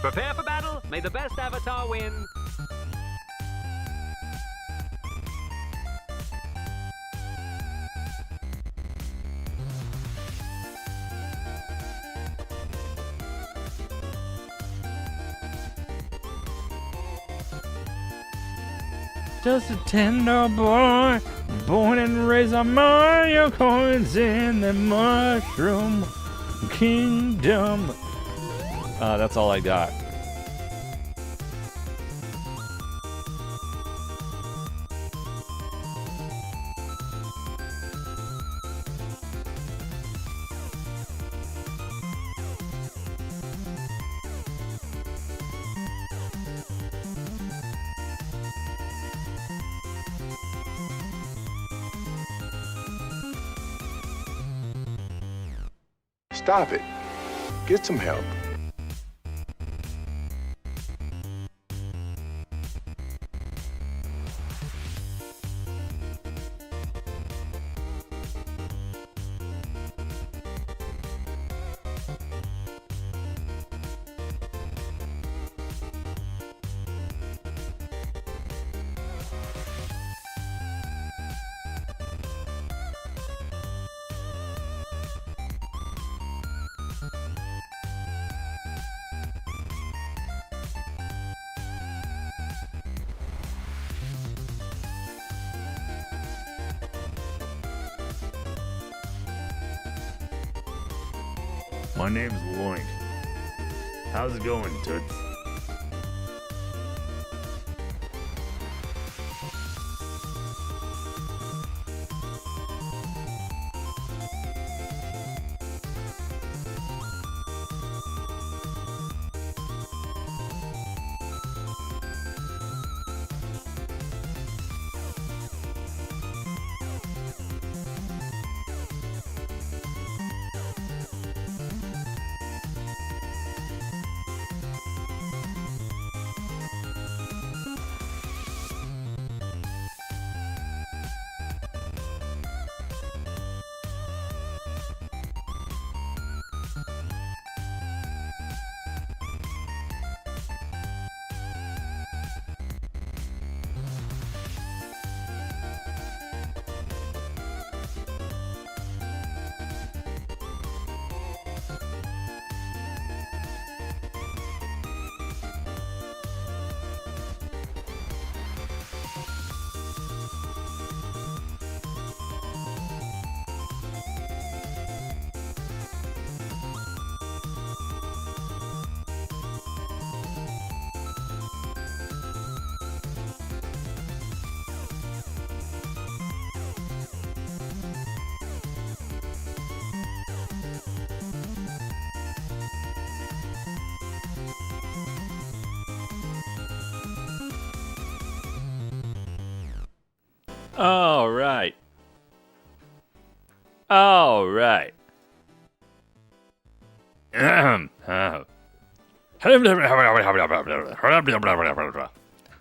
Prepare for battle. May the best avatar win. Just a tender boy, born and raised on Mario coins in the Mushroom Kingdom. That's all I got. Stop it. Get some help. My name's Loink. How's it going, Toots? All right.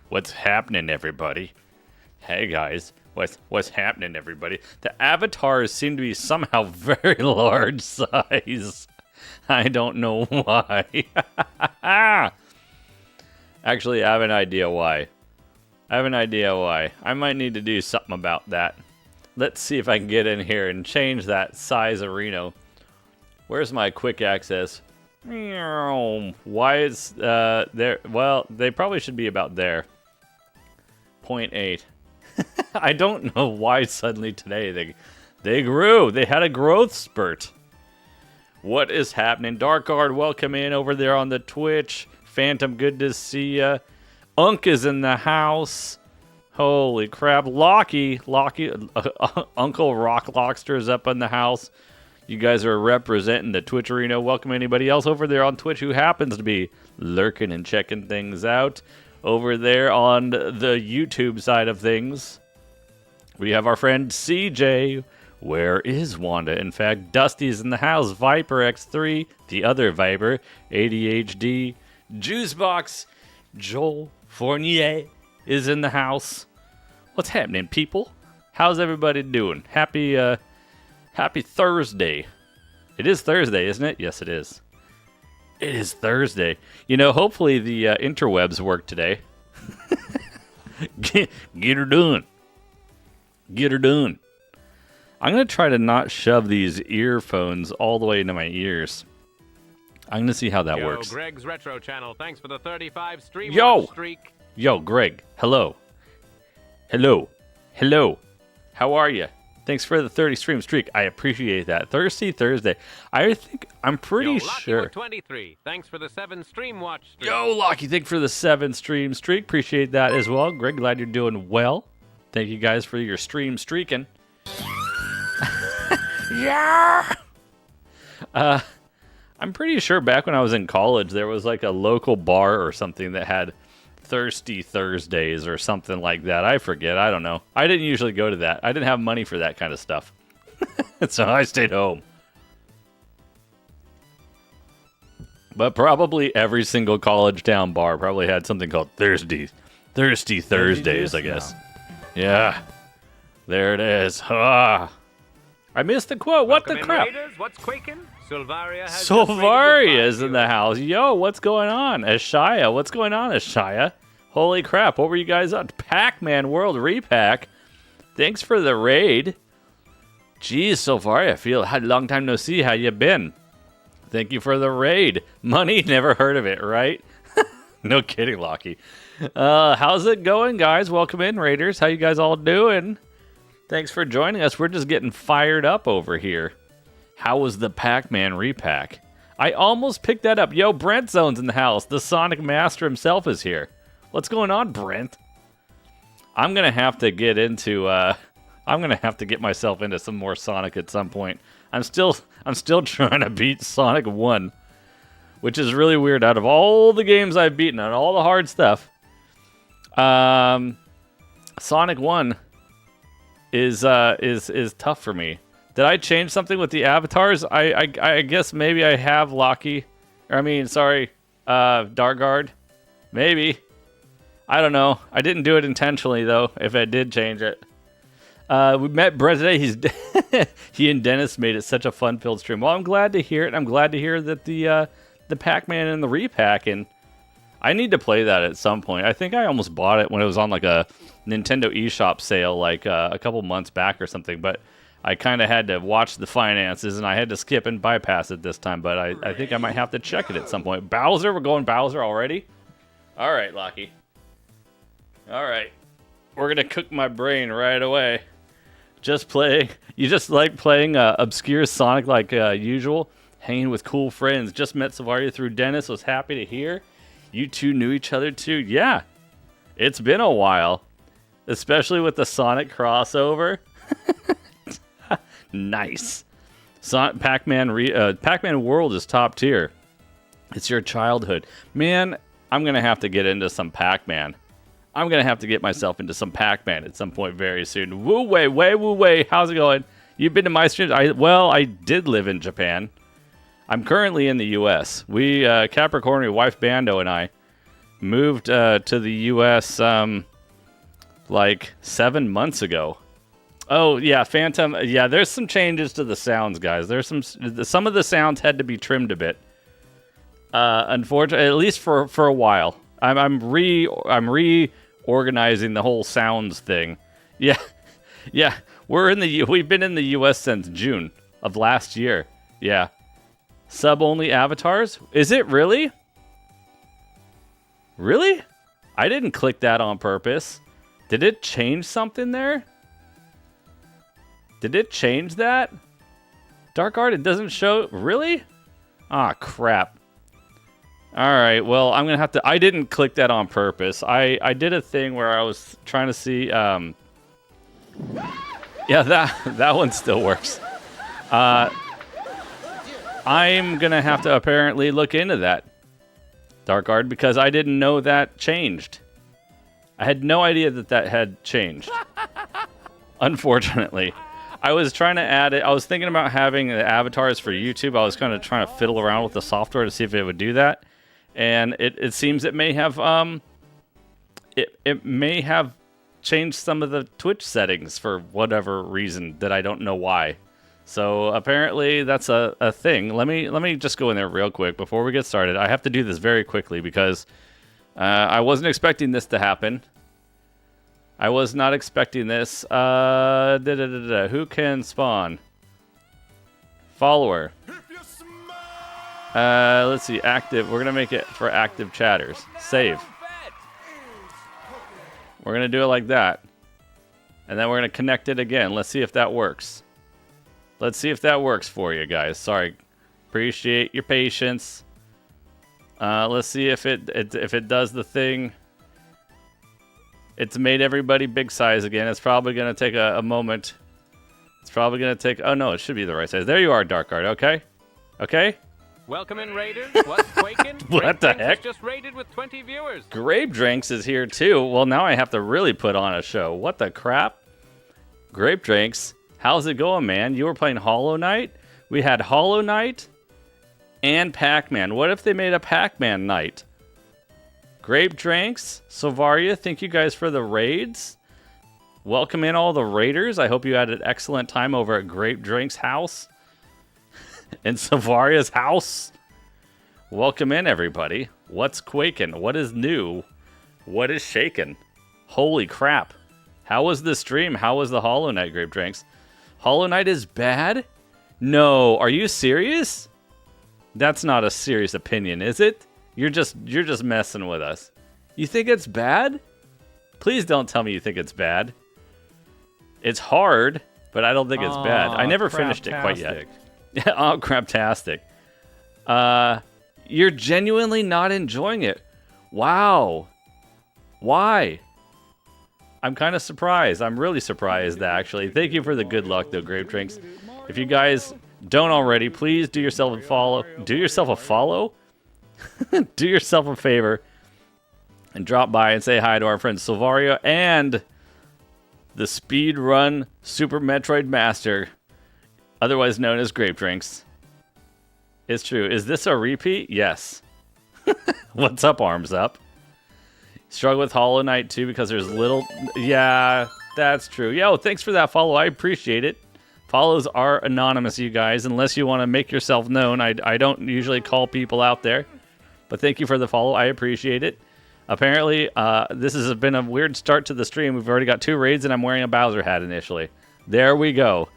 What's happening, everybody? Hey guys, what's happening, everybody? The avatars seem to be somehow very large size. I don't know why. Actually, I have an idea why. I might need to do something about that. Let's see if I can get in here and change that size arena. Where's my quick access? Why is there? Well, they probably should be about there. 0.8. I don't know why suddenly today they grew. They had a growth spurt. What is happening? Darkguard, welcome in over there on the Twitch. Phantom, good to see ya. Unk is in the house. Holy crap. Lockie, Uncle Rock Lockster is up in the house. You guys are representing the Twitch arena. Welcome anybody else over there on Twitch who happens to be lurking and checking things out. Over there on the YouTube side of things, we have our friend CJ. Where is Wanda? In fact, Dusty's in the house. Viper X3, the other Viper, ADHD, Juicebox, Joel Fournier is in the house. What's happening, people? How's everybody doing? Happy Thursday. It is Thursday, isn't it? Yes, it is. It is Thursday. You know, hopefully the interwebs work today. Get her done. Get her done. I'm going to try to not shove these earphones all the way into my ears. I'm going to see how that works. Greg's Retro Channel, thanks for the 35 stream Yo! streak. Yo, Greg. Hello. Hello. Hello. How are you? Thanks for the 30 stream streak. I appreciate that. Thirsty Thursday. I'm pretty sure. With 23. Thanks for the 7 stream watch streak. Yo, Lockie, thanks for the 7 stream streak. Appreciate that as well. Greg, glad you're doing well. Thank you guys for your stream streaking. Yeah. I'm pretty sure back when I was in college, there was like a local bar or something that had Thirsty Thursdays or something like that. I forget. I don't know. I didn't usually go to that. I didn't have money for that kind of stuff. So I stayed home. But probably every single college town bar probably had something called Thirsty Thursdays, I guess. Yeah. There it is. Ah. I missed the quote. What the crap? Raiders, what's quaking? Solvaria is in the house. Yo, what's going on? Ashaya, what's going on, Ashaya? Holy crap, what were you guys on? Pac-Man World Repack. Thanks for the raid. Jeez, Solvaria, had a long time no see. How you been? Thank you for the raid. Money, never heard of it, right? No kidding, Lockie. How's it going, guys? Welcome in, Raiders. How you guys all doing? Thanks for joining us. We're just getting fired up over here. How was the Pac-Man repack? I almost picked that up. Yo, Brent Zone's in the house. The Sonic Master himself is here. What's going on, Brent? I'm gonna have to get into. I'm gonna have to get myself into some more Sonic at some point. I'm still trying to beat Sonic 1, which is really weird. Out of all the games I've beaten on all the hard stuff, Sonic 1 is tough for me. Did I change something with the avatars? I guess maybe I have, Lockie. Darkguard. Maybe. I don't know. I didn't do it intentionally, though, if I did change it. We met Brett today. He and Dennis made it such a fun-filled stream. Well, I'm glad to hear it. I'm glad to hear that the Pac-Man and the repack, and I need to play that at some point. I think I almost bought it when it was on like a Nintendo eShop sale like a couple months back or something, but I kind of had to watch the finances, and I had to skip and bypass it this time, but I think I might have to check it at some point. Bowser? We're going Bowser already? All right, Lockie. All right. We're going to cook my brain right away. Just playing. You just like playing obscure Sonic like usual? Hanging with cool friends. Just met Savaria through Dennis. Was happy to hear. You two knew each other, too. Yeah. It's been a while. Especially with the Sonic crossover. Nice. Pac-Man World is top tier. It's your childhood. Man, I'm going to have to get into some Pac-Man. I'm going to have to get myself into some Pac-Man at some point very soon. Woo wei. How's it going? You've been to my streams? I did live in Japan. I'm currently in the U.S. We, Capricorn, wife Bando, and I moved to the U.S. Like 7 months ago. Oh, yeah, Phantom. Yeah, there's some changes to the sounds, guys. There's some of the sounds had to be trimmed a bit. Unfortunately, at least for a while. I'm reorganizing the whole sounds thing. Yeah. We've been in the US since June of last year. Yeah. Sub-only avatars? Is it really? Really? I didn't click that on purpose. Did it change something there? Did it change that? Dark Art, it doesn't show. Really? Ah, crap. Alright, well, I'm going to have to... I didn't click that on purpose. I did a thing where I was trying to see... Yeah, that one still works. I'm going to have to apparently look into that, Dark Art, because I didn't know that changed. I had no idea that had changed. Unfortunately. I was trying to add it. I was thinking about having the avatars for YouTube. I was kind of trying to fiddle around with the software to see if it would do that. And it seems it may have it may have changed some of the Twitch settings for whatever reason that I don't know why. So apparently that's a thing. Let me just go in there real quick before we get started. I have to do this very quickly because I wasn't expecting this to happen. I was not expecting this. Who can spawn? Follower. Let's see. Active. We're gonna make it for active chatters. Save. We're gonna do it like that, and then we're gonna connect it again. Let's see if that works. Let's see if that works for you guys. Sorry. Appreciate your patience. Let's see if it does the thing. It's made everybody big size again. It's probably going to take a moment. It's probably going to take... Oh, no, it should be the right size. There you are, Dark Guard. Okay? Okay? Welcome in, Raiders. What's quaking? What the heck? Just raided with 20 viewers. Grape Drinks is here, too. Well, now I have to really put on a show. What the crap? Grape Drinks. How's it going, man? You were playing Hollow Knight? We had Hollow Knight and Pac-Man. What if they made a Pac-Man night? Grape Drinks, Silvaria, thank you guys for the raids. Welcome in all the raiders. I hope you had an excellent time over at Grape Drinks' house. And Silvaria's house. Welcome in, everybody. What's quaking? What is new? What is shaking? Holy crap. How was the stream? How was the Hollow Knight, Grape Drinks? Hollow Knight is bad? No, are you serious? That's not a serious opinion, is it? You're just messing with us. You think it's bad? Please don't tell me you think it's bad. It's hard, but I don't think it's bad. I never finished it quite yet. Oh, craptastic. You're genuinely not enjoying it. Wow. Why? I'm kind of surprised. I'm really surprised, actually. Thank you for the good luck, though, Grape Drinks. If you guys don't already, please do yourself a follow. Do yourself a follow? Do yourself a favor and drop by and say hi to our friend Silvario and the Speedrun Super Metroid Master, otherwise known as Grape Drinks. It's true. Is this a repeat? Yes. What's up, Arms Up? Struggle with Hollow Knight too because there's little... Yeah, that's true. Yo, thanks for that follow. I appreciate it. Follows are anonymous, you guys, unless you want to make yourself known. I don't usually call people out there. But thank you for the follow. I appreciate it. Apparently, this has been a weird start to the stream. We've already got 2 raids, and I'm wearing a Bowser hat initially. There we go.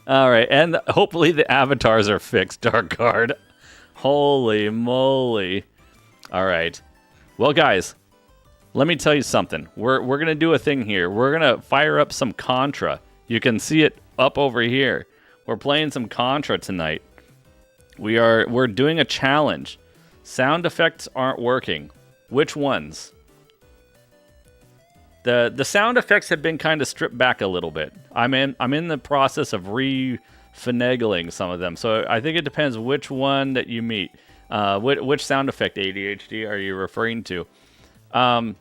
All right, and hopefully the avatars are fixed, Dark Guard. Holy moly. All right. Well, guys, let me tell you something. We're going to do a thing here. We're going to fire up some Contra. You can see it up over here. We're playing some Contra tonight. We're doing a challenge. Sound effects aren't working. Which ones? The sound effects have been kind of stripped back a little bit. I'm in the process of re-finagling some of them. So I think it depends which one that you meet. Which sound effect, ADHD, are you referring to? No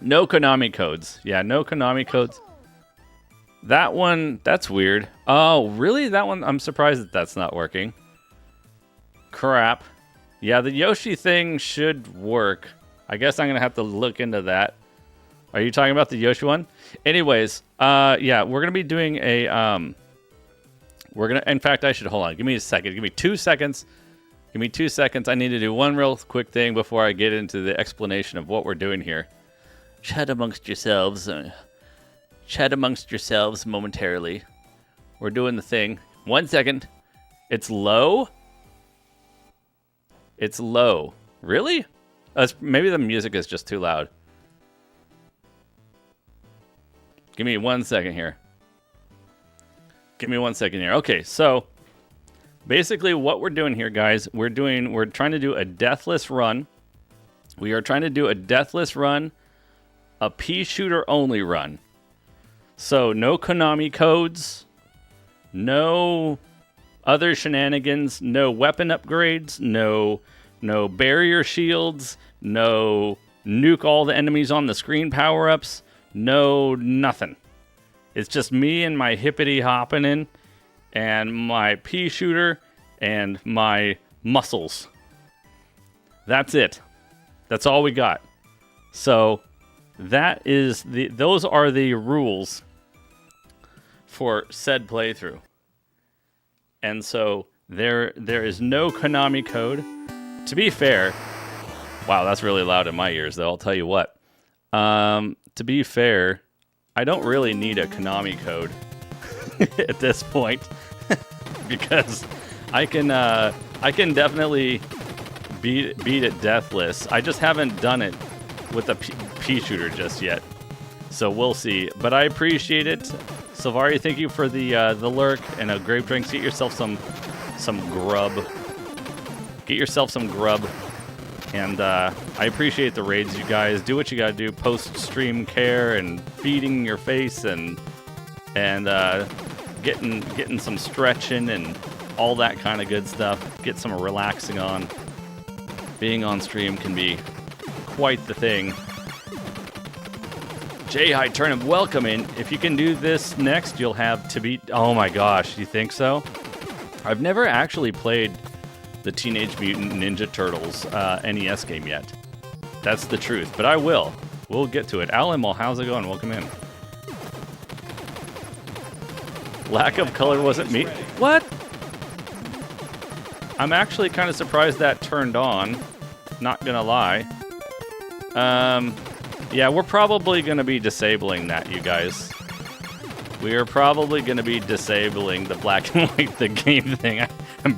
Konami codes. Yeah, no Konami codes. That one, that's weird. Oh, really? That one, I'm surprised that that's not working. Crap. Yeah, the Yoshi thing should work. I guess I'm going to have to look into that. Are you talking about the Yoshi one? Anyways, yeah, we're going to be doing a, in fact, I should, hold on. Give me a second. Give me 2 seconds. Give me 2 seconds. I need to do one real quick thing before I get into the explanation of what we're doing here. Chat amongst yourselves. Chat amongst yourselves momentarily. We're doing the thing. 1 second. It's low? It's low. Really? Maybe the music is just too loud. Give me 1 second here. Give me 1 second here. Okay, so basically what we're doing here, guys, we're trying to do a deathless run. We are trying to do a deathless run, a pea shooter only run. So no Konami codes, no other shenanigans, no weapon upgrades, no barrier shields, no nuke all the enemies on the screen power-ups, no nothing. It's just me and my hippity hopping in and my pea shooter and my muscles. That's it. That's all we got. So those are the rules for said playthrough. And so there is no Konami code. To be fair, wow, that's really loud in my ears, though. I'll tell you what. To be fair, I don't really need a Konami code at this point because I can definitely beat it deathless. I just haven't done it with a pea shooter just yet, so we'll see. But I appreciate it, Silvari. Thank you for the lurk and a grape drink. Get yourself some grub. Get yourself some grub. And I appreciate the raids, you guys. Do what you gotta do. Post-stream care and feeding your face and getting some stretching and all that kind of good stuff. Get some relaxing on. Being on stream can be quite the thing. J High Turnip, welcome in. If you can do this next, you'll have to beat. Oh my gosh, you think so? I've never actually played the Teenage Mutant Ninja Turtles NES game yet. That's the truth, but I will. We'll get to it. Alan, how's it going? Welcome in. Lack of color wasn't me. What? I'm actually kind of surprised that turned on. Not gonna lie. Yeah, we're probably gonna be disabling that, you guys. We are probably gonna be disabling the black and white the game thing.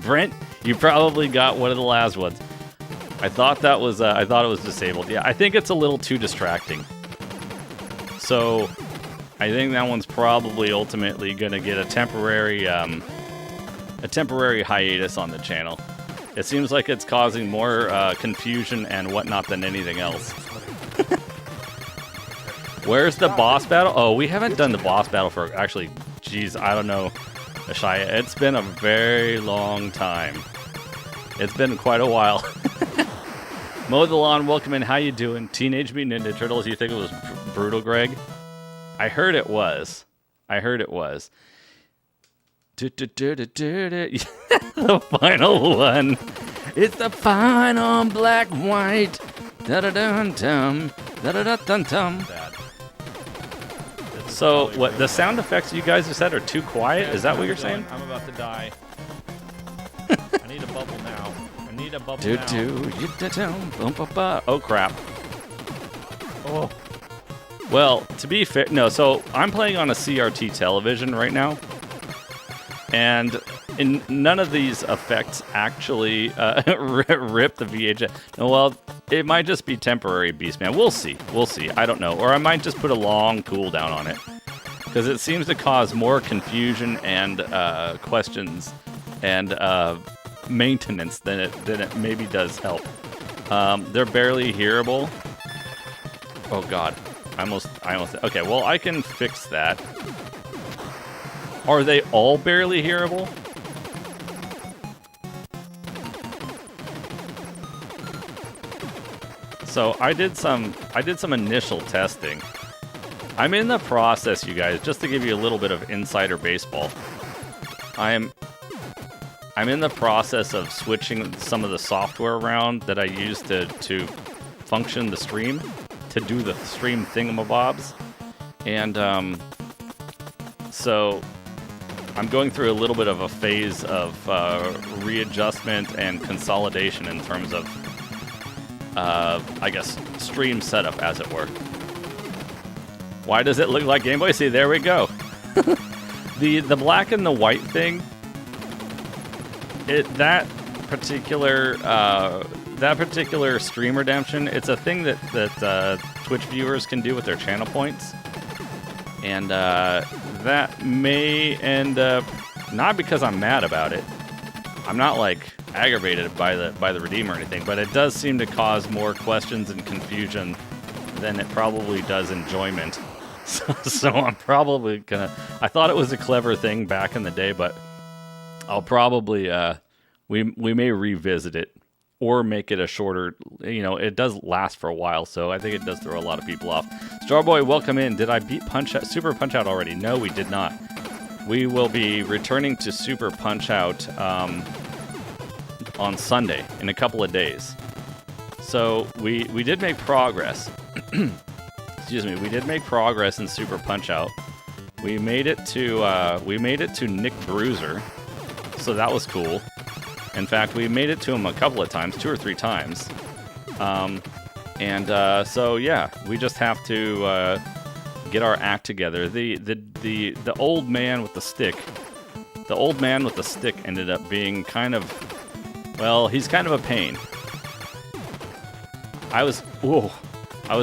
Brent, you probably got one of the last ones. I thought that was I thought it was disabled. Yeah, I think it's a little too distracting. So I think that one's probably ultimately gonna get a temporary hiatus on the channel. It seems like it's causing more confusion and whatnot than anything else. Where's the boss battle? Oh, we haven't done the boss battle for actually, geez, I don't know, Ashaya. It's been a very long time. It's been quite a while. Mow the Lawn, welcome in. How you doing? Teenage Mutant Ninja Turtles, you think it was brutal, Greg? I heard it was. The final one. It's the final black and white. Da-da-dun-tum. Da-da-da-dun-tum. So, what, the sound effects you guys have said are too quiet? Is that what you're saying? I'm about to die. I need a bubble now. I need a bubble now. Oh, crap. Oh. Well, to be fair, no, so I'm playing on a CRT television right now. And in none of these effects actually rip the VHS. No, well, it might just be temporary, Beastman. We'll see. I don't know. Or I might just put a long cooldown on it. Because it seems to cause more confusion and questions and maintenance than it maybe does help. They're barely hearable. Oh, God. I almost. Okay, well, I can fix that. Are they all barely hearable? So I did some initial testing. I'm in the process, you guys, just to give you a little bit of insider baseball. I'm in the process of switching some of the software around that I use to function the stream, to do the stream thingamabobs. And so I'm going through a little bit of a phase of readjustment and consolidation in terms of, I guess, stream setup, as it were. Why does it look like Game Boy? See, there we go. The black and the white thing, that particular stream redemption, it's a thing that Twitch viewers can do with their channel points. And that may end up, not because I'm mad about it. I'm not like aggravated by the redeem or anything, but it does seem to cause more questions and confusion than it probably does enjoyment. So I'm probably gonna. I thought it was a clever thing back in the day, but I'll probably we may revisit it or make it a shorter. You know, it does last for a while, so I think it does throw a lot of people off. Starboy, welcome in. Did I beat Super Punch Out already? No, we did not. We will be returning to Super Punch Out on Sunday in a couple of days. So we did make progress. Excuse me, we did make progress in Super Punch Out. We made it to Nick Bruiser, so that was cool. In fact, we made it to him a couple of times, 2 or 3 times. So yeah, we just have to get our act together. The old man with the stick. The old man with the stick ended up being kind of, well, he's kind of a pain. I was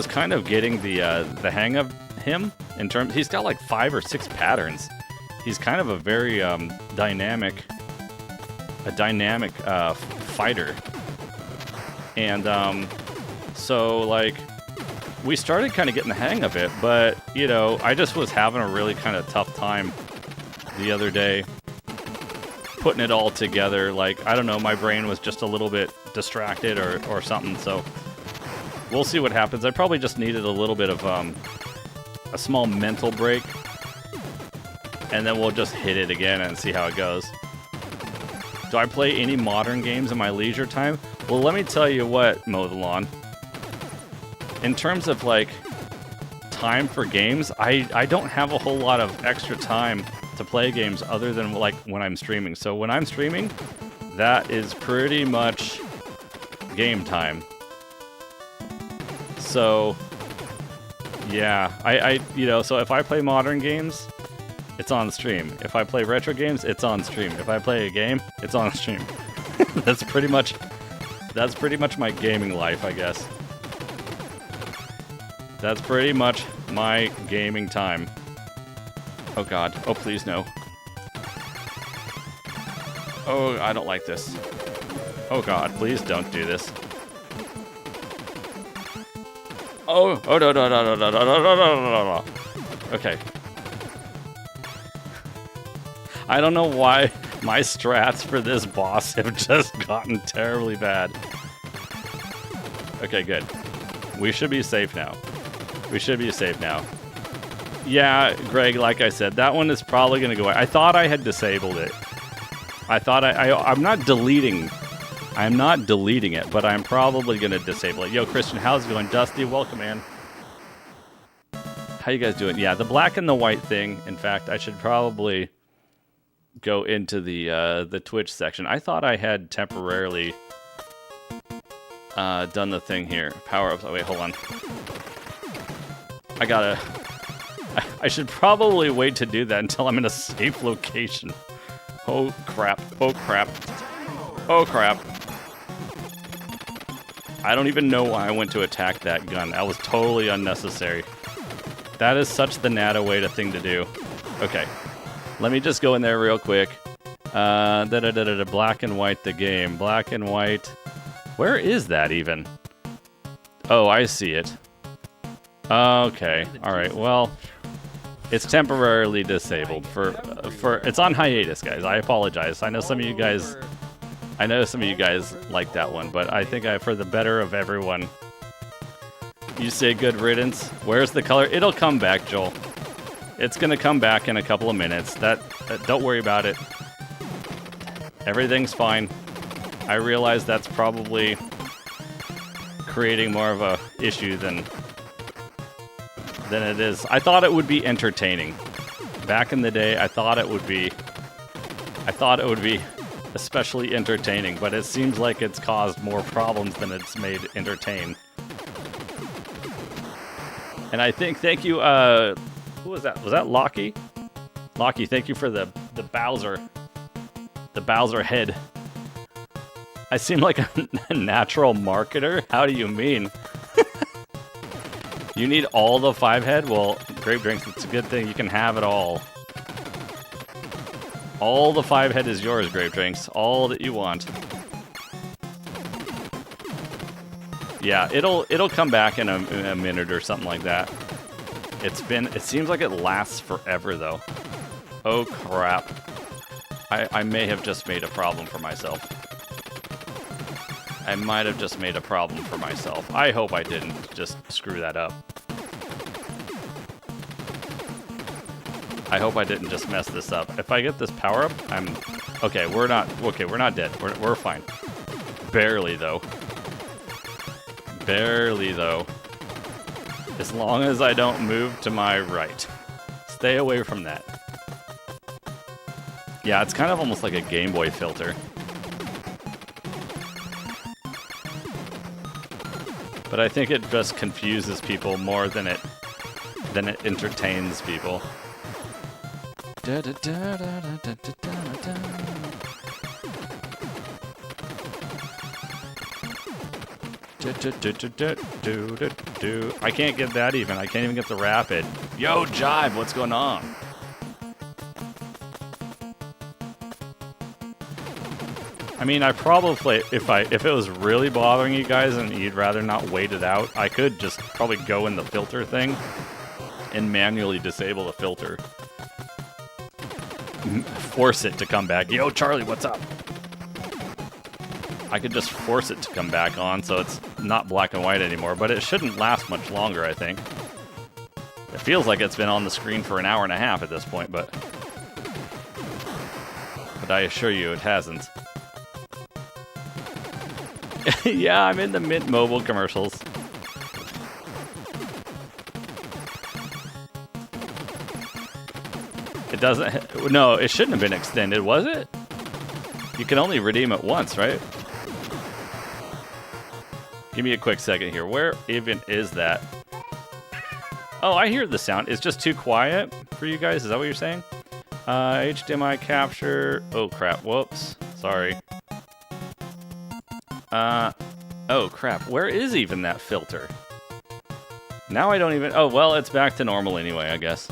kind of getting the hang of him in terms. He's got like 5 or 6 patterns. He's kind of a very dynamic fighter, and so like we started kind of getting the hang of it, but you know, I just was having a really kind of tough time the other day putting it all together. Like, I don't know, my brain was just a little bit distracted or something, so we'll see what happens. I probably just needed a little bit of a small mental break, and then we'll just hit it again and see how it goes. Do I play any modern games in my leisure time? Well, let me tell you what, Mow the Lawn. In terms of, like, time for games, I don't have a whole lot of extra time to play games other than, like, when I'm streaming. So when I'm streaming, that is pretty much game time. So, yeah, you know, so if I play modern games, it's on stream. If I play retro games, it's on stream. If I play a game, it's on stream. That's pretty much my gaming life, I guess. That's pretty much my gaming time. Oh god. Oh, please no. Oh, I don't like this. Oh god, please don't do this. Oh, no. Okay. I don't know why my strats for this boss have just gotten terribly bad. Okay, good. We should be safe now. Yeah, Greg, like I said, that one is probably going to go away. I thought I had disabled it. I'm not deleting it, but I'm probably going to disable it. Yo, Christian, how's it going? Dusty, welcome, man. How you guys doing? Yeah, the black and the white thing. In fact, I should probably go into the Twitch section. I thought I had temporarily done the thing here. Power-ups. Oh, wait, hold on. I should probably wait to do that until I'm in a safe location. Oh, crap. Oh, crap. Oh, crap. I don't even know why I went to attack that gun. That was totally unnecessary. That is such the Nata thing to do. Okay. Let me just go in there real quick. Black and white the game. Black and white. Where is that even? Oh, I see it. Okay. Alright, well, it's temporarily disabled for it's on hiatus, guys. I apologize. I know some of you guys like that one, but I think for the better of everyone, you say good riddance. Where's the color? It'll come back, Joel. It's gonna come back in a couple of minutes. Don't worry about it. Everything's fine. I realize that's probably creating more of a issue than it is. I thought it would be entertaining. Back in the day, I thought it would be especially entertaining, but it seems like it's caused more problems than it's made entertain. And I think, thank you, who was that? Was that Lockie? Lockie, thank you for the Bowser head. I seem like a natural marketer? How do you mean? You need all the 5-head? Well, Grape Drinks, it's a good thing. You can have it all. All the 5-head is yours, Grape Drinks. All that you want. Yeah, it'll come back in a minute or something like that. It seems like it lasts forever, though. Oh, crap. I may have just made a problem for myself. I might have just made a problem for myself. I hope I didn't just screw that up. I hope I didn't just mess this up. If I get this power up, okay, we're not dead. We're fine. Barely though. Barely though. As long as I don't move to my right. Stay away from that. Yeah, it's kind of almost like a Game Boy filter. But I think it just confuses people more than it entertains people. I can't get that even. I can't even get the rapid. Yo, Jive, what's going on? I mean, I probably, if it was really bothering you guys and you'd rather not wait it out, I could just probably go in the filter thing and manually disable the filter. Force it to come back. Yo, Charlie, what's up? I could just force it to come back on so it's not black and white anymore, but it shouldn't last much longer, I think. It feels like it's been on the screen for an hour and a half at this point, but I assure you it hasn't. Yeah, I'm in the Mint Mobile commercials. It doesn't... No, it shouldn't have been extended, was it? You can only redeem it once, right? Give me a quick second here. Where even is that? Oh, I hear the sound. It's just too quiet for you guys. Is that what you're saying? HDMI capture. Oh, crap. Whoops. Sorry. Oh, crap. Where is even that filter? Now I don't even... Oh, well, it's back to normal anyway, I guess.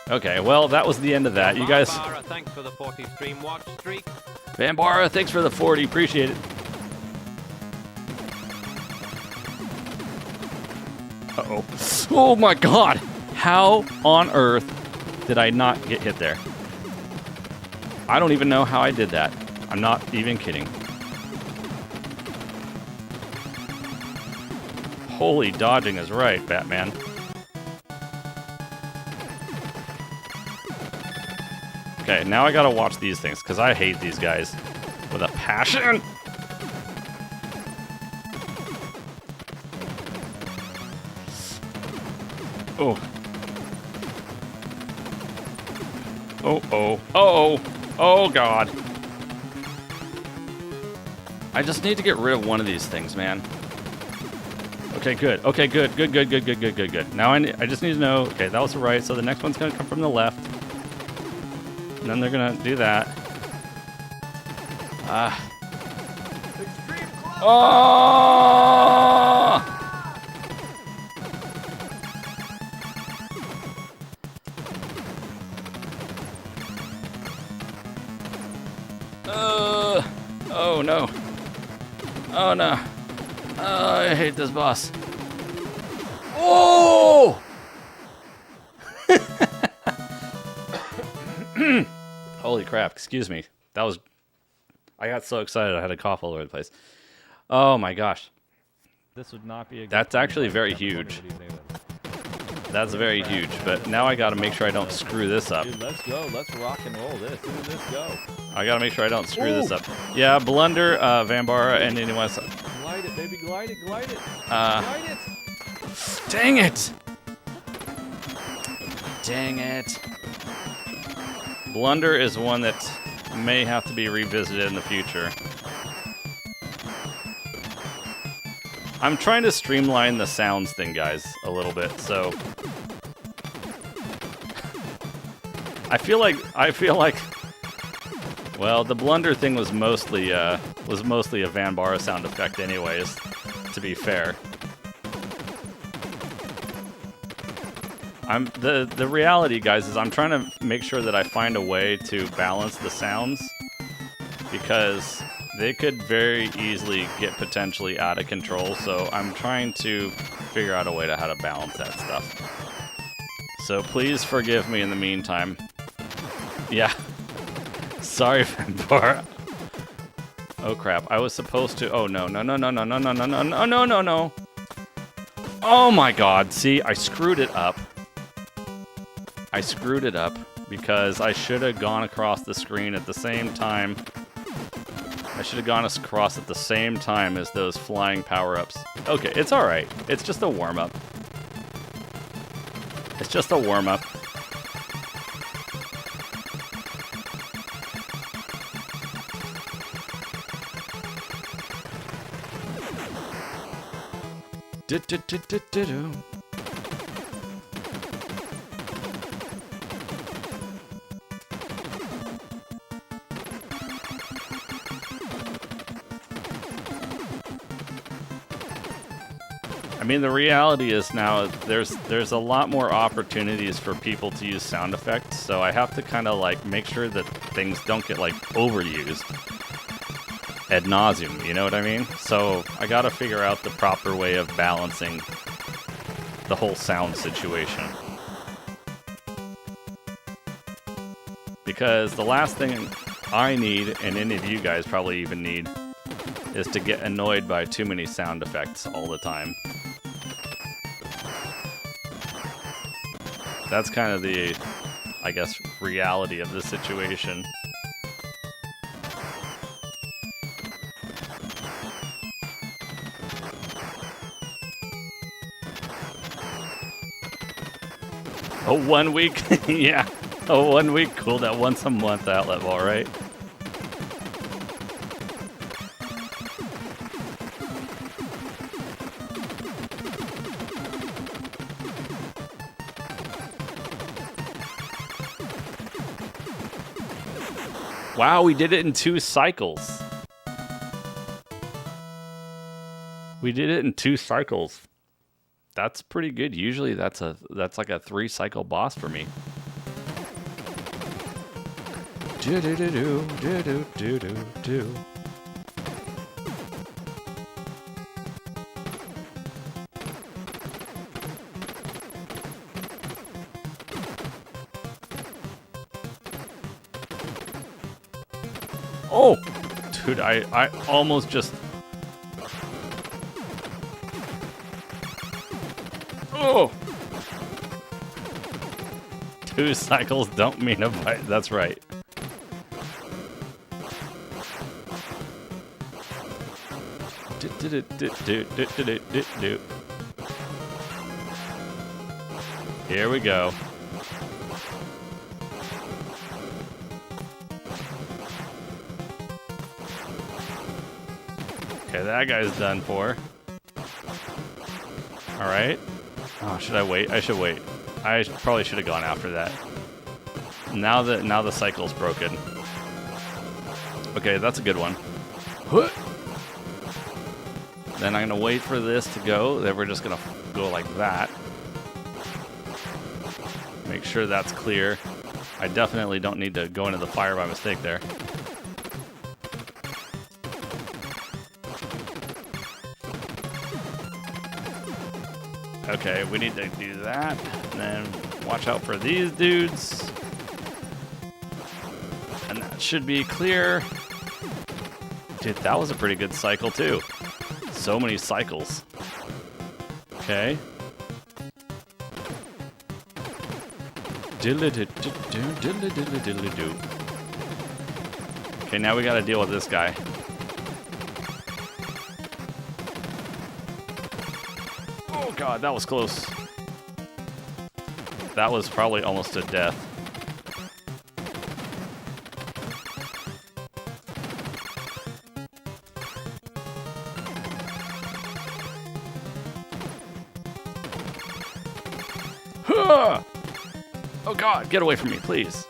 Okay, well, that was the end of that. You guys... Vambara, thanks for the 40 stream watch streak. Vambara, thanks for the 40. Appreciate it. Uh-oh. Oh, my God. How on earth did I not get hit there? I don't even know how I did that. I'm not even kidding. Holy dodging is right, Batman. Okay, now I gotta watch these things, because I hate these guys with a passion. Oh. Oh, oh, oh, oh, God. I just need to get rid of one of these things, man. Okay, good. Okay, good. Good. Now I just need to know, okay, that was the right, so the next one's gonna come from the left. And then they're gonna do that. Oh! Oh no. Oh no. Oh, I hate this boss. Oh! Holy crap, excuse me. That was... I got so excited I had a cough all over the place. Oh my gosh. This would not be a good That's actually very huge. That's very huge, but now I gotta make sure I don't screw this up. Dude, let's go. Let's rock and roll this. Look at this go. I gotta make sure I don't screw this up. Yeah, Blunder, Vambara, and anyone else. Glide it, baby. Glide it. Glide it. Glide it. Dang it! Dang it. Blunder is one that may have to be revisited in the future. I'm trying to streamline the sounds thing, guys, a little bit, so... I feel like... Well, the Blunder thing was mostly a Vambara sound effect anyways, to be fair. The reality, guys, is I'm trying to make sure that I find a way to balance the sounds, because they could very easily get potentially out of control, so I'm trying to figure out a way to how to balance that stuff. So please forgive me in the meantime. Yeah. Sorry, Vambara. Oh crap, I was supposed to... Oh no. Oh my god, see, I screwed it up. I screwed it up because I should have gone across the screen at the same time. I should have gone across at the same time as those flying power-ups. Okay, it's alright. It's just a warm-up. It's just a warm-up. Du-du-du-du-du-du. I mean, the reality is now there's a lot more opportunities for people to use sound effects, so I have to kind of like make sure that things don't get like overused ad nauseum, you know what I mean? So I gotta figure out the proper way of balancing the whole sound situation. Because the last thing I need, and any of you guys probably even need, is to get annoyed by too many sound effects all the time. That's kind of the, I guess, reality of the situation. Oh, 1 week? Yeah. Oh, 1 week? Cool, that once a month outlet ball, right? Wow, we did it in 2 cycles. We did it in 2 cycles. That's pretty good. Usually that's like a 3 cycle boss for me. Do do do do do do do do do. Oh, dude, I almost just. Oh! 2 cycles don't mean a bite. That's right. Here we go. Okay, that guy's done for. All right. Oh, should I wait? I should wait. I probably should have gone after that. Now the cycle's broken. Okay, that's a good one. Then I'm gonna wait for this to go. Then we're just gonna go like that. Make sure that's clear. I definitely don't need to go into the fire by mistake there. Okay, we need to do that, and then watch out for these dudes. And that should be clear. Dude, that was a pretty good cycle, too. So many cycles. Okay. Okay, now we gotta deal with this guy. Oh god, that was close. That was probably almost a death. Oh god, get away from me, please.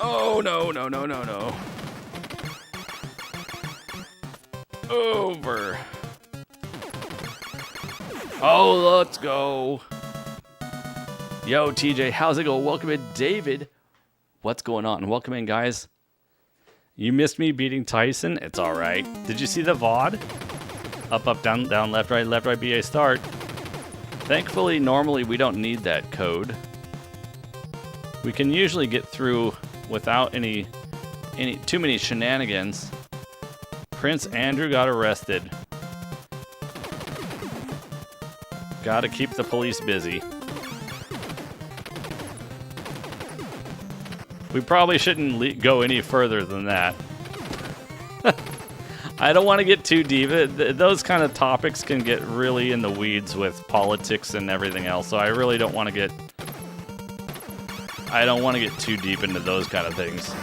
Oh no, no, no, no, no. Over. Oh, let's go. Yo, TJ, how's it going? Welcome in, David. What's going on? Welcome in, guys. You missed me beating Tyson? It's all right. Did you see the VOD? Up, up, down, down, left, right, BA, start. Thankfully, normally we don't need that code. We can usually get through without any too many shenanigans. Prince Andrew got arrested. Gotta keep the police busy. We probably shouldn't go any further than that. I don't want to get too deep. Those kind of topics can get really in the weeds with politics and everything else, so I really don't want to get... I don't want to get too deep into those kind of things.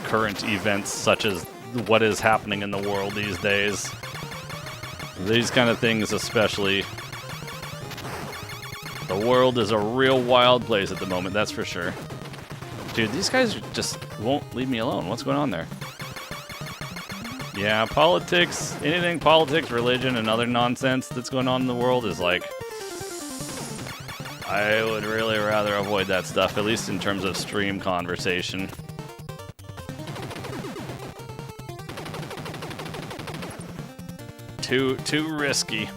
current events such as what is happening in the world these days. These kind of things especially. The world is a real wild place at the moment, that's for sure. Dude, these guys just won't leave me alone. What's going on there? Yeah, politics, anything politics, religion, and other nonsense that's going on in the world is like... I would really rather avoid that stuff, at least in terms of stream conversation. Too risky.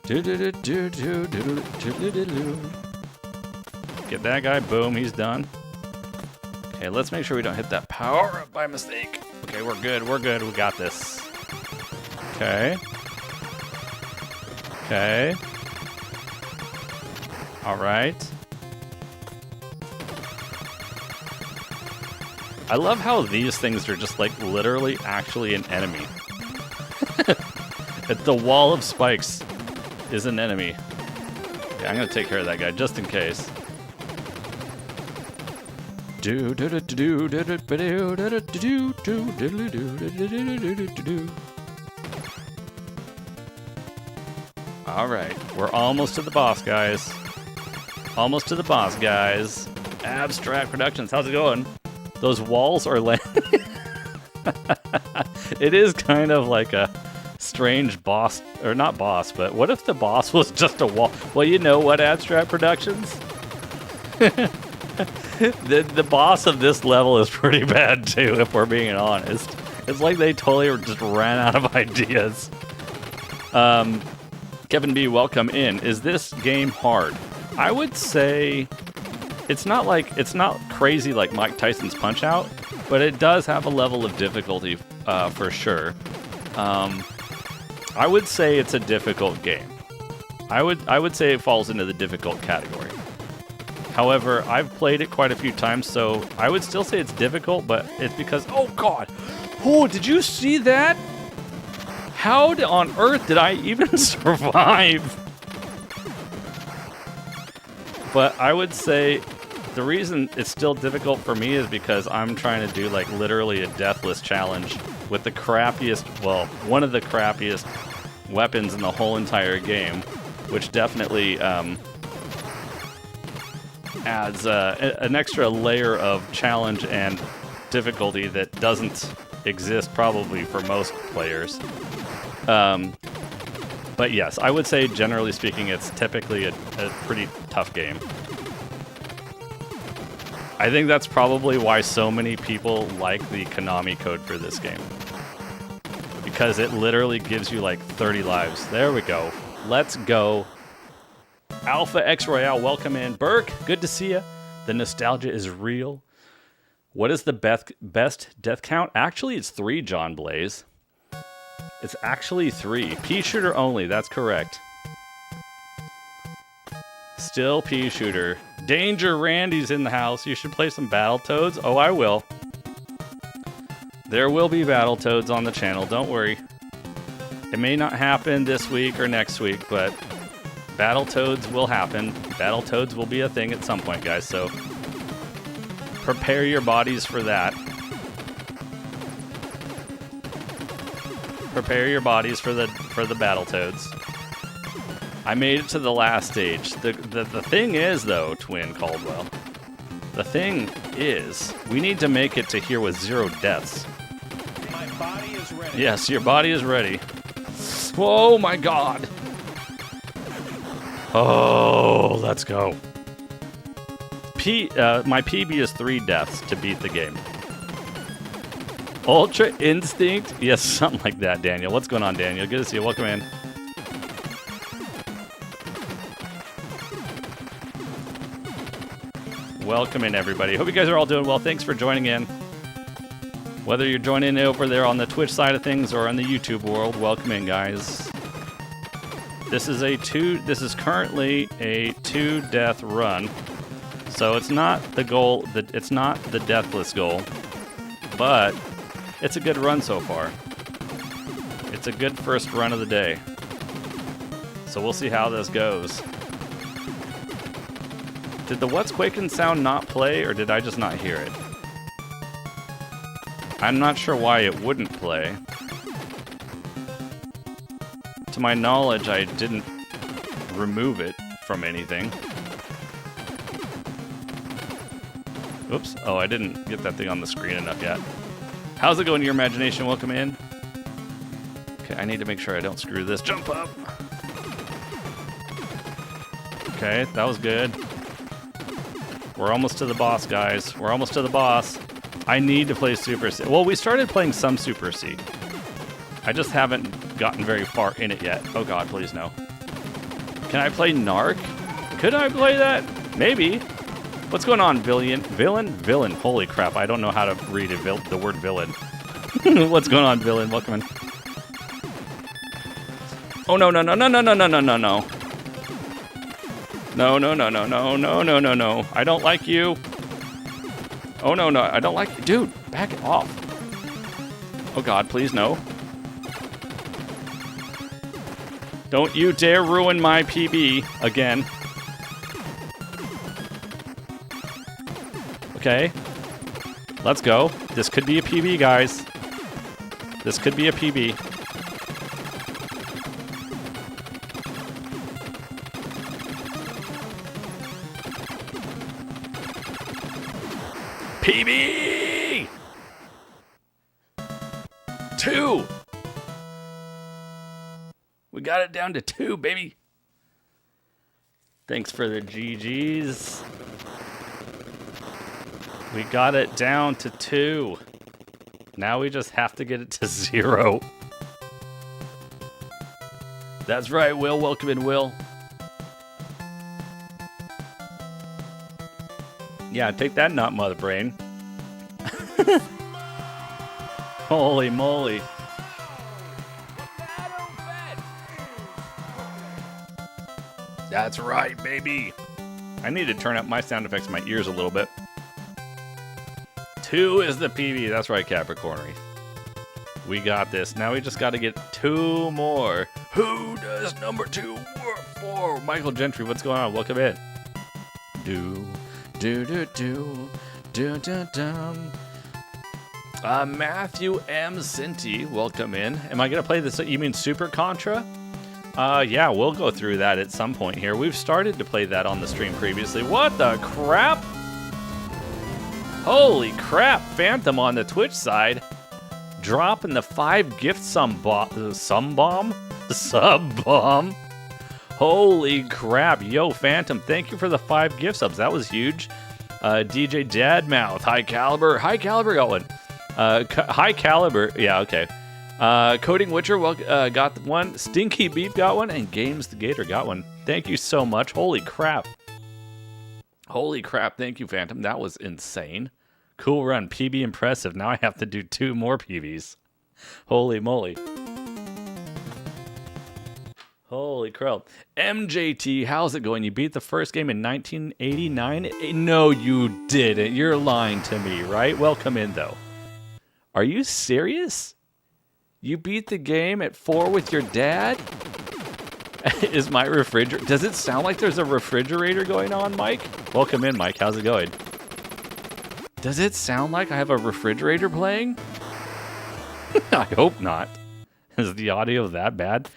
Get that guy, boom, he's done. Okay, let's make sure we don't hit that power up by mistake. Okay, we're good, we got this. Okay. Okay. Alright. I love how these things are just like literally actually an enemy. The wall of spikes is an enemy. Okay, I'm gonna take care of that guy just in case. Alright, we're almost to the boss, guys. Almost to the boss, guys. Abstract Productions, how's it going? Those walls are It is kind of like a strange boss, or not boss, but what if the boss was just a wall? Well, you know what, Abstract Productions? the boss of this level is pretty bad too, if we're being honest. It's like they totally just ran out of ideas. Kevin B, welcome in. Is this game hard? I would say it's not crazy like Mike Tyson's Punch-Out, but it does have a level of difficulty for sure. I would say it's a difficult game. I would say it falls into the difficult category. However, I've played it quite a few times, so I would still say it's difficult, but it's because, oh god! Oh, did you see that? How on earth did I even survive? But I would say the reason it's still difficult for me is because I'm trying to do like literally a Deathless challenge with the crappiest, well, one of the crappiest weapons in the whole entire game, which definitely adds an extra layer of challenge and difficulty that doesn't exist probably for most players. But yes, I would say generally speaking it's typically a pretty tough game. I think that's probably why so many people like the Konami Code for this game. Because it literally gives you like 30 lives. There we go. Let's go. Alpha X Royale, welcome in. Burke, good to see you. The nostalgia is real. What is the best death count? Actually, it's 3, John Blaze. It's actually 3. Pea shooter only, that's correct. Still pea shooter. Danger Randy's in the house. You should play some Battletoads. Oh, I will. There will be Battletoads on the channel, don't worry. It may not happen this week or next week, but Battletoads will happen. Battletoads will be a thing at some point, guys, so prepare your bodies for that. Prepare your bodies for the Battletoads. I made it to the last stage. The thing is, though, Twin Caldwell, the thing is, we need to make it to here with 0 deaths. My body is ready. Yes, your body is ready. Oh my god. Oh, let's go. My PB is 3 deaths to beat the game. Ultra Instinct? Yes, something like that, Daniel. What's going on, Daniel? Good to see you. Welcome in. Welcome in, everybody. Hope you guys are all doing well. Thanks for joining in. Whether you're joining in over there on the Twitch side of things or on the YouTube world, welcome in, guys. This is currently a 2-death run. So it's not the goal, it's not the Deathless goal, but it's a good run so far. It's a good first run of the day. So we'll see how this goes. Did the What's Quaking sound not play, or did I just not hear it? I'm not sure why it wouldn't play. To my knowledge, I didn't remove it from anything. Oops. Oh, I didn't get that thing on the screen enough yet. How's it going, Your Imagination? Welcome in. Okay, I need to make sure I don't screw this. Jump up! Okay, that was good. We're almost to the boss, guys. We're almost to the boss. I need to play Super C. Well, we started playing some Super C. I just haven't gotten very far in it yet. Oh god, please no. Can I play Narc? Could I play that? Maybe. What's going on, villain? Villain. Holy crap, I don't know how to read the word villain. What's going on, villain? Welcome in. Oh, no. No. I don't like you. Oh, no. I don't like you. Dude, back it off. Oh, God, please, no. Don't you dare ruin my PB again. Okay. Let's go. This could be a PB, guys. This could be a PB. PB! 2! We got it down to 2, baby. Thanks for the GGs. We got it down to 2. Now we just have to get it to 0. That's right, Will. Welcome in, Will. Yeah, take that nut, mother brain. Holy moly. That's right, baby. I need to turn up my sound effects in my ears a little bit. 2 is the PB. That's right, Capricornery. We got this. Now we just got to get 2 more. Who does number 2 work for? Michael Gentry, what's going on? Welcome in. Matthew M. Sinti, welcome in. Am I going to play this? You mean Super Contra? Yeah, we'll go through that at some point here. We've started to play that on the stream previously. What the crap? Holy crap, Phantom on the Twitch side. Dropping the 5 gift sub bomb? Holy crap. Yo, Phantom, thank you for the 5 gift subs. That was huge. DJ Dadmouth, High Caliber got one. High Caliber, yeah, okay. Coding Witcher got one. Stinky Beef got one. And Games the Gator got one. Thank you so much. Holy crap. Holy crap. Thank you, Phantom. That was insane. Cool run. PB impressive. Now I have to do 2 more PBs. Holy moly. Holy crap. MJT, how's it going? You beat the first game in 1989? No, you didn't. You're lying to me, right? Welcome in, though. Are you serious? You beat the game at 4 with your dad? Is my refrigerator... Does it sound like there's a refrigerator going on, Mike? Welcome in, Mike. How's it going? Does it sound like I have a refrigerator playing? I hope not. Is the audio that bad?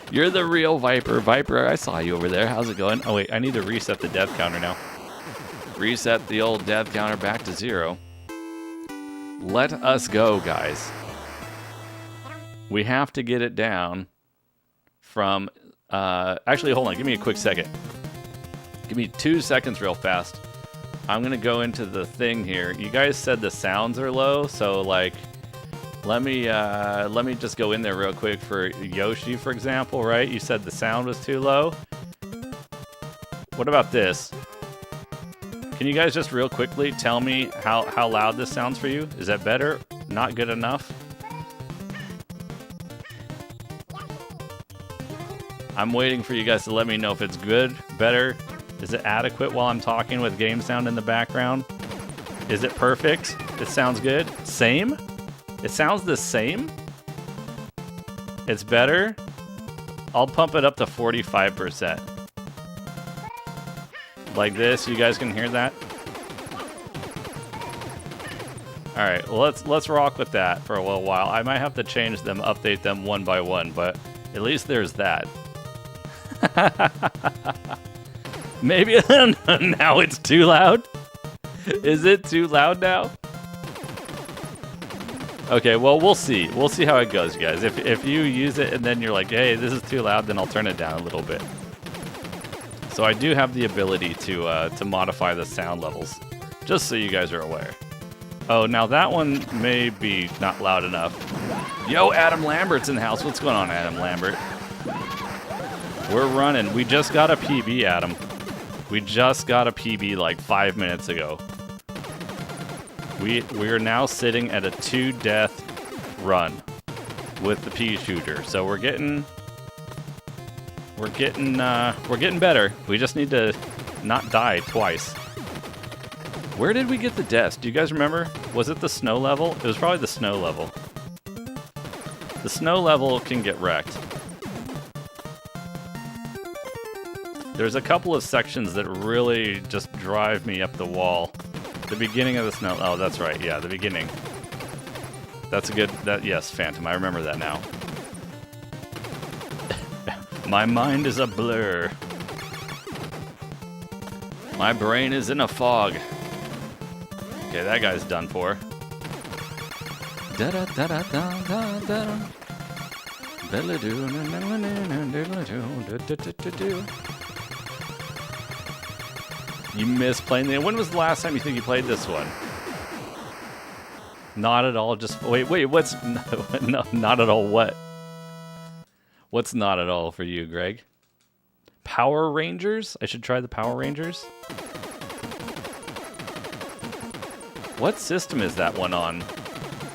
You're the real Viper. Viper, I saw you over there. How's it going? Oh, wait. I need to reset the death counter now. Reset the old death counter back to 0. Let us go, guys. We have to get it down from... actually, hold on. Give me a quick second. Give me 2 seconds real fast. I'm going to go into the thing here. You guys said the sounds are low, so, like... Let me just go in there real quick for Yoshi, for example, right? You said the sound was too low. What about this? Can you guys just real quickly tell me how loud this sounds for you? Is that better? Not good enough? I'm waiting for you guys to let me know if it's good, better. Is it adequate while I'm talking with game sound in the background? Is it perfect? It sounds good? Same? It sounds the same? It's better? I'll pump it up to 45%. Like this, you guys can hear that? Alright, well let's rock with that for a little while. I might have to change them, update them one by one, but at least there's that. Maybe now it's too loud? Is it too loud now? Okay, well we'll see. We'll see how it goes, guys. If you use it and then you're like, hey, this is too loud, then I'll turn it down a little bit. So I do have the ability to modify the sound levels, just so you guys are aware. Oh, now that one may be not loud enough. Yo, Adam Lambert's in the house. What's going on, Adam Lambert? We're running. We just got a PB, Adam. We just got a PB like 5 minutes ago. We are now sitting at a 2-death run with the pea shooter. So we're getting better. We just need to not die twice. Where did we get the deaths? Do you guys remember? Was it the snow level? It was probably the snow level. The snow level can get wrecked. There's a couple of sections that really just drive me up the wall. The beginning of the snow. Oh, that's right. Yeah, the beginning. That's a good. Yes, Phantom. I remember that now. My mind is a blur. My brain is in a fog. Okay, that guy's done for. You miss playing the. When was the last time you think you played this one? Not at all. Just wait. What's no? Not at all. What? What's not at all for you, Greg? Power Rangers? I should try the Power Rangers. What system is that one on?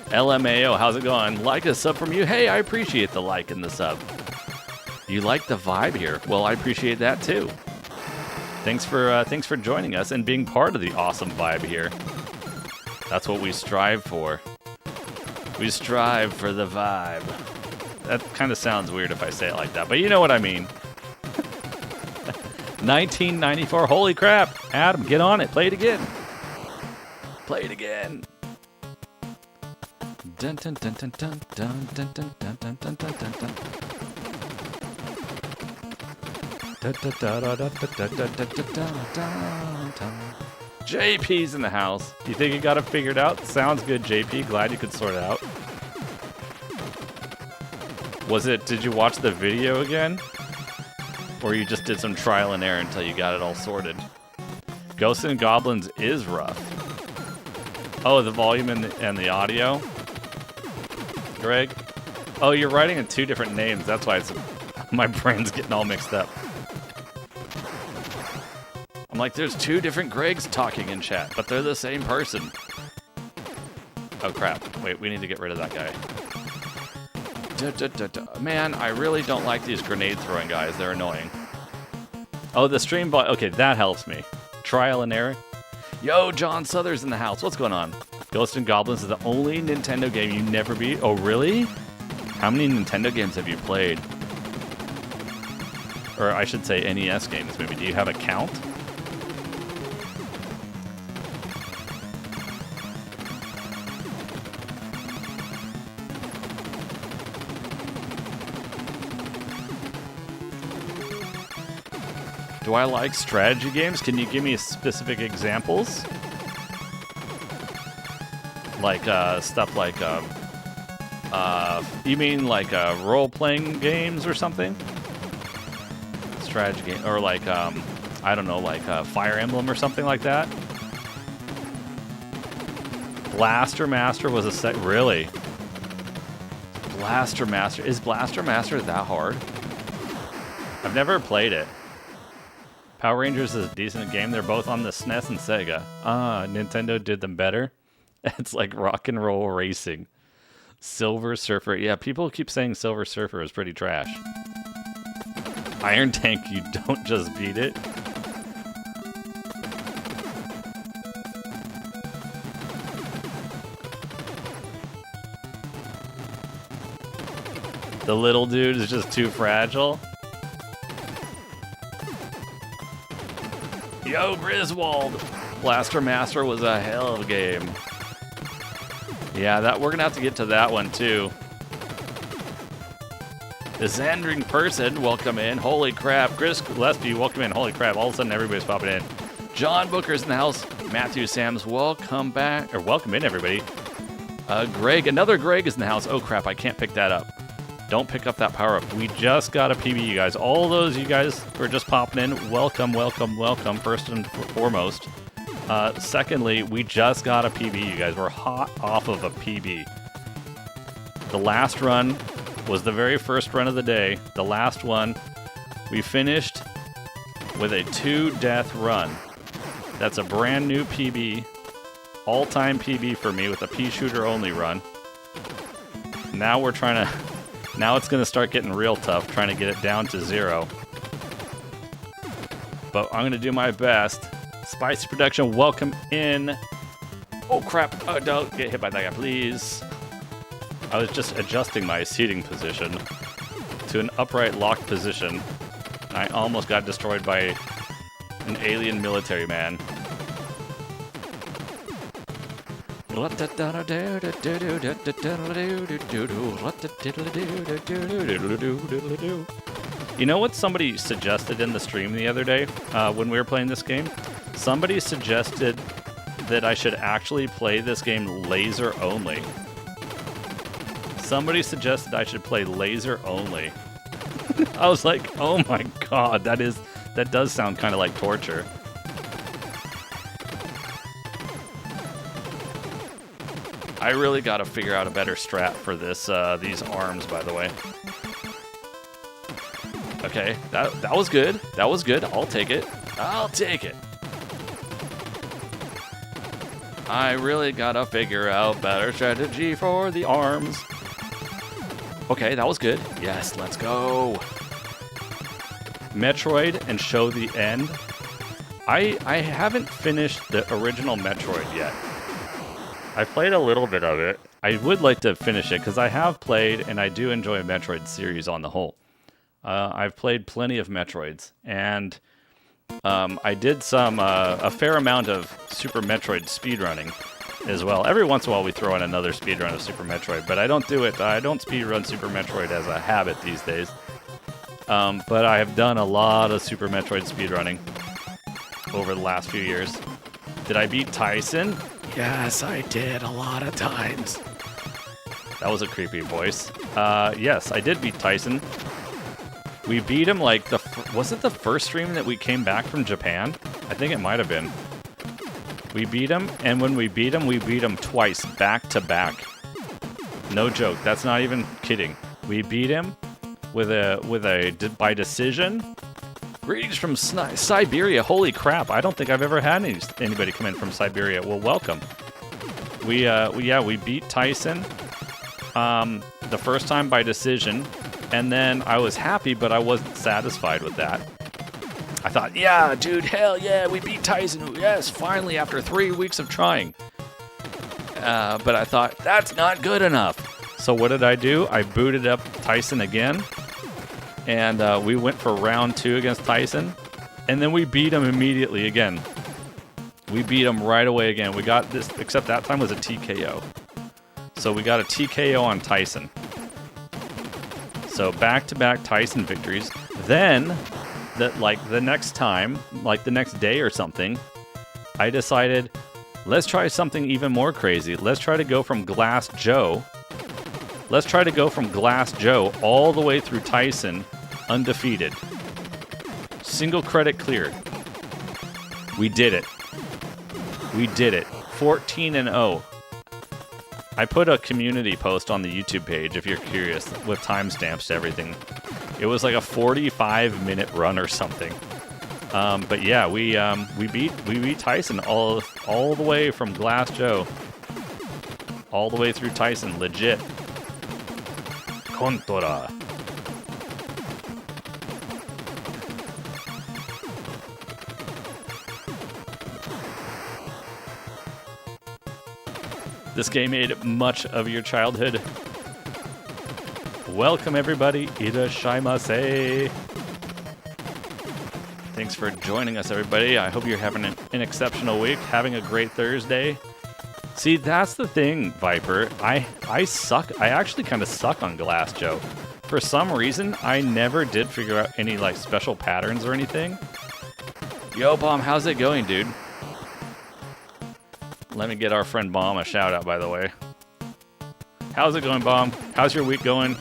LMAO, how's it going? Like a sub from you? Hey, I appreciate the like and the sub. You like the vibe here? Well, I appreciate that too. Thanks for joining us and being part of the awesome vibe here. That's what we strive for. We strive for the vibe. That kind of sounds weird if I say it like that, but you know what I mean. 1994, holy crap. Adam, get on it. Play it again. Play it again. Dun dun dun dun dun dun dun dun dun dun dun dun dun dun. JP's in the house. You think you got it figured out? Sounds good, JP. Glad you could sort it out. Did you watch the video again? Or you just did some trial and error until you got it all sorted? Ghosts and Goblins is rough. Oh, the volume and the audio? Greg? Oh, you're writing in 2 different names. That's why my brain's getting all mixed up. I'm like, there's 2 different Gregs talking in chat, but they're the same person. Oh, crap. Wait, we need to get rid of that guy. Man, I really don't like these grenade throwing guys. They're annoying. Oh, the stream bot. Okay, that helps me. Trial and error. Yo, John Souther's in the house. What's going on? Ghosts and Goblins is the only Nintendo game you never beat. Oh, really? How many Nintendo games have you played? Or I should say NES games, maybe. Do you have a count? Do I like strategy games? Can you give me specific examples? Like, stuff like, you mean like, role-playing games or something? Strategy game, or like, I don't know, like, Fire Emblem or something like that? Blaster Master was a set, really? Blaster Master, is Blaster Master that hard? I've never played it. Power Rangers is a decent game. They're both on the SNES and Sega. Nintendo did them better. It's like rock and roll racing. Silver Surfer. Yeah, people keep saying Silver Surfer is pretty trash. Iron Tank, you don't just beat it. The little dude is just too fragile. Yo, Griswold! Blaster Master was a hell of a game. Yeah, that we're gonna have to get to that one too. The Zandring Person, welcome in. Holy crap. Chris Gillespie, welcome in. Holy crap. All of a sudden, everybody's popping in. John Booker's in the house. Matthew Sams, welcome back. Or welcome in, everybody. Greg, another Greg is in the house. Oh, crap. I can't pick that up. Don't pick up that power up. We just got a PB, you guys. All those you guys who are just popping in, welcome, welcome, welcome, first and foremost. Secondly, we just got a PB, you guys. We're hot off of a PB. The last run was the very first run of the day. The last one, we finished with a 2-death run. That's a brand new PB. All-time PB for me with a pea shooter only run. Now we're trying to... Now it's going to start getting real tough, trying to get it down to 0. But I'm going to do my best. Spicy Production, welcome in. Oh, crap. Oh, don't get hit by that guy, please. I was just adjusting my seating position to an upright locked position. I almost got destroyed by an alien military man. You know what somebody suggested in the stream the other day when we were playing this game? Somebody suggested that I should actually play this game laser only. Somebody suggested I should play laser only. I was like, oh my god, that does sound kind of like torture. I really got to figure out a better strat for this these arms, by the way. Okay, that was good. That was good. I'll take it. I'll take it. I really got to figure out better strategy for the arms. Okay, that was good. Yes, let's go. Metroid and show the end. I haven't finished the original Metroid yet. I played a little bit of it. I would like to finish it because I have played and I do enjoy Metroid series on the whole. I've played plenty of Metroids and I did a fair amount of Super Metroid speedrunning as well. Every once in a while we throw in another speedrun of Super Metroid, but I don't do it. I don't speedrun Super Metroid as a habit these days. But I have done a lot of Super Metroid speedrunning over the last few years. Did I beat Tyson? Yes, I did a lot of times. That was a creepy voice. Yes, I did beat Tyson. We beat him like was it the first stream that we came back from Japan? I think it might have been. We beat him, and when we beat him twice, back to back. No joke, that's not even kidding. We beat him by decision. Greetings from Siberia. Holy crap, I don't think I've ever had anybody come in from Siberia. Well, welcome. We beat Tyson the first time by decision, and then I was happy, but I wasn't satisfied with that. I thought, yeah, dude, hell yeah, we beat Tyson. Yes, finally, after 3 weeks of trying. But I thought, that's not good enough. So what did I do? I booted up Tyson again. And we went for round 2 against Tyson. And then we beat him immediately again. We beat him right away again. We got this, except that time was a TKO. So we got a TKO on Tyson. So back-to-back Tyson victories. Then, the next time, like the next day or something, I decided, let's try something even more crazy. Let's try to go from Glass Joe. Let's try to go from Glass Joe all the way through Tyson undefeated. Single credit cleared. We did it. We did it. 14-0. I put a community post on the YouTube page if you're curious with timestamps to everything. It was like a 45-minute run or something. But yeah, we beat Tyson all the way from Glass Joe. All the way through Tyson, legit. Contra. This game made much of your childhood. Welcome everybody, irashaimase. Thanks for joining us, everybody. I hope you're having an exceptional week, having a great Thursday. See, that's the thing, Viper. I suck. I actually kind of suck on Glass, Joe. For some reason, I never did figure out any like special patterns or anything. Yo, Bomb, how's it going, dude? Let me get our friend Bomb a shout out, by the way. How's it going, Bomb? How's your week going?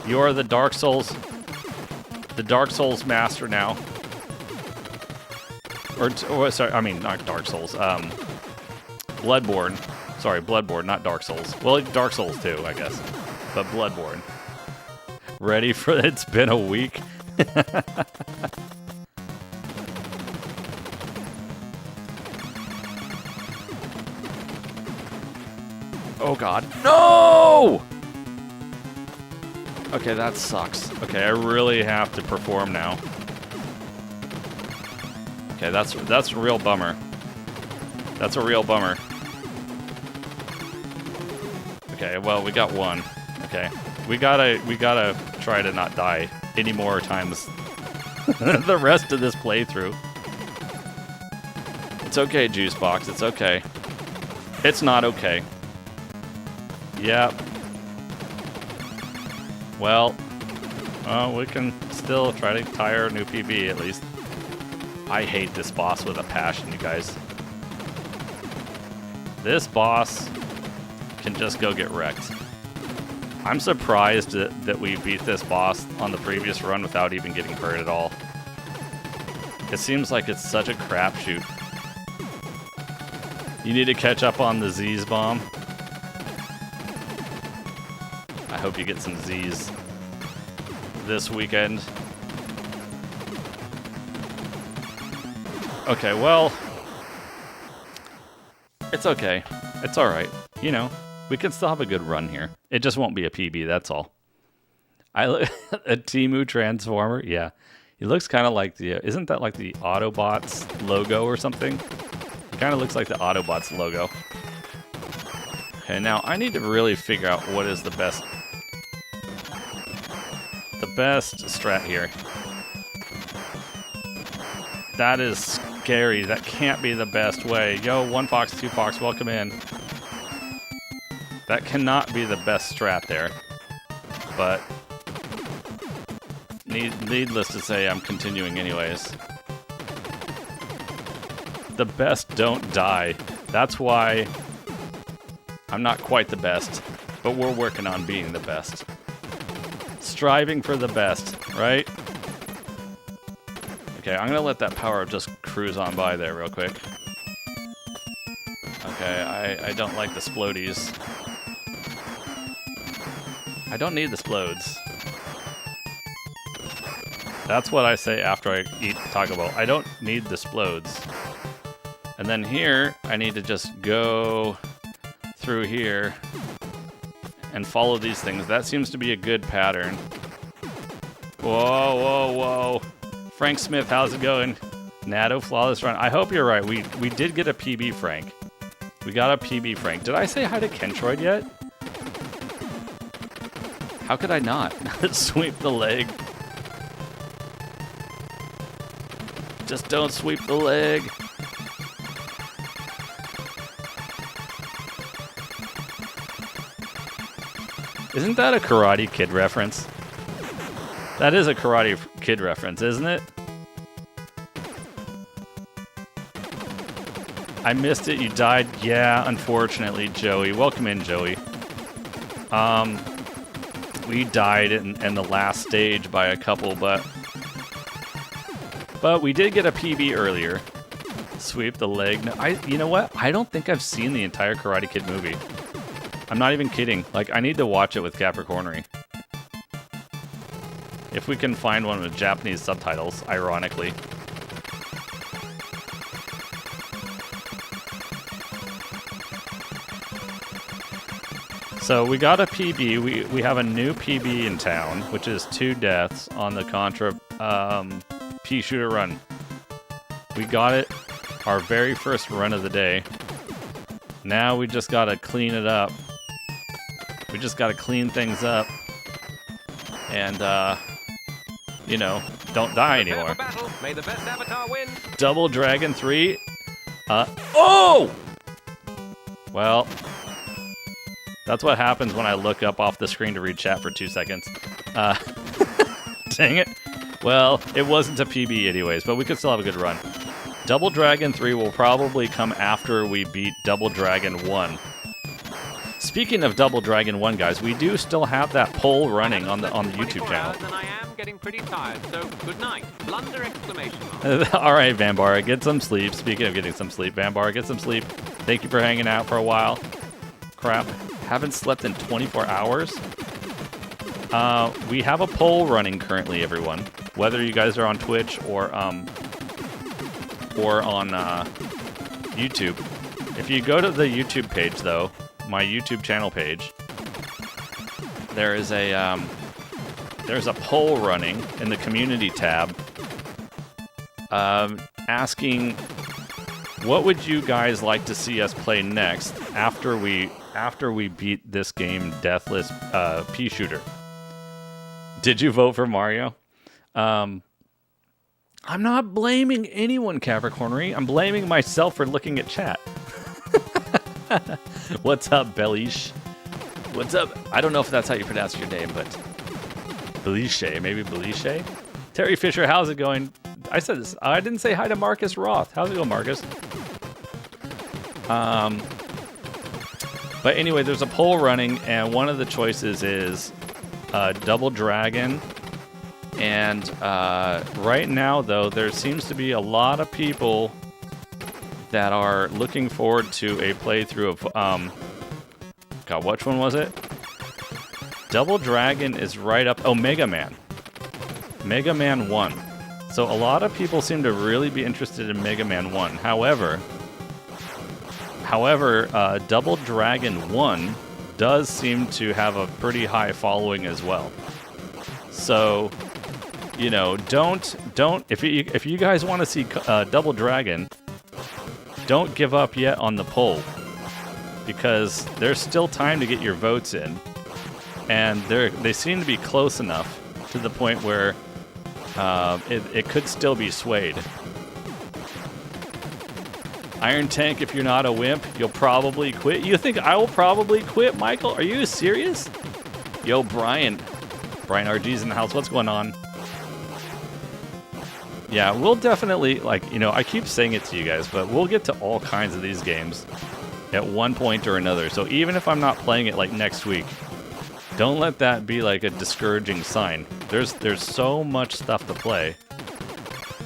You're the Dark Souls master now. Or sorry, I mean not Dark Souls. Bloodborne. Sorry, Bloodborne, not Dark Souls. Well, Dark Souls too, I guess. But Bloodborne. Ready for it? It's been a week. Oh god. No! Okay, that sucks. Okay, I really have to perform now. Okay, that's a real bummer. That's a real bummer. Okay, well, we got one. Okay. We gotta try to not die any more times the rest of this playthrough. It's okay, Juicebox, it's okay. It's not okay. Yep. Well, we can still try to tire a new PB at least. I hate this boss with a passion, you guys. This boss can just go get wrecked. I'm surprised that we beat this boss on the previous run without even getting hurt at all. It seems like it's such a crapshoot. You need to catch up on the Z's, Bomb. I hope you get some Z's this weekend. Okay, well, it's okay. It's alright. You know, we can still have a good run here. It just won't be a PB, that's all. A Temu Transformer? Yeah. He looks kind of like the... isn't that like the Autobots logo or something? It kind of looks like the Autobots logo. Okay, now I need to really figure out what is the best strat here. That is scary. That can't be the best way. Yo, 1 Fox, 2 Fox, welcome in. That cannot be the best strat there. But needless to say, I'm continuing anyways. The best don't die. That's why I'm not quite the best, but we're working on being the best. Striving for the best, right? Okay, I'm gonna let that power just cruise on by there real quick. Okay, I don't like the splodies. I don't need the splodes. That's what I say after I eat Taco Bell. I don't need the splodes. And then here, I need to just go through here and follow these things. That seems to be a good pattern. Whoa, whoa, whoa. Frank Smith, how's it going? Natto, flawless run. I hope you're right. We did get a PB, Frank. We got a PB, Frank. Did I say hi to Kentroid yet? How could I not? Sweep the leg. Just don't sweep the leg. Isn't that a Karate Kid reference? That is a Karate Kid reference, isn't it? I missed it, you died. Yeah, unfortunately, Joey. Welcome in, Joey. We died in the last stage by a couple, but we did get a PB earlier. Sweep the leg. No, you know what? I don't think I've seen the entire Karate Kid movie. I'm not even kidding. Like, I need to watch it with Capricornery. If we can find one with Japanese subtitles, ironically. So we got a PB. We have a new PB in town, which is 2 deaths on the Contra pea shooter run. We got it our very first run of the day. Now we just gotta clean it up. We just gotta clean things up and you know, don't die anymore. Battle. May the best avatar win. Double Dragon 3. Oh! Well, that's what happens when I look up off the screen to read chat for 2 seconds. Dang it. Well, it wasn't a PB anyways, but we could still have a good run. Double Dragon 3 will probably come after we beat Double Dragon 1. Speaking of Double Dragon 1, guys, we do still have that poll running on the YouTube channel. And I am getting pretty tired, so good night. Blunder exclamation mark. All right, Vanbar, get some sleep. Speaking of getting some sleep, Vanbar, get some sleep. Thank you for hanging out for a while. Crap, haven't slept in 24 hours. We have a poll running currently, everyone. Whether you guys are on Twitch or on YouTube. If you go to the YouTube page, though, my YouTube channel page, there's a poll running in the community tab, asking what would you guys like to see us play next after we beat this game, Deathless Pea Shooter. Did you vote for Mario? I'm not blaming anyone, Capricornery. I'm blaming myself for looking at chat. What's up, Belish? What's up? I don't know if that's how you pronounce your name, but Beliche, maybe Beliche? Terry Fisher, how's it going? I said this. I didn't say hi to Marcus Roth. How's it going, Marcus? But anyway, there's a poll running, and one of the choices is Double Dragon. And right now, though, there seems to be a lot of people that are looking forward to a playthrough of, God, which one was it? Double Dragon is right up, oh, Mega Man. Mega Man 1. So a lot of people seem to really be interested in Mega Man 1. However, Double Dragon 1 does seem to have a pretty high following as well. So, you know, don't, if you guys want to see Double Dragon, don't give up yet on the poll, because there's still time to get your votes in, and they seem to be close enough to the point where it could still be swayed. Iron Tank, if you're not a wimp, you'll probably quit. You think I will probably quit, Michael? Are you serious? Yo, Brian RG's in the house. What's going on? Yeah, we'll definitely, like, you know, I keep saying it to you guys, but we'll get to all kinds of these games at one point or another. So even if I'm not playing it, like, next week, don't let that be, like, a discouraging sign. There's so much stuff to play.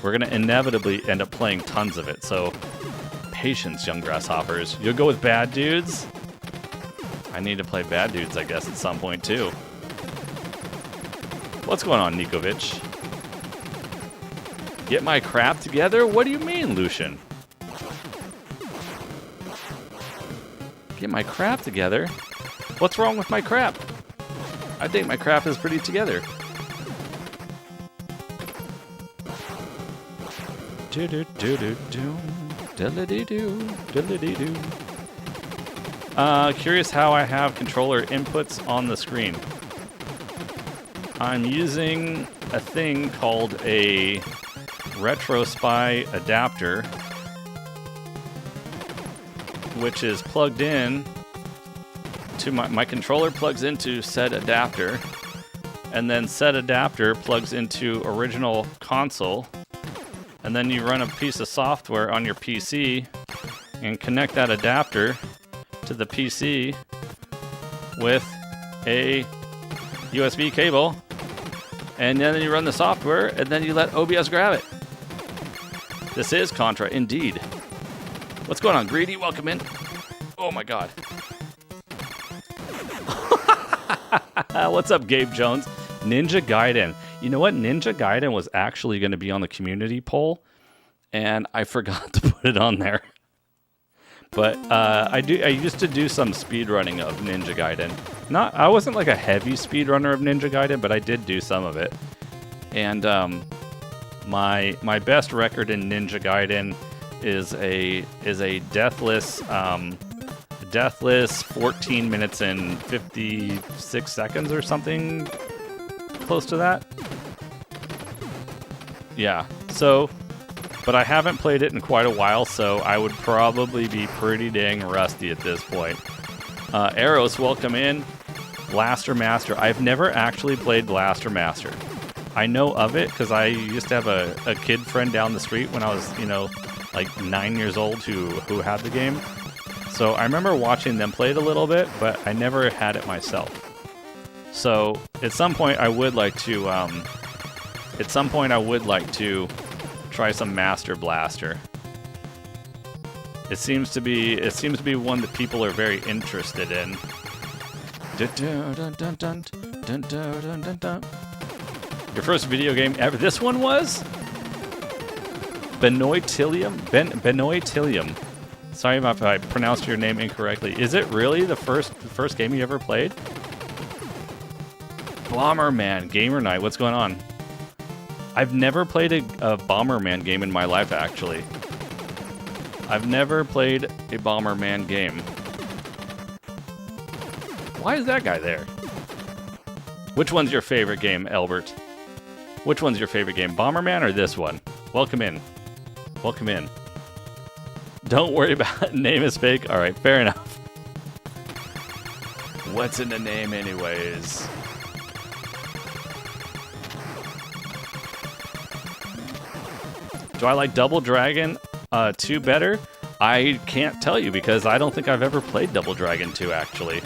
We're going to inevitably end up playing tons of it, so patience, young grasshoppers. You'll go with Bad Dudes? I need to play Bad Dudes, I guess, at some point, too. What's going on, Nikovic? Get my crap together? What do you mean, Lucian? Get my crap together? What's wrong with my crap? I think my crap is pretty together. Curious how I have controller inputs on the screen. I'm using a thing called a Retro Spy adapter, which is plugged in to my controller plugs into said adapter, and then said adapter plugs into original console, and then you run a piece of software on your PC and connect that adapter to the PC with a USB cable, and then you run the software, and then you let OBS grab it. This is Contra, indeed. What's going on, Greedy? Welcome in. Oh my god. What's up, Gabe Jones? Ninja Gaiden. You know what? Ninja Gaiden was actually going to be on the community poll, and I forgot to put it on there. But I used to do some speedrunning of Ninja Gaiden. I wasn't like a heavy speedrunner of Ninja Gaiden, but I did do some of it. And my best record in Ninja Gaiden is a deathless 14 minutes and 56 seconds or something close to that. Yeah, so, but I haven't played it in quite a while, so I would probably be pretty dang rusty at this point. Eros, welcome in. Blaster Master. I've never actually played Blaster Master. I know of it because I used to have a kid friend down the street when I was, you know, like 9 years old who had the game. So I remember watching them play it a little bit, but I never had it myself. So at some point I would like to try some Master Blaster. It seems to be one that people are very interested in. Your first video game ever? This one was Benoitilium. Benoitilium. Sorry if I pronounced your name incorrectly. Is it really the first game you ever played? Bomberman Gamer Night. What's going on? I've never played a Bomberman game in my life, actually. I've never played a Bomberman game. Why is that guy there? Which one's your favorite game, Albert? Which one's your favorite game, Bomberman or this one? Welcome in. Welcome in. Don't worry about it. Name is fake. All right, fair enough. What's in the name anyways? Do I like Double Dragon 2 better? I can't tell you because I don't think I've ever played Double Dragon 2 actually.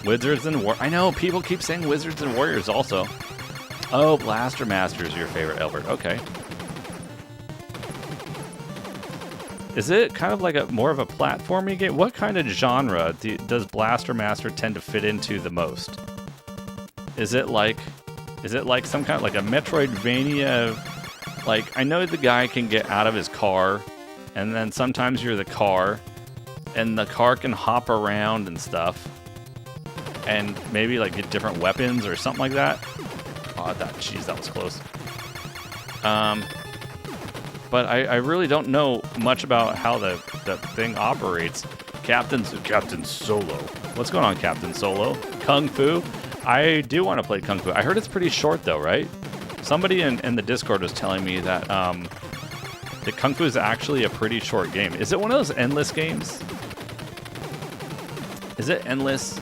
Wizards and War. I know people keep saying Wizards and Warriors also. Oh, Blaster Master is your favorite, Albert. Okay. Is it kind of like more of a platforming game? What kind of genre does Blaster Master tend to fit into the most? Is it like some kind of like a Metroidvania? Like, I know the guy can get out of his car, and then sometimes you're the car, and the car can hop around and stuff, and maybe like get different weapons or something like that. Oh, jeez, that was close. But I really don't know much about how the thing operates. Captain Solo. What's going on, Captain Solo? Kung Fu? I do want to play Kung Fu. I heard it's pretty short, though, right? Somebody in the Discord was telling me that the Kung Fu is actually a pretty short game. Is it one of those endless games? Is it endless?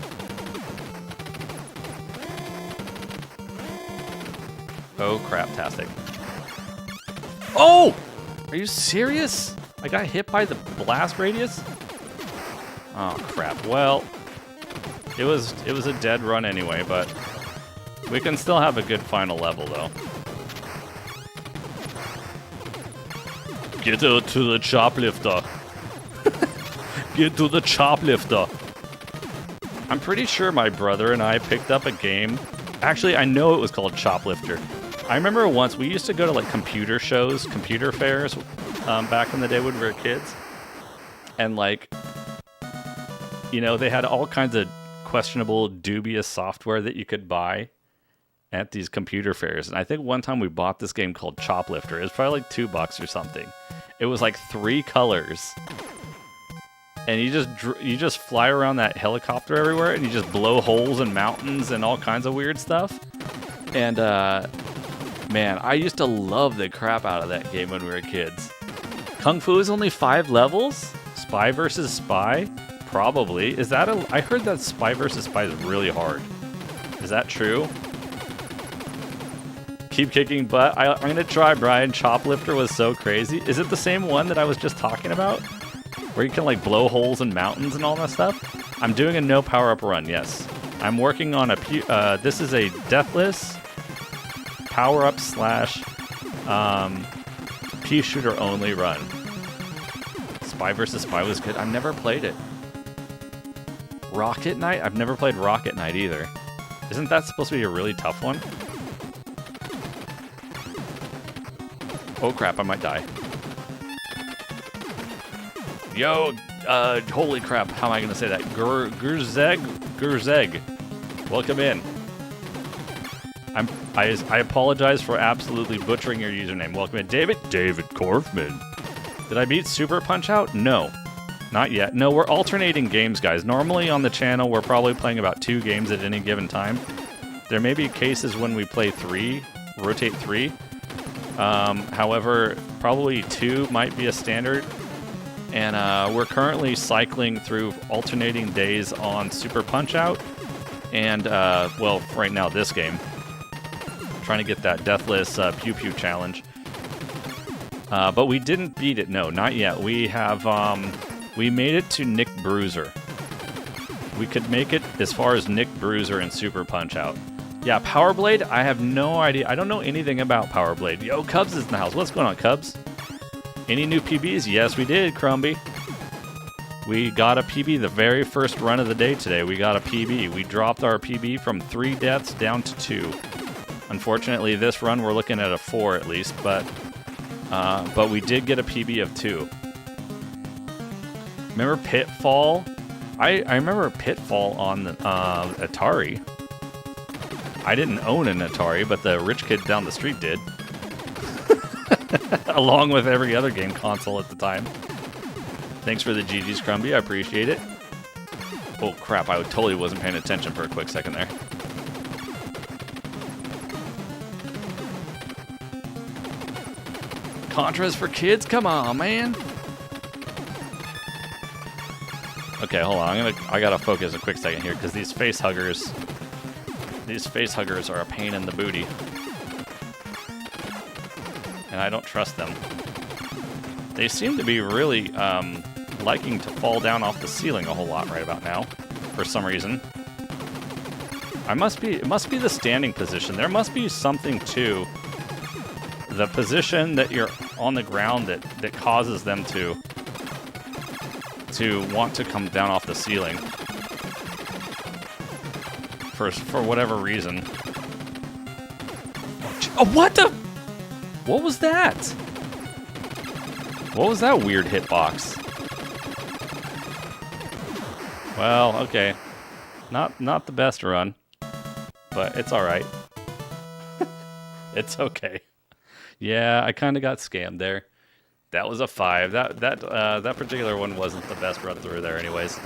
Oh, crap-tastic. Oh! Are you serious? I got hit by the blast radius? Oh, crap. Well, it was a dead run anyway, but we can still have a good final level, though. Get to the choplifter. Get to the choplifter. I'm pretty sure my brother and I picked up a game. Actually, I know it was called Choplifter. I remember once we used to go to like computer shows, computer fairs, back in the day when we were kids. And like, you know, they had all kinds of questionable, dubious software that you could buy at these computer fairs. And I think one time we bought this game called Choplifter. It was probably like $2 or something. It was like 3 colors. And you just fly around that helicopter everywhere, and you just blow holes in mountains and all kinds of weird stuff. And man, I used to love the crap out of that game when we were kids. Kung Fu is only 5 levels? Spy versus Spy? Probably. Is that I heard that Spy versus Spy is really hard. Is that true? Keep kicking butt. I'm gonna try, Brian. Choplifter was so crazy. Is it the same one that I was just talking about? Where you can like blow holes in mountains and all that stuff? I'm doing a no power-up run, yes. I'm working on this is a Deathless power-up / pea shooter only run. Spy vs. Spy was good. I've never played it. Rocket Knight? I've never played Rocket Knight either. Isn't that supposed to be a really tough one? Oh crap, I might die. Yo, holy crap, how am I going to say that? Gurzeg. Welcome in. I apologize for absolutely butchering your username. Welcome in, David Korfman. Did I beat Super Punch-Out? No, not yet. No, we're alternating games, guys. Normally on the channel, we're probably playing about 2 games at any given time. There may be cases when we play 3, rotate 3. However, probably 2 might be a standard. And we're currently cycling through alternating days on Super Punch-Out. And, well, right now, this game. Trying to get that Deathless Pew Pew challenge. But we didn't beat it. No, not yet. We have, we made it to Nick Bruiser. We could make it as far as Nick Bruiser and Super Punch-Out. Yeah, Power Blade, I have no idea. I don't know anything about Power Blade. Yo, Cubs is in the house. What's going on, Cubs? Any new PBs? Yes, we did, Crumby. We got a PB the very first run of the day today. We got a PB. We dropped our PB from 3 deaths down to 2. Unfortunately, this run we're looking at a 4 at least, but we did get a PB of 2. Remember Pitfall? I remember Pitfall on the, Atari. I didn't own an Atari, but the rich kid down the street did. Along with every other game console at the time. Thanks for the GG's, Crumby. I appreciate it. Oh, crap. I totally wasn't paying attention for a quick second there. Contras for kids? Come on, man. Okay, hold on. I gotta focus a quick second here because these face huggers are a pain in the booty. And I don't trust them. They seem to be really liking to fall down off the ceiling a whole lot right about now, for some reason. It must be the standing position. There must be something to the position that you're on the ground that causes them to want to come down off the ceiling. For whatever reason. Oh, what the? What was that? What was that weird hitbox? Well, okay. Not the best run, but it's all right. It's okay. Yeah, I kind of got scammed there. That was a 5. That particular one wasn't the best run through there, anyways.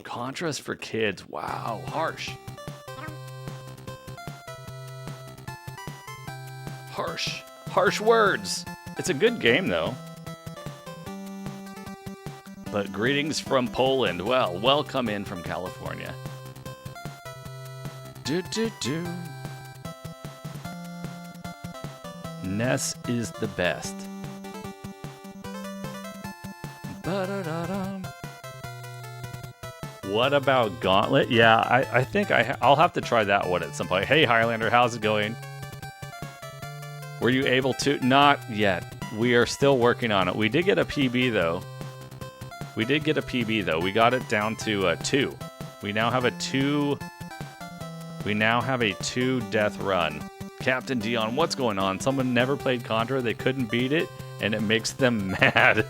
Contras for kids. Wow, harsh. Harsh words. It's a good game, though. But greetings from Poland. Well, welcome in from California. NES is the best. Ba-da-da-dum. What about Gauntlet? Yeah, I think I'll have to try that one at some point. Hey, Highlander, how's it going? Were you able to? Not yet. We are still working on it. We did get a PB, though. We got it down to 2. We now have a 2 death run. Captain Dion, what's going on? Someone never played Contra, they couldn't beat it, and it makes them mad.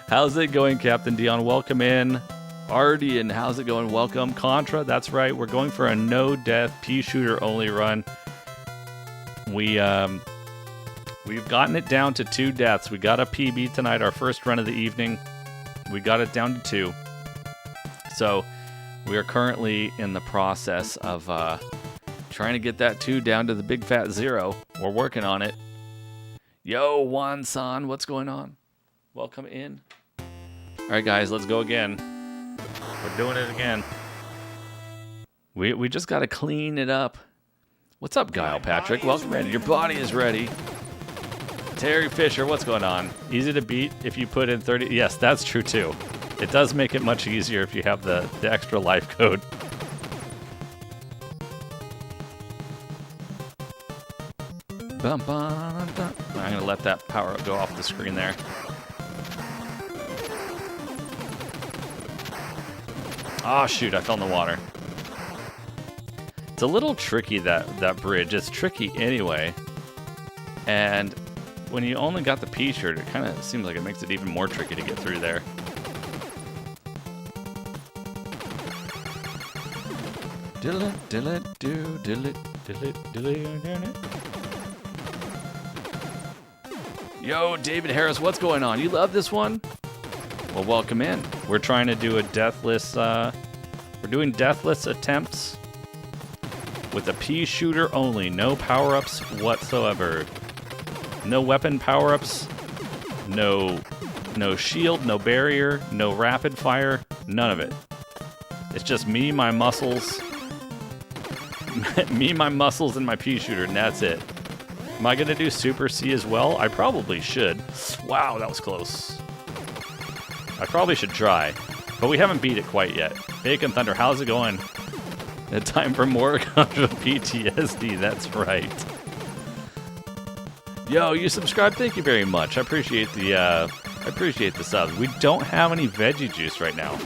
How's it going, Captain Dion? Welcome in. Ardian, how's it going? Welcome. Contra, that's right. We're going for a no-death, P-shooter only run. We've gotten it down to 2 deaths. We got a PB tonight, our first run of the evening. We got it down to 2. So we are currently in the process of trying to get that 2 down to the big fat 0. We're working on it. Yo, Juan-san, what's going on? Welcome in. All right, guys, let's go again. We're doing it again. We just got to clean it up. What's up, Guile Patrick? Welcome in. Your body is ready. Terry Fisher, what's going on? Easy to beat if you put in 30. Yes, that's true, too. It does make it much easier if you have the extra life code. Bum, bum, bum. I'm going to let that power up go off the screen there. Oh, shoot, I fell in the water. It's a little tricky, that bridge. It's tricky anyway. And when you only got the P-shirt, it kind of seems like it makes it even more tricky to get through there. Yo, David Harris, what's going on? You love this one? Well, welcome in. We're trying to do a Deathless, we're doing Deathless attempts. with a pea shooter only. No power-ups whatsoever. No weapon power-ups. No shield, no barrier, no rapid fire. None of it. It's just me, my muscles. Me, my muscles, and my pea shooter, and that's it. Am I going to do Super C as well? I probably should. Wow, that was close. I probably should try. But we haven't beat it quite yet. Bacon Thunder, how's it going? Time for more Contra PTSD, that's right. Yo, you subscribed, thank you very much. I appreciate the subs. We don't have any veggie juice right now.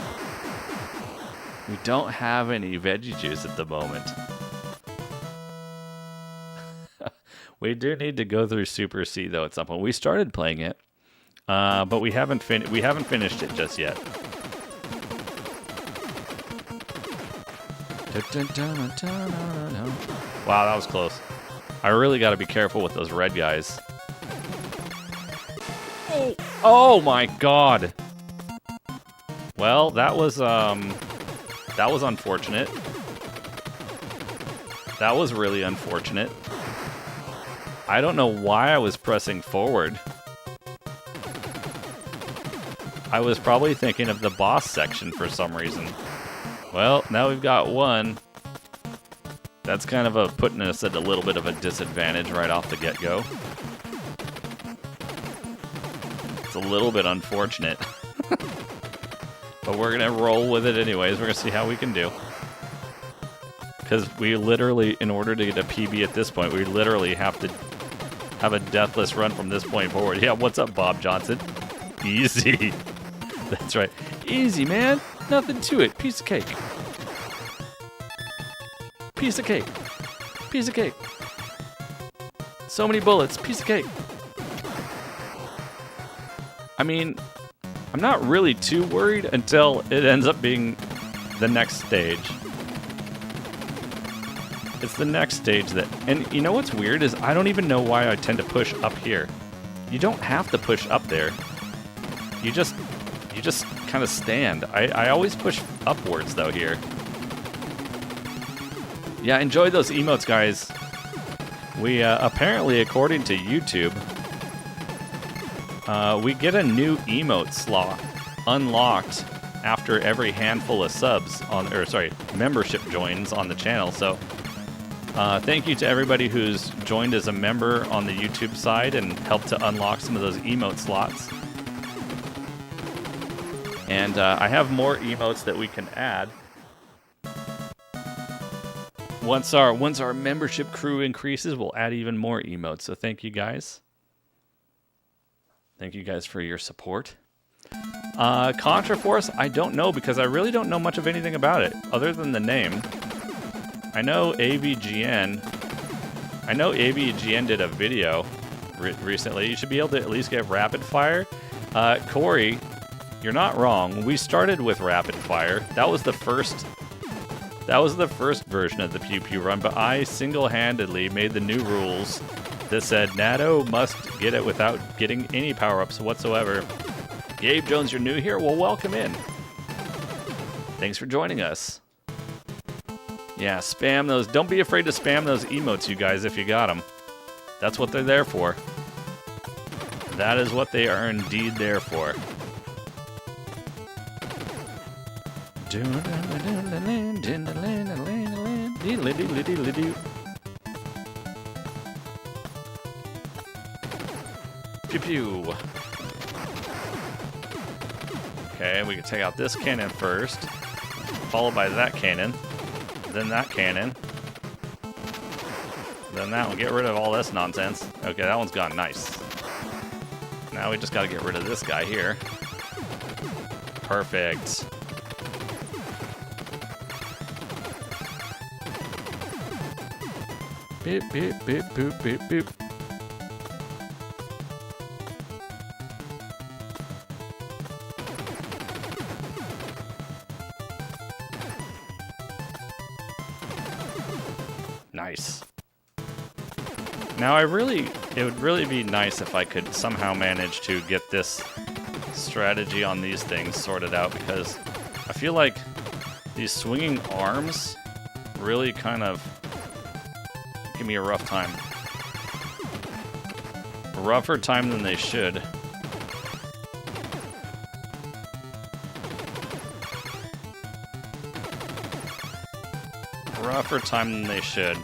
We don't have any veggie juice at the moment. We do need to go through Super C though at some point. We started playing it, but we haven't finished it just yet. Wow, that was close. I really got to be careful with those red guys. Oh my God! Well, that was unfortunate. That was really unfortunate. I don't know why I was pressing forward. I was probably thinking of the boss section for some reason. Well, now we've got one. That's kind of putting us at a little bit of a disadvantage right off the get-go. It's a little bit unfortunate. But we're going to roll with it anyways. We're going to see how we can do. Because we literally, in order to get a PB at this point, we literally have to have a deathless run from this point forward. Yeah, what's up, Bob Johnson? Easy. That's right. Easy, man. Nothing to it. Piece of cake. Piece of cake. Piece of cake. So many bullets. Piece of cake. I mean, I'm not really too worried until it ends up being the next stage. It's the next stage that... And you know what's weird is I don't even know why I tend to push up here. You don't have to push up there. You just kind of stand. I always push upwards, though, here. Yeah, enjoy those emotes, guys. We, apparently, according to YouTube, we get a new emote slot unlocked after every handful of subs on... Or, sorry, membership joins on the channel, so... thank you to everybody who's joined as a member on the YouTube side and helped to unlock some of those emote slots. And I have more emotes that we can add. Once our membership crew increases, we'll add even more emotes. So thank you guys. Thank you guys for your support. Contra Force, I don't know because I really don't know much of anything about it other than the name. I know AVGN did a video recently. You should be able to at least get rapid fire. Corey, you're not wrong. We started with rapid fire. That was the first version of the Pew Pew run, but I single-handedly made the new rules that said Natto must get it without getting any power-ups whatsoever. Gabe Jones, you're new here? Well, welcome in. Thanks for joining us. Yeah, spam those. Don't be afraid to spam those emotes, you guys, if you got them. That's what they're there for. That is what they are indeed there for. Pew pew. Okay, we can take out this cannon first, followed by that cannon. Then that cannon. Then that one. Get rid of all this nonsense. Okay, that one's gone. Nice. Now we just gotta get rid of this guy here. Perfect. Beep, beep, beep, boop, beep, boop. Nice. Now it would really be nice if I could somehow manage to get this strategy on these things sorted out, because I feel like these swinging arms really kind of give me a rough time. A rougher time than they should. A rougher time than they should.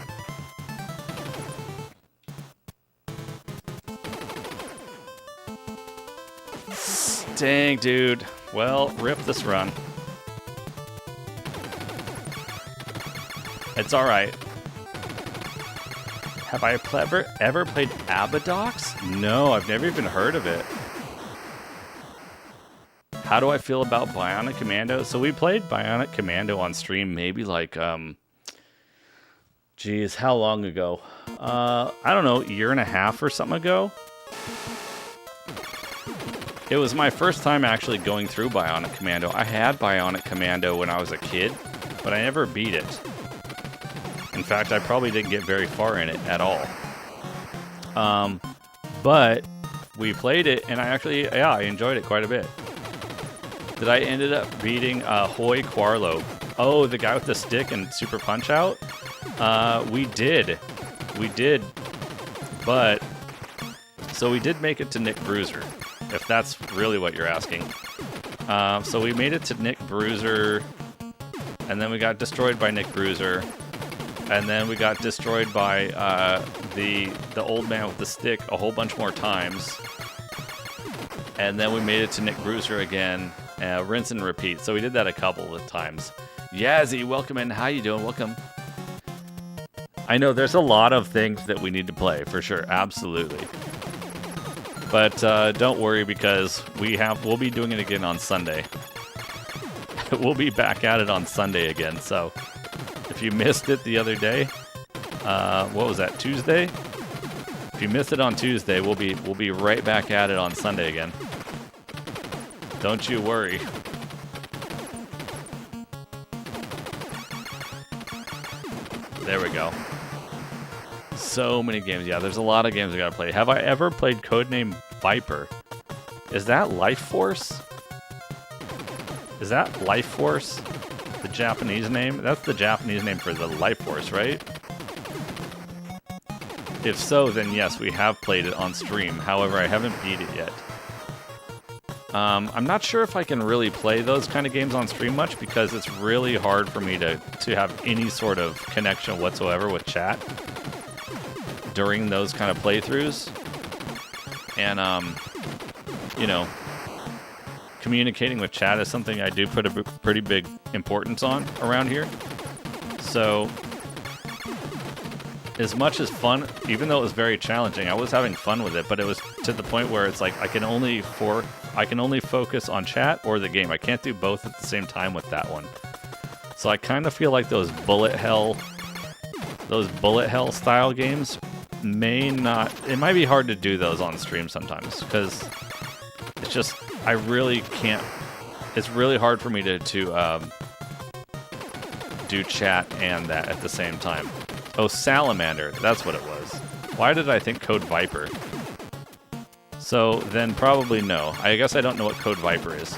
Dang, dude. Well, rip this run. It's alright. Have I ever played Abadox? No, I've never even heard of it. How do I feel about Bionic Commando? So we played Bionic Commando on stream maybe like, geez, how long ago? I don't know, a year and a half or something ago? It was my first time actually going through Bionic Commando. I had Bionic Commando when I was a kid, but I never beat it. In fact, I probably didn't get very far in it at all. But we played it, and I enjoyed it quite a bit. Did I ended up beating Hoy Quarlo? Oh, the guy with the stick and Super Punch Out? We did. We did. But, so we did make it to Nick Bruiser, if that's really what you're asking. So we made it to Nick Bruiser, and then we got destroyed by Nick Bruiser. And then we got destroyed by the old man with the stick a whole bunch more times. And then we made it to Nick Bruiser again, rinse and repeat. So we did that a couple of times. Yazzie, welcome in. How you doing? Welcome. I know there's a lot of things that we need to play, for sure. Absolutely. But don't worry, because we'll be doing it again on Sunday. We'll be back at it on Sunday again, so... If you missed it the other day, what was that, Tuesday? If you missed it on Tuesday, we'll be right back at it on Sunday again. Don't you worry. There we go. So many games. Yeah, there's a lot of games I gotta play. Have I ever played Codename Viper? Is that Life Force? Is that Life Force? The Japanese name? That's the Japanese name for the Life Force, right? If so, then yes, we have played it on stream. However, I haven't beat it yet. I'm not sure if I can really play those kind of games on stream much, because it's really hard for me to have any sort of connection whatsoever with chat during those kind of playthroughs. And, you know, communicating with chat is something I do put a pretty big importance on around here. So, as much as fun, even though it was very challenging, I was having fun with it, but it was to the point where it's like I can only focus on chat or the game. I can't do both at the same time with that one. So I kind of feel like those bullet hell style games it might be hard to do those on stream sometimes, because it's just, I really can't, it's really hard for me to do chat and that at the same time. Oh, Salamander, that's what it was. Why did I think Code Viper? So, then probably no. I guess I don't know what Code Viper is.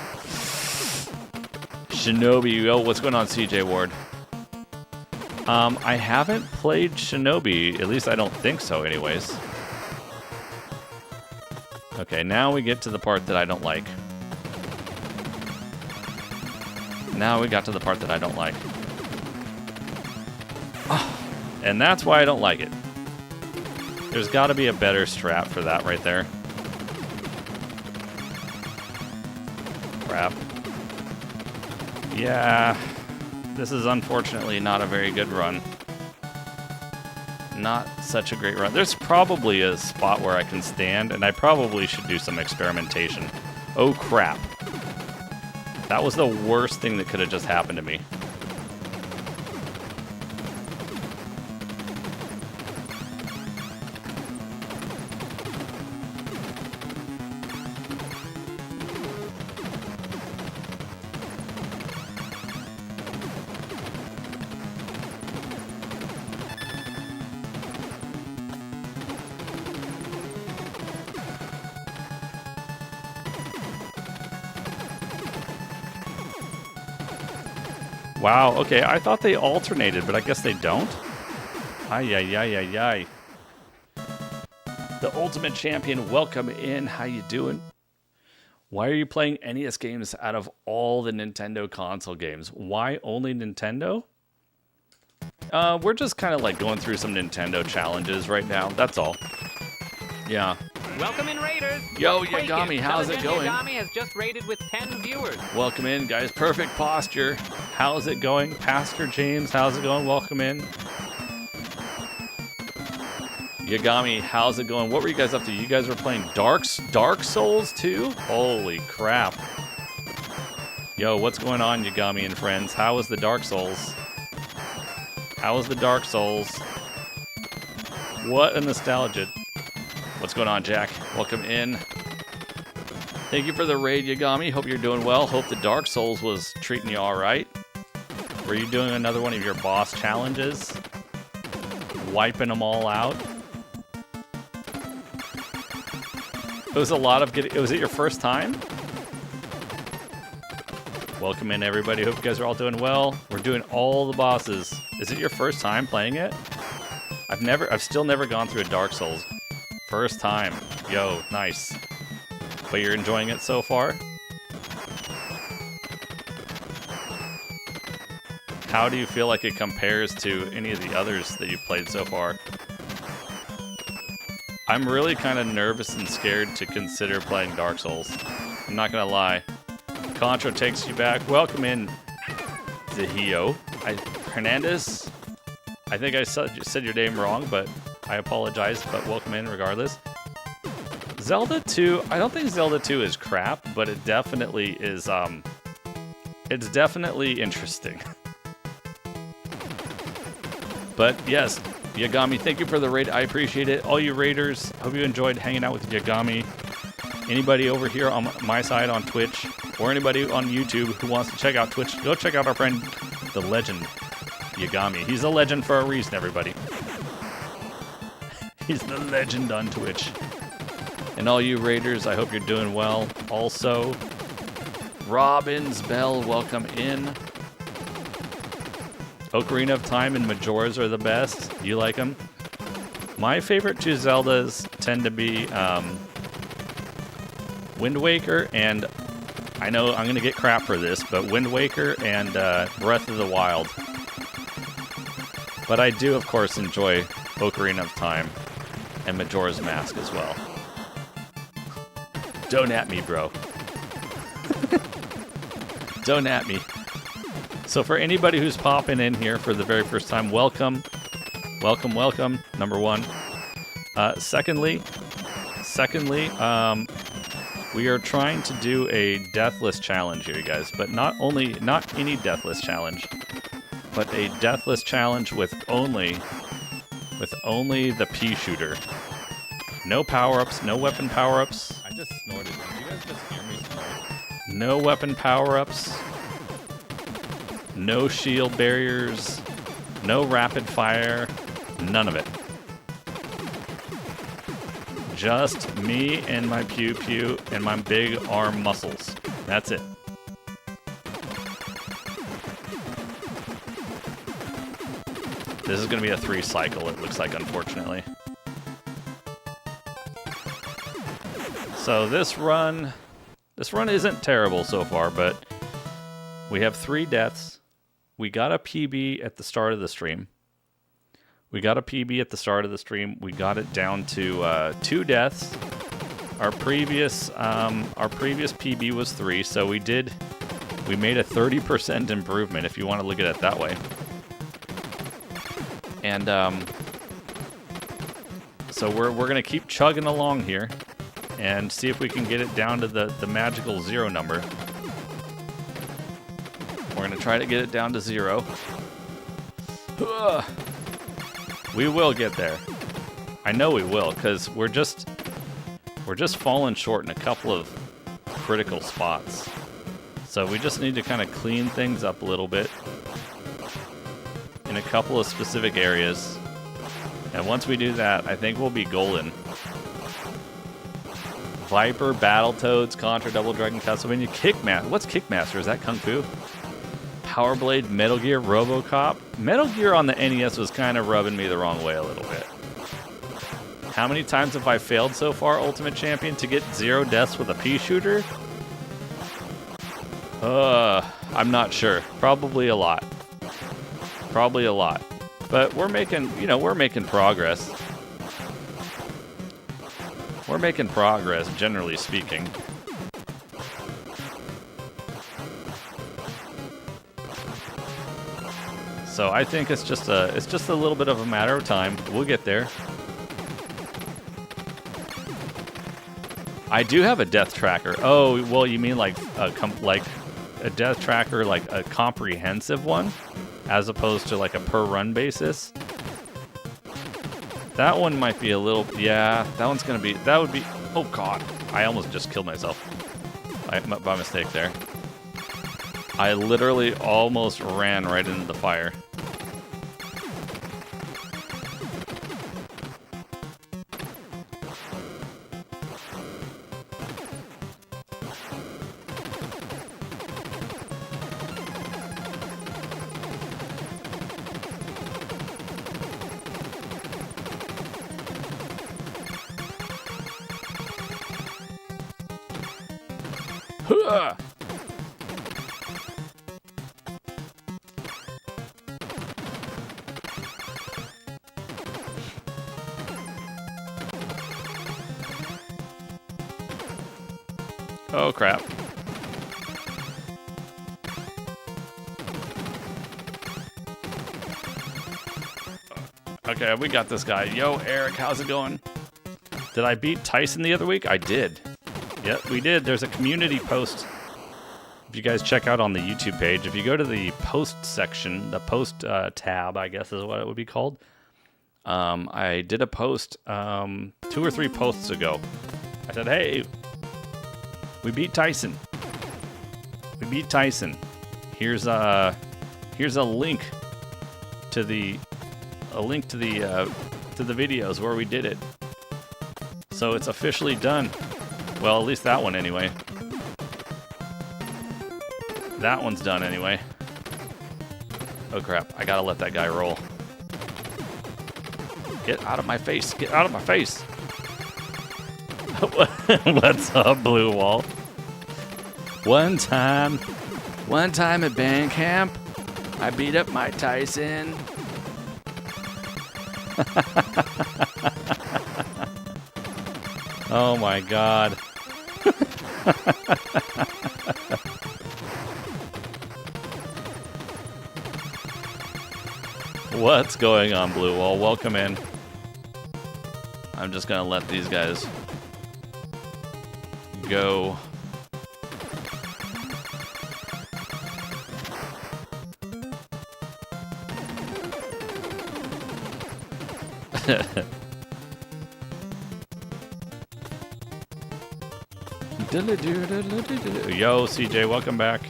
Shinobi, oh, what's going on, CJ Ward? I haven't played Shinobi, at least I don't think so anyways. Okay, now we get to the part that I don't like. Now we got to the part that I don't like. Oh, and that's why I don't like it. There's got to be a better strat for that right there. Crap. Yeah, this is unfortunately not a very good run. Not such a great run. There's probably a spot where I can stand, and I probably should do some experimentation. Oh crap. That was the worst thing that could have just happened to me. Wow, okay, I thought they alternated, but I guess they don't. Ay, ay, ay, ay, ay. The Ultimate Champion, welcome in. How you doing? Why are you playing NES games out of all the Nintendo console games? Why only Nintendo? We're just kind of like going through some Nintendo challenges right now. That's all. Yeah. Welcome in, Raiders. Yo, Quake Yagami, how's it going? Yagami has just raided with 10 viewers. Welcome in, guys. Perfect posture. How's it going? Pastor James, how's it going? Welcome in. Yagami, how's it going? What were you guys up to? You guys were playing Dark Souls 2? Holy crap. Yo, what's going on, Yagami and friends? How was the Dark Souls? How was the Dark Souls? What a nostalgia. What's going on, Jack? Welcome in. Thank you for the raid, Yagami. Hope you're doing well. Hope the Dark Souls was treating you all right. Were you doing another one of your boss challenges? Wiping them all out? It was a lot of getting... Was it your first time? Welcome in, everybody. Hope you guys are all doing well. We're doing all the bosses. Is it your first time playing it? I've still never gone through a Dark Souls. First time. Yo, nice. But you're enjoying it so far? How do you feel like it compares to any of the others that you've played so far? I'm really kind of nervous and scared to consider playing Dark Souls. I'm not gonna lie. Contra takes you back. Welcome in, Zahio. Hernandez? I think I said your name wrong, but I apologize, but welcome in regardless. Zelda 2, I don't think Zelda 2 is crap, but it definitely is, it's definitely interesting. But yes, Yagami, thank you for the raid. I appreciate it. All you raiders, hope you enjoyed hanging out with Yagami. Anybody over here on my side on Twitch, or anybody on YouTube who wants to check out Twitch, go check out our friend, the legend, Yagami. He's a legend for a reason, everybody. He's the legend on Twitch. And all you raiders, I hope you're doing well. Also, Robbins Bell, welcome in. Ocarina of Time and Majora's are the best. You like them? My favorite two Zeldas tend to be Wind Waker and... I know I'm going to get crap for this, but Wind Waker and Breath of the Wild. But I do, of course, enjoy Ocarina of Time and Majora's Mask as well. Don't at me, bro. Don't at me. So for anybody who's popping in here for the very first time, welcome. Welcome, welcome, number one. Secondly, we are trying to do a Deathless challenge here, you guys. But not any Deathless challenge, but a Deathless challenge with only the pea shooter. No power-ups, no weapon power-ups. I just snorted. Did you guys just hear me snort? No weapon power-ups. No shield barriers. No rapid fire. None of it. Just me and my pew-pew and my big arm muscles. That's it. This is going to be a 3 cycle, it looks like, unfortunately. So this run isn't terrible so far, but we have 3 deaths. We got a PB at the start of the stream. We got it down to 2 deaths. Our previous PB was 3, so we made a 30% improvement if you want to look at it that way. And so we're gonna keep chugging along here and see if we can get it down to the magical 0 number. We're gonna try to get it down to 0. Ugh. We will get there. I know we will, because we're just falling short in a couple of critical spots. So we just need to kind of clean things up a little bit in a couple of specific areas. And once we do that, I think we'll be golden. Viper, Battletoads, Contra, Double Dragon, Castlevania, Kickmaster. What's Kickmaster? Is that Kung Fu? Power Blade, Metal Gear, RoboCop. Metal Gear on the NES was kind of rubbing me the wrong way a little bit. How many times have I failed so far, Ultimate Champion, to get 0 deaths with a pea shooter? I'm not sure. Probably a lot. Probably a lot. But we're making, you know, we're making progress. We're making progress, generally speaking. So I think it's just a little bit of a matter of time. We'll get there. I do have a death tracker. Oh, well, you mean like a death tracker, like a comprehensive one, as opposed to like a per run basis? That one might be a little, yeah, that one's gonna be, that would be, oh god, I almost just killed myself by mistake there. I literally almost ran right into the fire. Huh. Oh crap. Okay, we got this guy. Yo, Eric, how's it going? Did I beat Tyson the other week? I did. Yep, we did. There's a community post. If you guys check out on the YouTube page, if you go to the post section, the post tab, I guess is what it would be called. I did a post 2 or 3 posts ago. I said, hey, we beat Tyson. We beat Tyson. Here's a link to the videos where we did it. So it's officially done. Well, at least that one anyway. That one's done anyway. Oh crap, I gotta let that guy roll. Get out of my face, get out of my face. What's up, Blue Wall? One time at band camp, I beat up Mike Tyson. Oh my god. What's going on, Blue Wall? Welcome in. I'm just gonna let these guys go. Yo, CJ, welcome back.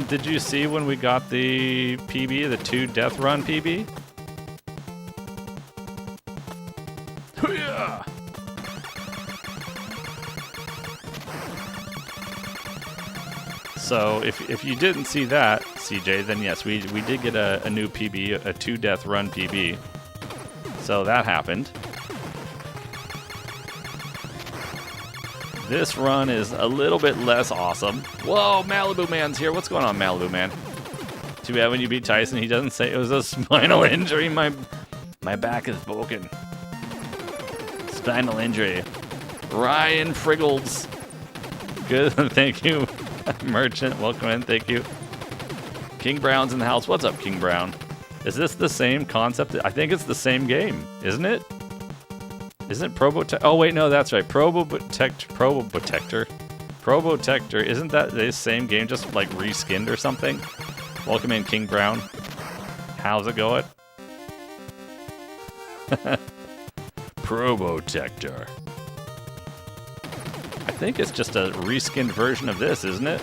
Did you see when we got the PB, the 2 death run PB? So if you didn't see that, CJ, then yes, we did get a new PB, a 2 death run PB. So that happened. This run is a little bit less awesome. Whoa, Malibu Man's here. What's going on, Malibu Man? Too bad when you beat Tyson, he doesn't say it was a spinal injury. My back is broken. Spinal injury. Ryan Friggles. Good, thank you. Merchant, welcome in, thank you. King Brown's in the house. What's up, King Brown? Is this the same concept? I think it's the same game, isn't it? Isn't Probotector? Oh wait, no, that's right. Probotector. Isn't that the same game, just like reskinned or something? Welcome in, King Brown. How's it going? Probotector. I think it's just a reskinned version of this, isn't it?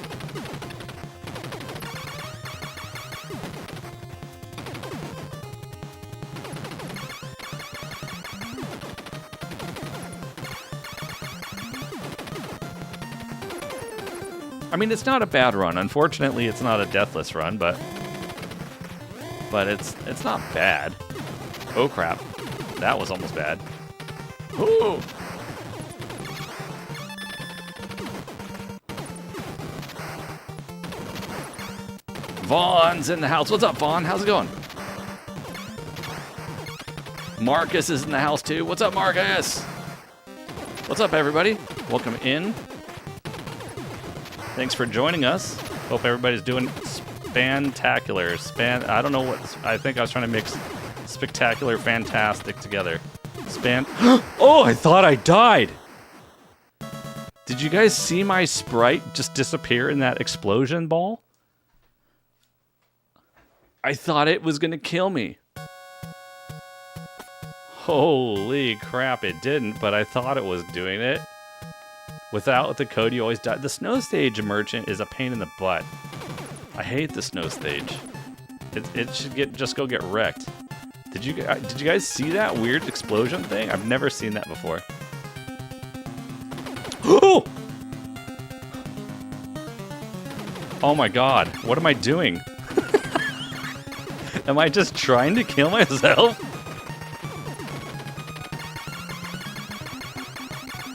I mean, it's not a bad run. Unfortunately, it's not a deathless run, but it's not bad. Oh crap, that was almost bad. Ooh. Vaughn's in the house. What's up, Vaughn? How's it going? Marcus is in the house too. What's up, Marcus? What's up, everybody? Welcome in. Thanks for joining us. Hope everybody's doing spantacular. I don't know what. I think I was trying to mix spectacular, fantastic together. Oh, I thought I died. Did you guys see my sprite just disappear in that explosion ball? I thought it was gonna kill me. Holy crap, it didn't, but I thought it was doing it. Without the code, you always die. The snow stage merchant is a pain in the butt. I hate the snow stage. It should just go get wrecked. Did you guys see that weird explosion thing? I've never seen that before. Oh! Oh my god, what am I doing? Am I just trying to kill myself?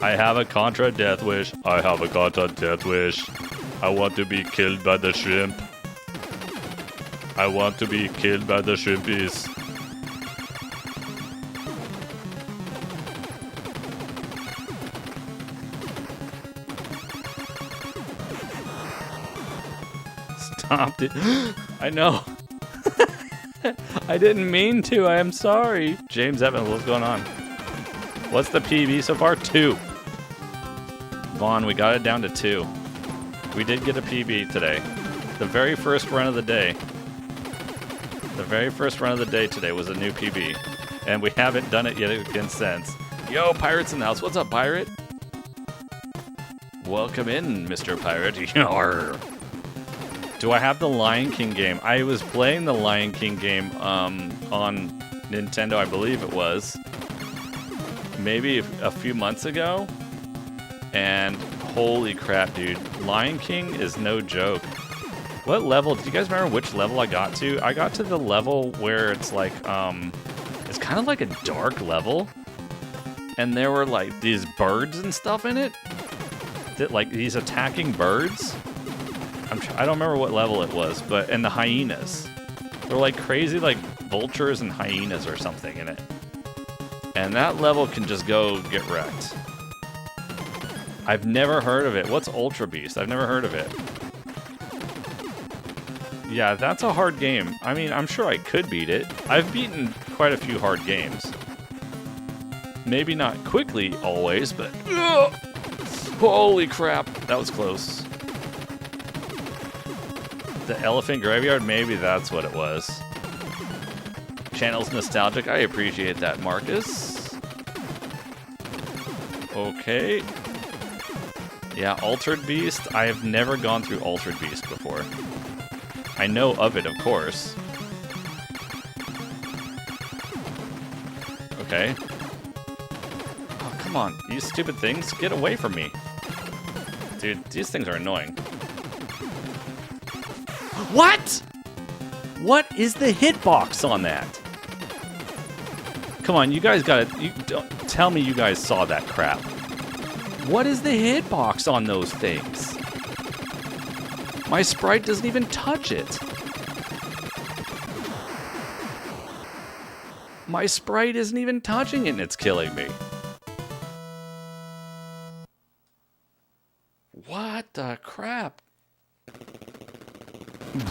I have a Contra death wish. I have a Contra death wish. I want to be killed by the shrimp. I want to be killed by the shrimpies. Stopped it. I know. I didn't mean to. I am sorry. James Evans, what's going on? What's the PB so far? 2. Vaughn, we got it down to 2. We did get a PB today. The very first run of the day. The very first run of the day today was a new PB. And we haven't done it yet again since. Yo, Pirate's in the house. What's up, Pirate? Welcome in, Mr. Pirate. Yarr. Do I have the Lion King game? I was playing the Lion King game on Nintendo, I believe it was. Maybe a few months ago. And holy crap, dude. Lion King is no joke. What level? Do you guys remember which level I got to? I got to the level where it's like, it's kind of like a dark level. And there were like these birds and stuff in it. Like these attacking birds. I don't remember what level it was, but and the hyenas. They're like crazy like vultures and hyenas or something in it. And that level can just go get wrecked. I've never heard of it. What's Ultra Beast? I've never heard of it. Yeah, that's a hard game. I mean, I'm sure I could beat it. I've beaten quite a few hard games. Maybe not quickly always, but... Ugh! Holy crap, that was close. The Elephant Graveyard? Maybe that's what it was. Channel's nostalgic. I appreciate that, Marcus. Okay. Yeah, Altered Beast. I have never gone through Altered Beast before. I know of it, of course. Okay. Oh, come on. You stupid things. Get away from me. Dude, these things are annoying. What? What is the hitbox on that? Come on, you guys gotta... don't tell me you guys saw that crap. What is the hitbox on those things? My sprite doesn't even touch it. My sprite isn't even touching it and it's killing me. What the crap?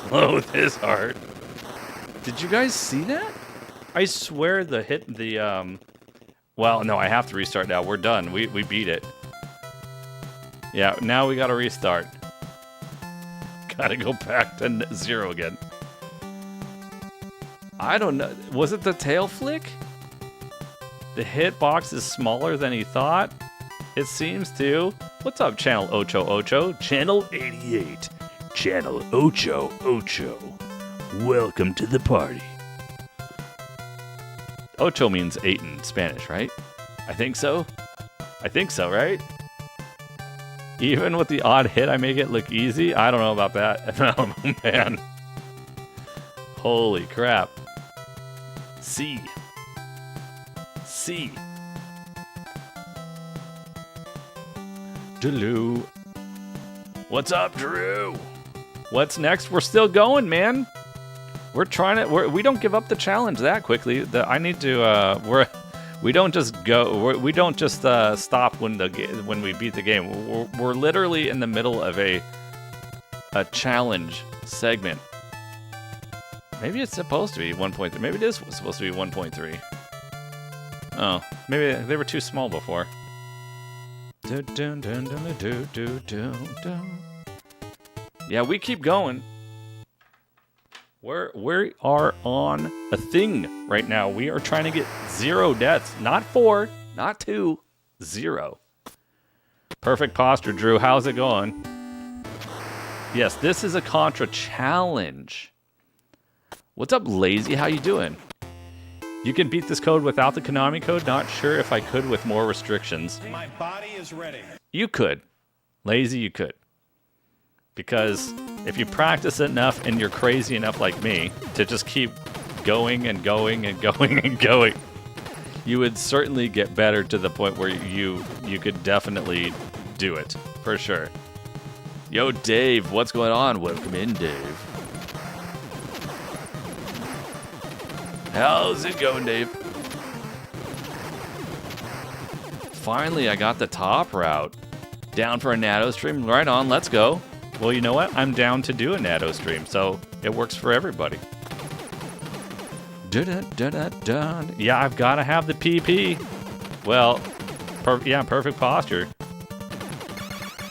Blow this heart. Did you guys see that? I swear well, no, I have to restart now. We're done. We beat it. Yeah, now we gotta restart. Gotta go back to 0 again. I don't know. Was it the tail flick? The hitbox is smaller than he thought? It seems to. What's up, Channel Ocho Ocho? Channel 88. Channel Ocho Ocho. Welcome to the party. Ocho means 8 in Spanish, right? I think so. I think so, right? Even with the odd hit, I make it look easy? I don't know about that. Oh, man. Holy crap. C. Drew. What's up, Drew? What's next? We're still going, man. We're trying to. We don't give up the challenge that quickly. I need to. We don't just go. We don't just stop when we beat the game. We're literally in the middle of a challenge segment. Maybe it's supposed to be 1.3. Maybe it is supposed to be 1.3. Oh, maybe they were too small before. Yeah, we keep going. We are on a thing right now. We are trying to get 0 deaths. Not 4, not 2, 0. Perfect posture, Drew. How's it going? Yes, this is a Contra challenge. What's up, Lazy? How you doing? You can beat this code without the Konami code. Not sure if I could with more restrictions. My body is ready. You could. Lazy, you could. Because if you practice enough and you're crazy enough like me to just keep going and going and going and going, you would certainly get better to the point where you could definitely do it. For sure. Yo, Dave, what's going on? Welcome in, Dave. How's it going, Dave? Finally, I got the top route. Down for a Natto stream? Right on, let's go. Well, you know what? I'm down to do a Natto stream, so it works for everybody. Dun-dun-dun-dun-dun. Yeah, I've got to have the PP. Well, perfect posture.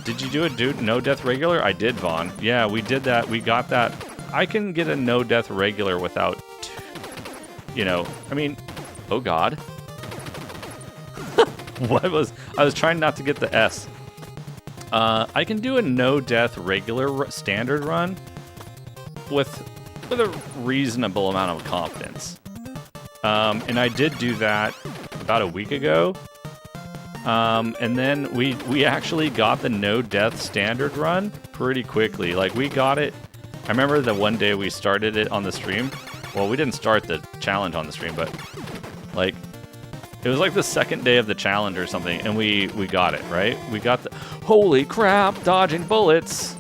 Did you do a no death regular? I did, Vaughn. Yeah, we did that. We got that. I can get a no death regular without, I mean, oh God. I was trying not to get the S. I can do a no death regular standard run with a reasonable amount of confidence. And I did do that about a week ago. And then we actually got the no death standard run pretty quickly. Like, we got it. I remember the one day we started it on the stream. Well, we didn't start the challenge on the stream, but like, it was like the second day of the challenge or something, and we got it, right? We got the... Holy crap, dodging bullets!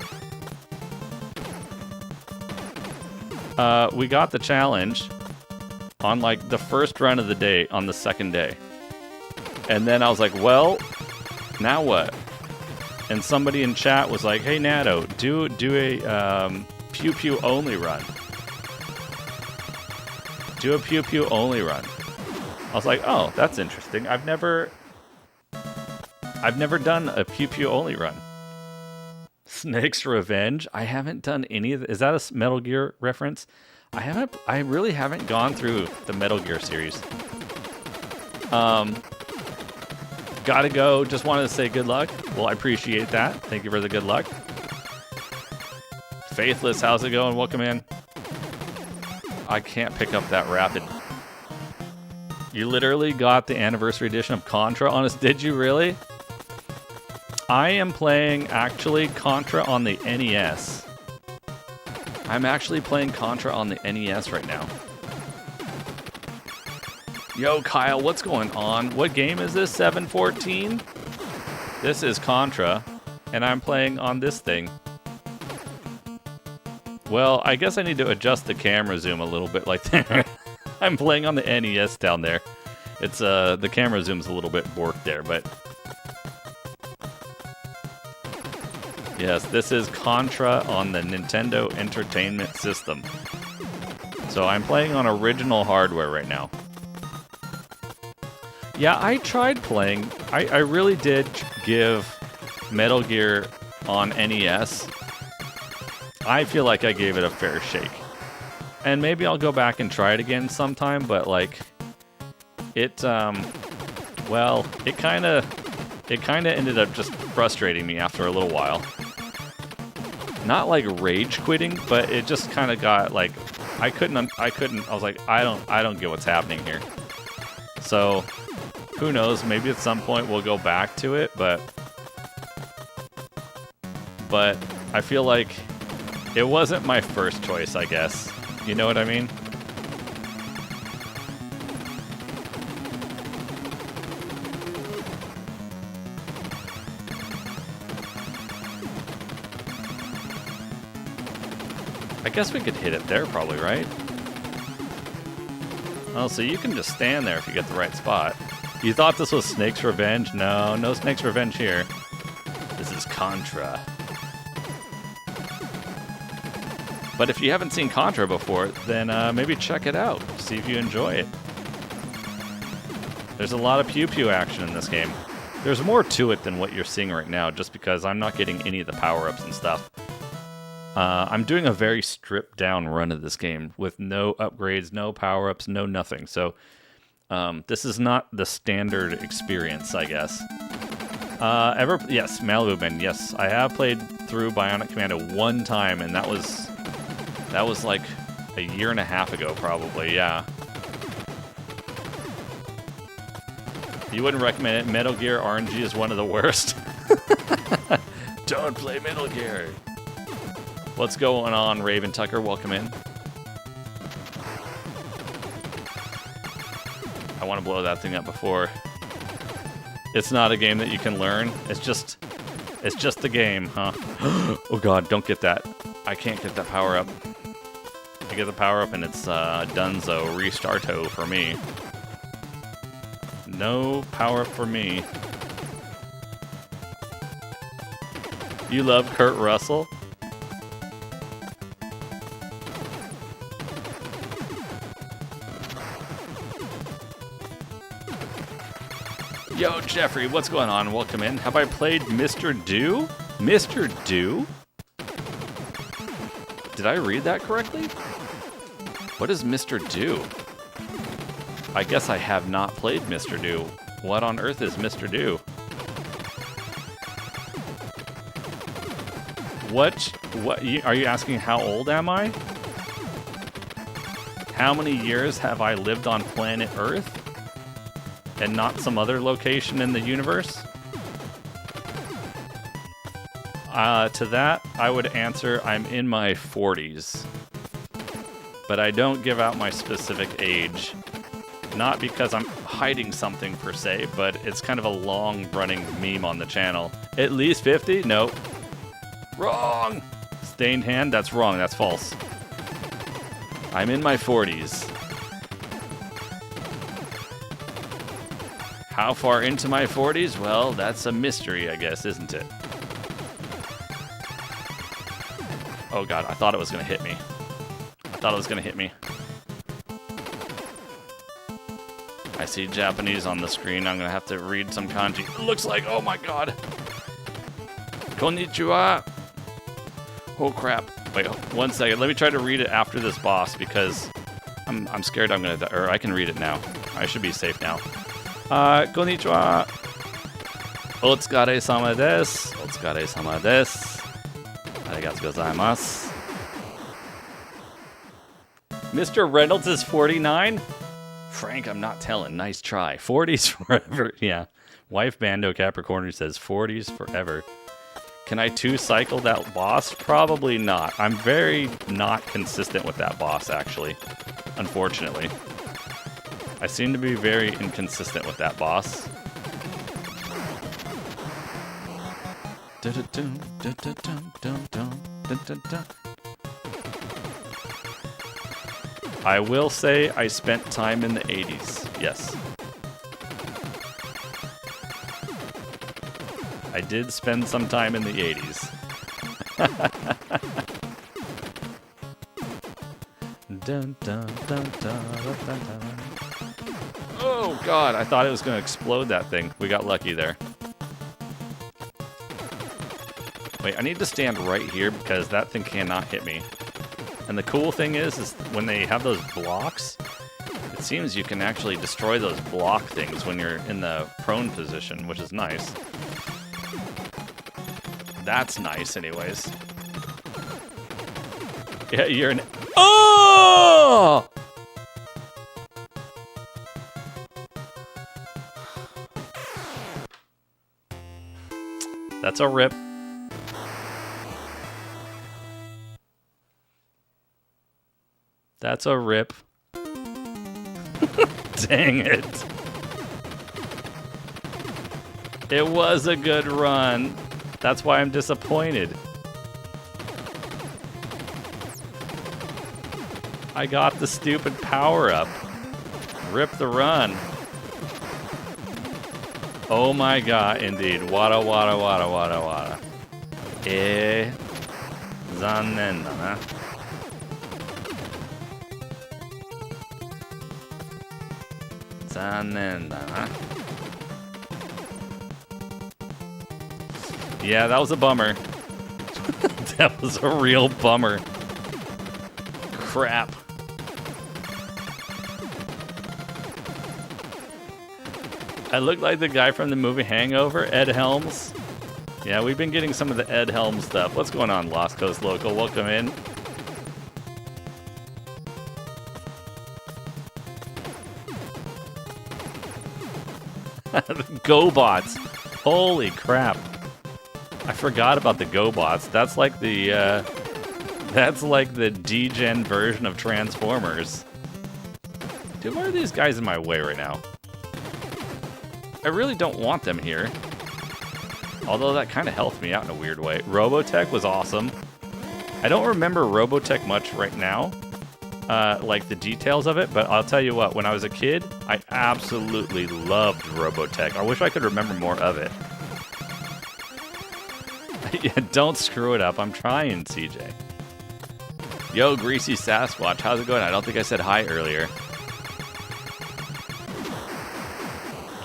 We got the challenge on, like, the first run of the day, on the second day. And then I was like, well, now what? And somebody in chat was like, hey, Natto, do a pew-pew only run. Do a pew-pew only run. I was like, oh, that's interesting. I've never done a pew-pew only run. Snake's Revenge? I haven't done any of it. Is that a Metal Gear reference? I really haven't gone through the Metal Gear series. Gotta go. Just wanted to say good luck. Well, I appreciate that. Thank you for the good luck. Faithless, how's it going? Welcome in. I can't pick up that rapid. You literally got the anniversary edition of Contra on us. Did you really? I am playing, actually, Contra on the NES. I'm actually playing Contra on the NES right now. Yo, Kyle, what's going on? What game is this? 714? This is Contra, and I'm playing on this thing. Well, I guess I need to adjust the camera zoom a little bit like that. I'm playing on the NES down there. It's the camera zoom's a little bit borked there, but yes, this is Contra on the Nintendo Entertainment System. So I'm playing on original hardware right now. Yeah, I tried playing. I really did give Metal Gear on NES. I feel like I gave it a fair shake. And maybe I'll go back and try it again sometime, but like it well, it kind of ended up just frustrating me after a little while. Not like rage quitting, but it just kind of got like I was like, I don't get what's happening here. So, who knows, maybe at some point we'll go back to it, but but I feel like it wasn't my first choice, I guess. You know what I mean? I guess we could hit it there probably, right? Oh, so you can just stand there if you get the right spot. You thought this was Snake's Revenge? No, no Snake's Revenge here. This is Contra. But if you haven't seen Contra before, then maybe check it out. See if you enjoy it. There's a lot of pew-pew action in this game. There's more to it than what you're seeing right now, just because I'm not getting any of the power-ups and stuff. I'm doing a very stripped-down run of this game with no upgrades, no power-ups, no nothing. So this is not the standard experience, I guess. Yes, Malibu Man. Yes, I have played through Bionic Commando one time, and that was like a year and a half ago, probably. Yeah. You wouldn't recommend it. Metal Gear RNG is one of the worst. Don't play Metal Gear. What's going on, Raven Tucker? Welcome in. I want to blow that thing up before. It's not a game that you can learn. It's just the game, huh? Oh god, don't get that. I can't get that power up. I get the power up and it's Dunzo Restarto for me. No power up for me. You love Kurt Russell? Yo, Jeffrey, what's going on? Welcome in. Have I played Mr. Do? Mr. Do? Did I read that correctly? What is Mr. Do? I guess I have not played Mr. Do. What on earth is Mr. Do? What are you asking? How old am I? How many years have I lived on planet Earth? And not some other location in the universe? To that, I would answer I'm in my 40s. But I don't give out my specific age. Not because I'm hiding something per se, but it's kind of a long-running meme on the channel. At least 50? Nope. Wrong! Stained hand? That's wrong. That's false. I'm in my 40s. How far into my 40s? Well, that's a mystery, I guess, isn't it? Oh god, I thought it was going to hit me. I thought it was going to hit me. I see Japanese on the screen. I'm going to have to read some kanji. It looks like, oh my god. Konnichiwa. Oh crap. Wait, 1 second. Let me try to read it after this boss because I'm scared I'm going to die. Or I can read it now. I should be safe now. Konnichiwa. Otsukare-sama desu. Otsukare-sama desu. Arigatou gozaimasu. Mr. Reynolds is 49? Frank, I'm not telling. Nice try. 40s forever. Yeah. Wife Bando Capricorn says 40s forever. Can I 2-cycle that boss? Probably not. I'm very not consistent with that boss, actually. Unfortunately. I seem to be very inconsistent with that boss. I will say I spent time in the 80s. Yes. I did spend some time in the 80s. Oh god, I thought it was going to explode that thing. We got lucky there. Wait, I need to stand right here because that thing cannot hit me. And the cool thing is when they have those blocks, it seems you can actually destroy those block things when you're in the prone position, which is nice. That's nice anyways. Yeah, you're an... Oh! That's a rip. That's a rip. Dang it. It was a good run. That's why I'm disappointed. I got the stupid power-up. Rip the run. Oh my god, indeed. Wada wada wada wada wada. Zannen da na. Zannen da na. Yeah, that was a bummer. That was a real bummer. Crap. I look like the guy from the movie Hangover, Ed Helms. Yeah, we've been getting some of the Ed Helms stuff. What's going on, Lost Coast Local? Welcome in. The GoBots. Holy crap. I forgot about the GoBots. That's like the D-Gen version of Transformers. Dude, why are these guys in my way right now? I really don't want them here. Although that kind of helped me out in a weird way. Robotech was awesome. I don't remember Robotech much right now. Like the details of it, but I'll tell you what, when I was a kid, I absolutely loved Robotech. I wish I could remember more of it. Yeah, don't screw it up. I'm trying, CJ. Yo, Greasy Sasquatch, how's it going? I don't think I said hi earlier.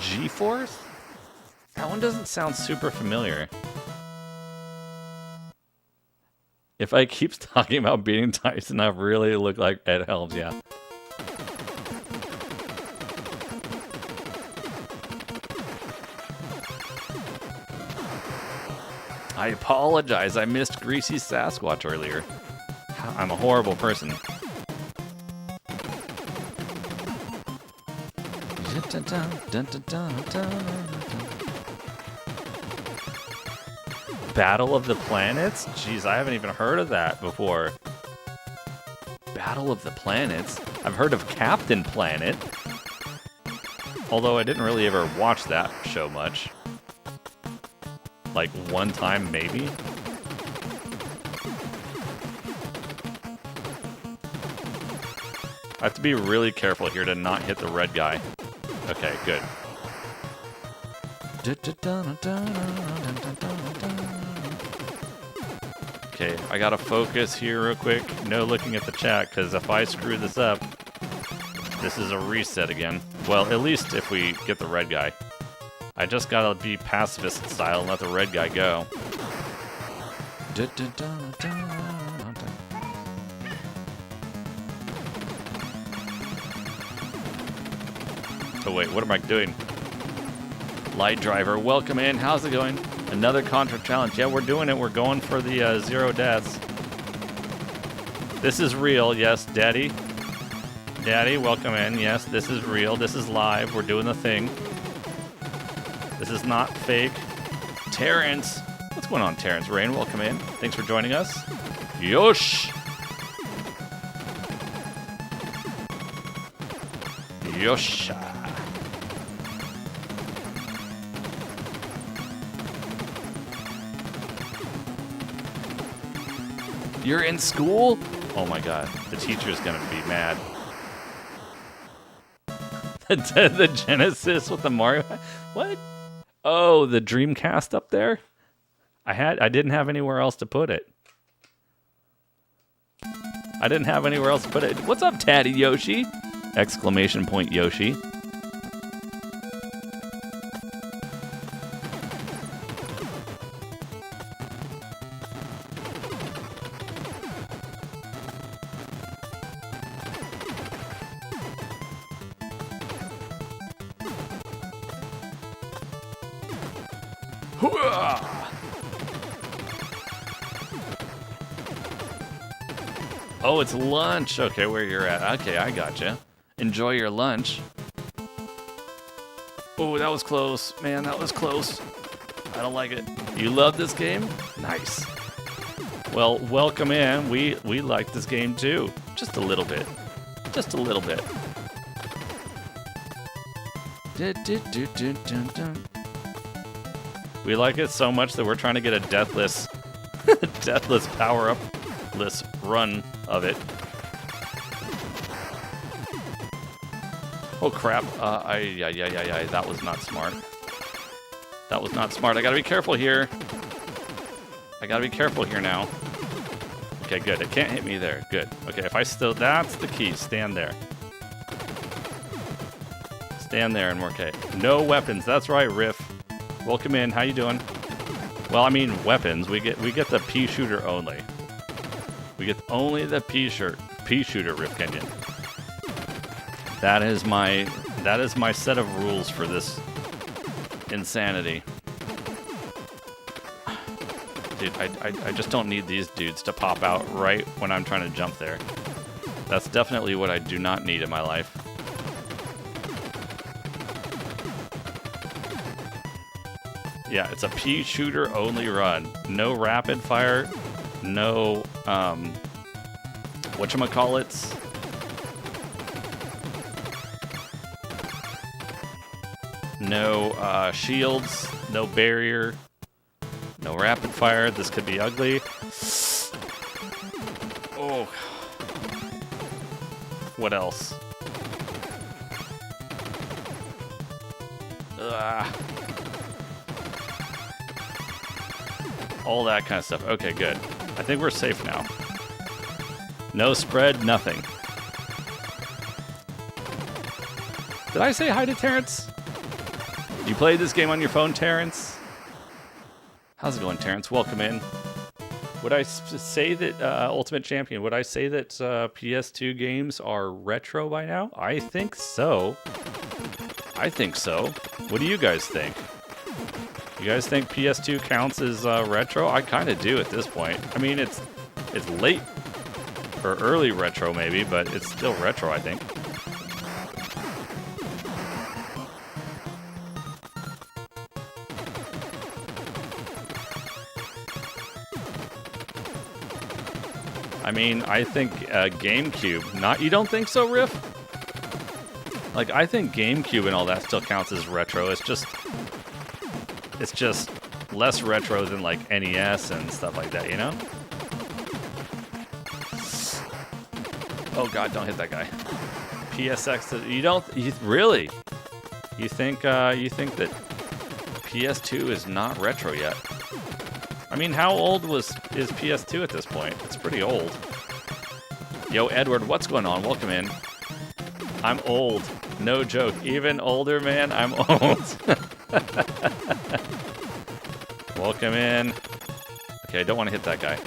G-Force? That one doesn't sound super familiar. If I keep talking about beating Tyson, I really look like Ed Helms, yeah. I apologize, I missed Greasy Sasquatch earlier. I'm a horrible person. Battle of the Planets? Jeez, I haven't even heard of that before. Battle of the Planets? I've heard of Captain Planet. Although I didn't really ever watch that show much. Like one time, maybe? I have to be really careful here to not hit the red guy. Okay, good. Okay, I gotta focus here real quick. No looking at the chat, because if I screw this up, this is a reset again. Well, at least if we get the red guy. I just gotta be pacifist style and let the red guy go. Oh wait, what am I doing? Light Driver, welcome in. How's it going? Another Contra challenge. Yeah, we're doing it. We're going for the 0 deaths. This is real. Yes, Daddy. Daddy, welcome in. Yes, this is real. This is live. We're doing the thing. This is not fake. Terrence. What's going on, Terrence? Rain, welcome in. Thanks for joining us. Yosh! Yosha. You're in school? Oh my god, the teacher's gonna be mad. The Genesis with the Mario. What? Oh, the Dreamcast up there? I didn't have anywhere else to put it. I didn't have anywhere else to put it. What's up, Tatty Yoshi? Exclamation point Yoshi. Oh, it's lunch. Okay, where you're at. Okay, I gotcha. Enjoy your lunch. Oh, that was close. Man, that was close. I don't like it. You love this game? Nice. Well, welcome in. We like this game too. Just a little bit. Just a little bit. We like it so much that we're trying to get a Deathless, Deathless power-up-less run of it. Oh crap! That was not smart. That was not smart. I gotta be careful here. I gotta be careful here now. Okay, good. It can't hit me there. Good. Okay, if I still... That's the key. Stand there. Stand there and we're okay. No weapons. That's right, Riff. Welcome in. How you doing? Well, I mean weapons. We get the pea shooter only. We get only the pea shooter, Riff Kenyon. That is my set of rules for this insanity. Dude, I just don't need these dudes to pop out right when I'm trying to jump there. That's definitely what I do not need in my life. Yeah, it's a pea shooter only run. No rapid fire, no whatchamacallits. No shields, no barrier, no rapid fire. This could be ugly. Oh. What else? All that kind of stuff. Okay, good. I think we're safe now. No spread, nothing. Did I say hi to Terrence? You played this game on your phone, Terrence? How's it going, Terrence? Welcome in. Would I say that, Ultimate Champion, would I say that PS2 games are retro by now? I think so. I think so. What do you guys think? You guys think PS2 counts as retro? I kind of do at this point. I mean, it's late or early retro maybe, but it's still retro, I think. I mean, I think GameCube. Not, you don't think so, Riff? Like, I think GameCube and all that still counts as retro. It's just less retro than like NES and stuff like that, you know? Oh god, don't hit that guy. PSX, really? You think that PS2 is not retro yet? I mean, how old is PS2 at this point? It's pretty old. Yo, Edward, what's going on? Welcome in. I'm old. No joke. Even older, man, I'm old. Welcome in. Okay, I don't want to hit that guy.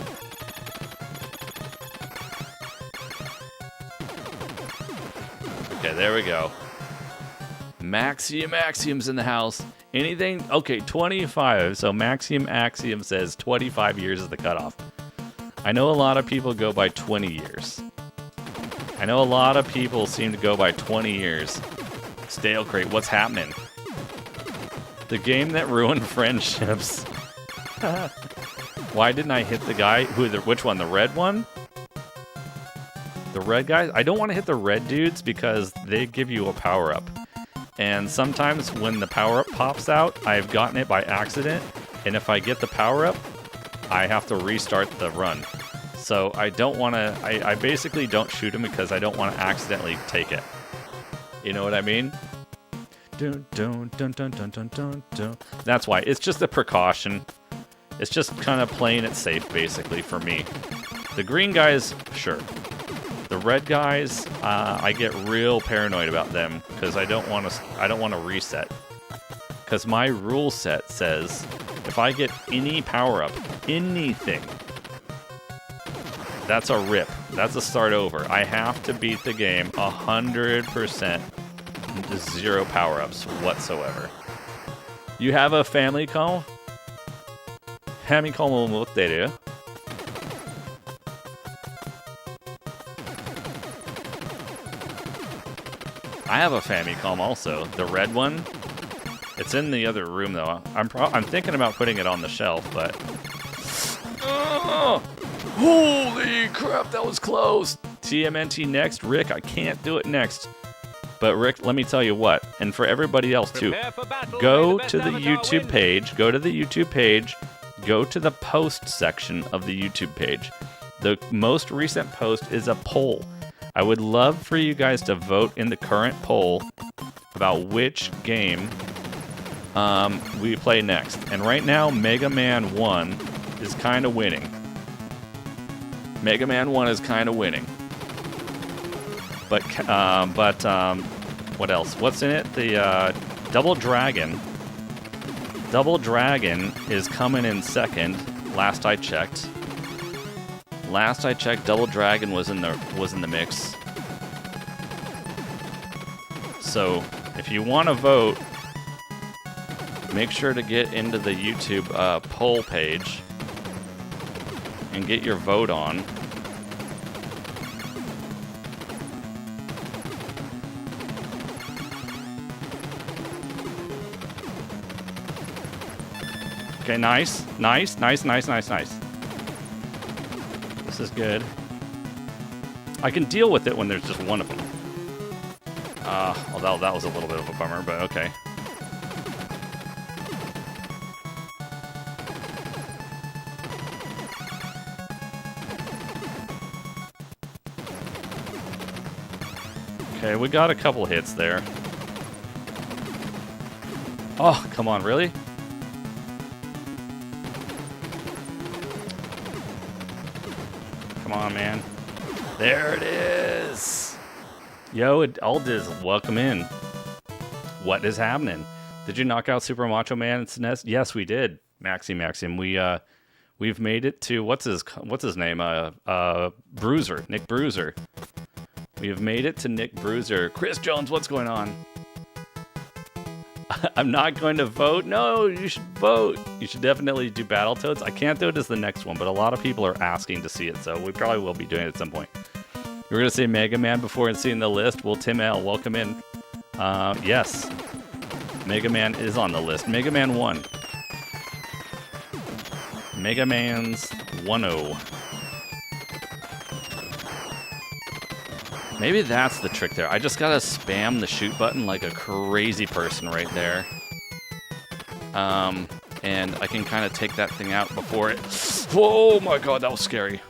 Okay, there we go. Maxium's in the house. Anything? Okay, 25. So Axiom says 25 years is the cutoff. I know a lot of people go by 20 years. I know a lot of people seem to go by 20 years. Stale Crate, what's happening? The game that ruined friendships. Why didn't I hit the guy? Which one? The red one? The red guys? I don't want to hit the red dudes because they give you a power-up. And sometimes when the power-up pops out, I've gotten it by accident. And if I get the power-up, I have to restart the run. So I don't want to... I basically don't shoot him because I don't want to accidentally take it. You know what I mean? Dun, dun, dun, dun, dun, dun, dun, dun. That's why. It's just a precaution. It's just kind of playing it safe, basically, for me. The green guys, sure. The red guys, I get real paranoid about them because I don't want to reset. Because my rule set says if I get any power up, anything, that's a rip. That's a start over. I have to beat the game 100%, zero power ups whatsoever. You have a Famicom? Famicomを持ってる? I have a Famicom also, the red one. It's in the other room though. I'm thinking about putting it on the shelf, but holy crap, that was close. TMNT next. Rick, I can't do it next. But Rick, let me tell you what, and for everybody else too, go to the YouTube page, go to the YouTube page, go to the post section of the YouTube page. The most recent post is a poll. I would love for you guys to vote in the current poll about which game we play next. And right now, Mega Man 1 is kind of winning. Mega Man 1 is kind of winning. But what else? What's in it? The Double Dragon. Double Dragon is coming in second. Last I checked. Last I checked, Double Dragon was in the mix. So if you want to vote, make sure to get into the YouTube poll page and get your vote on. Okay, nice. Nice. This is good. I can deal with it when there's just one of them. Although that was a little bit of a bummer, but okay. Okay, we got a couple hits there. Oh, come on, really? Come on, man. There it is. Yo, Aldiz, welcome in. What is happening? Did you knock out Super Macho Man and SNES? Yes, we did. Maxim. We've made it to what's his name? Bruiser. Nick Bruiser. We have made it to Nick Bruiser. Chris Jones, what's going on? I'm not going to vote. No, you should vote. You should definitely do Battletoads. I can't do it as the next one, but a lot of people are asking to see it, so we probably will be doing it at some point. We're going to say Mega Man before seeing the list. Well, Tim L, welcome in. Yes. Mega Man is on the list. Mega Man 1. Mega Man's 1-0. Maybe that's the trick there. I just gotta spam the shoot button like a crazy person right there. And I can kind of take that thing out before it... Oh my god, that was scary.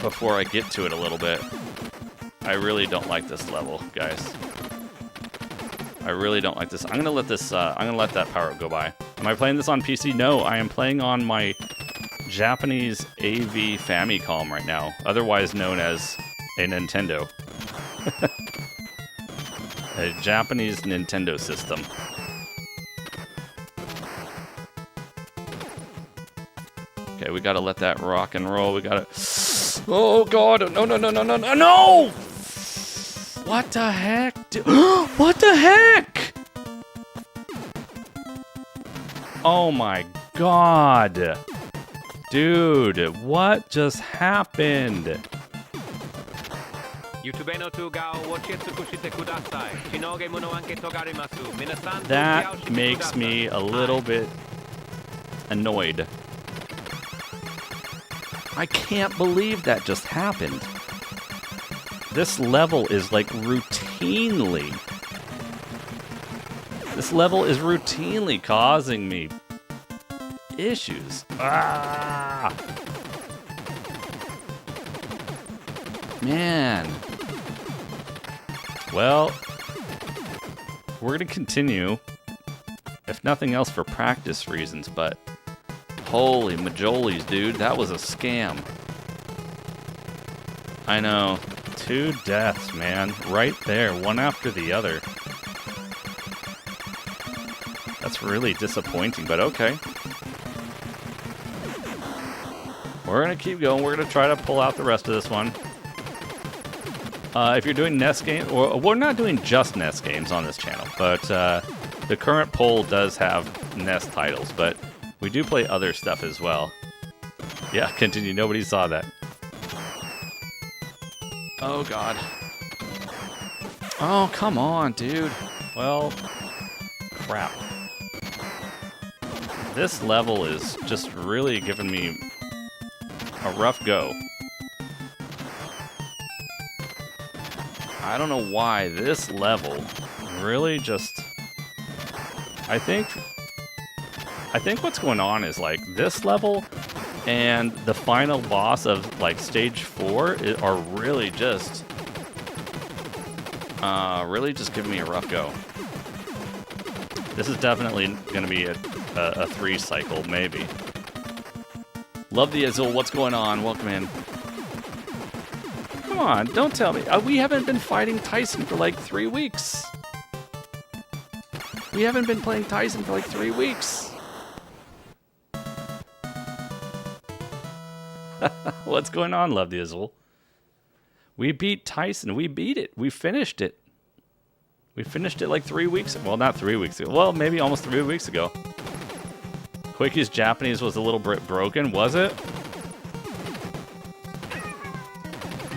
Before I get to it a little bit. I really don't like this level, guys. I really don't like this. I'm gonna let this, I'm gonna let that power up go by. Am I playing this on PC? No, I am playing on my Japanese AV Famicom right now, otherwise known as a Nintendo. A Japanese Nintendo system. Okay, we gotta let that rock and roll. We gotta... Oh god, no! What the heck? What the heck? Oh my god. Dude, what just happened? That makes me a little bit annoyed. I can't believe that just happened. This level is like routinely... This level is routinely causing me issues. Ah! Man. Well, we're going to continue, if nothing else for practice reasons, but holy majolies, dude, that was a scam. I know. 2 deaths, man. Right there, one after the other. That's really disappointing, but okay. We're going to keep going. We're going to try to pull out the rest of this one. If you're doing NES games, or we're not doing just NES games on this channel, but the current poll does have NES titles, but we do play other stuff as well. Yeah, continue. Nobody saw that. Oh, God. Oh, come on, dude. Well, crap. This level is just really giving me a rough go. I don't know why this level really just... I think what's going on is like this level and the final boss of like stage 4 are really just giving me a rough go. This is definitely going to be a 3 cycle, maybe. Love the Azul. What's going on? Welcome in. Come on, don't tell me. We haven't been fighting Tyson for like 3 weeks. We haven't been playing Tyson for like 3 weeks. What's going on, Love the Azul? We beat Tyson. We beat it. We finished it. We finished it like 3 weeks. Well, not 3 weeks ago. Well, maybe almost 3 weeks ago. Quickie's Japanese was a little bit broken, was it?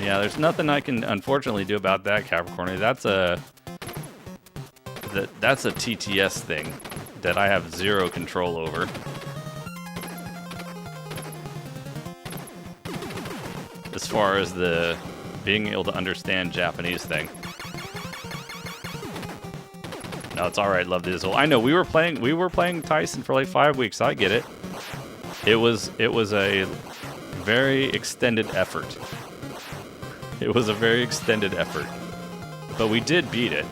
Yeah, there's nothing I can unfortunately do about that, Capricorn. That's a TTS thing that I have zero control over. As far as the being able to understand Japanese thing. No, it's all right. Love the Azul. I know we were playing Tyson for like 5 weeks. I get it. It was a very extended effort. It was a very extended effort, but we did beat it.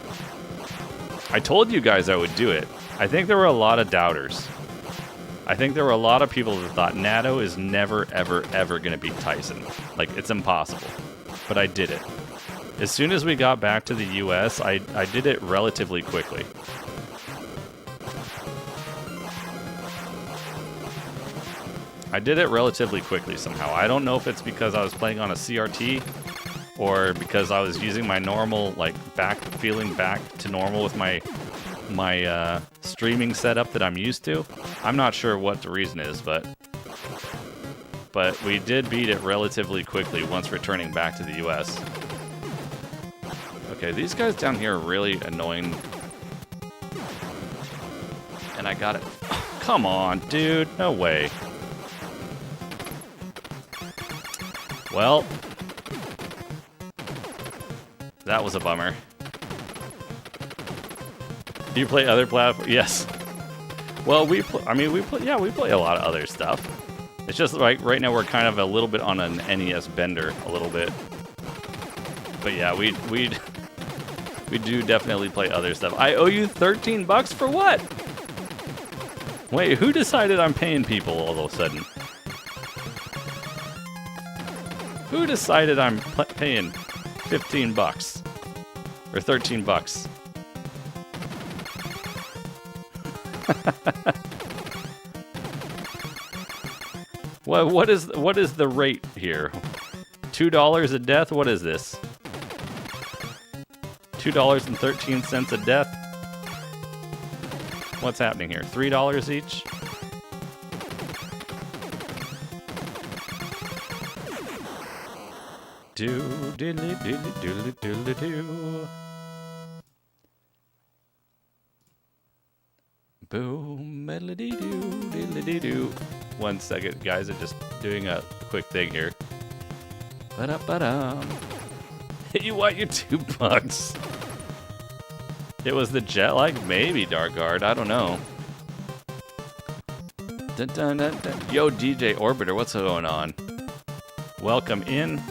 I told you guys I would do it. I think there were a lot of doubters. I think there were a lot of people that thought Natto is never, ever, ever going to beat Tyson. Like, it's impossible. But I did it. As soon as we got back to the US, I did it relatively quickly. I did it relatively quickly somehow. I don't know if it's because I was playing on a CRT or because I was using my normal, like, feeling back to normal with my streaming setup that I'm used to. I'm not sure what the reason is, but we did beat it relatively quickly once returning back to the US. Okay, these guys down here are really annoying. And I got it. Oh, come on, dude. No way. Well, that was a bummer. Do you play other platforms? Yes. Well, we play a lot of other stuff. It's just like right now we're kind of a little bit on an NES bender, a little bit. But yeah, we do definitely play other stuff. I owe you $13 for what? Wait, who decided I'm paying people all of a sudden? Who decided I'm paying $15 or $13? What is the rate here? $2 a death? What is this? $2.13 a death? What's happening here? $3 each? Do diddly diddly doodly doodly doo. Boom, medley doo, diddly doo. 1 second, guys. I'm just doing a quick thing here. Ba-da-ba-dum. You want your $2? It was the jet lag? Maybe, Dark Guard. I don't know. Dun, dun, dun, dun. Yo, DJ Orbiter, what's going on? Welcome in.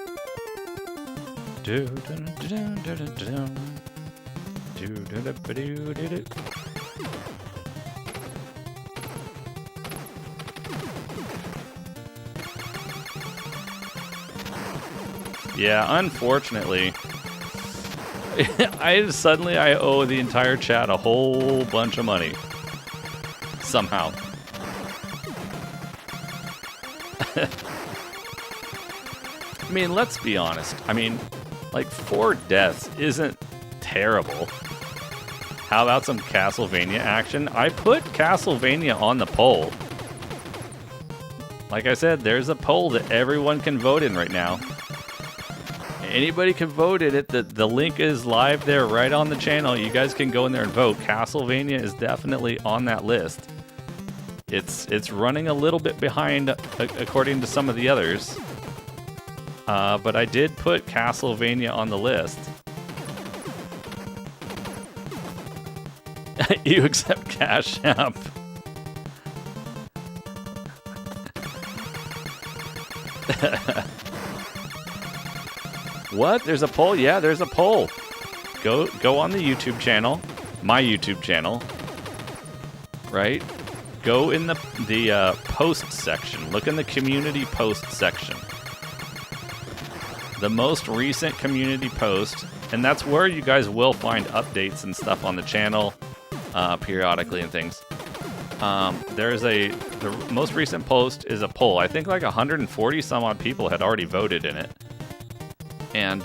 Yeah, unfortunately, I owe the entire chat a whole bunch of money. Somehow. I mean, let's be honest. I mean, like, 4 deaths isn't terrible. How about some Castlevania action? I put Castlevania on the poll. Like I said, there's a poll that everyone can vote in right now. Anybody can vote in it. The link is live there right on the channel. You guys can go in there and vote. Castlevania is definitely on that list. It's running a little bit behind according to some of the others. But I did put Castlevania on the list. You accept Cash App. What? There's a poll? Yeah, there's a poll. Go on the YouTube channel, my YouTube channel, right? Go in the post section. Look in the community post section. The most recent community post, and that's where you guys will find updates and stuff on the channel periodically and things. The most recent post is a poll. I think like 140 some odd people had already voted in it. And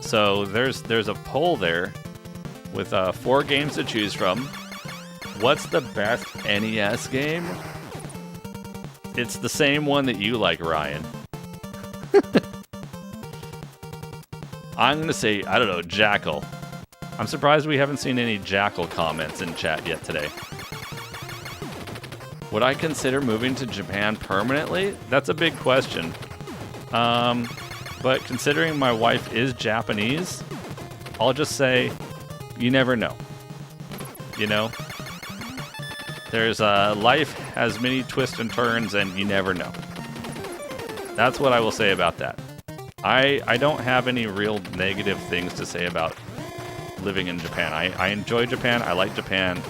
so there's a poll there with 4 games to choose from. What's the best NES game? It's the same one that you like, Ryan. I'm going to say, I don't know, Jackal. I'm surprised we haven't seen any Jackal comments in chat yet today. Would I consider moving to Japan permanently? That's a big question. But considering my wife is Japanese, I'll just say, you never know. You know? There's life has many twists and turns, and you never know. That's what I will say about that. I don't have any real negative things to say about living in Japan. I enjoy Japan. I like Japan.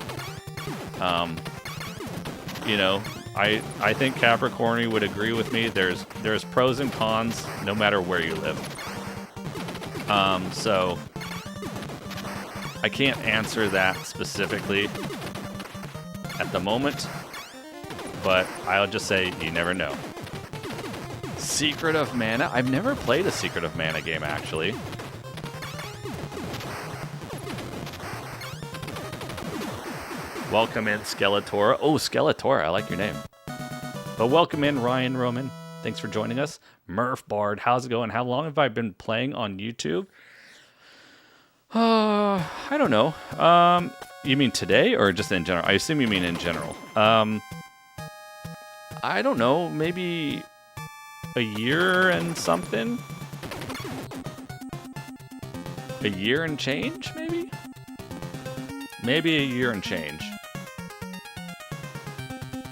You know, I think Capricorny would agree with me. There's pros and cons no matter where you live. So I can't answer that specifically at the moment, but I'll just say you never know. Secret of Mana? I've never played a Secret of Mana game, actually. Welcome in, Skeletor. Oh, Skeletor, I like your name. But welcome in, Ryan Roman. Thanks for joining us. Murph Bard, how's it going? How long have I been playing on YouTube? I don't know. You mean today or just in general? I assume you mean in general. I don't know. Maybe a year and something? A year and change, maybe? Maybe a year and change.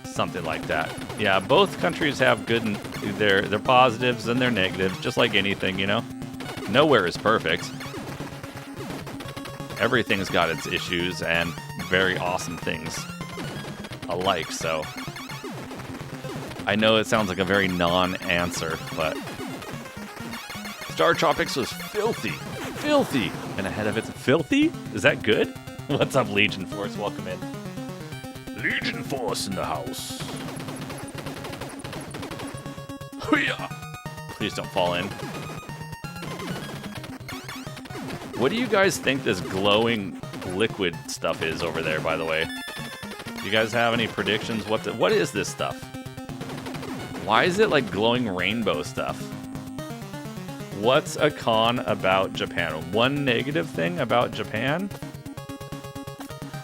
Something like that. Yeah, both countries have good and their positives and their negatives, just like anything, you know? Nowhere is perfect. Everything's got its issues and very awesome things alike, so I know it sounds like a very non-answer, but Star Tropics was filthy, and ahead of it's filthy? Is that good? What's up, Legion Force? Welcome in. Legion Force in the house. Hoo-yah! Please don't fall in. What do you guys think this glowing liquid stuff is over there, by the way? Do you guys have any predictions? What is this stuff? Why is it like glowing rainbow stuff? What's a con about Japan? One negative thing about Japan?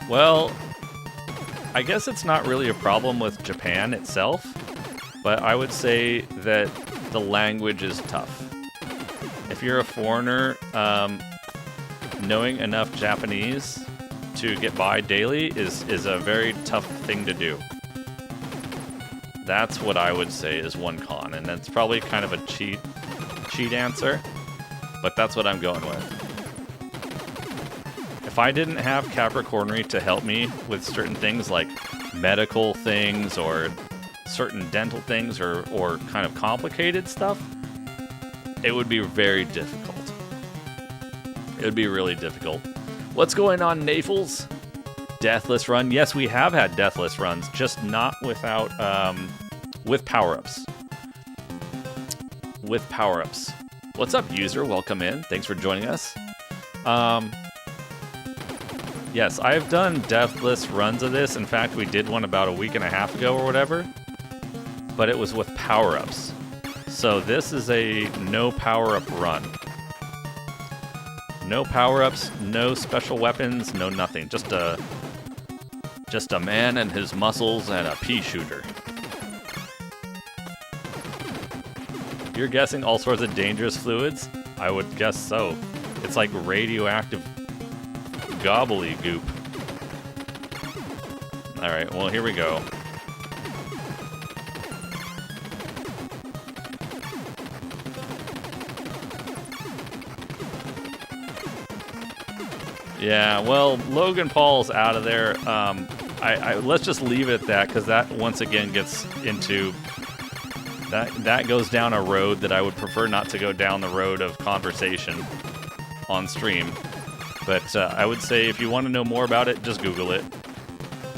Well, I guess it's not really a problem with Japan itself, but I would say that the language is tough. If you're a foreigner, knowing enough Japanese to get by daily is a very tough thing to do. That's what I would say is one con, and that's probably kind of a cheat answer, but that's what I'm going with. If I didn't have Capricornery to help me with certain things like medical things or certain dental things or kind of complicated stuff, it would be very difficult. It would be really difficult. What's going on, Nafles? Deathless run. Yes, we have had Deathless runs, just not without with power-ups. With power-ups. What's up, user? Welcome in. Thanks for joining us. Yes, I've done Deathless runs of this. In fact, we did one about a week and a half ago or whatever. But it was with power-ups. So this is a no power-up run. No power-ups, no special weapons, no nothing. Just a man and his muscles and a pea shooter. You're guessing all sorts of dangerous fluids? I would guess so. It's like radioactive gobbledygook. Alright, well, here we go. Yeah, well, Logan Paul's out of there. Let's just leave it at that, because that once again gets into... That goes down a road that I would prefer not to go down the road of conversation on stream. But I would say if you want to know more about it, just Google it.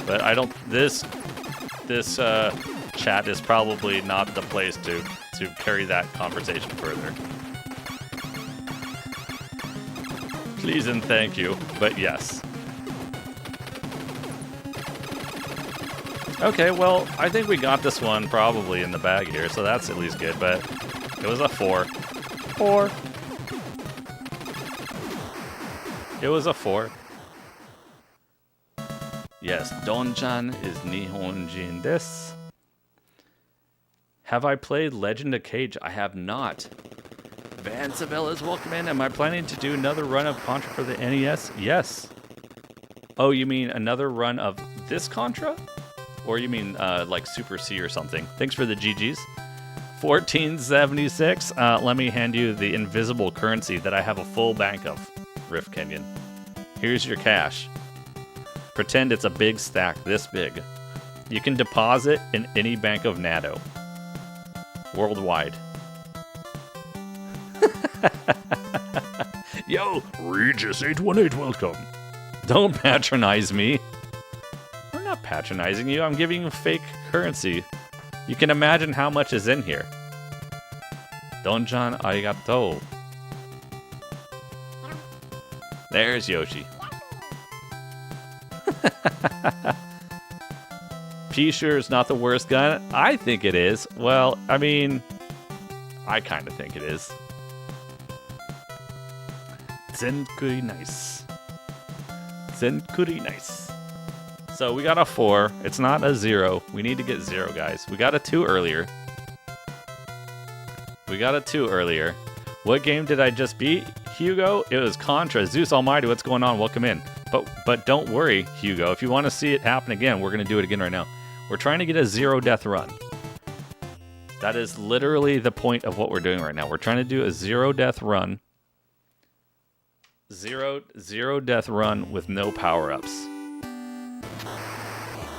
But I don't... This chat is probably not the place to carry that conversation further. Please and thank you, but yes. Okay, well, I think we got this one probably in the bag here, so that's at least good, but it was a 4. 4. It was a 4. Yes, Don-chan is Nihonjin desu. Have I played Legend of Cage? I have not. Van Savella's welcome in. Am I planning to do another run of Contra for the NES? Yes. Oh, you mean another run of this Contra? Or you mean like Super C or something? Thanks for the GGs. 1476. Let me hand you the invisible currency that I have a full bank of, Riff Kenyon. Here's your cash. Pretend it's a big stack this big. You can deposit in any bank of NATO. Worldwide. Yo, Regis818, welcome. Don't patronize me. I'm not patronizing you. I'm giving you fake currency. You can imagine how much is in here. Donjan arigato. There's Yoshi. P-Sure is not the worst gun. I think it is. Well, I mean, I kind of think it is. Zenkuri nice. Zenkuri nice. So we got a 4. It's not a 0. We need to get 0, guys. We got a 2 earlier. What game did I just beat, Hugo? It was Contra. Zeus Almighty, what's going on? Welcome in. But don't worry, Hugo. If you want to see it happen again, we're going to do it again right now. We're trying to get a 0 death run. That is literally the point of what we're doing right now. We're trying to do a 0 death run. Zero death run with no power-ups.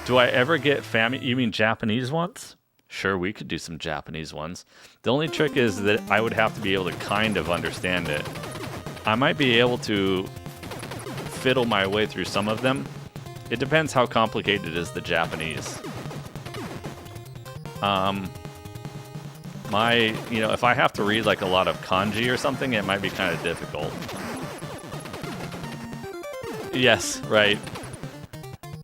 Do I ever get You mean Japanese ones? Sure, we could do some Japanese ones. The only trick is that I would have to be able to kind of understand it. I might be able to fiddle my way through some of them. It depends how complicated is the Japanese. If I have to read like a lot of kanji or something, it might be kind of difficult. Yes, right.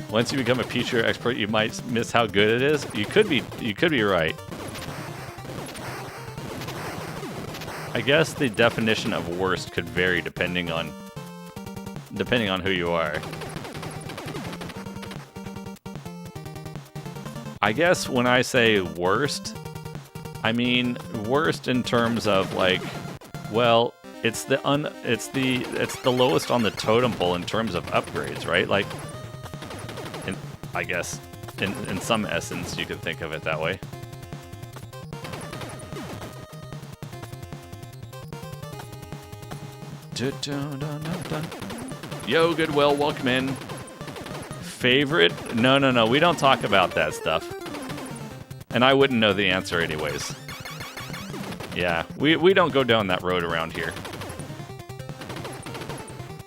Once you become a P-Sure expert, you might miss how good it is. You could be right. I guess the definition of worst could vary depending on who you are. I guess when I say worst, I mean worst in terms of like, well, it's the lowest on the totem pole in terms of upgrades, right? Like, I guess in some essence you could think of it that way. Yo, Goodwill, welcome in. Favorite? No, we don't talk about that stuff. And I wouldn't know the answer anyways. Yeah, we don't go down that road around here.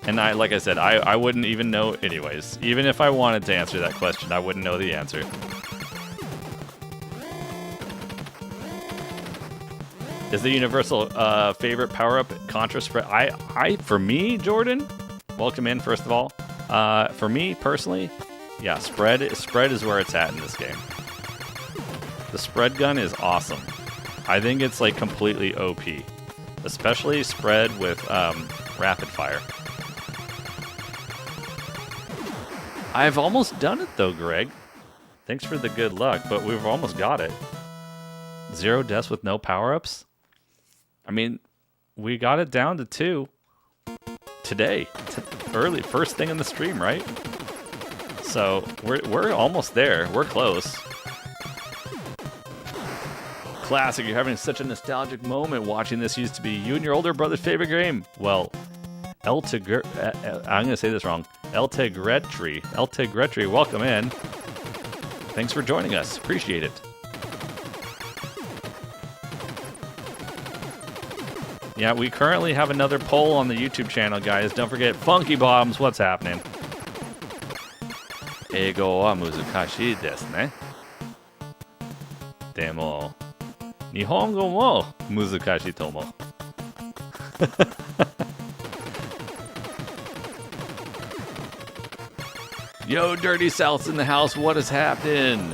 And like I said, I wouldn't even know anyways. Even if I wanted to answer that question, I wouldn't know the answer. Is the universal favorite power-up Contra spread? For me, Jordan, welcome in, first of all. For me, personally, yeah, spread is where it's at in this game. The spread gun is awesome. I think it's like completely OP. Especially spread with rapid fire. I've almost done it though, Greg. Thanks for the good luck, but we've almost got it. 0 deaths with no power-ups? I mean, we got it down to 2. today. Early, first thing in the stream, right? So we're almost there. We're close. Classic, you're having such a nostalgic moment watching this. Used to be you and your older brother's favorite game. Well, I'm gonna say this wrong. El Tegretri, welcome in. Thanks for joining us. Appreciate it. Yeah, we currently have another poll on the YouTube channel, guys. Don't forget, Funky Bottoms, what's happening? Eigo wa muzukashii desu ne. Demo, Nihongo mo muzukashii tomo. Yo, Dirty South's in the house. What is happening?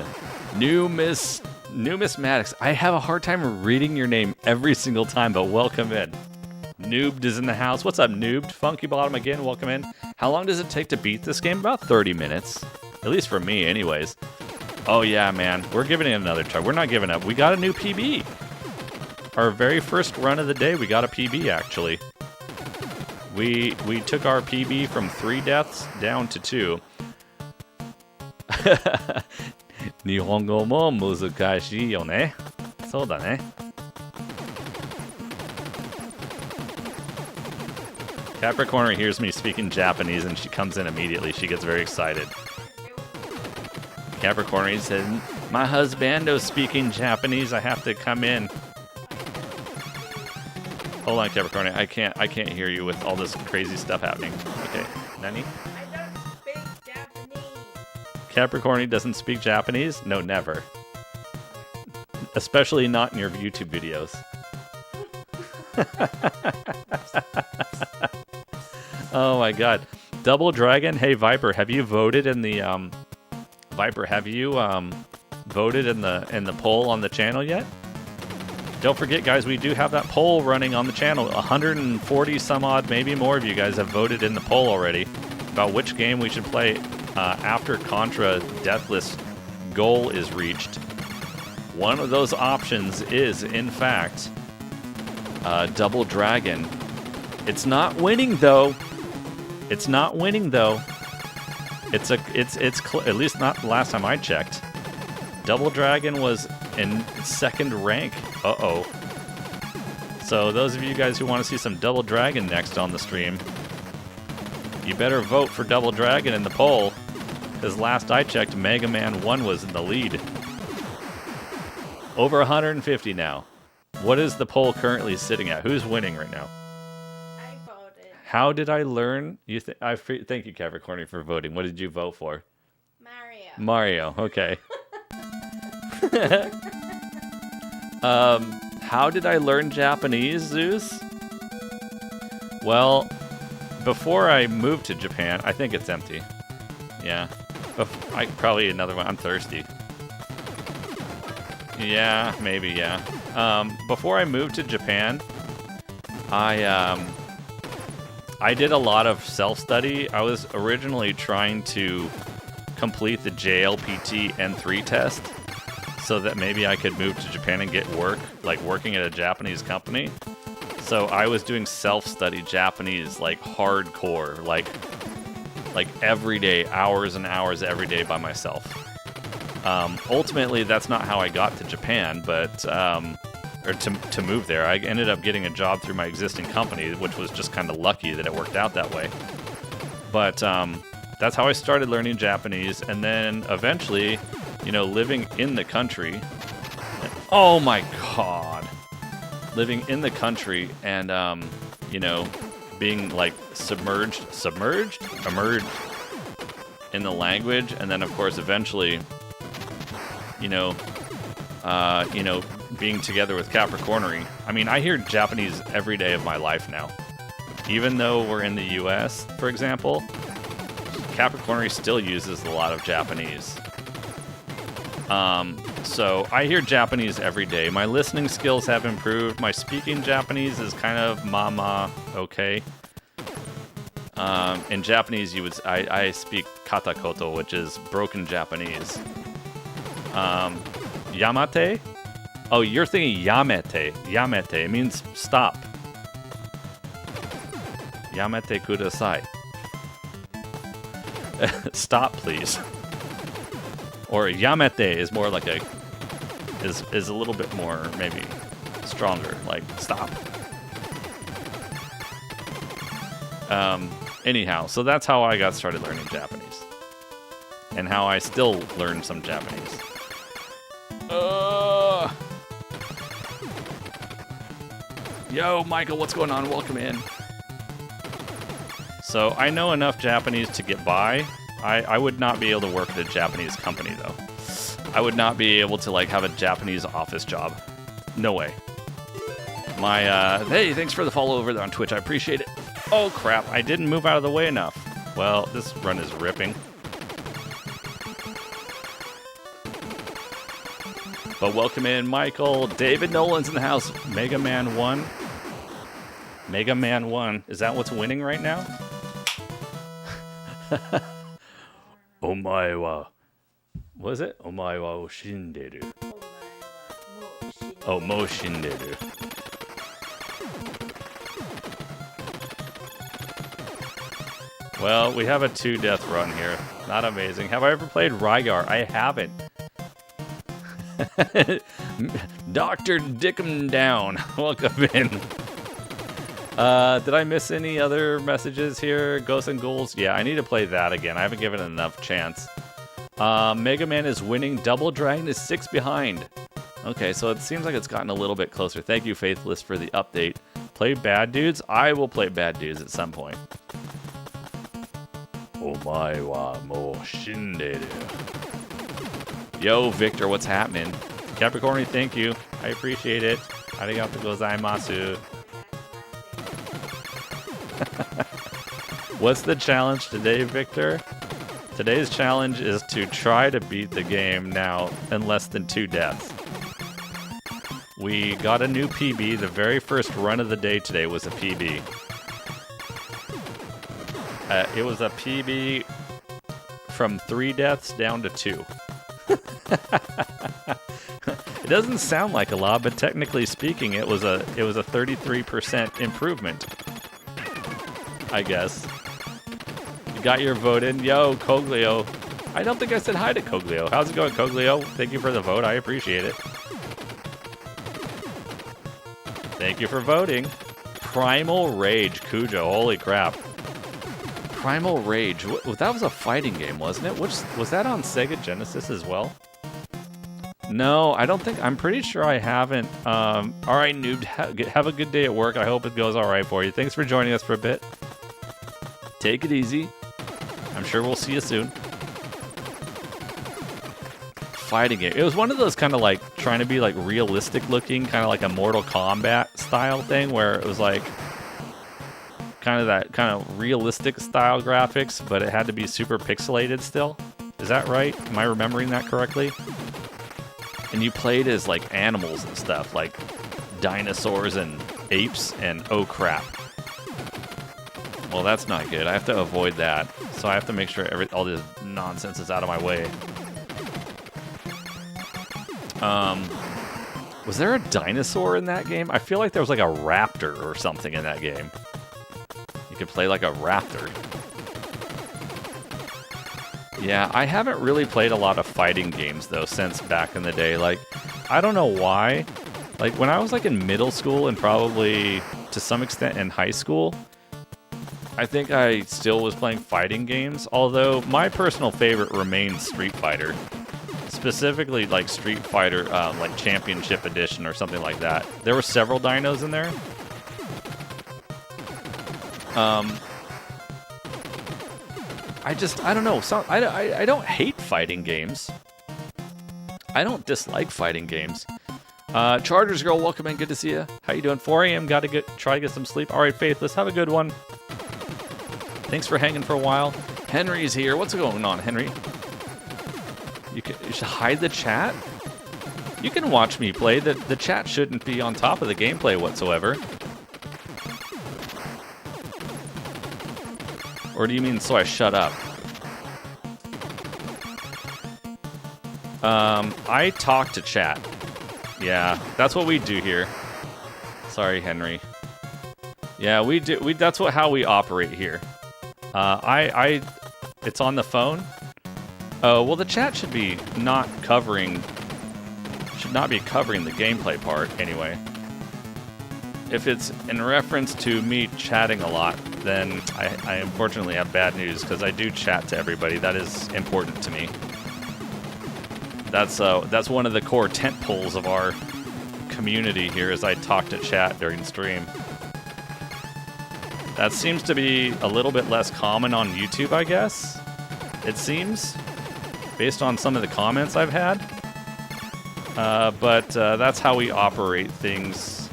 New Miss Maddox. I have a hard time reading your name every single time, but welcome in. Noobed is in the house. What's up, Noobed? Funky Bottom again, welcome in. How long does it take to beat this game? About 30 minutes. At least for me, anyways. Oh yeah, man. We're giving it another try. We're not giving up. We got a new PB. Our very first run of the day, we got a PB, actually. We took our PB from 3 deaths down to 2. Nihongo mo muzukashii yo ne. So da ne. Capricorn hears me speaking Japanese and she comes in immediately. She gets very excited. Capricorn said, "My husbando's speaking Japanese. I have to come in." Hold on, Capricorn. I can't hear you with all this crazy stuff happening. Okay, Nani? Capricorn doesn't speak Japanese? No, never. Especially not in your YouTube videos. Oh my god. Double Dragon, hey Viper, have you voted in the Viper, have you voted in the poll on the channel yet? Don't forget, guys, we do have that poll running on the channel. 140 some odd, maybe more of you guys have voted in the poll already about which game we should play after Contra Deathless goal is reached. One of those options is, in fact, Double Dragon. It's not winning though. It's not winning though. It's at least not the last time I checked. Double Dragon was in 2nd rank. Uh-oh. So those of you guys who want to see some Double Dragon next on the stream, you better vote for Double Dragon in the poll, because last I checked, Mega Man 1 was in the lead. Over 150 now. What is the poll currently sitting at? Who's winning right now? I voted. How did I learn? Thank you, Capricorn, for voting. What did you vote for? Mario. Mario, okay. How did I learn Japanese, Zeus? Well, before I moved to Japan, I think it's empty. Yeah. Probably another one. I'm thirsty. Yeah, maybe, yeah. Before I moved to Japan, I did a lot of self-study. I was originally trying to complete the JLPT N3 test so that maybe I could move to Japan and get work, like working at a Japanese company. So I was doing self-study Japanese, like hardcore, like every day, hours and hours every day by myself. Ultimately, that's not how I got to Japan, but or to move there. I ended up getting a job through my existing company, which was just kind of lucky that it worked out that way. But that's how I started learning Japanese, and then eventually, living in the country. Oh my god! Living in the country and being like emerged in the language, and then of course eventually, being together with Capricornery. I mean, I hear Japanese every day of my life now. Even though we're in the US, for example, Capricornery still uses a lot of Japanese. So I hear Japanese every day. My listening skills have improved. My speaking Japanese is kind of okay. In Japanese, I speak katakoto, which is broken Japanese. Yamate? Oh, you're thinking yamete. Yamete. It means stop. Yamete kudasai. Stop, please. Or yamete is more like is a little bit more maybe stronger. Like stop. Anyhow, so that's how I got started learning Japanese, and how I still learn some Japanese. Yo, Michael, what's going on? Welcome in. So I know enough Japanese to get by. I would not be able to work at a Japanese company, though. I would not be able to, like, have a Japanese office job. No way. Hey, thanks for the follow over there on Twitch. I appreciate it. Oh, crap. I didn't move out of the way enough. Well, this run is ripping. But welcome in, Michael. David Nolan's in the house. Mega Man 1. Mega Man 1. Is that what's winning right now? Omae wa... What is it? Omae wa shinderu. Oh, mo shinderu. Well, we have a 2-death run here. Not amazing. Have I ever played Rygar? I haven't. Dr. Dickum Down. Welcome in. Did I miss any other messages here? Ghosts and Ghouls? Yeah, I need to play that again. I haven't given it enough chance. Mega Man is winning. Double Dragon is 6 behind. Okay, so it seems like it's gotten a little bit closer. Thank you, Faithless, for the update. Play Bad Dudes? I will play Bad Dudes at some point. Omae wa mo shinderu. Yo, Victor, what's happening? Capricorn, thank you. I appreciate it. Arigatou gozaimasu. What's the challenge today, Victor? Today's challenge is to try to beat the game now in less than 2 deaths. We got a new PB. The very first run of the day today was a PB. It was a PB from 3 deaths down to 2. It doesn't sound like a lot, but technically speaking, it was a 33% improvement. I guess. You got your vote in. Yo, Coglio. I don't think I said hi to Coglio. How's it going, Coglio? Thank you for the vote. I appreciate it. Thank you for voting. Primal Rage, Cujo. Holy crap. Primal Rage. That was a fighting game, wasn't it? Was that on Sega Genesis as well? No, I don't think. I'm pretty sure I haven't. All right, noob. Have a good day at work. I hope it goes all right for you. Thanks for joining us for a bit. Take it easy. I'm sure we'll see you soon. Fighting game. It was one of those kind of like trying to be like realistic looking, kind of like a Mortal Kombat style thing where it was like kind of that kind of realistic style graphics, but it had to be super pixelated still. Is that right? Am I remembering that correctly? And you played as like animals and stuff, like dinosaurs and apes, and oh crap. Well, that's not good. I have to avoid that. So I have to make sure all this nonsense is out of my way. Was there a dinosaur in that game? I feel like there was like a raptor or something in that game. You could play like a raptor. Yeah, I haven't really played a lot of fighting games, though, since back in the day. Like, I don't know why. Like, when I was, like, in middle school and probably, to some extent, in high school, I think I still was playing fighting games, although my personal favorite remains Street Fighter. Specifically, like, Street Fighter, like, Championship Edition or something like that. There were several dinos in there. I don't know. I don't hate fighting games. I don't dislike fighting games. Chargers Girl, welcome in. Good to see you. How you doing? 4 a.m. Got to try to get some sleep. All right, Faithless, have a good one. Thanks for hanging for a while. Henry's here. What's going on, Henry? You should hide the chat? You can watch me play. The chat shouldn't be on top of the gameplay whatsoever. Or do you mean so I shut up? I talk to chat. Yeah, that's what we do here. Sorry, Henry. Yeah, we do. That's how we operate here. It's on the phone. Oh, well, the chat should not be covering the gameplay part anyway. If it's in reference to me chatting a lot, then I unfortunately have bad news because I do chat to everybody. That is important to me. That's one of the core tent poles of our community here, is I talk to chat during stream. That seems to be a little bit less common on YouTube, I guess. It seems, based on some of the comments I've had. But that's how we operate things.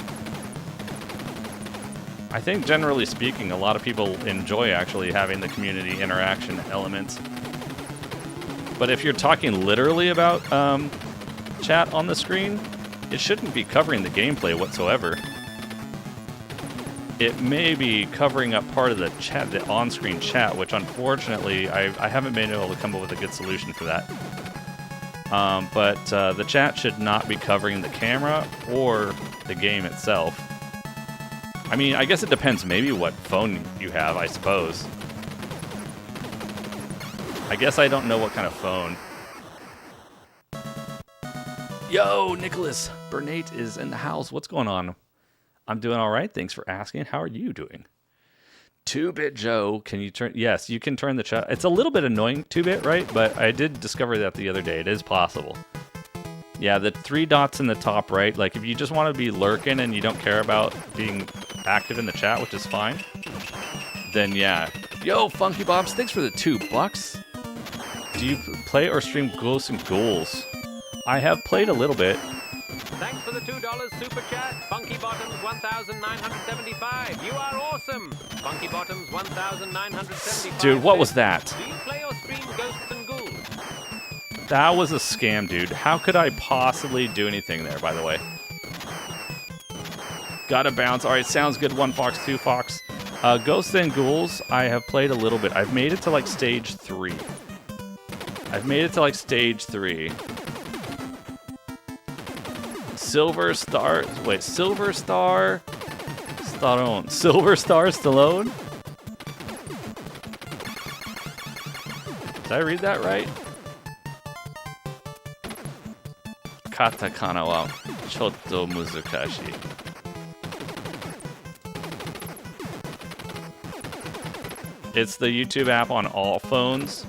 I think, generally speaking, a lot of people enjoy actually having the community interaction element. But if you're talking literally about chat on the screen, it shouldn't be covering the gameplay whatsoever. It may be covering up part of the chat, the on-screen chat, which unfortunately I haven't been able to come up with a good solution for that. But the chat should not be covering the camera or the game itself. I mean, I guess it depends maybe what phone you have, I suppose. I guess I don't know what kind of phone. Yo, Nicholas Bernate is in the house. What's going on? I'm doing all right. Thanks for asking. How are you doing? 2-Bit Joe, can you turn... Yes, you can turn the chat. It's a little bit annoying, 2-Bit, right? But I did discover that the other day. It is possible. Yeah, the 3 dots in the top right. Like, if you just want to be lurking and you don't care about being active in the chat, which is fine, then yeah. Yo, Funky Bobs, thanks for the $2. Do you play or stream Ghosts and Ghouls? I have played a little bit. Thanks for the $2 super chat. Funky Bottoms 1975. You are awesome. Funky Bottoms 1975. Dude, what was that? Do you play or stream Ghosts and Ghouls? That was a scam, dude. How could I possibly do anything there, by the way? Gotta bounce. Alright, sounds good. 1 Fox, 2 Fox. Ghosts and Ghouls, I have played a little bit. I've made it to like stage 3. Silver Star Stallone. Silver Star Stallone? Did I read that right? Katakana wa chotto muzukashi. It's the YouTube app on all phones.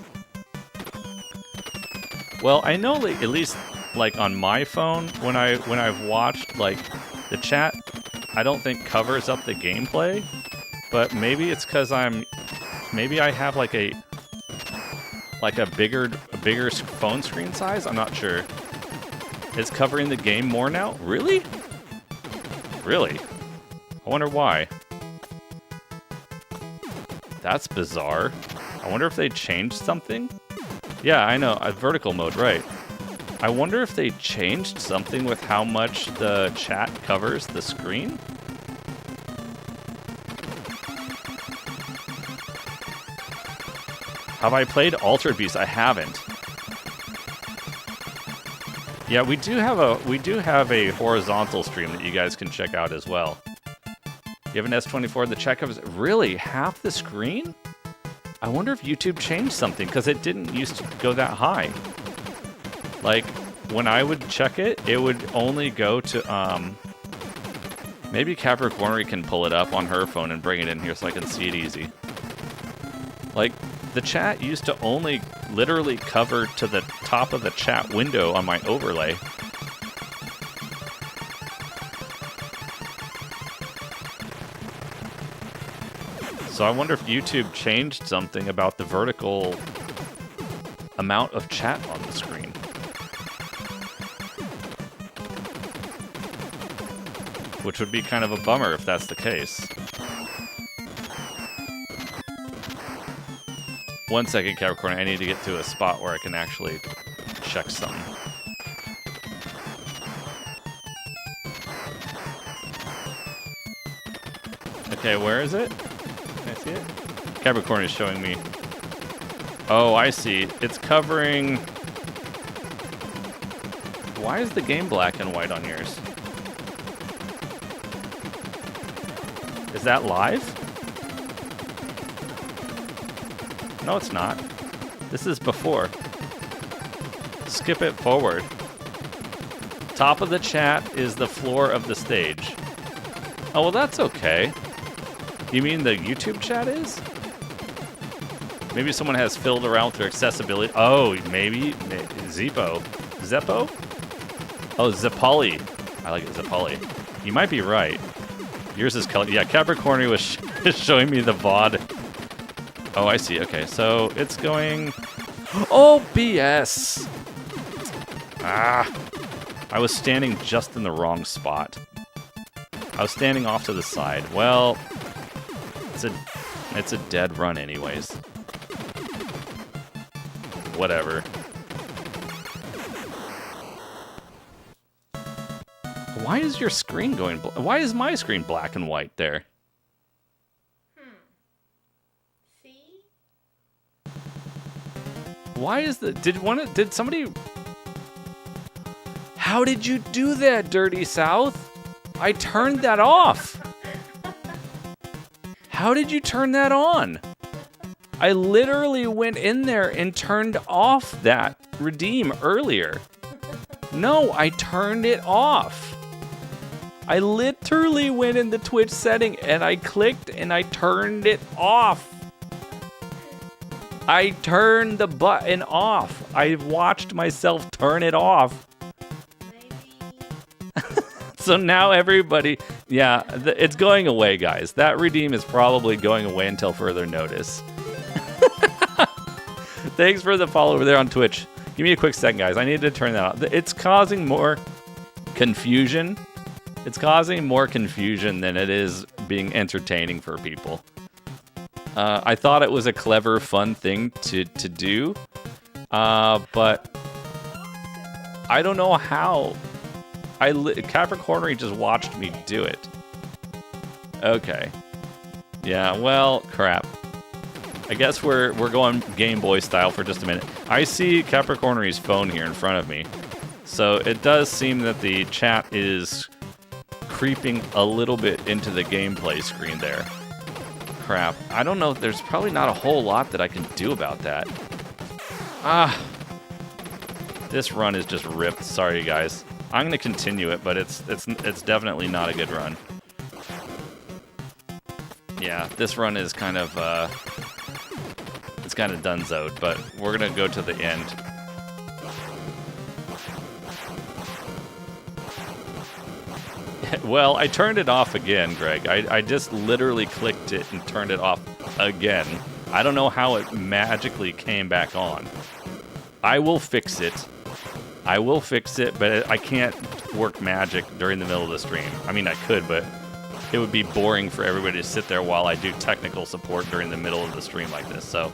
Well, I know at least like on my phone, when I've watched, like, the chat, I don't think covers up the gameplay, but maybe it's because maybe I have like a bigger phone screen size. I'm not sure. It's covering the game more now. Really? I wonder why. That's bizarre. I wonder if they changed something. Yeah, I know. Vertical mode, right? I wonder if they changed something with how much the chat covers the screen? Have I played Altered Beast? I haven't. Yeah, we do have a horizontal stream that you guys can check out as well. You have an S24, the chat covers really half the screen? I wonder if YouTube changed something, because it didn't used to go that high. Like, when I would check it, it would only go to, maybe Capricornery can pull it up on her phone and bring it in here so I can see it easy. Like, the chat used to only literally cover to the top of the chat window on my overlay. So I wonder if YouTube changed something about the vertical amount of chat on the screen. Which would be kind of a bummer if that's the case. 1 second, Capricorn. I need to get to a spot where I can actually check something. Okay, where is it? Can I see it? Capricorn is showing me. Oh, I see. It's covering... Why is the game black and white on yours? Is that live? No, it's not. This is before. Skip it forward. Top of the chat is the floor of the stage. Oh, well, that's okay. You mean the YouTube chat is? Maybe someone has filled around with their accessibility. Oh, maybe Zeppo. Zeppo? Oh, Zeppoli. I like it, Zeppoli. You might be right. Yours is color. Yeah, Capricorn was showing me the VOD. Oh, I see. Okay, so it's going... Oh, BS! Ah! I was standing just in the wrong spot. I was standing off to the side. Well, it's a dead run anyways. Whatever. Why is your screen going... Why is my screen black and white there? See? Why is the... Did somebody... How did you do that, Dirty South? I turned that off. How did you turn that on? I literally went in there and turned off that redeem earlier. No, I turned it off. I literally went in the Twitch setting and I clicked and I turned it off. I turned the button off. I watched myself turn it off. Maybe. So now everybody, yeah, it's going away, guys. That redeem is probably going away until further notice. Thanks for the follow over there on Twitch. Give me a quick second, guys. I need to turn that off. It's causing more confusion. It's causing more confusion than it is being entertaining for people. I thought it was a clever, fun thing to do, but I don't know how. Capricorn just watched me do it. Okay. Yeah, well, crap. I guess we're going Game Boy style for just a minute. I see Capricorn's phone here in front of me. So it does seem that the chat is creeping a little bit into the gameplay screen there. Crap. I don't know. There's probably not a whole lot that I can do about that. Ah. This run is just ripped. Sorry, guys. I'm going to continue it, but it's definitely not a good run. Yeah, this run is kind of it's kind of donezoed, but we're going to go to the end. Well, I turned it off again, Greg. I just literally clicked it and turned it off again. I don't know how it magically came back on. I will fix it. I will fix it, but I can't work magic during the middle of the stream. I mean, I could, but it would be boring for everybody to sit there while I do technical support during the middle of the stream like this. So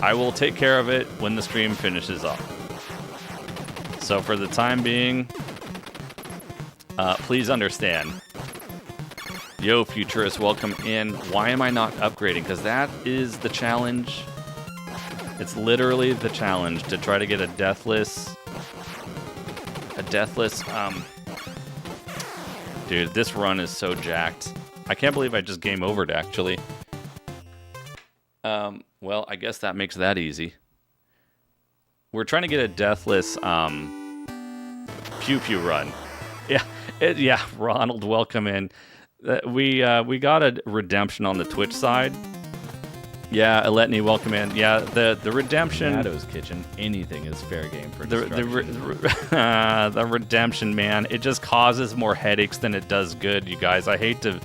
I will take care of it when the stream finishes up. So for the time being, please understand. Yo, Futurist, welcome in. Why am I not upgrading? Because that is the challenge. It's literally the challenge to try to get a Deathless. Dude, this run is so jacked. I can't believe I just game overed, actually. Well, I guess that makes that easy. We're trying to get a Deathless, Pew Pew run. Yeah, Ronald, welcome in. We got a redemption on the Twitch side. Yeah, Aletni, welcome in. Yeah, the redemption. Nato's Kitchen. Anything is fair game for the redemption, man. It just causes more headaches than it does good, you guys. I hate to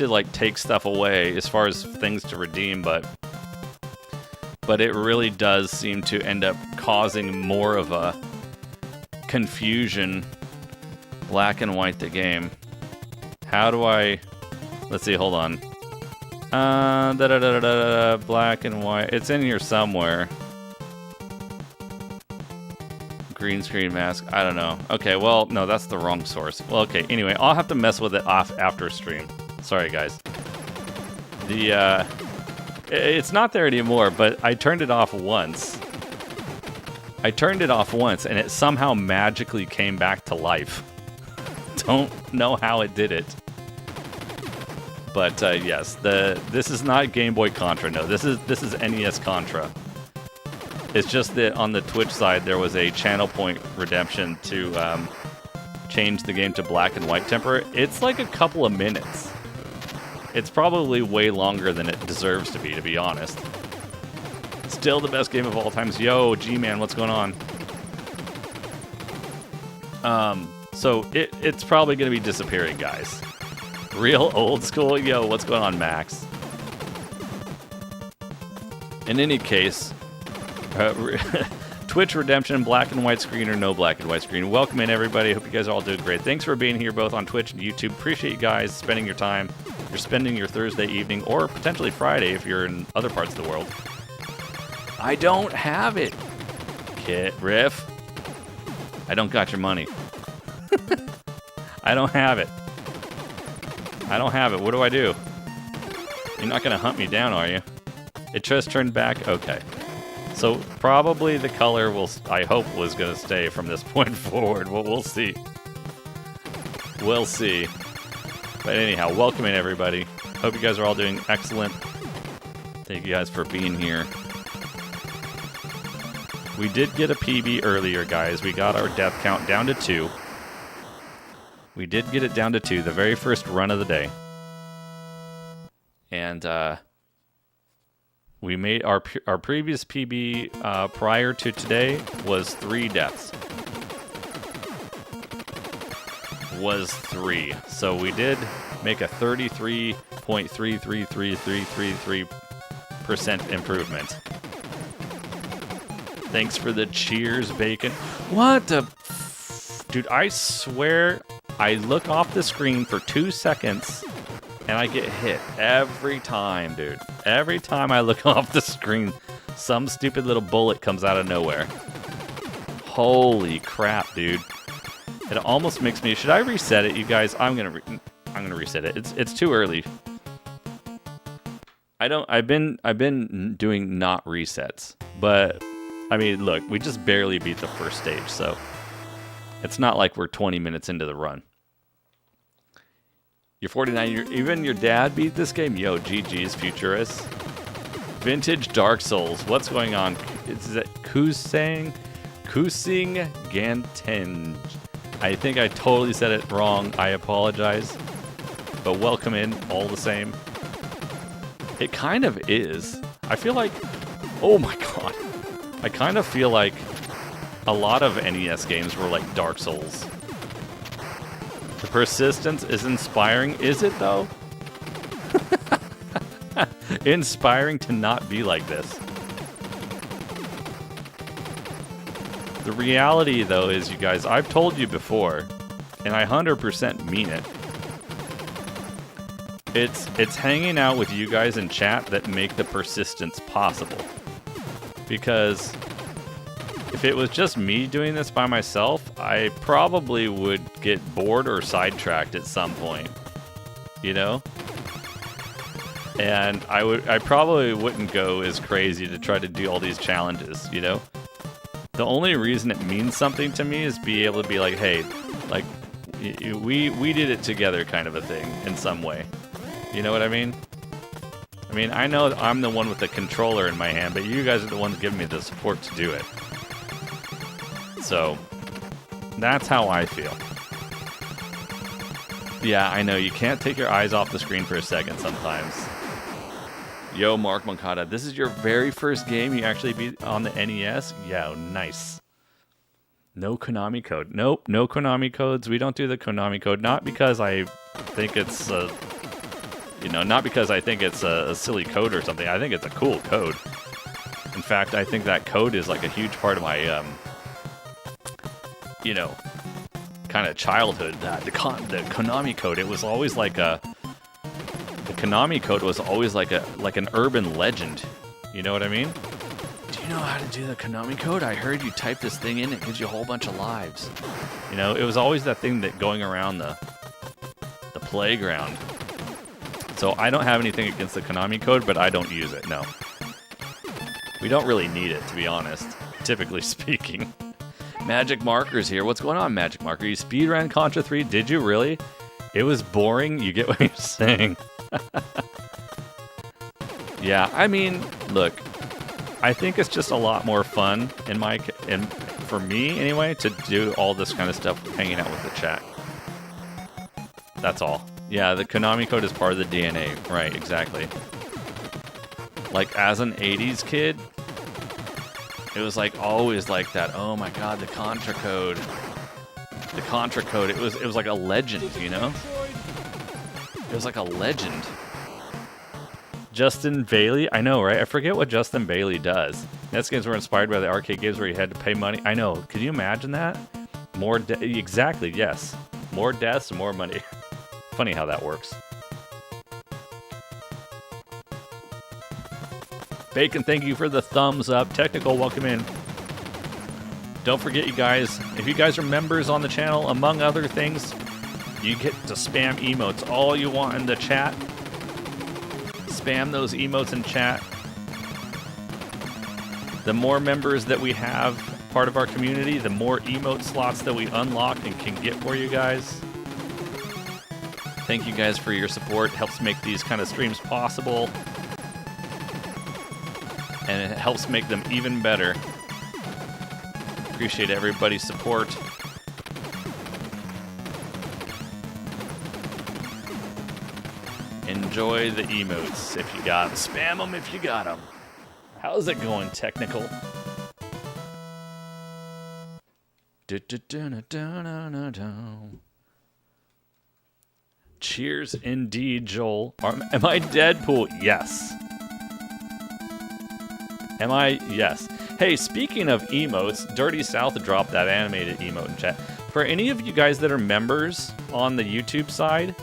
like take stuff away as far as things to redeem, but it really does seem to end up causing more of a confusion. Black and white the game. How do I? Let's see. Hold on. Black and white. It's in here somewhere. Green screen mask. I don't know. Okay, well, no, that's the wrong source. Well, okay. Anyway, I'll have to mess with it off after stream. Sorry, guys. It's not there anymore, but I turned it off once. And it somehow magically came back to life. Don't know how it did it. But yes, this is not Game Boy Contra. No, this is NES Contra. It's just that on the Twitch side there was a channel point redemption to change the game to black and white temper. It's like a couple of minutes. It's probably way longer than it deserves to be honest. Still the best game of all times. Yo, G-Man, what's going on? So it's probably going to be disappearing, guys. Real old school. Yo, what's going on, Max? In any case, Twitch redemption, black and white screen or no black and white screen. Welcome in, everybody. Hope you guys are all doing great. Thanks for being here both on Twitch and YouTube. Appreciate you guys spending your time. You're spending your Thursday evening or potentially Friday if you're in other parts of the world. I don't have it. Kit Riff. I don't got your money. I don't have it. I don't have it. What do I do? You're not going to hunt me down, are you? It just turned back? Okay. So probably the color will, I hope, was going to stay from this point forward. Well, we'll see. We'll see. But anyhow, welcome in, everybody. Hope you guys are all doing excellent. Thank you guys for being here. We did get a PB earlier, guys. We got our death count down to 2. We did get it down to 2, the very first run of the day. And we made our previous PB prior to today was 3 deaths. Was 3. So we did make a 33.333333% improvement. Thanks for the cheers, Bacon. What the... Dude, I swear I look off the screen for 2 seconds and I get hit every time, dude. Every time I look off the screen, some stupid little bullet comes out of nowhere. Holy crap, dude. It almost makes me... Should I reset it, you guys? I'm gonna reset it. It's too early. I've been doing not resets, but I mean, look, we just barely beat the first stage, so it's not like we're 20 minutes into the run. You're 49. Even your dad beat this game? Yo, GG's, Futurist. Vintage Dark Souls. What's going on? Is it Kusing Ganten? I think I totally said it wrong. I apologize. But welcome in all the same. It kind of is. I feel like... Oh my god. I kind of feel like a lot of NES games were like Dark Souls. The persistence is inspiring. Is it, though? Inspiring to not be like this. The reality, though, is, you guys, I've told you before, and I 100% mean it. It's hanging out with you guys in chat that make the persistence possible. Because if it was just me doing this by myself, I probably would get bored or sidetracked at some point. You know? And I probably wouldn't go as crazy to try to do all these challenges, you know? The only reason it means something to me is be able to be like, hey, like, we did it together kind of a thing in some way. You know what I mean? I mean, I know I'm the one with the controller in my hand, but you guys are the ones giving me the support to do it. So, that's how I feel. Yeah, I know, you can't take your eyes off the screen for a second sometimes. Yo, Mark Moncada, this is your very first game you actually beat on the NES? Yeah, nice. No Konami Code. Nope, no Konami Codes. We don't do the Konami Code. Not because I think it's not because I think it's a silly code or something. I think it's a cool code. In fact, I think that code is like a huge part of my, kind of childhood. The Konami Code. It was always like the Konami Code was always like an urban legend. You know what I mean? Do you know how to do the Konami Code? I heard you type this thing in, it gives you a whole bunch of lives. You know, it was always that thing that going around the playground. So I don't have anything against the Konami Code, but I don't use it, no. We don't really need it, to be honest, typically speaking. Magic Marker's here. What's going on, Magic Marker? You speedran Contra 3? Did you really? It was boring? You get what you're saying? Yeah, I mean, look, I think it's just a lot more fun for me anyway to do all this kind of stuff hanging out with the chat. That's all. Yeah, the Konami Code is part of the DNA. Right, exactly. Like, as an 80s kid, it was like always like that. Oh my god, the Contra Code. The Contra Code, it was like a legend, you know? It was like a legend. Justin Bailey? I know, right? I forget what Justin Bailey does. NES games were inspired by the arcade games where you had to pay money. I know. Could you imagine that? Exactly, yes. More deaths, more money. Funny how that works. Bacon, thank you for the thumbs up. Technical, welcome in. Don't forget, you guys, if you guys are members on the channel, among other things, you get to spam emotes all you want in the chat. Spam those emotes in chat. The more members that we have part of our community, the more emote slots that we unlock and can get for you guys. Thank you guys for your support. It helps make these kind of streams possible. And it helps make them even better. Appreciate everybody's support. Enjoy the emotes if you got them. Spam them if you got them. How's it going, Technical? Cheers indeed, Joel. Am I Deadpool? Yes. Am I? Yes. Hey, speaking of emotes, Dirty South dropped that animated emote in chat. For any of you guys that are members on the YouTube side,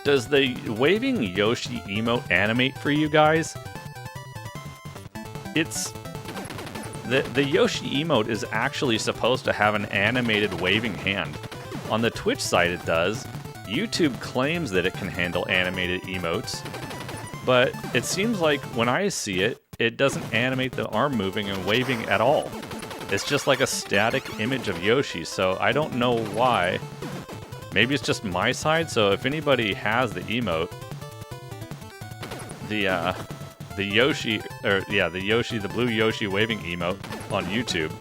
does the waving Yoshi emote animate for you guys? It's... The Yoshi emote is actually supposed to have an animated waving hand. On the Twitch side it does. YouTube claims that it can handle animated emotes. But it seems like when I see it, it doesn't animate the arm moving and waving at all. It's just like a static image of Yoshi, so I don't know why. Maybe it's just my side, so if anybody has the emote, the Yoshi, the blue Yoshi waving emote on YouTube,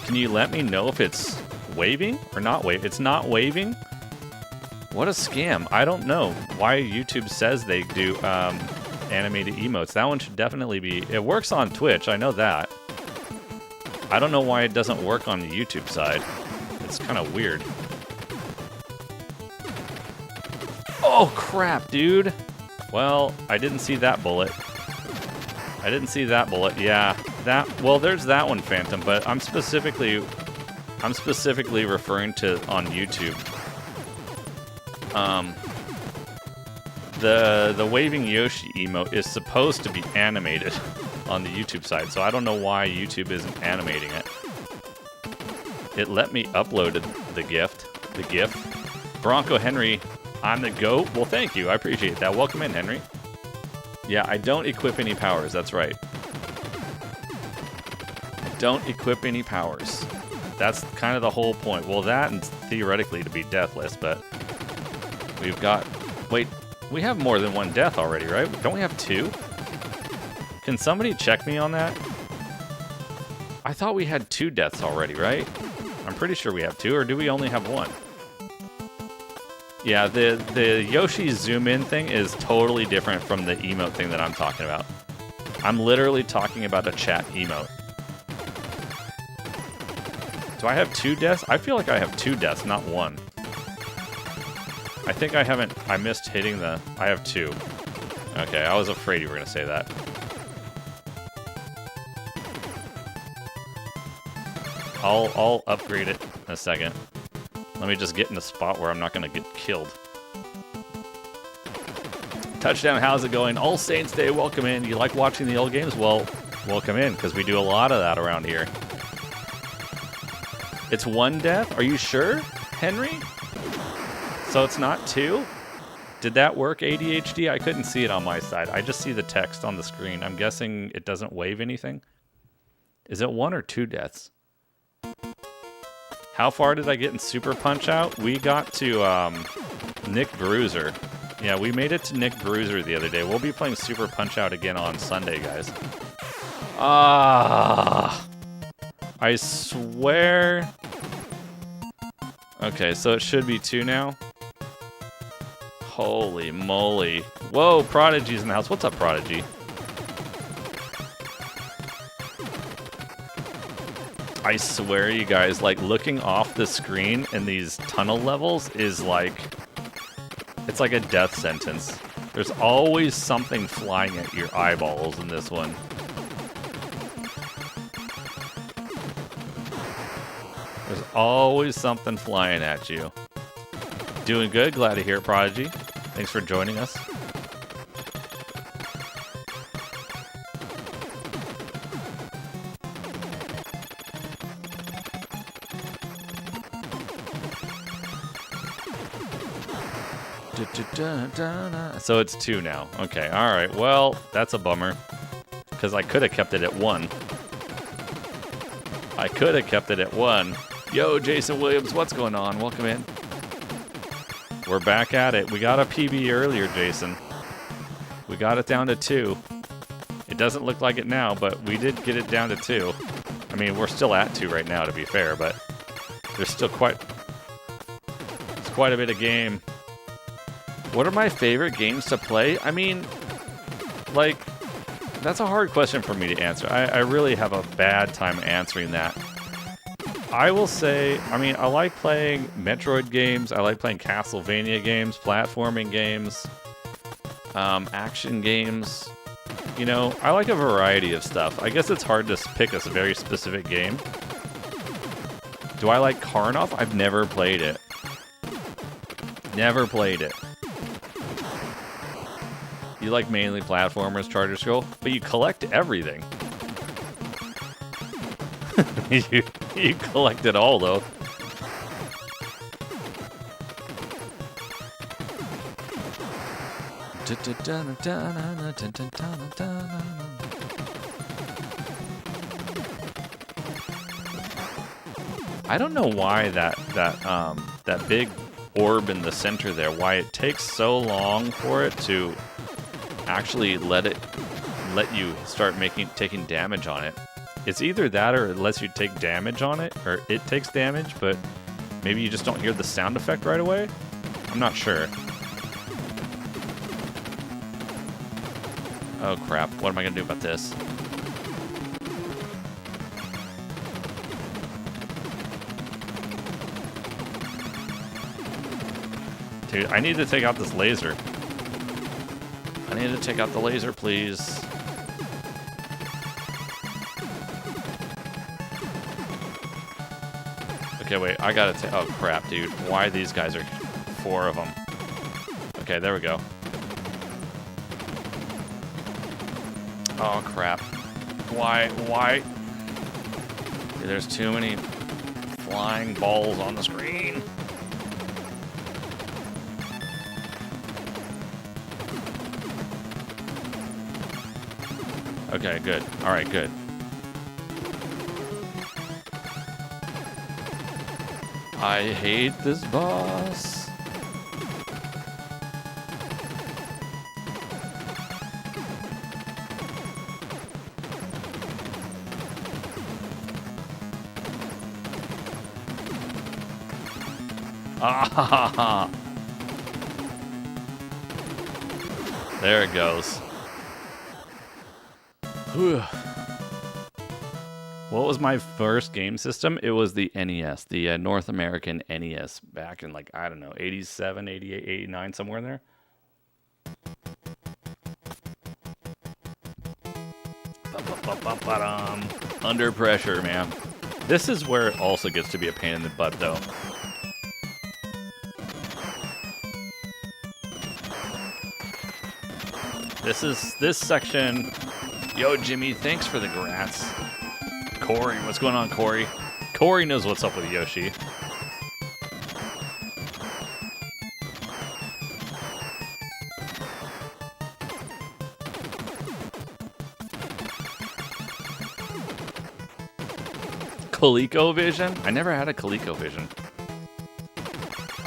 can you let me know if it's waving or not waving? It's not waving? What a scam. I don't know why YouTube says they do animated emotes. That one should definitely be... It works on Twitch, I know that. I don't know why it doesn't work on the YouTube side. It's kind of weird. Oh, crap, dude. Well, I didn't see that bullet. I didn't see that bullet. Yeah, that... Well, there's that one, Phantom, but I'm specifically referring to on YouTube. The waving Yoshi emote is supposed to be animated on the YouTube side, so I don't know why YouTube isn't animating it. It let me upload the GIF. Bronco Henry, I'm the GOAT. Well, thank you. I appreciate that. Welcome in, Henry. Yeah, I don't equip any powers. That's right. I don't equip any powers. That's kind of the whole point. Well, that and theoretically to be deathless, but we've got... Wait, we have more than one death already, right? Don't we have two? Can somebody check me on that? I thought we had 2 deaths already, right? I'm pretty sure we have 2, or do we only have 1? Yeah, the Yoshi zoom in thing is totally different from the emote thing that I'm talking about. I'm literally talking about a chat emote. Do I have 2 deaths? I feel like I have 2 deaths, not 1. I think I missed hitting the... I have 2. Okay, I was afraid you were going to say that. I'll upgrade it in a second. Let me just get in a spot where I'm not going to get killed. Touchdown, how's it going? All Saints Day, welcome in. You like watching the old games? Well, welcome in, because we do a lot of that around here. It's 1 death? Are you sure, Henry? So it's not 2? Did that work, ADHD? I couldn't see it on my side. I just see the text on the screen. I'm guessing it doesn't wave anything. Is it 1 or 2 deaths? How far did I get in Super Punch-Out? We got to Nick Bruiser. Yeah, we made it to Nick Bruiser the other day. We'll be playing Super Punch-Out again on Sunday, guys. Ah, I swear. Okay, so it should be 2 now. Holy moly. Whoa, Prodigy's in the house. What's up, Prodigy? I swear, you guys, like, looking off the screen in these tunnel levels is like... It's like a death sentence. There's always something flying at your eyeballs in this one. There's always something flying at you. Doing good. Glad to hear it, Prodigy. Thanks for joining us. So it's 2 now. Okay, alright. Well, that's a bummer. Because I could have kept it at 1. I could have kept it at 1. Yo, Jason Williams, what's going on? Welcome in. We're back at it. We got a PB earlier, Jason. We got it down to 2. It doesn't look like it now, but we did get it down to 2. I mean, we're still at 2 right now, to be fair, but there's still quite a bit of game. What are my favorite games to play? I mean, like, that's a hard question for me to answer. I really have a bad time answering that. I will say, I mean, I like playing Metroid games. I like playing Castlevania games, platforming games, action games. You know, I like a variety of stuff. I guess it's hard to pick a very specific game. Do I like Karnoff? I've never played it. Never played it. You like mainly platformers, Charter Scroll, but you collect everything. you collect it all, though. I don't know why that big orb in the center there, why it takes so long for it to actually let you start taking damage on it. It's either that or it lets you take damage on it, or it takes damage, but maybe you just don't hear the sound effect right away? I'm not sure. Oh crap, what am I gonna do about this? Dude, I need to take out this laser. I need to take out the laser, please. Okay, wait, I gotta take... Oh, crap, dude. Why these guys are 4 of them? Okay, there we go. Oh, crap. Why? Dude, there's too many flying balls on the screen. Okay, good. Alright, good. I hate this boss. Ah! There it goes. Whew. What was my first game system? It was the NES, the North American NES, back in, like, I don't know, 87, 88, 89, somewhere in there. Under pressure, man. This is where it also gets to be a pain in the butt, though. This section. Yo, Jimmy, thanks for the grats. Corey, what's going on, Corey? Corey knows what's up with Yoshi. ColecoVision? I never had a ColecoVision.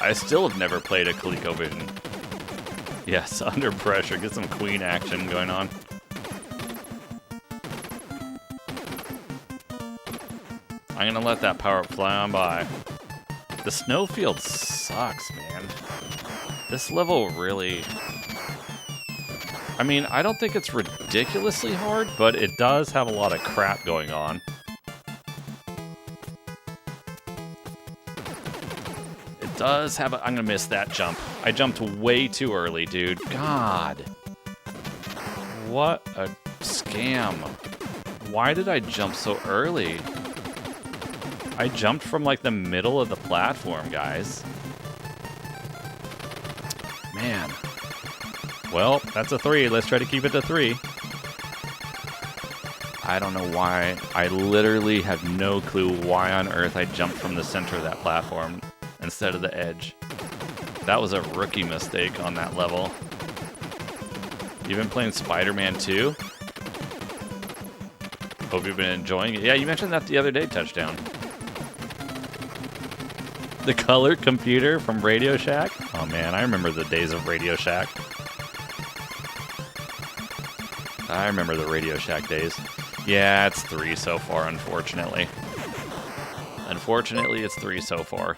I still have never played a ColecoVision. Yes, under pressure. Get some queen action going on. I'm gonna let that power up fly on by. The snowfield sucks, man. This level really... I mean, I don't think it's ridiculously hard, but it does have a lot of crap going on. It does have a... I'm gonna miss that jump. I jumped way too early, dude. God. What a scam. Why did I jump so early? I jumped from, like, the middle of the platform, guys. Man. Well, that's a 3. Let's try to keep it to 3. I don't know why. I literally have no clue why on earth I jumped from the center of that platform instead of the edge. That was a rookie mistake on that level. You've been playing Spider-Man 2? Hope you've been enjoying it. Yeah, you mentioned that the other day, Touchdown. The color computer from Radio Shack? Oh man, I remember the days of Radio Shack. I remember the Radio Shack days. Yeah, it's 3 so far, unfortunately. Unfortunately, it's 3 so far.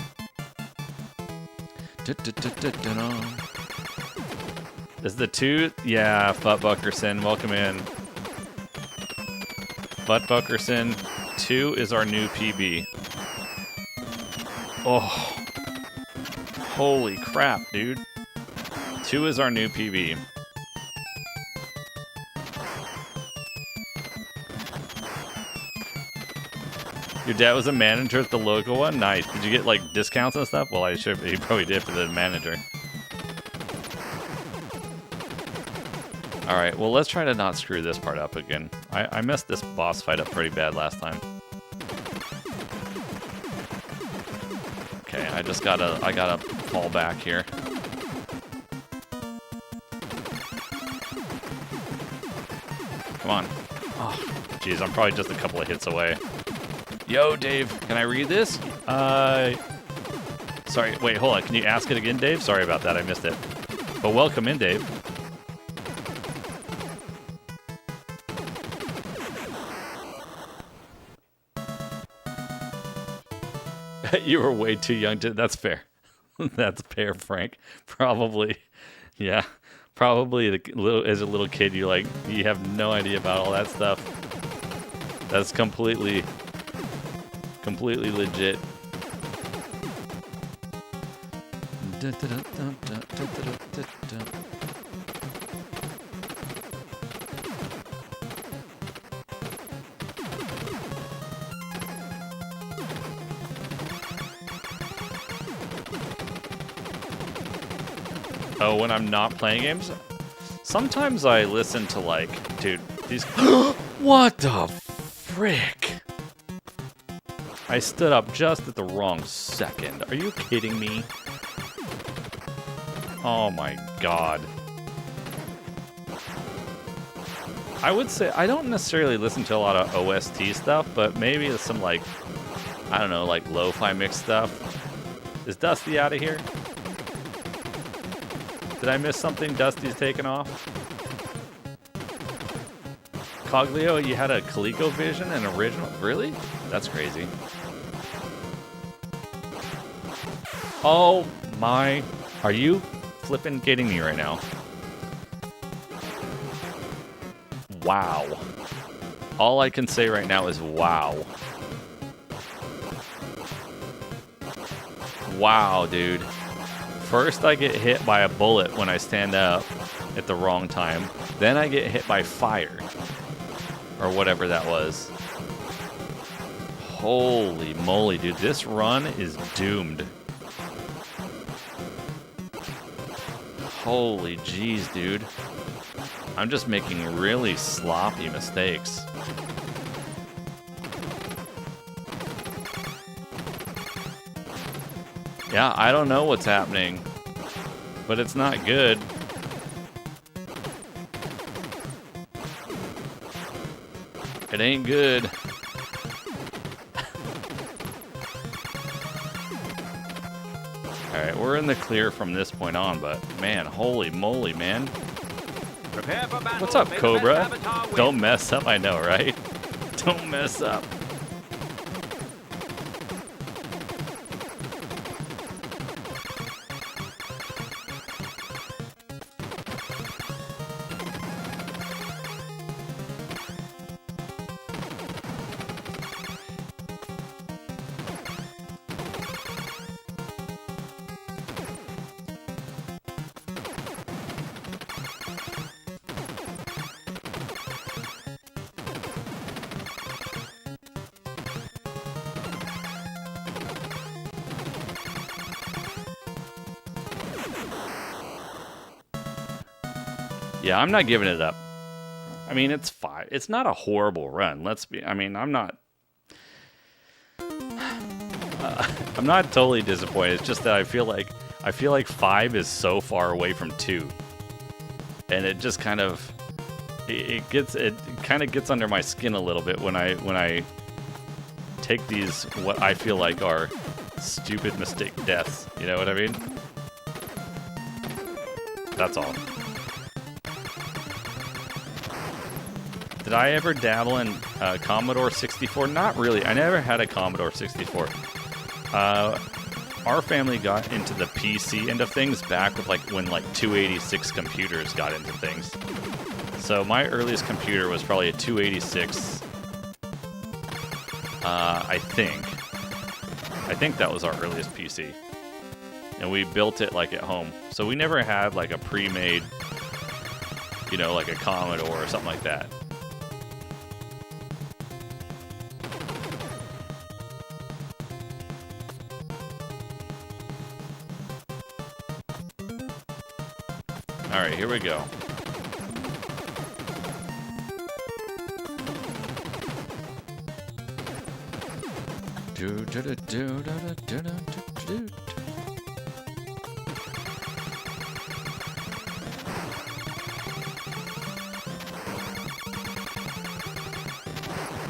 Is the 2? Yeah, Futbuckerson, welcome in. Futbuckerson, 2 is our new PB. Oh. Holy crap, dude. 2 is our new PB. Your dad was a manager at the local one? Nice. Did you get, like, discounts and stuff? Well, I should. He probably did for the manager. Alright, well, let's try to not screw this part up again. I messed this boss fight up pretty bad last time. Okay, I gotta fall back here. Come on. Oh, jeez, I'm probably just a couple of hits away. Yo, Dave, can I read this? Sorry, wait, hold on. Can you ask it again, Dave? Sorry about that, I missed it. But welcome in, Dave. You were way too young to... That's fair. That's fair, Frank. Probably. Yeah. Probably as a little kid, you have no idea about all that stuff. That's completely legit. Oh, when I'm not playing games? Sometimes I listen to, like, dude, these... What the frick? I stood up just at the wrong second. Are you kidding me? Oh my god. I would say, I don't necessarily listen to a lot of OST stuff, but maybe some, like, I don't know, like, lo-fi mix stuff. Is Dusty out of here? Did I miss something? Dusty's taken off. Coglio, you had a ColecoVision, an original? Really? That's crazy. Oh my... Are you flipping kidding me right now? Wow. All I can say right now is wow. Wow, dude. First, I get hit by a bullet when I stand up at the wrong time. Then I get hit by fire. Or whatever that was. Holy moly, dude. This run is doomed. Holy jeez, dude. I'm just making really sloppy mistakes. Yeah, I don't know what's happening, but it's not good. It ain't good. we're in the clear from this point on, but man, holy moly, man. Prepare for battle. What's up, May the Cobra? best avatar win. Don't mess up, I know, right? Don't mess up. Yeah, I'm not giving it up. I mean, it's 5. It's not a horrible run. Let's be. I mean, I'm not totally disappointed. It's just that I feel like 5 is so far away from 2, and it just kind of it kind of gets under my skin a little bit when I take these what I feel like are stupid mistake deaths. You know what I mean? That's all. Did I ever dabble in Commodore 64? Not really. I never had a Commodore 64. Our family got into the PC end of things back with when 286 computers got into things. So my earliest computer was probably a 286. I think that was our earliest PC, and we built it at home. So we never had a pre-made, like a Commodore or something like that. All right, here we go.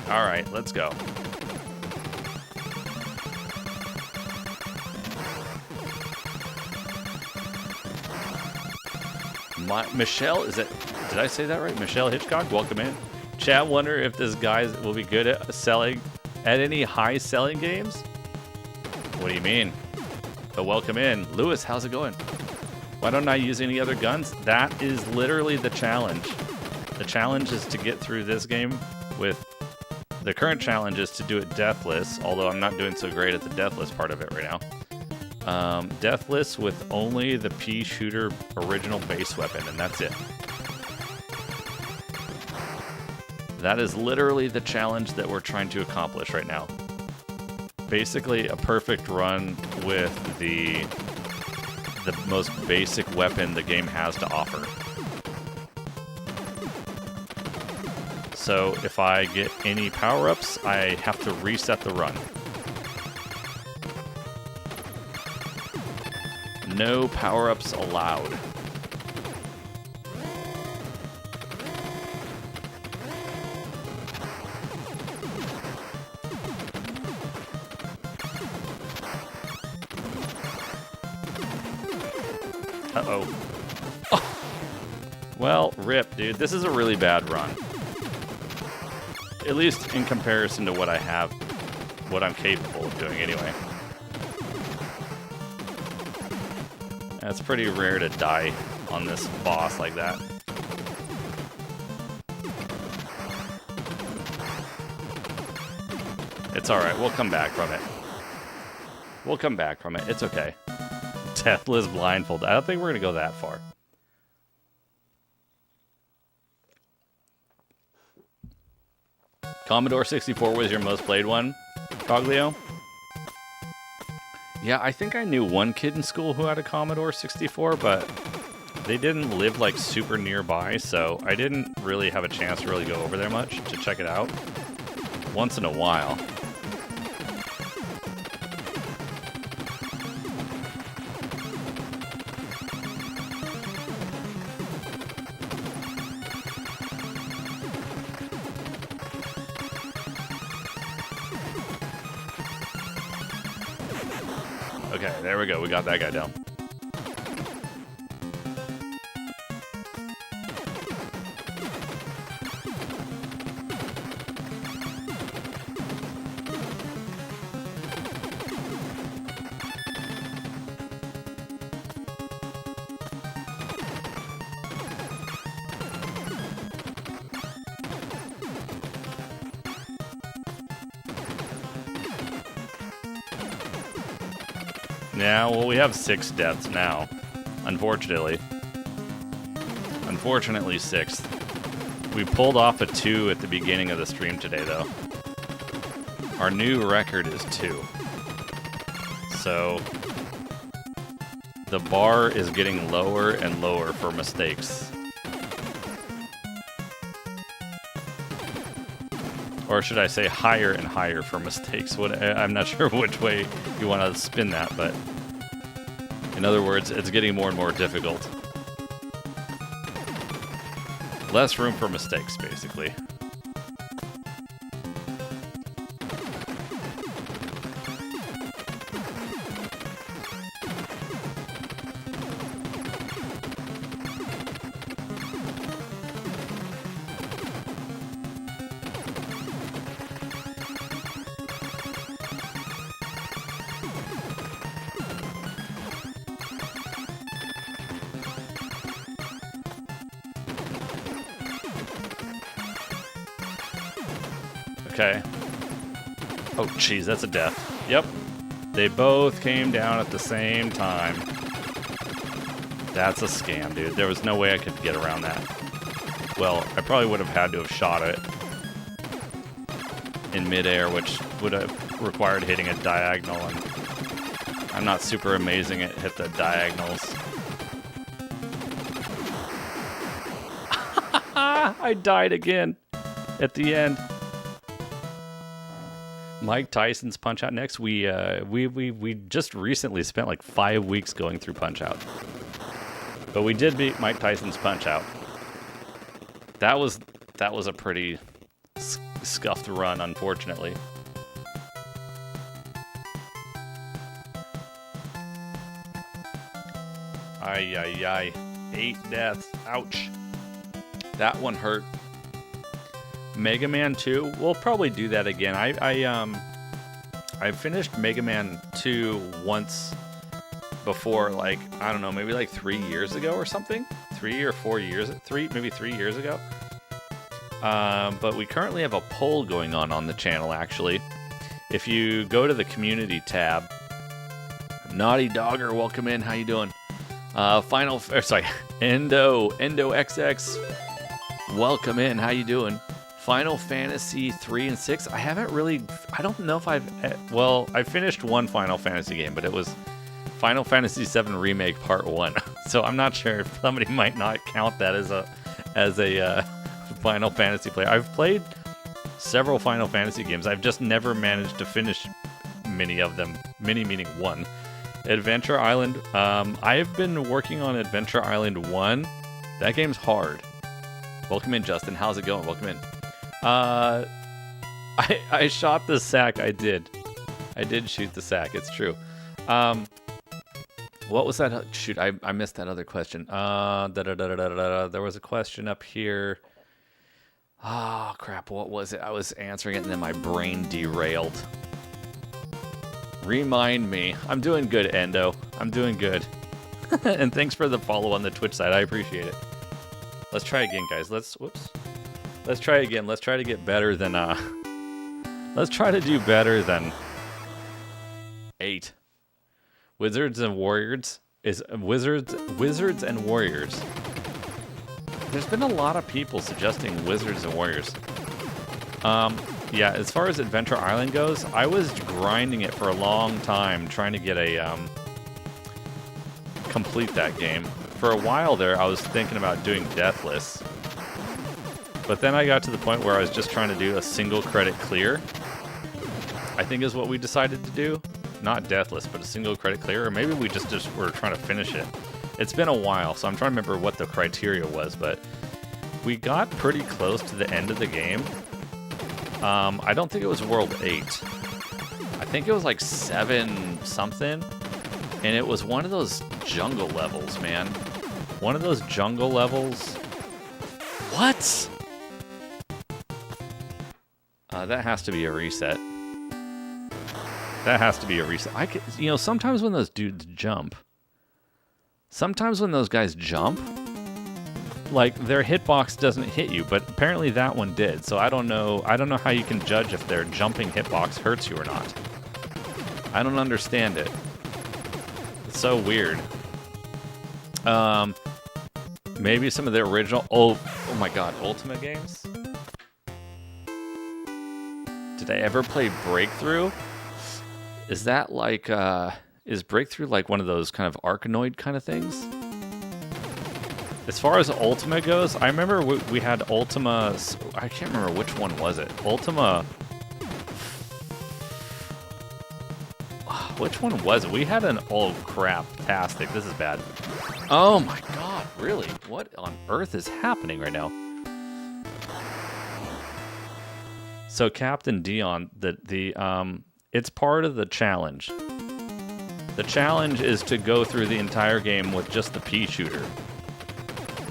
All right, let's go. Michelle, did I say that right? Michelle Hitchcock, welcome in. Chat, wonder if this guy will be good at selling at any high selling games? What do you mean? But welcome in. Lewis, how's it going? Why don't I use any other guns? That is literally the challenge. The challenge is to get through this game with... The current challenge is to do it deathless, although I'm not doing so great at the deathless part of it right now. Deathless with only the pea shooter original base weapon, and that's it. That is literally the challenge that we're trying to accomplish right now. Basically, a perfect run with the most basic weapon the game has to offer. So if I get any power-ups, I have to reset the run. No power-ups allowed. Uh-oh. Oh. Well, rip, dude. This is a really bad run. At least in comparison to what I have, what I'm capable of doing anyway. It's pretty rare to die on this boss like that. It's alright, we'll come back from it. We'll come back from it, it's okay. Deathless blindfold. I don't think we're gonna go that far. Commodore 64 was your most played one, Coglio? Yeah, I think I knew one kid in school who had a Commodore 64, but they didn't live super nearby, so I didn't really have a chance to really go over there much to check it out. Once in a while. Okay, there we go. We got that guy down. Yeah, well, we have 6 deaths now. Unfortunately. Unfortunately, 6. We pulled off a 2 at the beginning of the stream today, though. Our new record is 2. So, the bar is getting lower and lower for mistakes. Or should I say higher and higher for mistakes? I'm not sure which way you want to spin that, but in other words, it's getting more and more difficult. Less room for mistakes, basically. Okay. Oh, jeez, that's a death. Yep. They both came down at the same time. That's a scam, dude. There was no way I could get around that. Well, I probably would have had to have shot it in midair, which would have required hitting a diagonal, and I'm not super amazing at hit the diagonals. I died again at the end. Mike Tyson's Punch-Out next. We just recently spent like 5 weeks going through Punch-Out. But we did beat Mike Tyson's Punch-Out. That was a pretty scuffed run, unfortunately. Ay, ay, ay. 8 deaths. Ouch. That one hurt. Mega Man 2, we'll probably do that again. I finished Mega Man 2 once before, like, I don't know, maybe like 3 years ago or something. 3 or 4 years, maybe 3 years ago. But we currently have a poll going on the channel, actually. If you go to the community tab, Naughty Dogger, welcome in. How you doing? Endo XX, welcome in. How you doing? Final Fantasy 3 and 6. I don't know if I finished one Final Fantasy game, but it was Final Fantasy 7 Remake Part 1. So I'm not sure if somebody might not count that as a Final Fantasy player. I've played several Final Fantasy games. I've just never managed to finish many of them. Many meaning one. Adventure Island. I've been working on Adventure Island 1. That game's hard. Welcome in, Justin. How's it going? Welcome in. I shot the sack. I did shoot the sack. It's true. What was that? Shoot, I missed that other question. There was a question up here. Oh, crap. What was it? I was answering it and then my brain derailed. Remind me. I'm doing good, Endo. I'm doing good. And thanks for the follow on the Twitch side. I appreciate it. Let's try again, guys. Whoops. Let's try again. Let's try to get better than, let's try to do better than 8. Wizards and Warriors is Wizards and Warriors. There's been a lot of people suggesting Wizards and Warriors. Yeah, as far as Adventure Island goes, I was grinding it for a long time, trying to get a, complete that game. For a while there, I was thinking about doing Deathless. But then I got to the point where I was just trying to do a single credit clear. I think is what we decided to do. Not Deathless, but a single credit clear. Or maybe we just were trying to finish it. It's been a while, so I'm trying to remember what the criteria was. But we got pretty close to the end of the game. I don't think it was World 8. I think it was like 7 something. And it was one of those jungle levels, man. One of those jungle levels. What? That has to be a reset. That has to be a reset. Sometimes when those dudes jump, sometimes when those guys jump, like their hitbox doesn't hit you, but apparently that one did. So I don't know how you can judge if their jumping hitbox hurts you or not. I don't understand it. It's so weird. Maybe some of the original... Oh my god, Ultima games? Did I ever play Breakthrough? Is that like, is Breakthrough like one of those kind of Arkanoid kind of things? As far as Ultima goes, I remember we had Ultima... I can't remember which one was it. Ultima... Which one was it? We had an... Oh, crap-tastic. This is bad. Oh my god, really? What on earth is happening right now? So Captain Dion, it's part of the challenge. The challenge is to go through the entire game with just the pea shooter.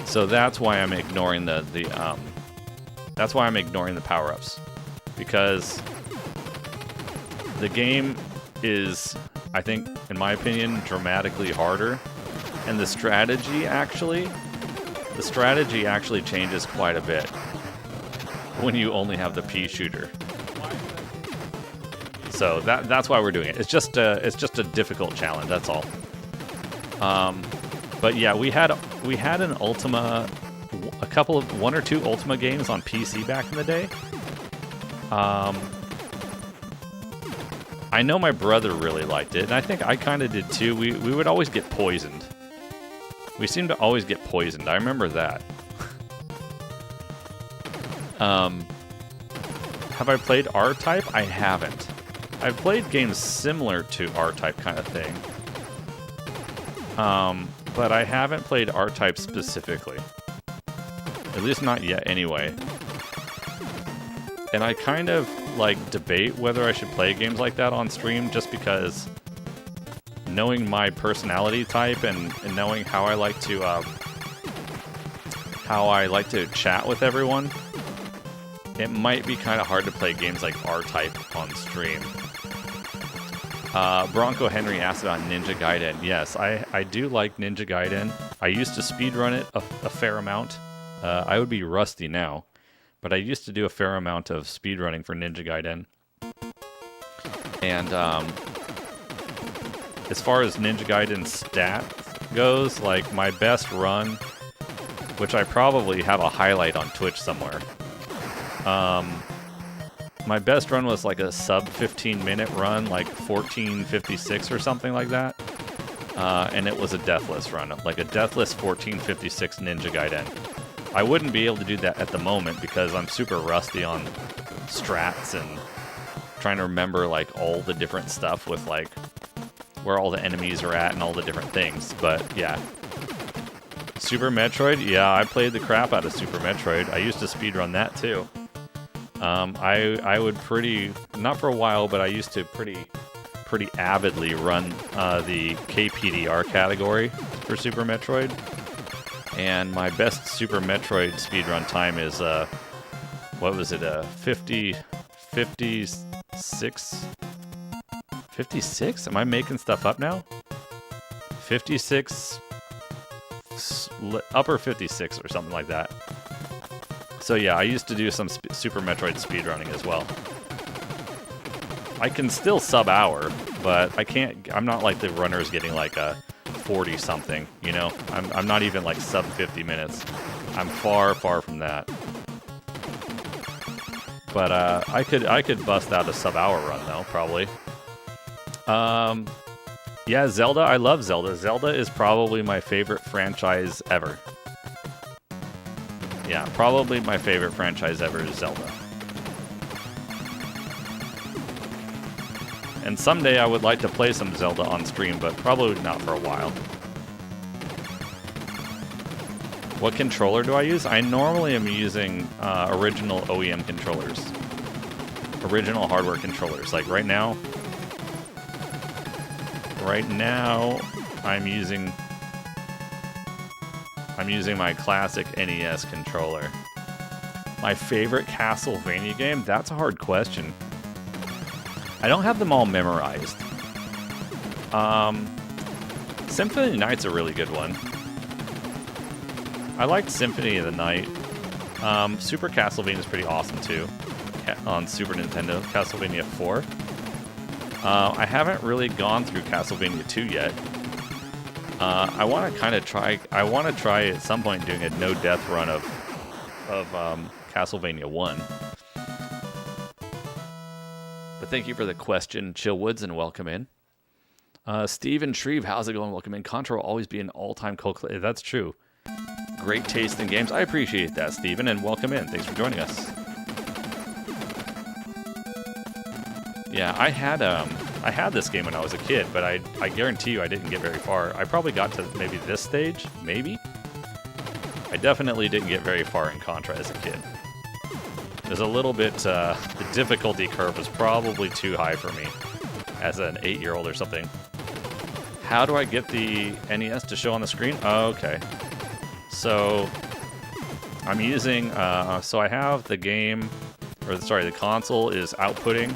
So that's why I'm ignoring that's why I'm ignoring the power-ups, because the game is, I think, in my opinion, dramatically harder, and the strategy actually changes quite a bit when you only have the pea shooter. So that's why we're doing it. It's just a difficult challenge. That's all. But yeah, we had an Ultima, one or two Ultima games on PC back in the day. I know my brother really liked it, and I think I kind of did too. We would always get poisoned. We seemed to always get poisoned. I remember that. Have I played R-Type? I haven't. I've played games similar to R-Type kind of thing. But I haven't played R-Type specifically. At least not yet, anyway. And I kind of, like, debate whether I should play games like that on stream, just because knowing my personality type and knowing how I like to chat with everyone, it might be kind of hard to play games like R-Type on stream. Bronco Henry asked about Ninja Gaiden. Yes, I do like Ninja Gaiden. I used to speedrun it a fair amount. I would be rusty now, but I used to do a fair amount of speedrunning for Ninja Gaiden. And as far as Ninja Gaiden stat goes, like my best run, which I probably have a highlight on Twitch somewhere, my best run was like a sub 15-minute run, like 14:56 or something like that. And it was a Deathless run, like a Deathless 14:56 Ninja Gaiden. I wouldn't be able to do that at the moment because I'm super rusty on strats and trying to remember like all the different stuff with like where all the enemies are at and all the different things. But yeah. Super Metroid? Yeah, I played the crap out of Super Metroid. I used to speedrun that too. I would not for a while, but I used to pretty avidly run the KPDR category for Super Metroid. And my best Super Metroid speedrun time is, what was it, 56? 56? Am I making stuff up now? 56, upper 56 or something like that. So yeah, I used to do some Super Metroid speedrunning as well. I can still sub-hour, but I'm not like the runners getting like a 40-something, you know? I'm not even like sub 50 minutes. I'm far from that. But I could bust out a sub-hour run though, probably. Yeah, Zelda, I love Zelda. Zelda is probably my favorite franchise ever. Yeah, probably my favorite franchise ever is Zelda. And someday I would like to play some Zelda on stream, but probably not for a while. What controller do I use? I normally am using original OEM controllers. Original hardware controllers. Like right now I'm using my classic NES controller. My favorite Castlevania game? That's a hard question. I don't have them all memorized. Symphony of the Night's a really good one. I liked Symphony of the Night. Super Castlevania is pretty awesome too. On Super Nintendo, Castlevania 4. I haven't really gone through Castlevania 2 yet. I want to kind of try. I want to try at some point doing a no death run of Castlevania 1. But thank you for the question, Chill Woods, and welcome in. Steve and Shreve, how's it going? Welcome in. Contra will always be an all-time cult. That's true. Great taste in games. I appreciate that, Steven, and welcome in. Thanks for joining us. Yeah, I had this game when I was a kid, but I guarantee you I didn't get very far. I probably got to maybe this stage, maybe? I definitely didn't get very far in Contra as a kid. It was a little bit, the difficulty curve was probably too high for me as an 8-year-old or something. How do I get the NES to show on the screen? Oh, okay. So, I'm using, so I have the game, or sorry, the console is outputting.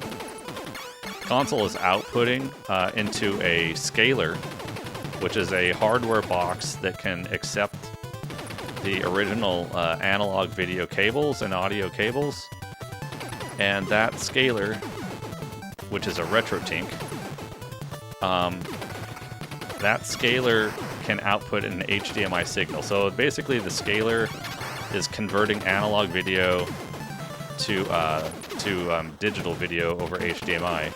Console is outputting into a scaler, which is a hardware box that can accept the original analog video cables and audio cables. And that scaler, which is a RetroTink, that scaler can output an HDMI signal. So basically the scaler is converting analog video to digital video over HDMI.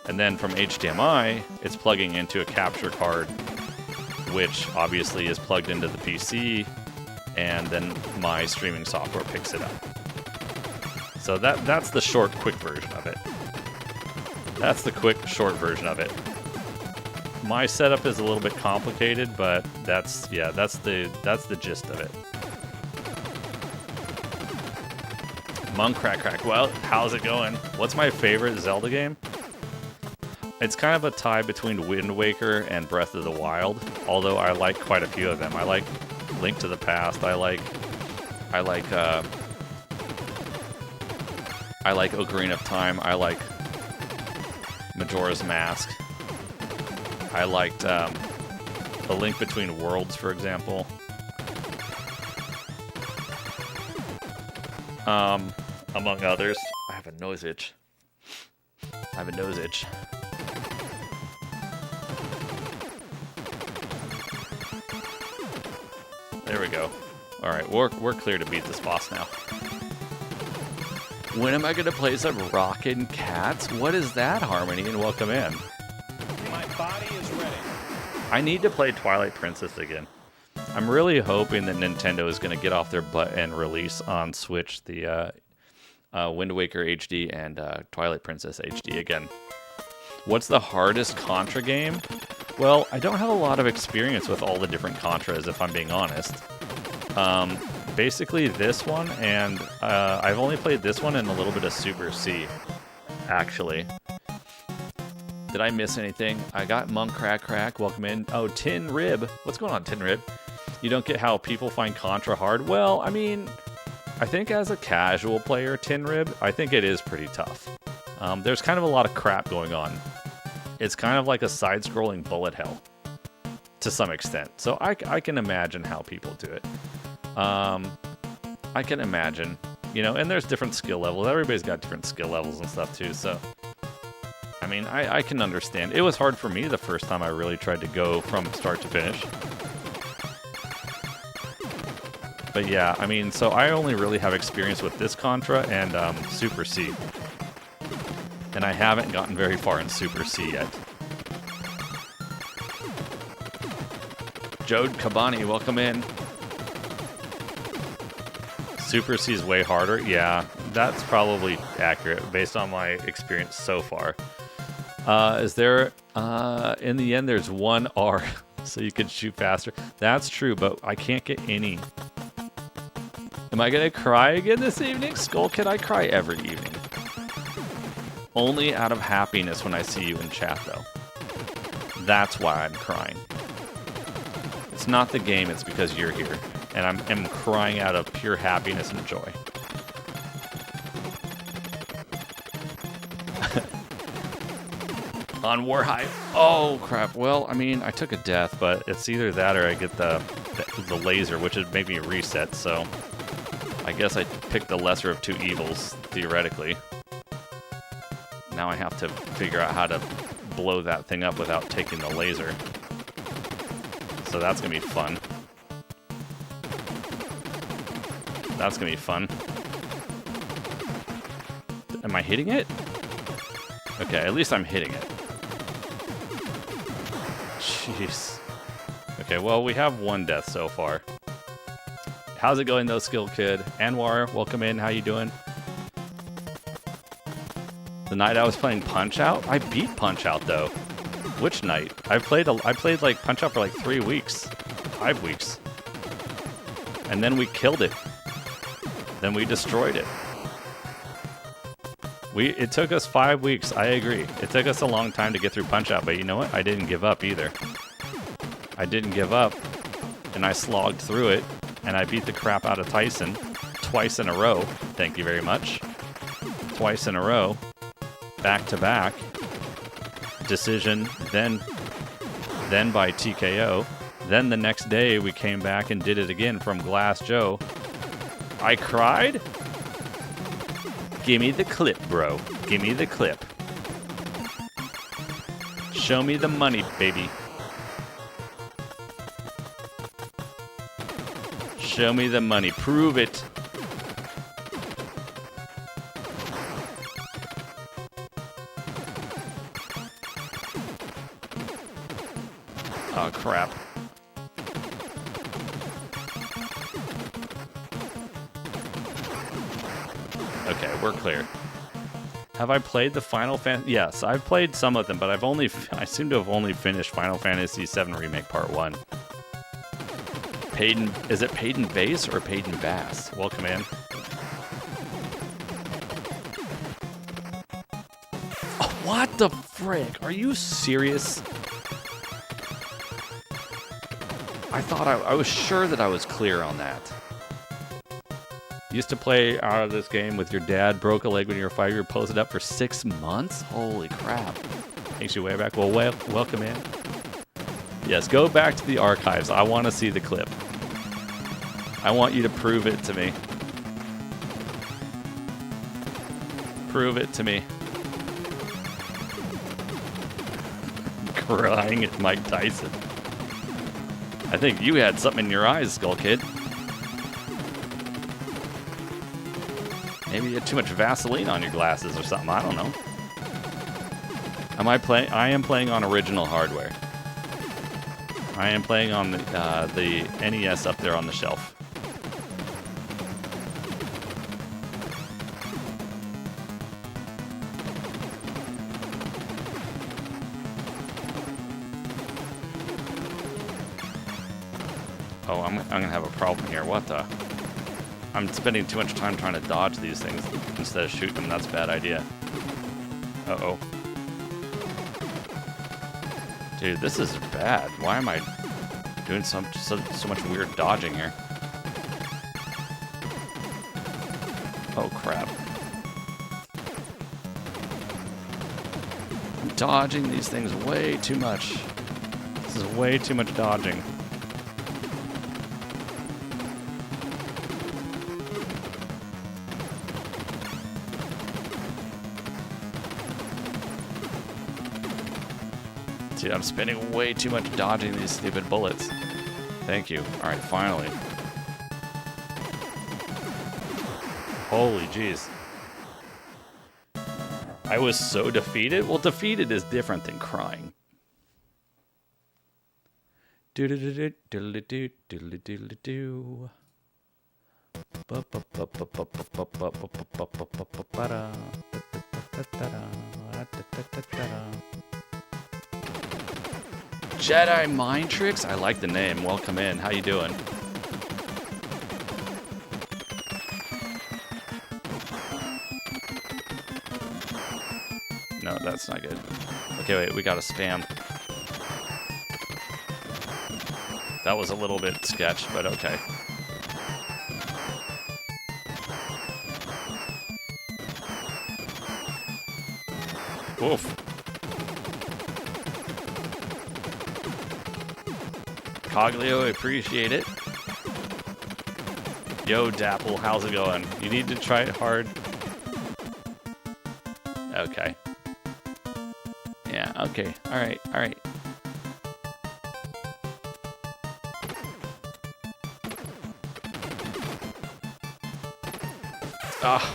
And then from HDMI, it's plugging into a capture card, which obviously is plugged into the PC, and then my streaming software picks it up. So that's the short, quick version of it. That's the quick, short version of it. My setup is a little bit complicated, but that's the gist of it. Monk Crack. Well, how's it going? What's my favorite Zelda game? It's kind of a tie between Wind Waker and Breath of the Wild, although I like quite a few of them. I like Link to the Past. I like Ocarina of Time. I like Majora's Mask. I liked A Link Between Worlds, for example. Among others. I have a nose itch. There we go. Alright, we're clear to beat this boss now. When am I going to play some Rockin' Cats? What is that, Harmony? And welcome in. My body is ready. I need to play Twilight Princess again. I'm really hoping that Nintendo is going to get off their butt and release on Switch the Wind Waker HD and Twilight Princess HD again. What's the hardest Contra game? Well, I don't have a lot of experience with all the different Contras, if I'm being honest. Basically this one, and I've only played this one and a little bit of Super C, actually. Did I miss anything? I got Monk Crack. Welcome in. Oh, Tin Rib. What's going on, Tin Rib? You don't get how people find Contra hard? Well, I mean, I think as a casual player, Tin Rib, I think it is pretty tough. There's kind of a lot of crap going on. It's kind of like a side-scrolling bullet hell, to some extent. So I can imagine how people do it. I can imagine, you know, and there's different skill levels. Everybody's got different skill levels and stuff too, so I mean, I can understand. It was hard for me the first time I really tried to go from start to finish. But yeah, I mean, so I only really have experience with this Contra and Super C. And I haven't gotten very far in Super C yet. Jode Kabani, welcome in. Super C is way harder. Yeah, that's probably accurate based on my experience so far. Is there, in the end, there's one R, so you can shoot faster. That's true, but I can't get any. Am I going to cry again this evening? Skull, can I cry every evening? Only out of happiness when I see you in chat, though. That's why I'm crying. It's not the game, it's because you're here. And I'm crying out of pure happiness and joy. On Warhide. Oh, crap. Well, I mean, I took a death, but it's either that or I get the laser, which would make me reset, so I guess I picked the lesser of two evils, theoretically. Now I have to figure out how to blow that thing up without taking the laser. so that's gonna be fun. That's gonna be fun. Am I hitting it? Okay, at least I'm hitting it. Jeez. Okay, well, we have one death so far. How's it going though, Skill Kid? Anwar, welcome in. How you doing? The night I was playing Punch-Out? I beat Punch-Out though. Which night? I played like Punch-Out for like 3 weeks. 5 weeks. And then we killed it. Then we destroyed it. It took us 5 weeks, I agree. It took us a long time to get through Punch-Out, but you know what? I didn't give up either. I didn't give up, and I slogged through it, and I beat the crap out of Tyson twice in a row. Thank you very much. Twice in a row. Back to back. Decision, then by TKO. Then the next day, we came back and did it again from Glass Joe. I cried? Gimme the clip, bro. Gimme the clip. Show me the money, baby. Show me the money. Prove it. Oh, crap. Okay, we're clear. Have I played the Final Fantasy? Yes, I've played some of them, but I seem to have only finished Final Fantasy VII Remake Part 1. Peyton, is it Peyton Bass or Peyton Bass? Welcome in. Oh, what the frick? Are you serious? I thought I was sure that I was clear on that. Used to play out of this game with your dad, broke a leg when you were 5 years, posted up for 6 months? Holy crap. Takes you way back. Well, welcome in. Yes, go back to the archives. I want to see the clip. I want you to prove it to me. Prove it to me. Crying at Mike Tyson. I think you had something in your eyes, Skull Kid. Maybe you had too much Vaseline on your glasses or something. I don't know. I am playing on original hardware. I am playing on the NES up there on the shelf. Oh, I'm gonna have a problem here. What the? I'm spending too much time trying to dodge these things instead of shooting them. That's a bad idea. Uh-oh. Dude, this is bad. Why am I doing so much weird dodging here? Oh, crap. I'm dodging these things way too much. This is way too much dodging. Dude, I'm spending way too much dodging these stupid bullets. Thank you. Alright, finally. Holy jeez. I was so defeated? Well, defeated is different than crying. Do-do-do-do-do-do-do-do-do-do. Jedi Mind Tricks? I like the name. Welcome in. How you doing? No, that's not good. Okay, wait. We gotta spam. That was a little bit sketch, but okay. Oof. Coglio, appreciate it. Yo, Dapple, how's it going? You need to try it hard. Okay. Yeah, okay. Alright, alright. Ah.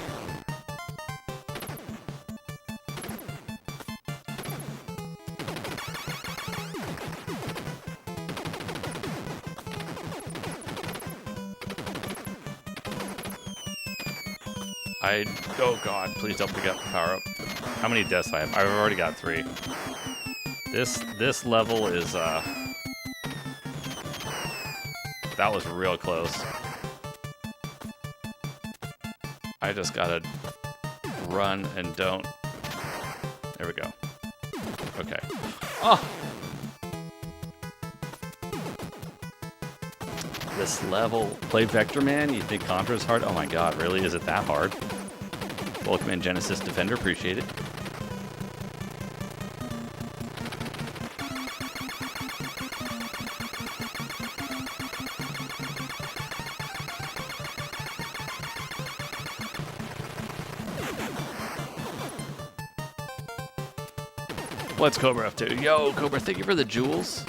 Oh god, please don't pick up the power up. How many deaths I have? I've already got 3. This level is that was real close. I just gotta run and don't. There we go. Okay. Oh! This level, play Vector Man, you think Contra's hard? Oh my god, really? Is it that hard? Welcome in, Genesis Defender, appreciate it. What's Cobra up to? Yo, Cobra, thank you for the jewels.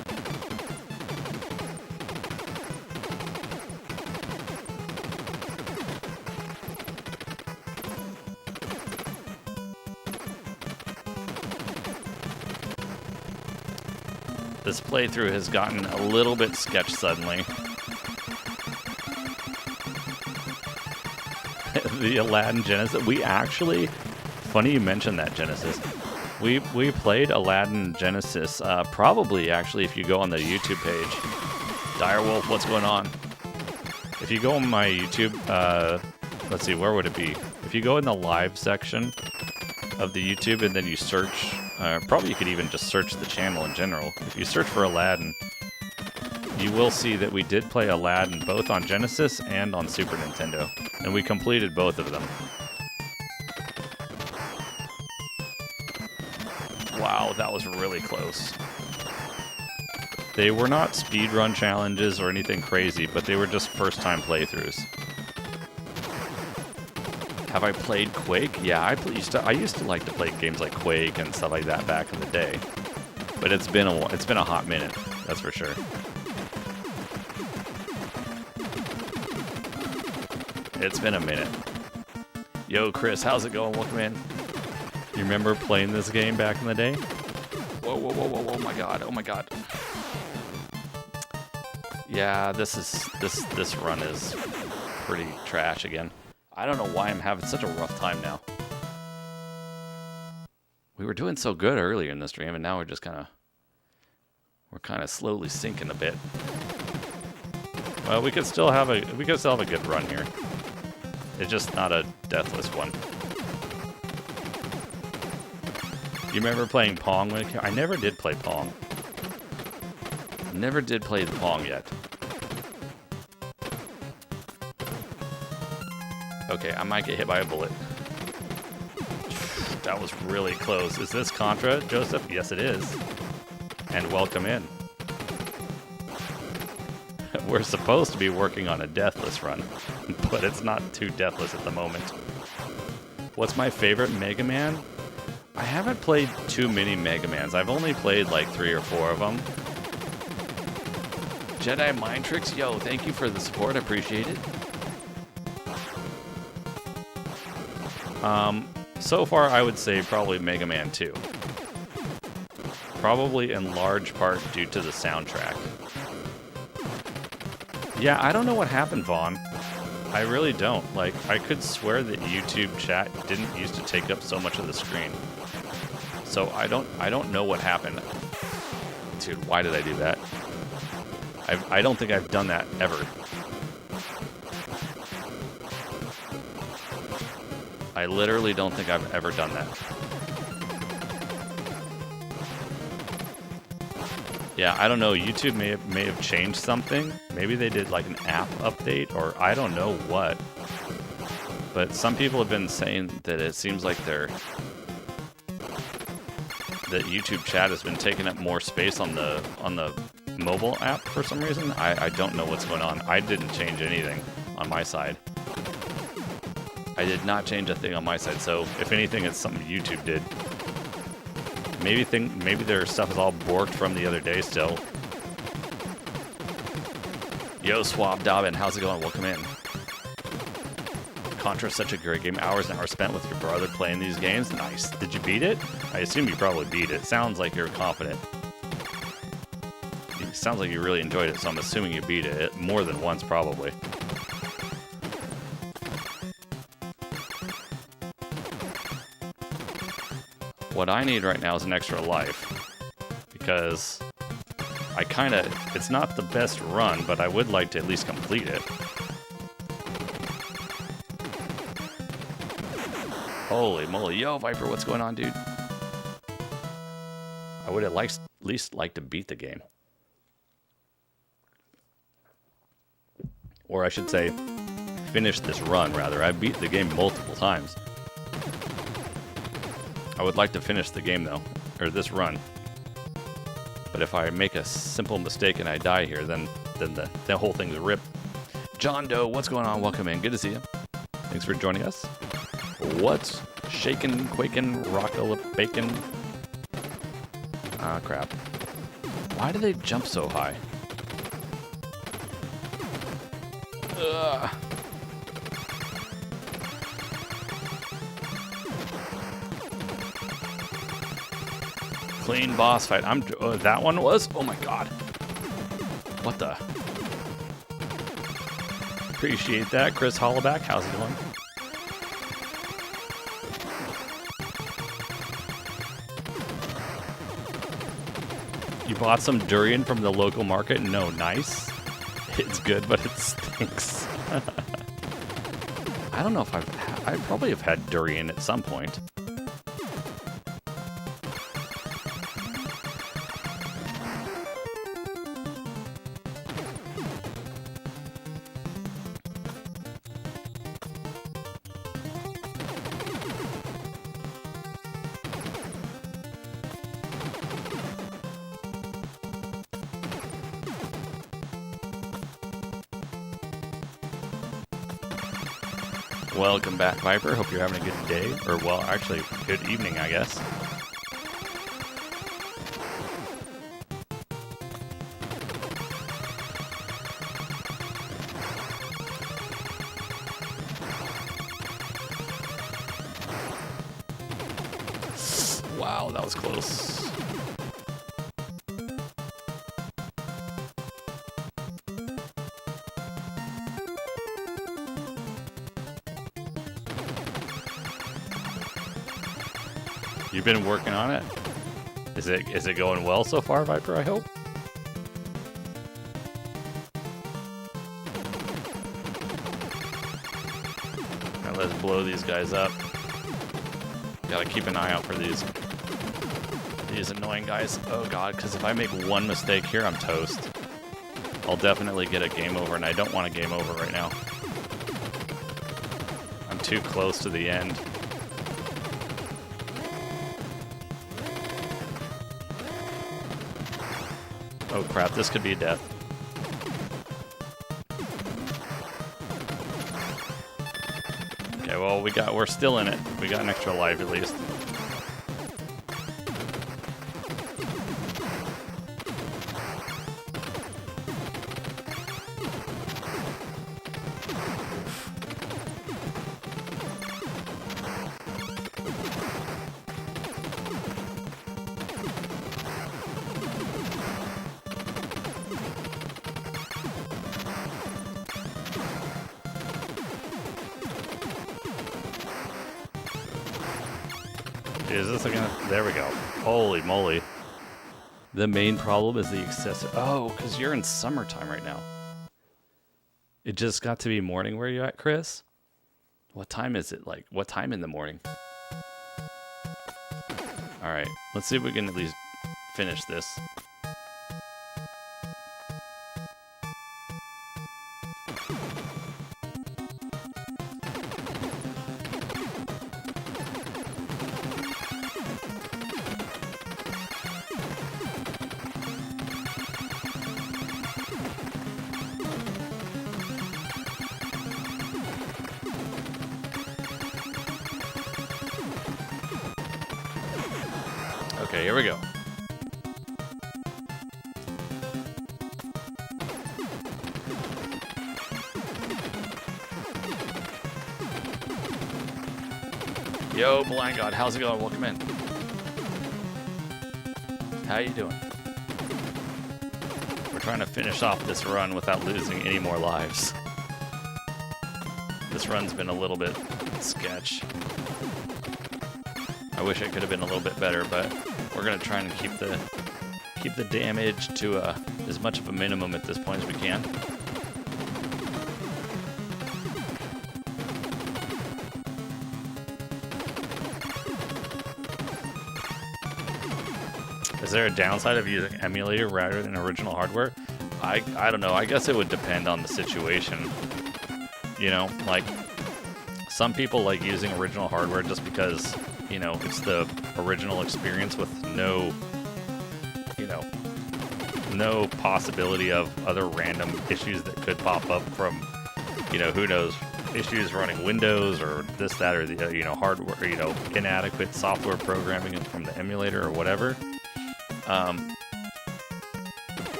This playthrough has gotten a little bit sketch suddenly. The Aladdin Genesis. We actually, funny you mentioned that, Genesis. We played Aladdin Genesis, probably actually if you go on the YouTube page. Direwolf, what's going on? If you go on my YouTube, let's see, where would it be? If you go in the live section of the YouTube and then you search, probably you could even just search the channel in general. If you search for Aladdin, you will see that we did play Aladdin both on Genesis and on Super Nintendo, and we completed both of them. Wow, that was really close. They were not speedrun challenges or anything crazy, but they were just first-time playthroughs. Have I played Quake? Yeah, I used to like to play games like Quake and stuff like that back in the day. But it's been a hot minute, that's for sure. It's been a minute. Yo, Chris, how's it going? Welcome in. You remember playing this game back in the day? Whoa, whoa, whoa, whoa, oh my god, oh my god. Yeah, this run is pretty trash again. I don't know why I'm having such a rough time now. We were doing so good earlier in this stream, and now we're just kind of slowly sinking a bit. Well, we could still have a good run here. It's just not a deathless one. You remember playing Pong when it came? I never did play Pong. Never did play the Pong yet. Okay, I might get hit by a bullet. That was really close. Is this Contra, Joseph? Yes, it is. And welcome in. We're supposed to be working on a deathless run, but it's not too deathless at the moment. What's my favorite Mega Man? I haven't played too many Mega Mans. I've only played like 3 or 4 of them. Jedi Mind Tricks, yo, thank you for the support. I appreciate it. So far, I would say probably Mega Man 2. Probably in large part due to the soundtrack. Yeah, I don't know what happened, Vaughn. I really don't. Like, I could swear that YouTube chat didn't used to take up so much of the screen. So I don't know what happened. Dude, why did I do that? I don't think I've done that ever. I literally don't think I've ever done that. Yeah, I don't know. YouTube may have changed something. Maybe they did like an app update, or I don't know what. But some people have been saying that it seems like that YouTube chat has been taking up more space on the mobile app for some reason. I don't know what's going on. I didn't change anything on my side. I did not change a thing on my side, so if anything, it's something YouTube did. Maybe their stuff is all borked from the other day still. Yo, Swab Dobbin, how's it going? Welcome in. Contra is such a great game. Hours and hours spent with your brother playing these games. Nice. Did you beat it? I assume you probably beat it. Sounds like you're confident. It sounds like you really enjoyed it, so I'm assuming you beat it more than once, probably. What I need right now is an extra life, because I kind of, it's not the best run, but I would like to at least complete it. Holy moly. Yo, Viper, what's going on, dude? I would at least like to beat the game. Or I should say, finish this run, rather. I've beat the game multiple times. I would like to finish the game, though, or this run. But if I make a simple mistake and I die here, then the whole thing's a rip. John Doe, what's going on? Welcome in. Good to see you. Thanks for joining us. What's shaking, quaking, bacon? Ah, crap. Why do they jump so high? Ugh. Clean boss fight. That one was? Oh my god. What the? Appreciate that. Chris Hollaback, how's it going? You bought some durian from the local market? No, nice. It's good, but it stinks. I don't know if I probably have had durian at some point. Welcome back, Viper. Hope you're having a good day. Or, well, actually, good evening, I guess. Wow, that was close. You've been working on it? Is it going well so far, Viper, I hope? Now let's blow these guys up. Gotta keep an eye out for these annoying guys. Oh god, because if I make one mistake here, I'm toast. I'll definitely get a game over, and I don't want a game over right now. I'm too close to the end. Oh crap, this could be a death. Okay, well we're still in it. We got an extra life at least. Is this again? There we go. Holy moly. The main problem is the excessive... Oh, because you're in summertime right now. It just got to be morning where you're at, Chris? What time is it? Like, what time in the morning? Alright, let's see if we can at least finish this. Okay, here we go. Yo, Blind God, how's it going? Welcome in. How you doing? We're trying to finish off this run without losing any more lives. This run's been a little bit sketch. I wish it could have been a little bit better, but we're gonna try and keep the damage to as much of a minimum at this point as we can. Is there a downside of using emulator rather than original hardware? I don't know. I guess it would depend on the situation. You know, like some people like using original hardware just because, you know, it's the original experience with no, you know, no possibility of other random issues that could pop up from, you know, who knows, issues running Windows or this, that, or the, you know, hardware, you know, inadequate software programming from the emulator or whatever.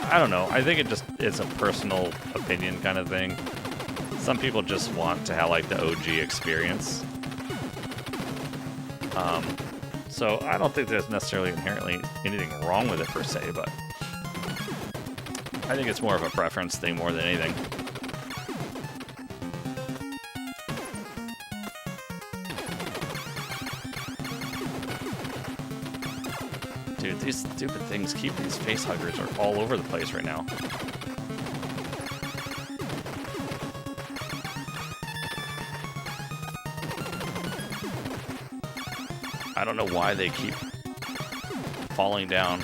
I don't know. I think it's a personal opinion kind of thing. Some people just want to have like the OG experience. So I don't think there's necessarily inherently anything wrong with it per se, but I think it's more of a preference thing more than anything. Dude, these stupid things keep these face huggers are all over the place right now. I don't know why they keep falling down.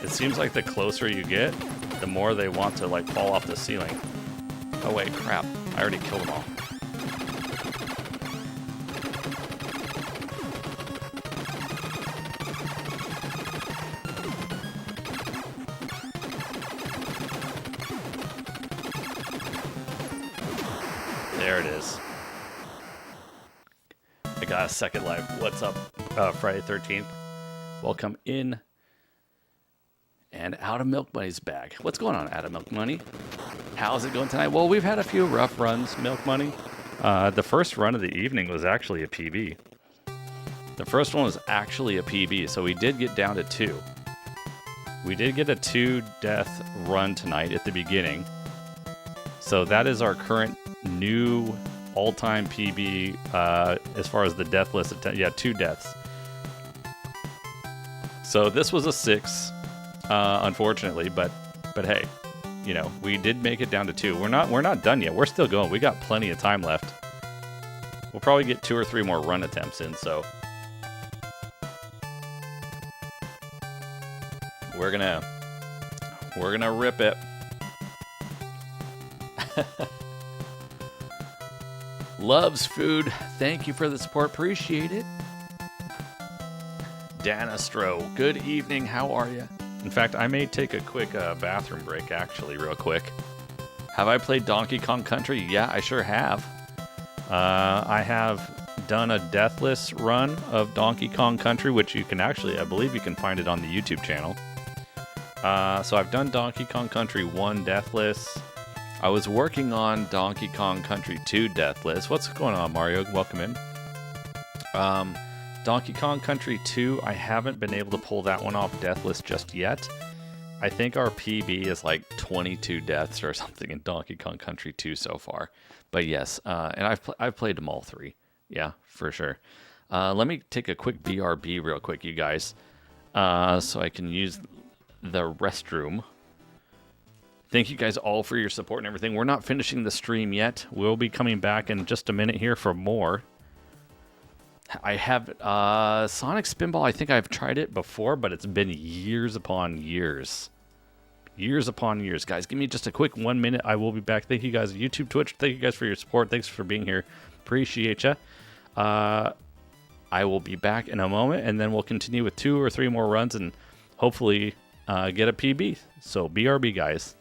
It seems like the closer you get, the more they want to like fall off the ceiling. Oh wait, crap. I already killed them all. There it is. I got a second life. What's up, Friday 13th? Welcome in and out of Milk Money's bag. What's going on, Out of Milk Money? How's it going tonight? Well, we've had a few rough runs, Milk Money. The first run of the evening was actually a PB. The first one was actually a PB, so we did get down to 2. We did get a 2-death run tonight at the beginning. So that is our current new all-time PB as far as the deathless. Yeah, 2 deaths. So this was a 6, unfortunately, but hey, you know, we did make it down to 2. We're not done yet. We're still going. We got plenty of time left. We'll probably get 2 or 3 more run attempts in, so we're gonna rip it. Loves food. Thank you for the support. Appreciate it. Danastro, good evening. How are you? In fact, I may take a quick bathroom break, actually, real quick. Have I played Donkey Kong Country? Yeah, I sure have. I have done a deathless run of Donkey Kong Country, which you can actually, I believe you can find it on the YouTube channel. So I've done Donkey Kong Country 1 deathless. I was working on Donkey Kong Country 2 deathless. What's going on, Mario? Welcome in. Donkey Kong Country 2, I haven't been able to pull that one off deathless just yet. I think our PB is like 22 deaths or something in Donkey Kong Country 2 so far. But yes, and I've played them all 3. Yeah, for sure. Let me take a quick BRB real quick, you guys, so I can use the restroom. Thank you guys all for your support and everything. We're not finishing the stream yet. We'll be coming back in just a minute here for more. I have Sonic Spinball. I think I've tried it before, but it's been years upon years. Years upon years. Guys, give me just a quick 1 minute. I will be back. Thank you guys, YouTube, Twitch. Thank you guys for your support. Thanks for being here. Appreciate you. I will be back in a moment, and then we'll continue with 2 or 3 more runs and hopefully get a PB. So BRB, guys.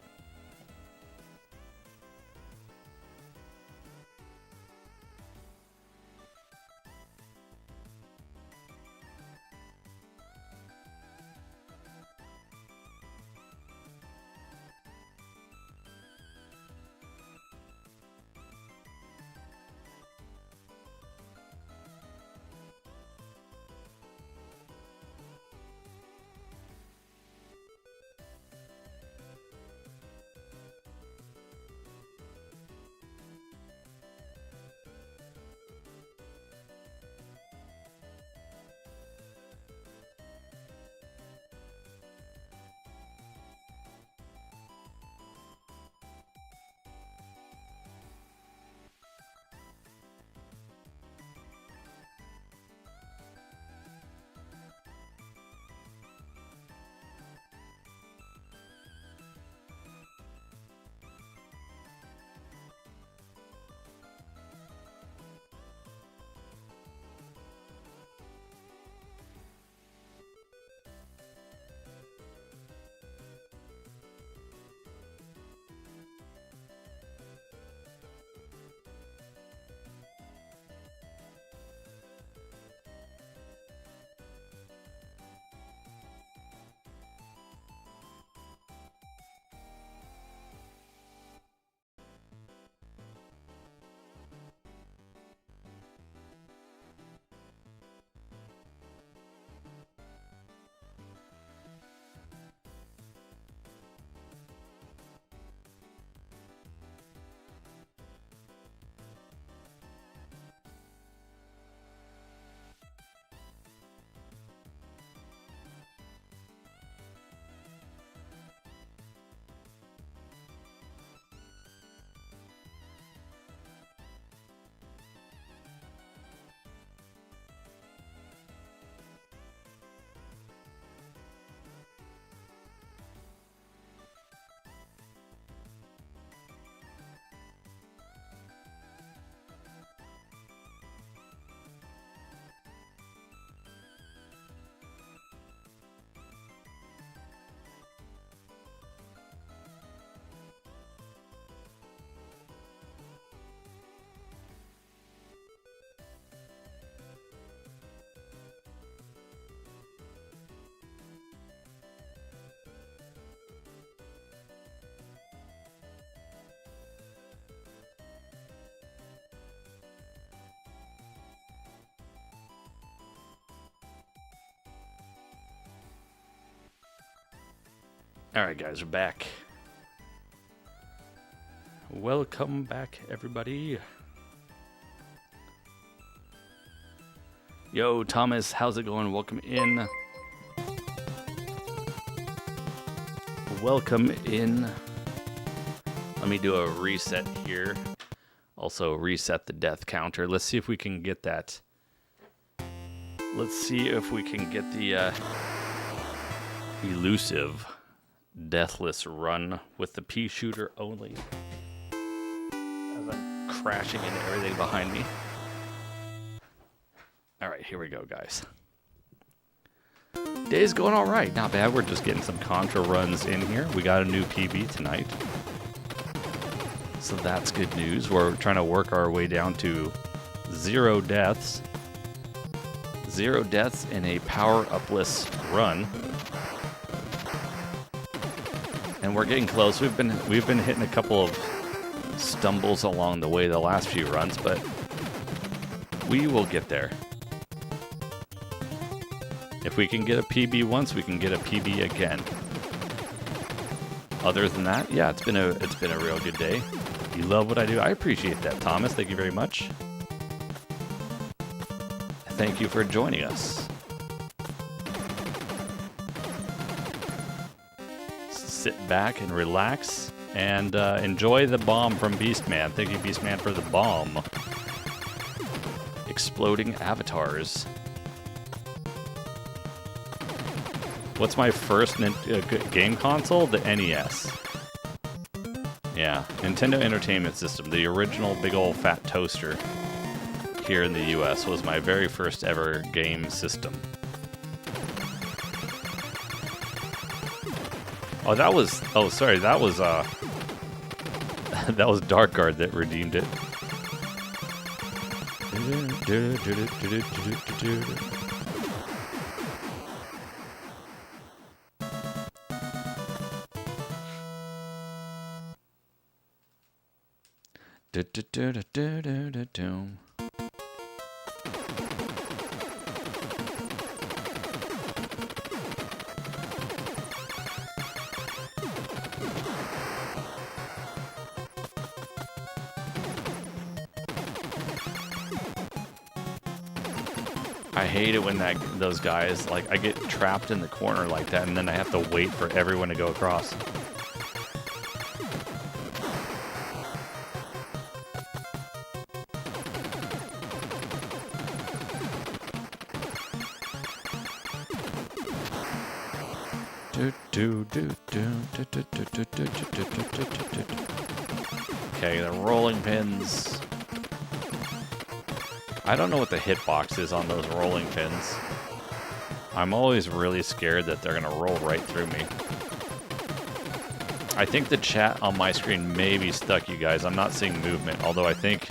Alright guys, we're back. Welcome back, everybody. Yo, Thomas, how's it going? Welcome in. Welcome in. Let me do a reset here. Also reset the death counter. Let's see if we can get that. Let's see if we can get the elusive Deathless run with the pea shooter only. As I'm crashing into everything behind me. Alright, here we go, guys. Day's going alright. Not bad. We're just getting some Contra runs in here. We got a new PB tonight. So that's good news. We're trying to work our way down to 0 deaths. 0 deaths in a power-upless run. And we're getting close. We've been hitting a couple of stumbles along the way the last few runs, but we will get there. If we can get a PB once, we can get a PB again. Other than that, yeah, it's been a real good day. You love what I do. I appreciate that, Thomas. Thank you very much. Thank you for joining us. Sit back and relax and enjoy the bomb from Beastman. Thank you, Beastman, for the bomb. Exploding avatars. What's my first game console? The NES. Yeah, Nintendo Entertainment System. The original big old fat toaster here in the US was my very first ever game system. Oh, that was... Oh, sorry, that was that was Dark Guard that redeemed it. I hate it when those guys, like, I get trapped in the corner like that and then I have to wait for everyone to go across. Okay, the rolling pins. I don't know what the hitbox is on those rolling pins. I'm always really scared that they're gonna roll right through me. I think the chat on my screen may be stuck, you guys. I'm not seeing movement, although I think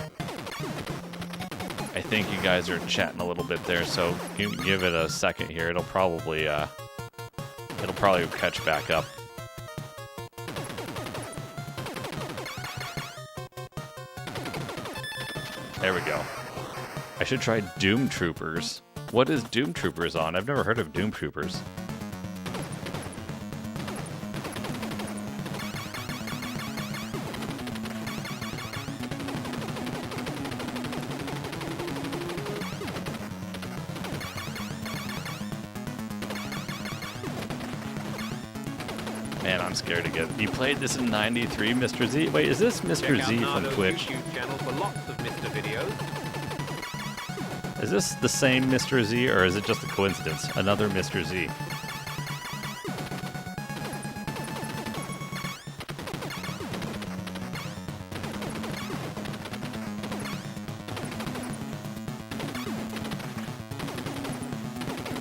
you guys are chatting a little bit there, so give it a second here. It'll probably catch back up. There we go. I should try Doom Troopers. What is Doom Troopers on? I've never heard of Doom Troopers. Man, I'm scared to get... You played this in '93, Mr. Z? Wait, is this Mr. Z from Twitch? YouTube channel for lots of Mr. videos. Is this the same Mr. Z, or is it just a coincidence? Another Mr. Z.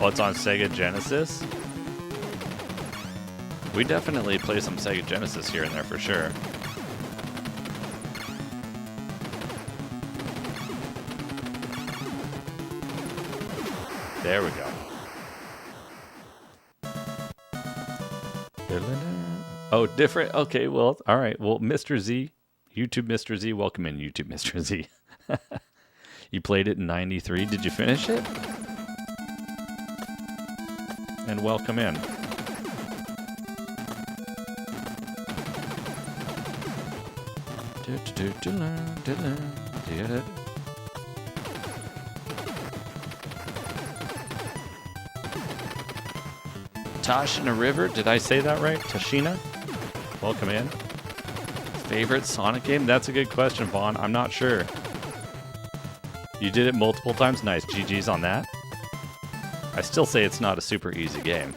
Oh, it's on Sega Genesis? We definitely play some Sega Genesis here and there for sure. There we go. Oh, different. Okay, well, all right. Well, Mr. Z, YouTube Mr. Z, welcome in, YouTube Mr. Z. You played it in '93. Did you finish it? And welcome in. Tashina River, did I say that right? Tashina? Welcome in. Favorite Sonic game? That's a good question, Vaughn. I'm not sure. You did it multiple times? Nice. GG's on that. I still say it's not a super easy game.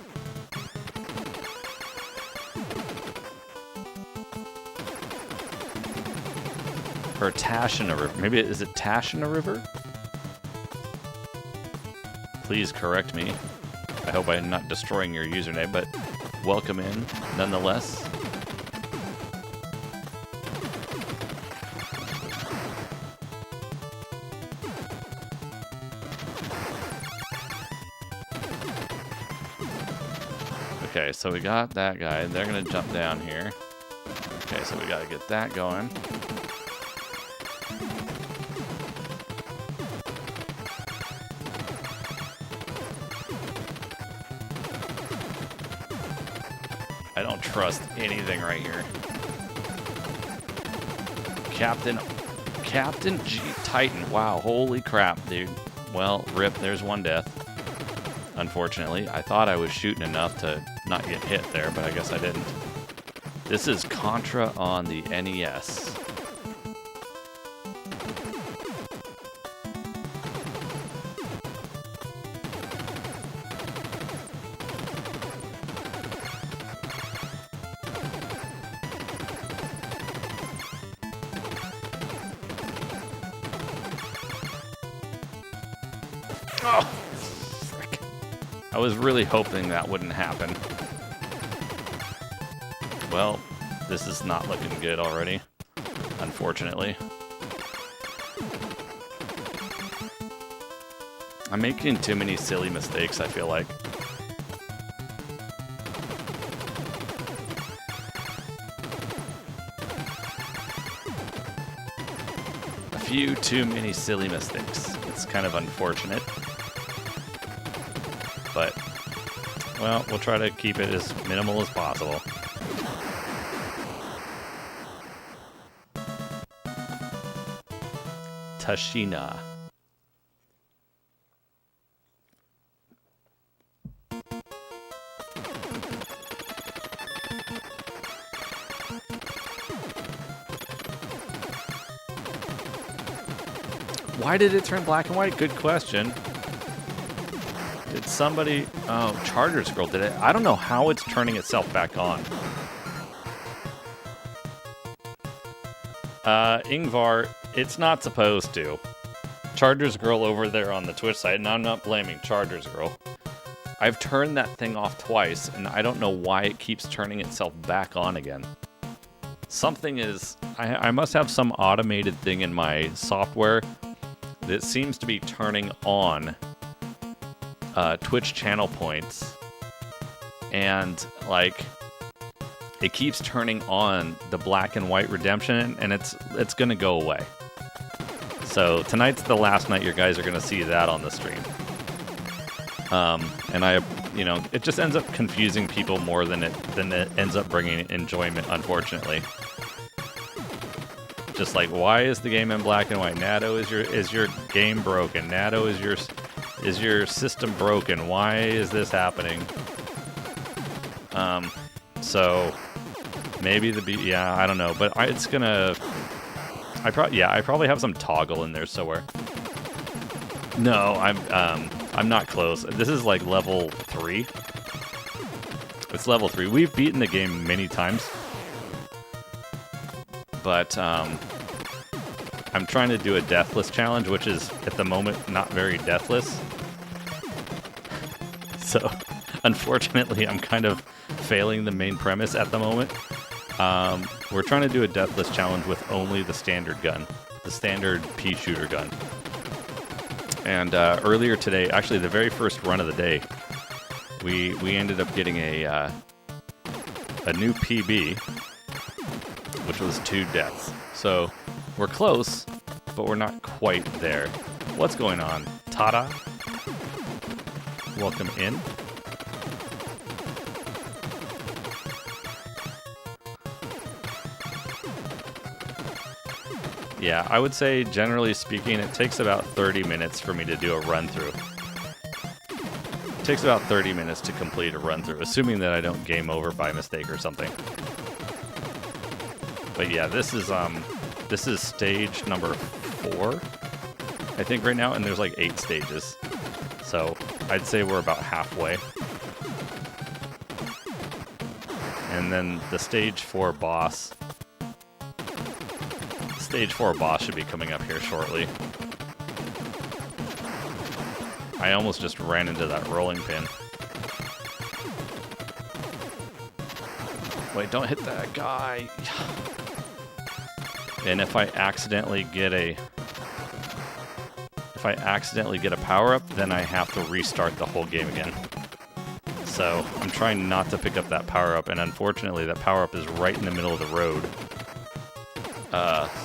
Or Tashina River. Maybe, is it Tashina River? Please correct me. I hope I'm not destroying your username, but welcome in nonetheless. Okay, so we got that guy. They're gonna jump down here. Okay, so we gotta get that going. I don't trust anything right here. Captain G Titan. Wow, holy crap, dude. Well, rip, there's one death. Unfortunately, I thought I was shooting enough to not get hit there, but I guess I didn't. This is Contra on the NES. Oh, frick. I was really hoping that wouldn't happen. Well, this is not looking good already, unfortunately. I'm making too many silly mistakes, I feel like. A few too many silly mistakes. It's kind of unfortunate. But, well, we'll try to keep it as minimal as possible. Tashina. Why did it turn black and white? Good question. Did somebody... Oh, Chargers Girl did it. I don't know how it's turning itself back on. Ingvar, it's not supposed to. Chargers Girl over there on the Twitch site, and I'm not blaming Chargers Girl. I've turned that thing off twice, and I don't know why it keeps turning itself back on again. Something is... I must have some automated thing in my software that seems to be turning on Twitch channel points, and like it keeps turning on the black and white redemption, and it's gonna go away. So tonight's the last night you guys are gonna see that on the stream. And it just ends up confusing people more than it ends up bringing enjoyment, unfortunately. Just like, why is the game in black and white? Natto, is your game broken? Natto, is your system broken? Why is this happening? So maybe I don't know, but it's gonna. I probably have some toggle in there somewhere. No, I'm not close. This is like level 3. It's level 3. We've beaten the game many times, but I'm trying to do a Deathless challenge, which is at the moment not very deathless. So, unfortunately, I'm kind of failing the main premise at the moment. We're trying to do a Deathless challenge with only the standard gun, the standard pea shooter gun. And earlier today, actually the very first run of the day, we ended up getting a new PB, which was 2 deaths. So we're close, but we're not quite there. What's going on? Tada? Welcome in. Yeah, I would say, generally speaking, it takes about 30 minutes for me to do a run-through. It takes about 30 minutes to complete a run-through, assuming that I don't game over by mistake or something. But yeah, this is stage number 4, I think, right now, and there's like 8 stages. So I'd say we're about halfway. And then the stage 4 boss. Stage 4 boss should be coming up here shortly. I almost just ran into that rolling pin. Wait, don't hit that guy. And if I accidentally get a power-up, then I have to restart the whole game again. So I'm trying not to pick up that power-up, and unfortunately that power-up is right in the middle of the road.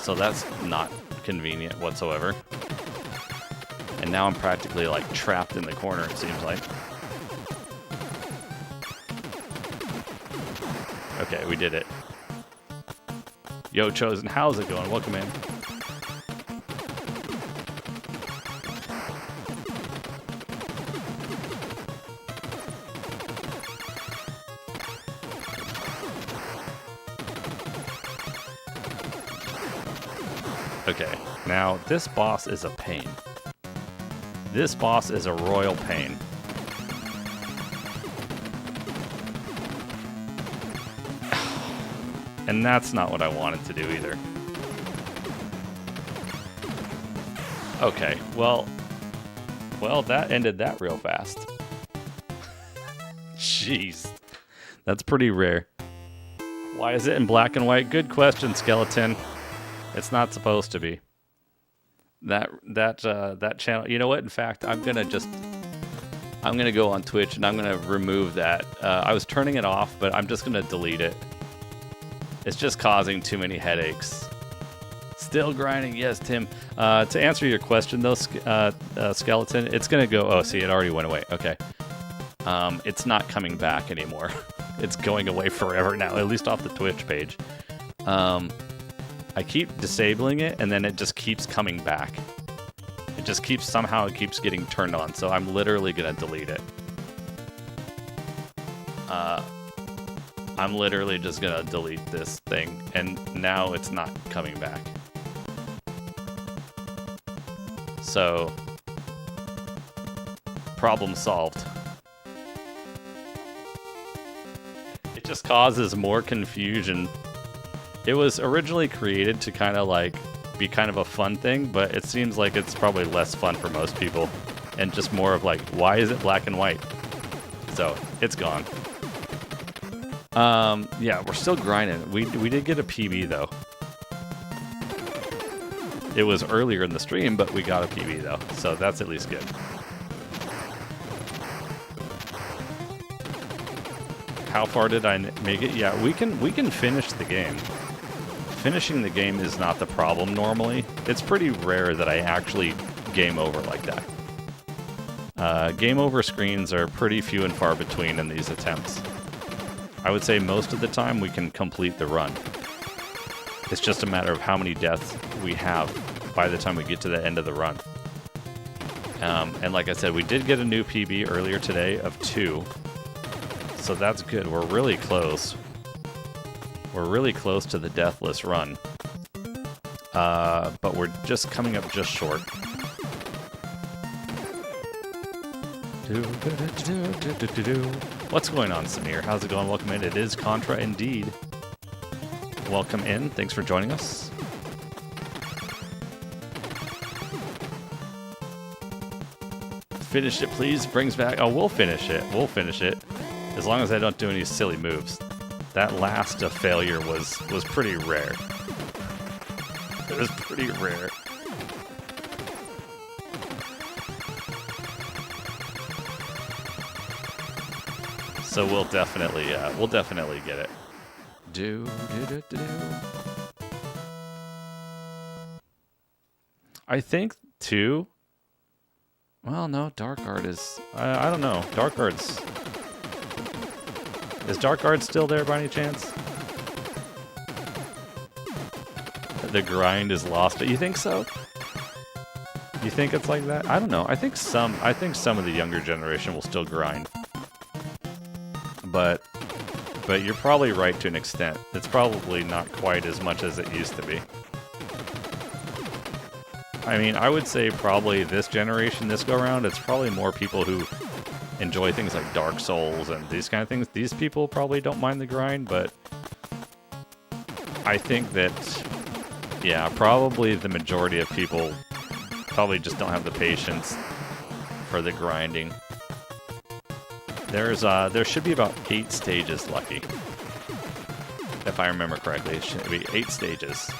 So that's not convenient whatsoever. And now I'm practically like trapped in the corner, it seems like. Okay, we did it. Yo, Chosen, how's it going? Welcome in. Okay, now this boss is a pain. This boss is a royal pain. And that's not what I wanted to do either. Okay, well, that ended that real fast. Jeez, that's pretty rare. Why is it in black and white? Good question, Skeleton. It's not supposed to be. That channel. You know what? In fact, I'm gonna go on Twitch and I'm gonna remove that. I was turning it off, but I'm just gonna delete it. It's just causing too many headaches. Still grinding, yes, Tim. To answer your question though, Skeleton, it's gonna go. Oh, see, it already went away. Okay. It's not coming back anymore. It's going away forever now, at least off the Twitch page. I keep disabling it, and then it just keeps coming back. It just keeps getting turned on, so I'm literally gonna delete it. I'm literally just gonna delete this thing, and now it's not coming back. So, problem solved. It just causes more confusion. It was originally created to kind of like be kind of a fun thing, but it seems like it's probably less fun for most people, and just more of like, why is it black and white? So it's gone. Yeah, we're still grinding. We did get a PB though. It was earlier in the stream, but we got a PB though, so that's at least good. How far did I make it? Yeah, we can finish the game. Finishing the game is not the problem normally. It's pretty rare that I actually game over like that. Game over screens are pretty few and far between in these attempts. I would say most of the time we can complete the run. It's just a matter of how many deaths we have by the time we get to the end of the run. And like I said, we did get a new PB earlier today of 2. So that's good. We're really close. We're really close to the Deathless run. But we're just coming up just short. What's going on, Samir? How's it going? Welcome in. It is Contra indeed. Welcome in. Thanks for joining us. Finish it, please. Brings back... Oh, we'll finish it. We'll finish it. As long as I don't do any silly moves. That last failure was pretty rare. It was pretty rare. So we'll definitely get it. Do. I think 2. Well, no, Dark Art is. I don't know. Dark Art's. Is Dark Art still there by any chance? the grind is lost. You think so? You think it's like that? I don't know. I think some of the younger generation will still grind. But you're probably right to an extent. It's probably not quite as much as it used to be. I mean, I would say probably this generation, this go around, it's probably more people who enjoy things like Dark Souls and these kind of things. These people probably don't mind the grind, but I think that, yeah, probably the majority of people probably just don't have the patience for the grinding. There should be about 8 stages, Lucky. If I remember correctly, it should be 8 stages.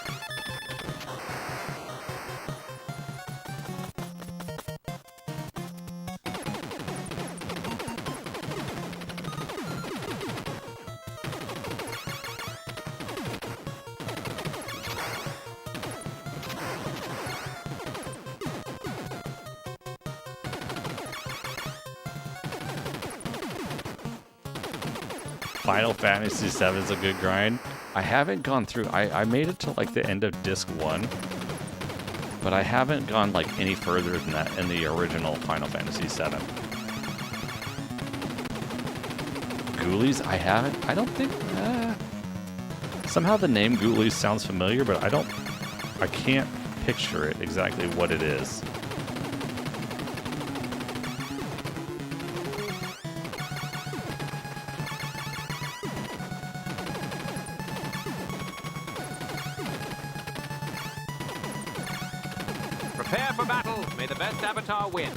Final Fantasy VII is a good grind. I haven't gone through. I made it to like the end of Disc 1, but I haven't gone like any further than that in the original Final Fantasy VII. Ghoulies, I haven't. I don't think. Somehow the name Ghoulies sounds familiar, but I can't picture it exactly what it is. Prepare for battle. May the best avatar win.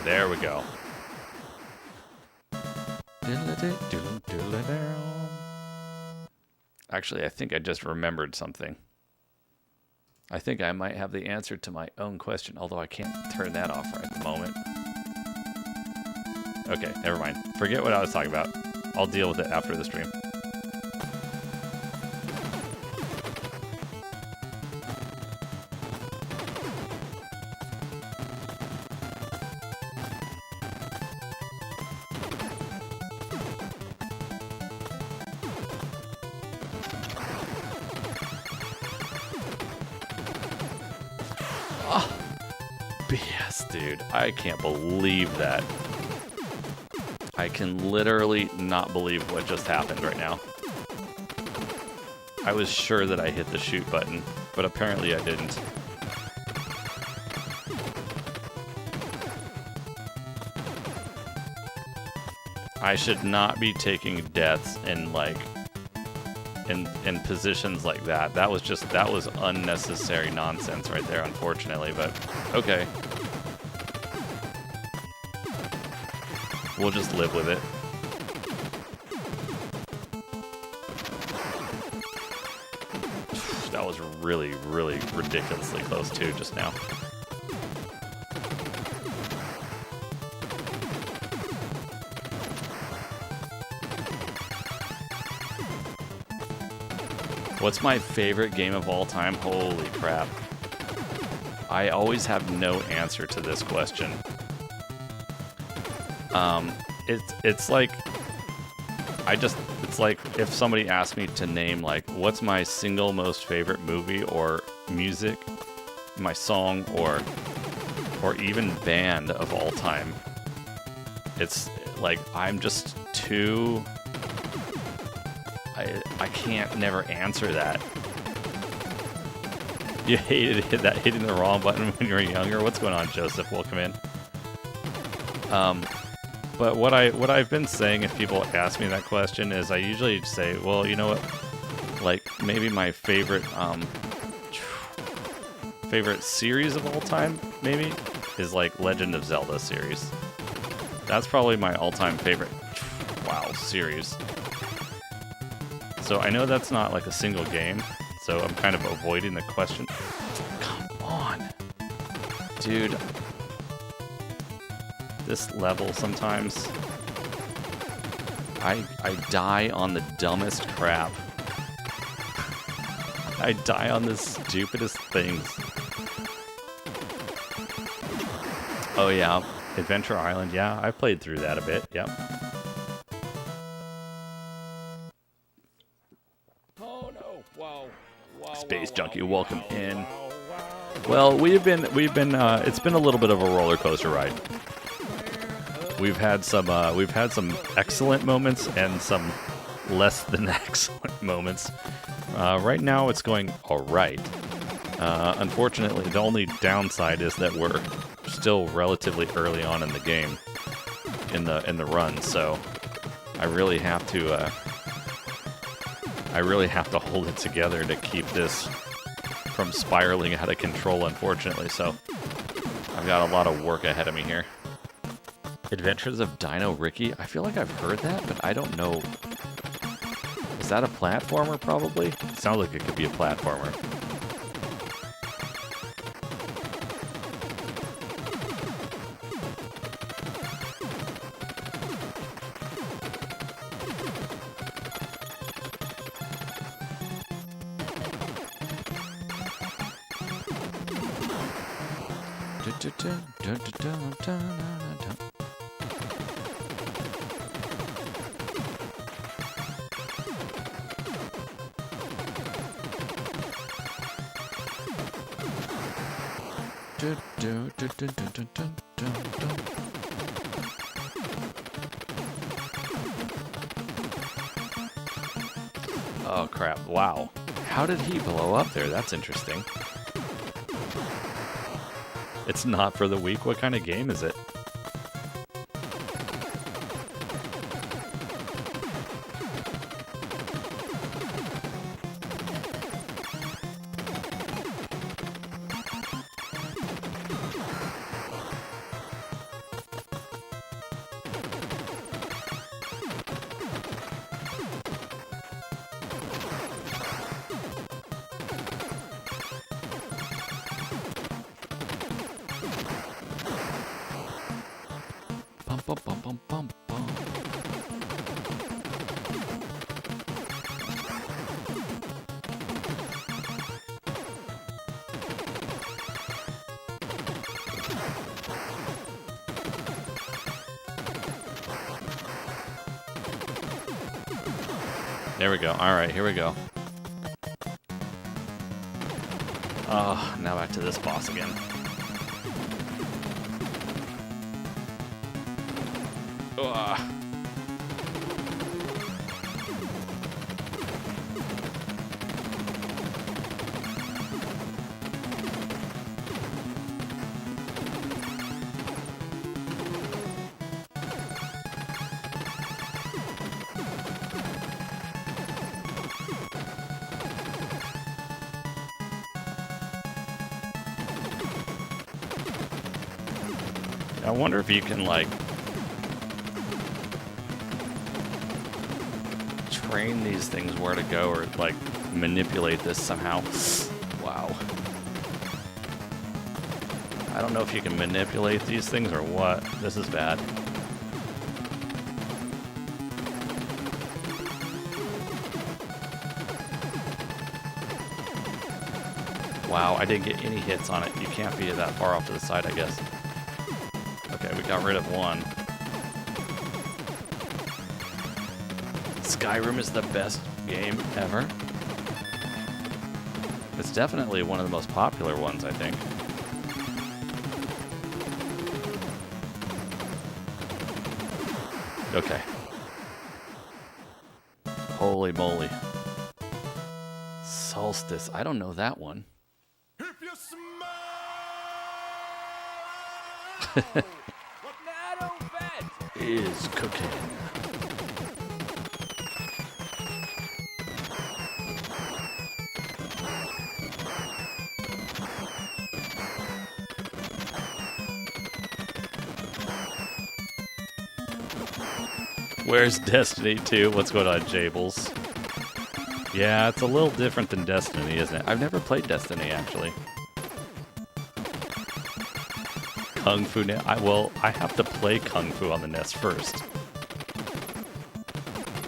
There we go. Actually, I think I just remembered something. I think I might have the answer to my own question, although I can't turn that off right at the moment. Okay, never mind. Forget what I was talking about. I'll deal with it after the stream. BS, dude. I can't believe that. I can literally not believe what just happened right now. I was sure that I hit the shoot button, but apparently I didn't. I should not be taking deaths in like in positions like that. That was unnecessary nonsense right there, unfortunately, but okay. We'll just live with it. That was really, really ridiculously close too just now. What's my favorite game of all time? Holy crap. I always have no answer to this question. It's like it's like if somebody asked me to name like what's my single most favorite movie or music, my song or even band of all time. It's like I'm just too I can't never answer that. You hated hitting the wrong button when you were younger? What's going on, Joseph? Welcome in. But what I've been saying if people ask me that question is I usually say, well, you know what? Like maybe my favorite series of all time maybe is like Legend of Zelda series. That's probably my all-time favorite series. So I know that's not like a single game, so I'm kind of avoiding the question. Come on. Dude. This level sometimes. I die on the dumbest crap. I die on the stupidest things. Oh yeah, Adventure Island, yeah, I played through that a bit, yep. Space Junkie, welcome in. Well, we've been. It's been a little bit of a roller coaster ride. We've had some excellent moments and some less than excellent moments. Right now, it's going all right. Unfortunately, the only downside is that we're still relatively early on in the game, in the run. So, I really have to hold it together to keep this from spiraling out of control, unfortunately. So, I've got a lot of work ahead of me here. Adventures of Dino Ricky? I feel like I've heard that, but I don't know. Is that a platformer, probably? Sounds like it could be a platformer. Oh crap, wow. How did he blow up there? That's interesting. It's not for the weak. What kind of game is it? There we go. Alright, here we go. Oh, now back to this boss again. Ugh. I wonder if you can, like, train these things where to go or, like, manipulate this somehow. Wow. I don't know if you can manipulate these things or what. This is bad. Wow, I didn't get any hits on it. You can't be that far off to the side, I guess. Okay, we got rid of one. Skyrim is the best game ever. It's definitely one of the most popular ones, I think. Okay. Holy moly. Solstice. I don't know that one. If you smell what not on bed Is cooking. Where's Destiny 2? What's going on, Jables? Yeah, it's a little different than Destiny, isn't it? I've never played Destiny, actually. Kung Fu. I have to play Kung Fu on the NES first.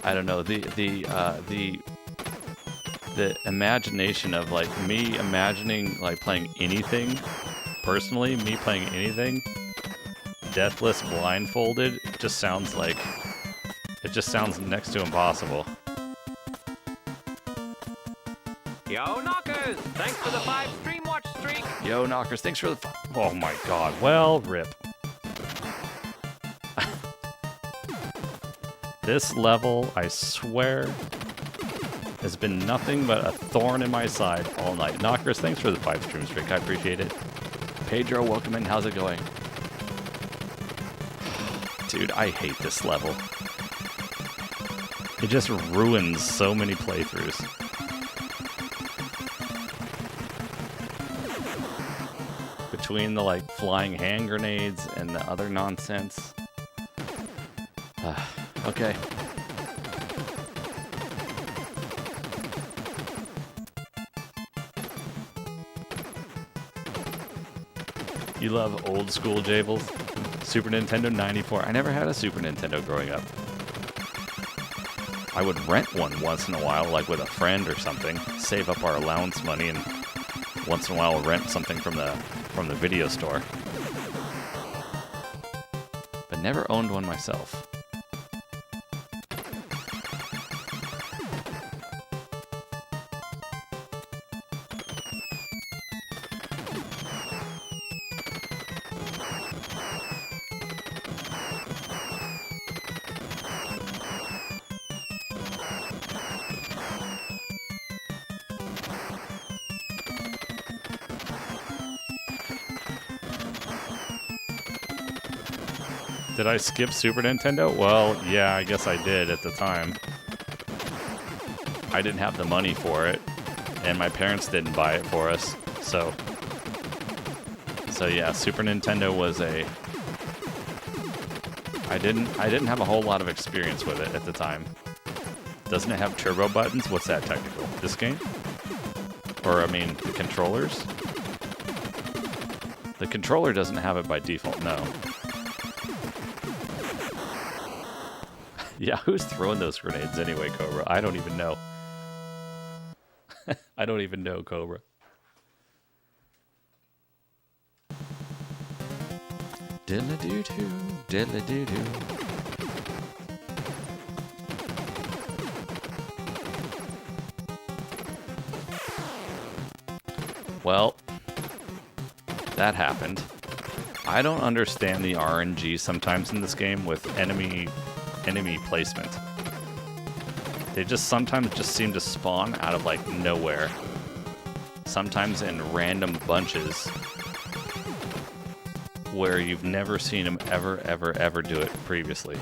I don't know, the imagination of, like, me imagining, like, playing anything, personally, me playing anything, Deathless blindfolded, it just sounds next to impossible. Yo, Knockers! Thanks for the 5 stream watch streak. Yo, Knockers, thanks for the... Oh my god, well, rip. This level, I swear, has been nothing but a thorn in my side all night. Knockers, thanks for the 5 stream streak, I appreciate it. Pedro, welcome in, how's it going? Dude, I hate this level. It just ruins so many playthroughs. Between the, like, flying hand grenades and the other nonsense. Okay. You love old school Jables? Super Nintendo 94. I never had a Super Nintendo growing up. I would rent one once in a while, like with a friend or something. Save up our allowance money and once in a while rent something from the video store. But never owned one myself. Did I skip Super Nintendo? Well, yeah, I guess I did at the time. I didn't have the money for it, and my parents didn't buy it for us, so yeah, Super Nintendo was a... I didn't have a whole lot of experience with it at the time. Doesn't it have turbo buttons? What's that technical? This game? Or, I mean, the controllers? The controller doesn't have it by default, no. Yeah, who's throwing those grenades anyway, Cobra? I don't even know. I don't even know, Cobra. Diddle-doo-doo, diddle-doo-doo. Well, that happened. I don't understand the RNG sometimes in this game with enemy placement. They just sometimes just seem to spawn out of like nowhere. Sometimes in random bunches where you've never seen them ever do it previously.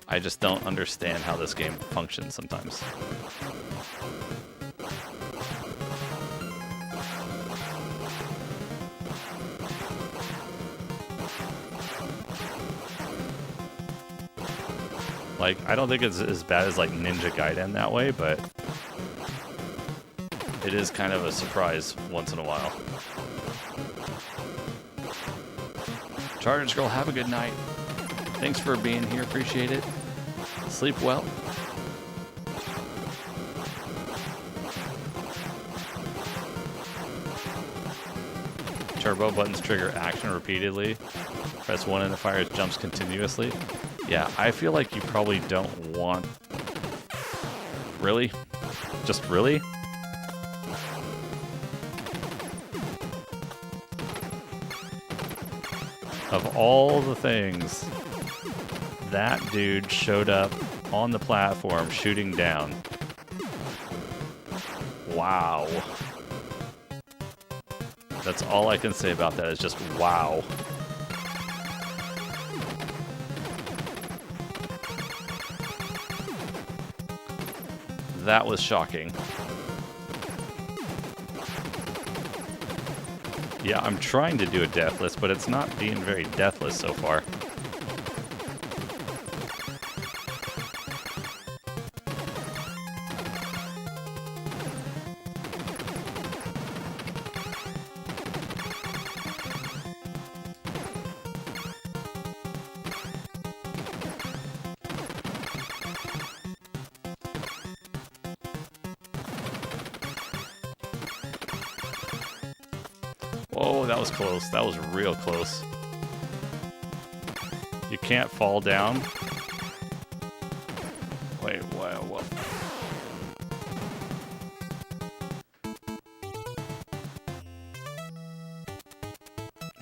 I just don't understand how this game functions sometimes. Like, I don't think it's as bad as, like, Ninja Gaiden that way, but it is kind of a surprise once in a while. Chargers Girl, have a good night. Thanks for being here, appreciate it. Sleep well. Turbo buttons trigger action repeatedly. Press 1 and it fires jumps continuously. Yeah, I feel like you probably don't want... Really? Just really? Of all the things, that dude showed up on the platform shooting down. Wow. That's all I can say about that is just wow. That was shocking. Yeah, I'm trying to do a Deathless, but it's not being very Deathless so far. Whoa, that was close. That was real close. You can't fall down. Wait, what?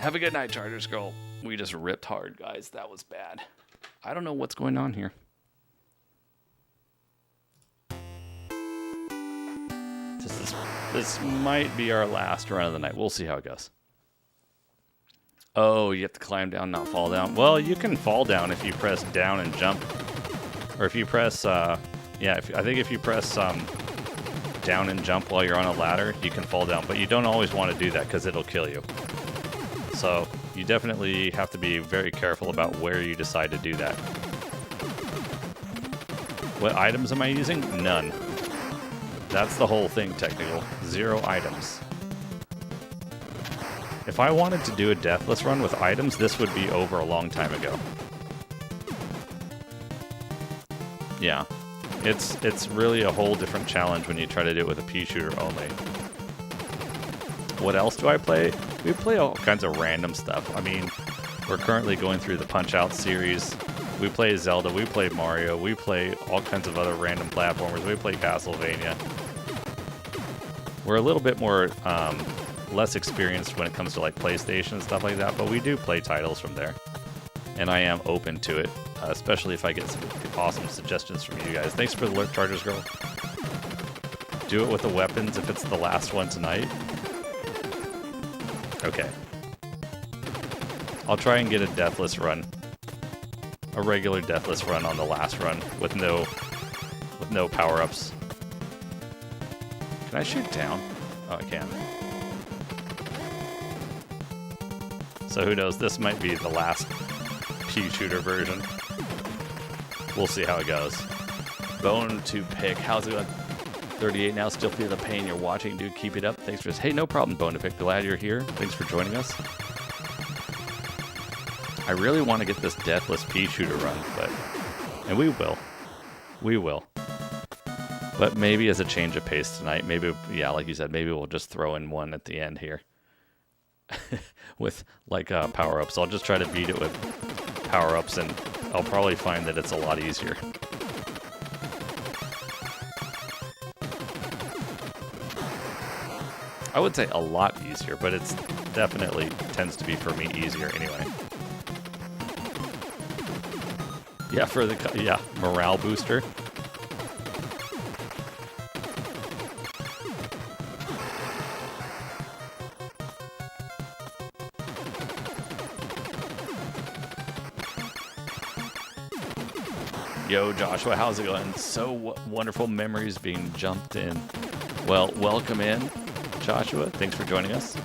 Have a good night, Chargers Girl. We just ripped hard, guys. That was bad. I don't know what's going on here. This might be our last run of the night. We'll see how it goes. Oh, you have to climb down, not fall down. Well, you can fall down if you press down and jump. Or if you press, I think if you press down and jump while you're on a ladder, you can fall down. But you don't always want to do that because it'll kill you. So you definitely have to be very careful about where you decide to do that. What items am I using? None. That's the whole thing, technical. 0 items. If I wanted to do a Deathless run with items, this would be over a long time ago. Yeah. It's really a whole different challenge when you try to do it with a pea shooter only. What else do I play? We play all kinds of random stuff. I mean, we're currently going through the Punch-Out series. We play Zelda, we play Mario, we play all kinds of other random platformers, we play Castlevania. We're a little bit more less experienced when it comes to like PlayStation and stuff like that, but we do play titles from there. And I am open to it, especially if I get some awesome suggestions from you guys. Thanks for the alert, Chargers Girl. Do it with the weapons if it's the last one tonight. Okay. I'll try and get a Deathless run. A regular Deathless run on the last run with no power-ups. Can I shoot down? Oh, I can. So who knows? This might be the last pea shooter version. We'll see how it goes. Bone to pick. How's it going? 38 now. Still feel the pain. You're watching, dude. Keep it up. Thanks for this. Hey, no problem, Bone to pick. Glad you're here. Thanks for joining us. I really want to get this Deathless pea shooter run, and we will. We will. But maybe as a change of pace tonight, maybe, yeah, like you said, maybe we'll just throw in one at the end here. With, like, power-ups. I'll just try to beat it with power-ups, and I'll probably find that it's a lot easier. I would say a lot easier, but it's definitely tends to be, for me, easier anyway. Yeah, for the, morale booster. Yo, Joshua, how's it going? So wonderful memories being jumped in. Well, welcome in, Joshua. Thanks for joining us.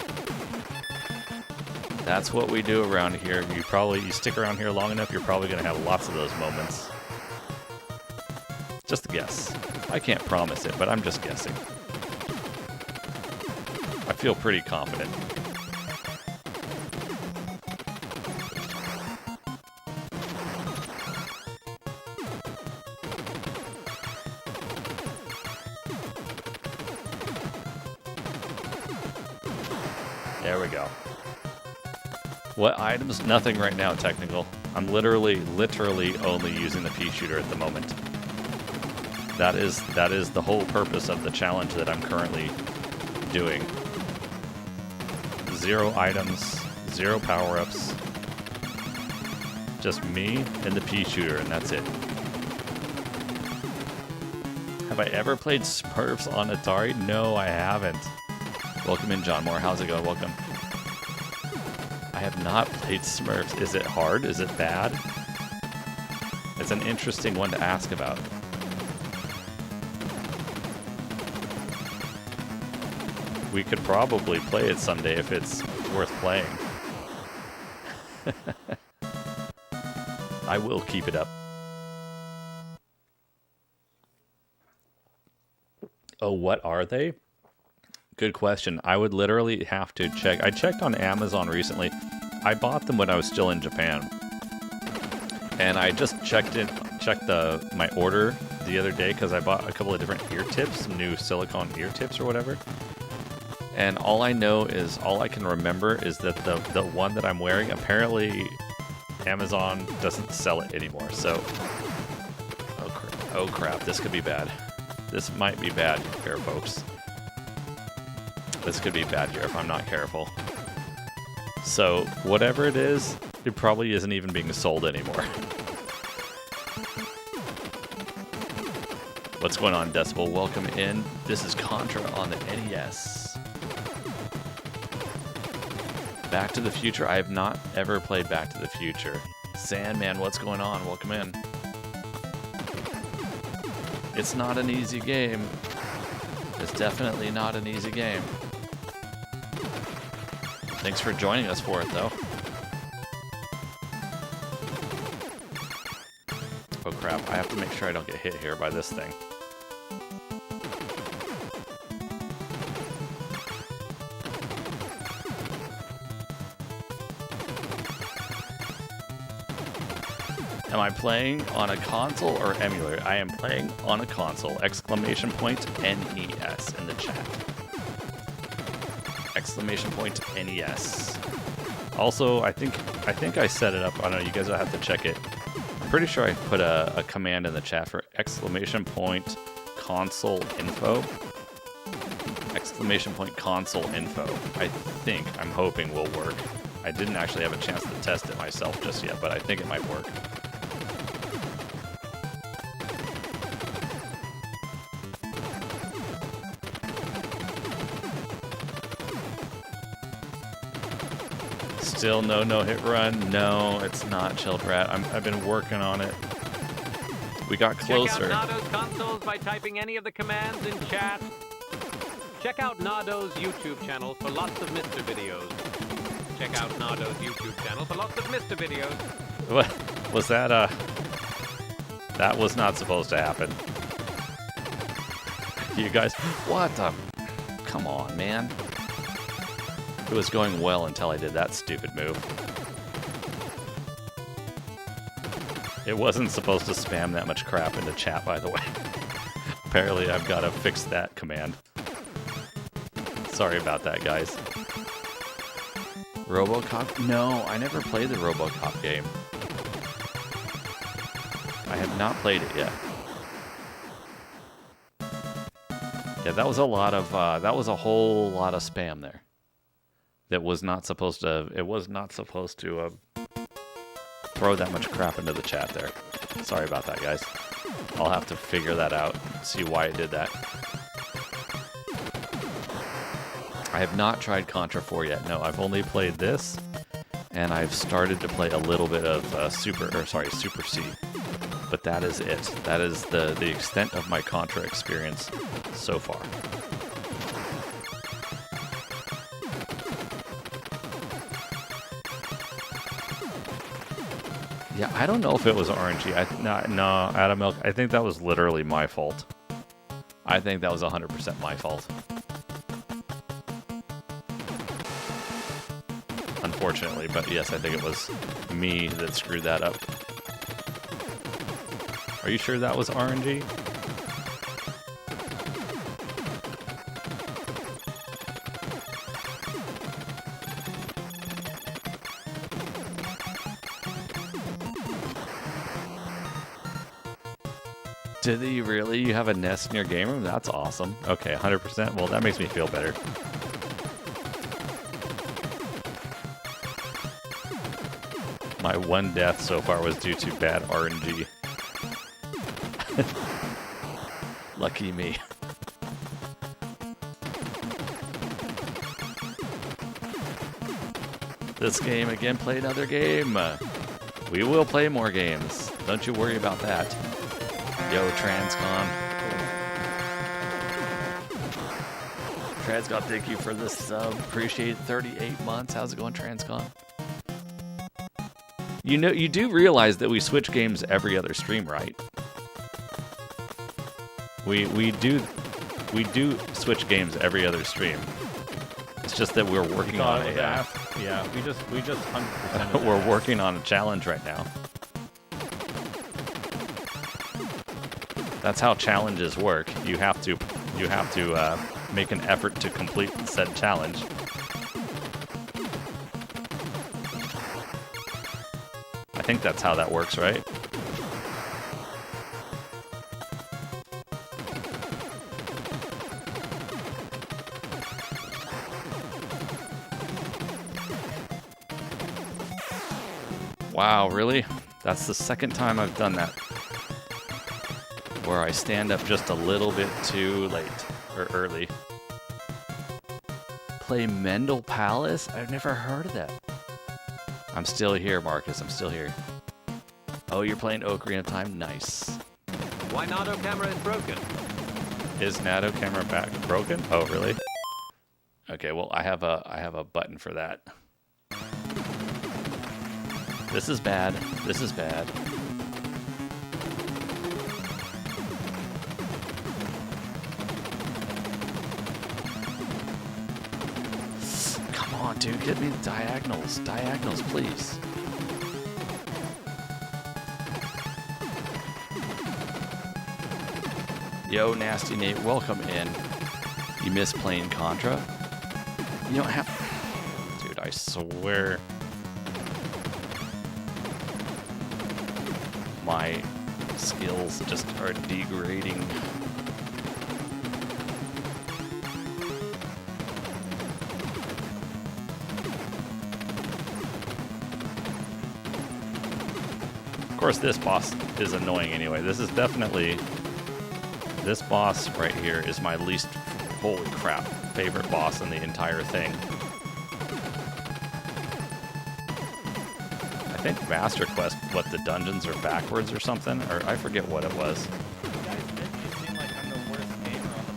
That's what we do around here. You stick around here long enough, you're probably going to have lots of those moments. Just a guess. I can't promise it, but I'm just guessing. I feel pretty confident. There we go. What items? Nothing right now, technical. I'm literally only using the pea shooter at the moment. That is the whole purpose of the challenge that I'm currently doing. 0 items, 0 power-ups. Just me and the pea shooter, and that's it. Have I ever played Smurfs on Atari? No, I haven't. Welcome in, John Moore. How's it going? Welcome. I have not played Smurfs. Is it hard? Is it bad? It's an interesting one to ask about. We could probably play it someday if it's worth playing. I will keep it up. Oh, what are they? Good question. I would literally have to check. I checked on Amazon recently. I bought them when I was still in Japan. And I just checked my order the other day because I bought a couple of different ear tips, some new silicone ear tips or whatever. And all I can remember is that the one that I'm wearing, apparently Amazon doesn't sell it anymore. So, oh crap, this could be bad. This might be bad here, folks. This could be bad here if I'm not careful. So whatever it is, it probably isn't even being sold anymore. What's going on, Decibel? Welcome in. This is Contra on the NES. Back to the Future. I have not ever played Back to the Future. Sandman, what's going on? Welcome in. It's not an easy game. It's definitely not an easy game. Thanks for joining us for it, though. Oh crap, I have to make sure I don't get hit here by this thing. Am I playing on a console or emulator? I am playing on a console. Exclamation point NES in the chat. Exclamation point NES. Also, I think I set it up. I don't know, you guys will have to check it. I'm pretty sure I put a command in the chat for exclamation point console info. Exclamation point console info. I'm hoping will work. I didn't actually have a chance to test it myself just yet, but I think it might work. Still no hit run. No, it's not, Chilled Rat. I've been working on it. We got closer. Check out Nardo's consoles by typing any of the commands in chat. Check out Nardo's YouTube channel for lots of Mr. videos. Check out Nardo's YouTube channel for lots of Mr. videos. What was that? That was not supposed to happen. You guys, what the? Come on, man. It was going well until I did that stupid move. It wasn't supposed to spam that much crap into chat, by the way. Apparently, I've got to fix that command. Sorry about that, guys. RoboCop? No, I never played the RoboCop game. I have not played it yet. Yeah, that was a lot of, that was a whole lot of spam there. That was not supposed to, it was not supposed to throw that much crap into the chat there. Sorry about that, guys. I'll have to figure that out, see why it did that. I have not tried Contra 4 yet. No, I've only played this, and I've started to play a little bit of Super C. But that is it. That is the extent of my Contra experience so far. Yeah, I don't know if it was RNG. No, Adam Milk, I think that was literally my fault. I think that was 100% my fault. Unfortunately, but yes, I think it was me that screwed that up. Are you sure that was RNG? Did he really? You have a NES in your game room? That's awesome. Okay, 100%. Well, that makes me feel better. My one death so far was due to bad RNG. Lucky me. This game again, play another game. We will play more games. Don't you worry about that. Yo, Transcon. Transcon, thank you for the sub. Appreciate it. 38 months. How's it going, Transcon? You know, you do realize that we switch games every other stream, right? We do switch games every other stream. It's just that we're working on a yeah, we just 100%. we're working on a challenge right now. That's how challenges work. You have to make an effort to complete said challenge. I think that's how that works, right? Wow, really? That's the second time I've done that. Where I stand up just a little bit too late, or early. Play Mendel Palace? I've never heard of that. I'm still here, Marcus. I'm still here. Oh, you're playing Ocarina of Time? Nice. Why Nado camera is broken? Is Nado camera back broken? Oh, really? Okay, well, I have a button for that. This is bad. This is bad. Come on, dude. Get me the diagonals. Diagonals, please. Yo, Nasty Nate, welcome in. You miss playing Contra? You don't have... Dude, I swear... My skills just are degrading. Of course, this boss is annoying anyway. This is definitely... This boss right here is my least, holy crap, favorite boss in the entire thing. I think Master Quest, what, the dungeons are backwards or something? Or I forget what it was. You guys make me seem like I'm the worst gamer on the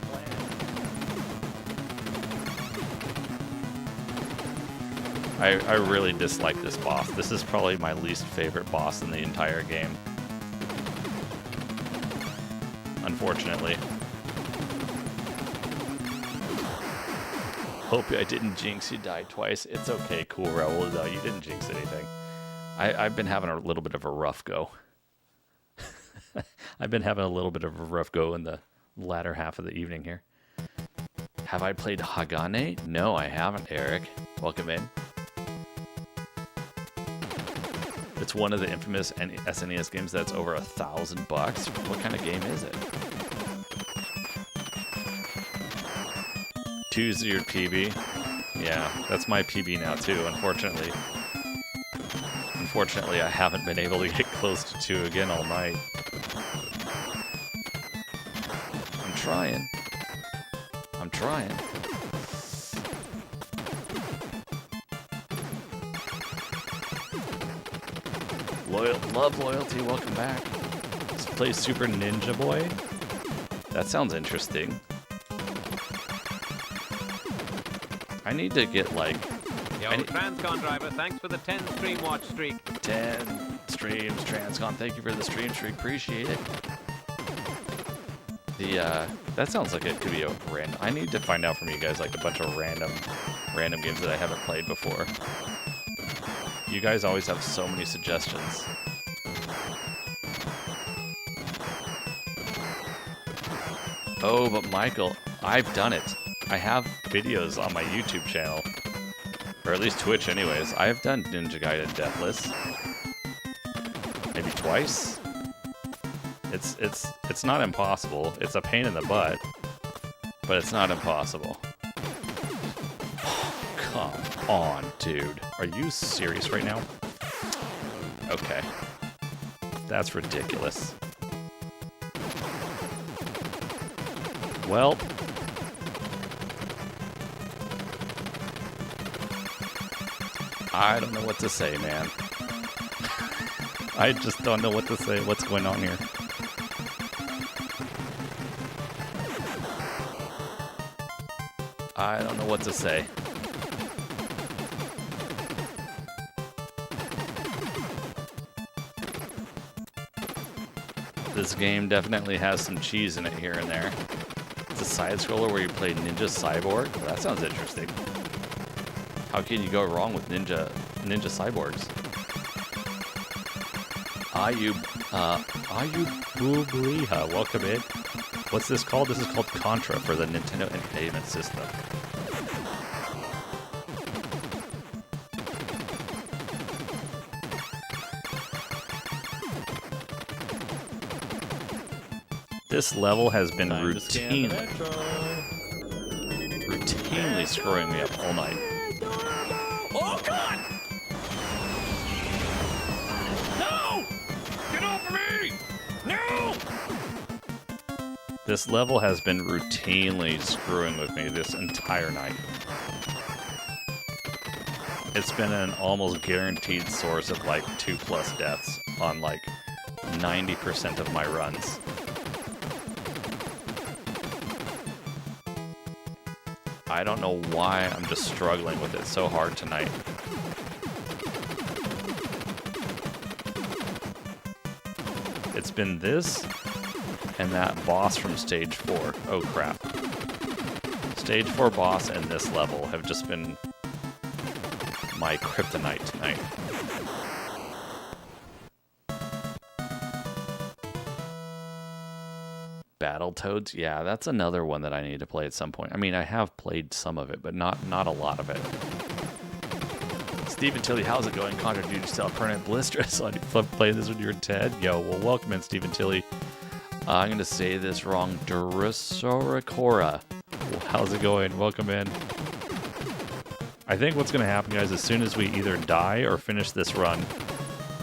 planet. I really dislike this boss. This is probably my least favorite boss in the entire game. Unfortunately. Hope I didn't jinx you, died twice. It's okay, cool, Raul. No, you didn't jinx anything. I've been having a little bit of a rough go. I've been having a little bit of a rough go in the latter half of the evening here. Have I played Hagane? No, I haven't, Eric. Welcome in. It's one of the infamous SNES games that's over $1,000. What kind of game is it? 2's your PB. Yeah, that's my PB now too, unfortunately. Unfortunately, I haven't been able to get close to 2 again all night. I'm trying. I'm trying. Love Loyalty, welcome back. Let's play Super Ninja Boy. That sounds interesting. I need to get like... Yo, Transcon driver, thanks for the 10 stream watch streak. 10 streams, Transcon. Thank you for the stream streak. Appreciate it. That sounds like it could be a random... I need to find out from you guys like a bunch of random games that I haven't played before. You guys always have so many suggestions. Oh, but Michael, I've done it. I have videos on my YouTube channel. Or at least Twitch anyways. I have done Ninja Gaiden Deathless. Maybe twice? It's not impossible. It's a pain in the butt. But it's not impossible. Come on, dude. Are you serious right now? Okay. That's ridiculous. Well... I don't know what to say, man. I just don't know what to say. What's going on here? I don't know what to say. This game definitely has some cheese in it here and there. It's a side-scroller where you play Ninja Cyborg. Well, that sounds interesting. How can you go wrong with Ninja Cyborgs? Ayub Bubliha, welcome in. What's this called? This is called Contra for the Nintendo Entertainment System. This level has been routinely screwing me up all night. Oh, God! This level has been routinely screwing with me this entire night. It's been an almost guaranteed source of like 2+ deaths on like 90% of my runs. I don't know why I'm just struggling with it so hard tonight. It's been this and that boss from stage 4. Oh crap. Stage 4 boss and this level have just been my kryptonite tonight. Battletoads? Yeah, that's another one that I need to play at some point. I mean, I have played some of it, but not a lot of it. Stephen Tilly, how's it going? Contra, do you still have permanent blisters on you play this when you were 10? Yo, well, welcome in, Stephen Tilly. I'm going to say this wrong. Durosoricora. Well, how's it going? Welcome in. I think what's going to happen, guys, as soon as we either die or finish this run,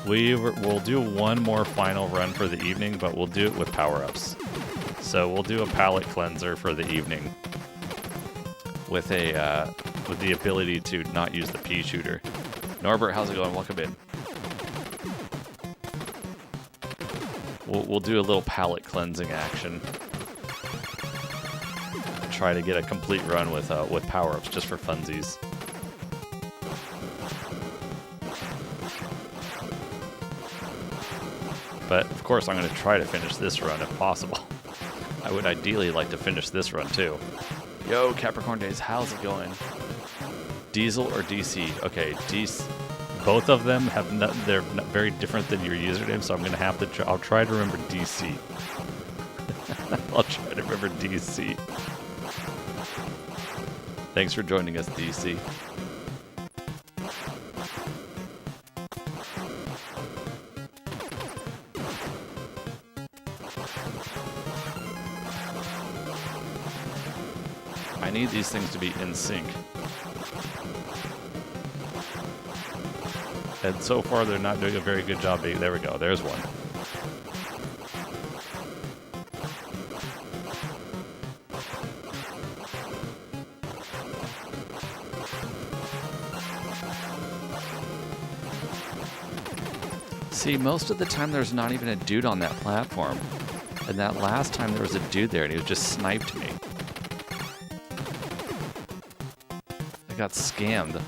we'll do one more final run for the evening, but we'll do it with power-ups. So we'll do a palette cleanser for the evening with the ability to not use the pea shooter. Norbert, how's it going? Welcome in. We'll do a little palette cleansing action. Try to get a complete run with power-ups just for funsies. But of course, I'm going to try to finish this run if possible. I would ideally like to finish this run too. Yo, Capricorn Days, how's it going? Diesel or DC? Okay, both of them they're very different than your username, so I'm gonna have to. I'll try to remember DC. I'll try to remember DC. Thanks for joining us, DC. I need these things to be in sync. And so far, they're not doing a very good job. There we go. There's one. See, most of the time there's not even a dude on that platform. And that last time there was a dude there and he just sniped me. I got scammed.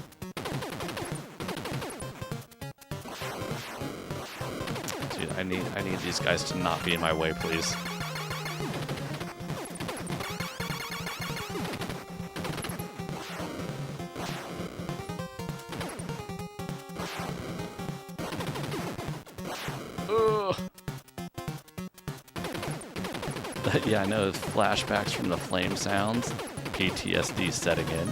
Dude, I need these guys to not be in my way, please. Yeah, I know flashbacks from the flame sounds. PTSD setting in.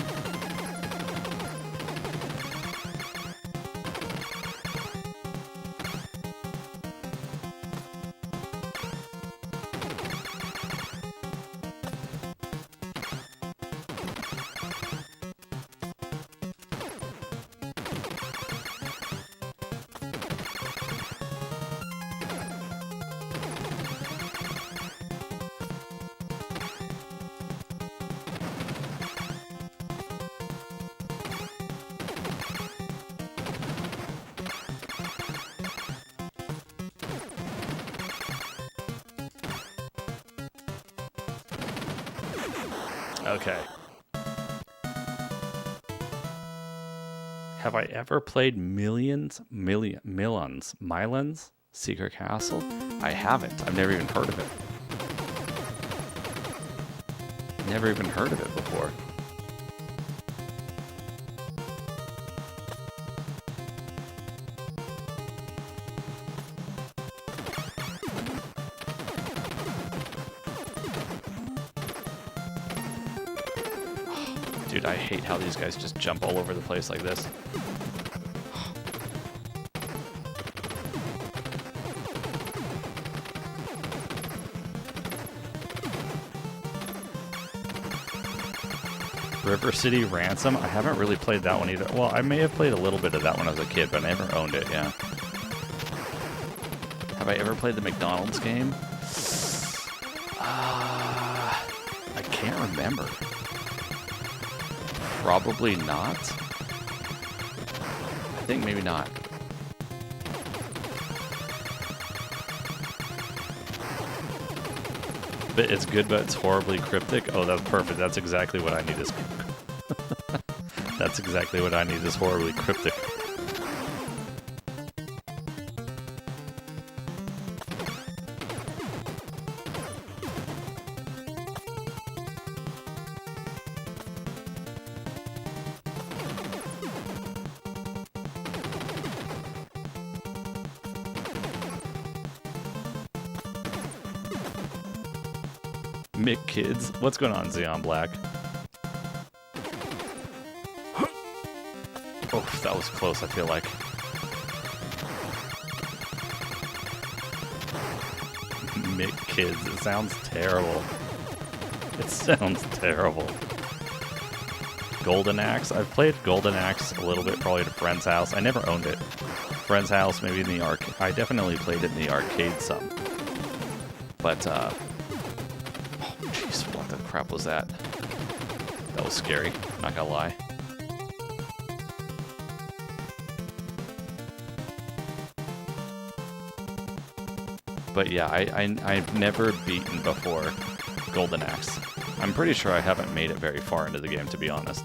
Okay. Have I ever played Milans Secret Castle? I haven't. I've never even heard of it. Never even heard of it before. Dude, I hate how these guys just jump all over the place like this. River City Ransom? I haven't really played that one either. Well, I may have played a little bit of that when I was a kid, but I never owned it, yeah. Have I ever played the McDonald's game? can't remember. Probably not. I think maybe not. But it's good, but it's horribly cryptic. Oh, that's perfect. That's exactly what I need is... That's exactly what I need is horribly cryptic. Mick Kids. What's going on, Xeon Black? Oh, that was close, I feel like. Mick Kids. It sounds terrible. It sounds terrible. Golden Axe. I've played Golden Axe a little bit, probably at a friend's house. I never owned it. Friend's house, maybe in the arcade. I definitely played it in the arcade some. But, oh, jeez, what the crap was that? That was scary, not gonna lie. But yeah, I've never beaten before Golden Axe. I'm pretty sure I haven't made it very far into the game, to be honest.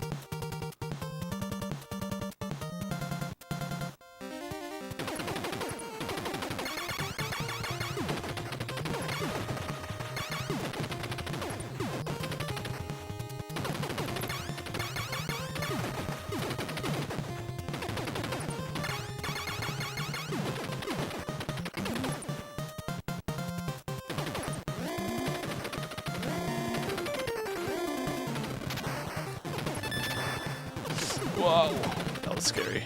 Whoa, that was scary.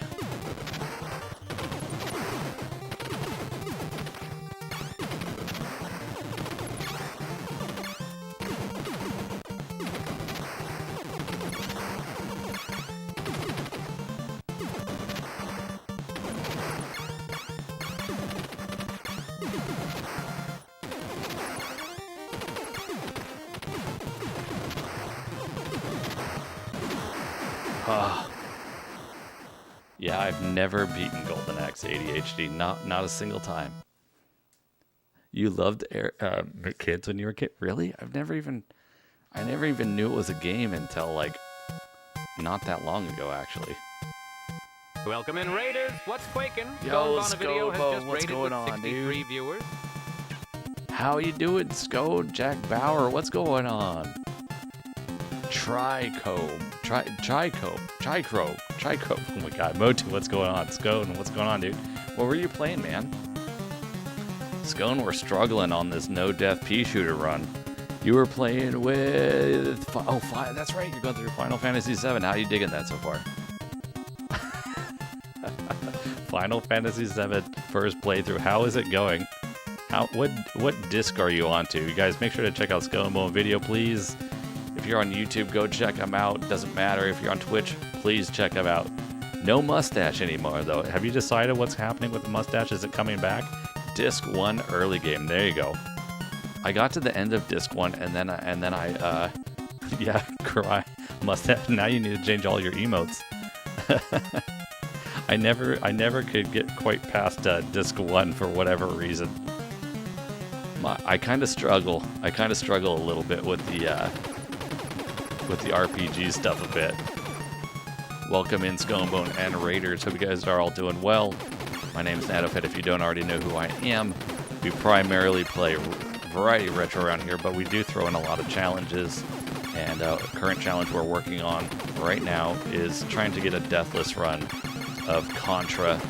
Yeah, I've never beaten Golden Axe ADHD, not a single time. You loved Kids when you were a kid? Really? I never even knew it was a game until like not that long ago, actually. Welcome in, Raiders. What's quaking? Yo, Scone Video has Scobo, just what's rated going with on, 63 dude? viewers. How you doing, Scone? Jack Bauer, what's going on? Trichrome. Oh my god, Motu, what's going on? Scone, what's going on, dude? What were you playing, man? Scone, we're struggling on this no-death pea shooter run. You were playing with... that's right, you're going through Final Fantasy VII. How you digging that so far? Final Fantasy VII first playthrough. How is it going? What disc are you onto? You guys, make sure to check out Scone video, please. If you're on YouTube, go check him out. Doesn't matter. If you're on Twitch, please check him out. No mustache anymore, though. Have you decided what's happening with the mustache? Is it coming back? Disc 1 early game. There you go. I got to the end of Disc 1, and then I yeah, cry. Mustache. Now you need to change all your emotes. I never could get quite past Disc 1 for whatever reason. I kind of struggle. I kind of struggle a little bit with the RPG stuff a bit. Welcome in, Sconebone and Raiders. Hope you guys are all doing well. My name's NATOFET. If you don't already know who I am, we primarily play variety of retro around here, but we do throw in a lot of challenges. And a current challenge we're working on right now is trying to get a deathless run of Contra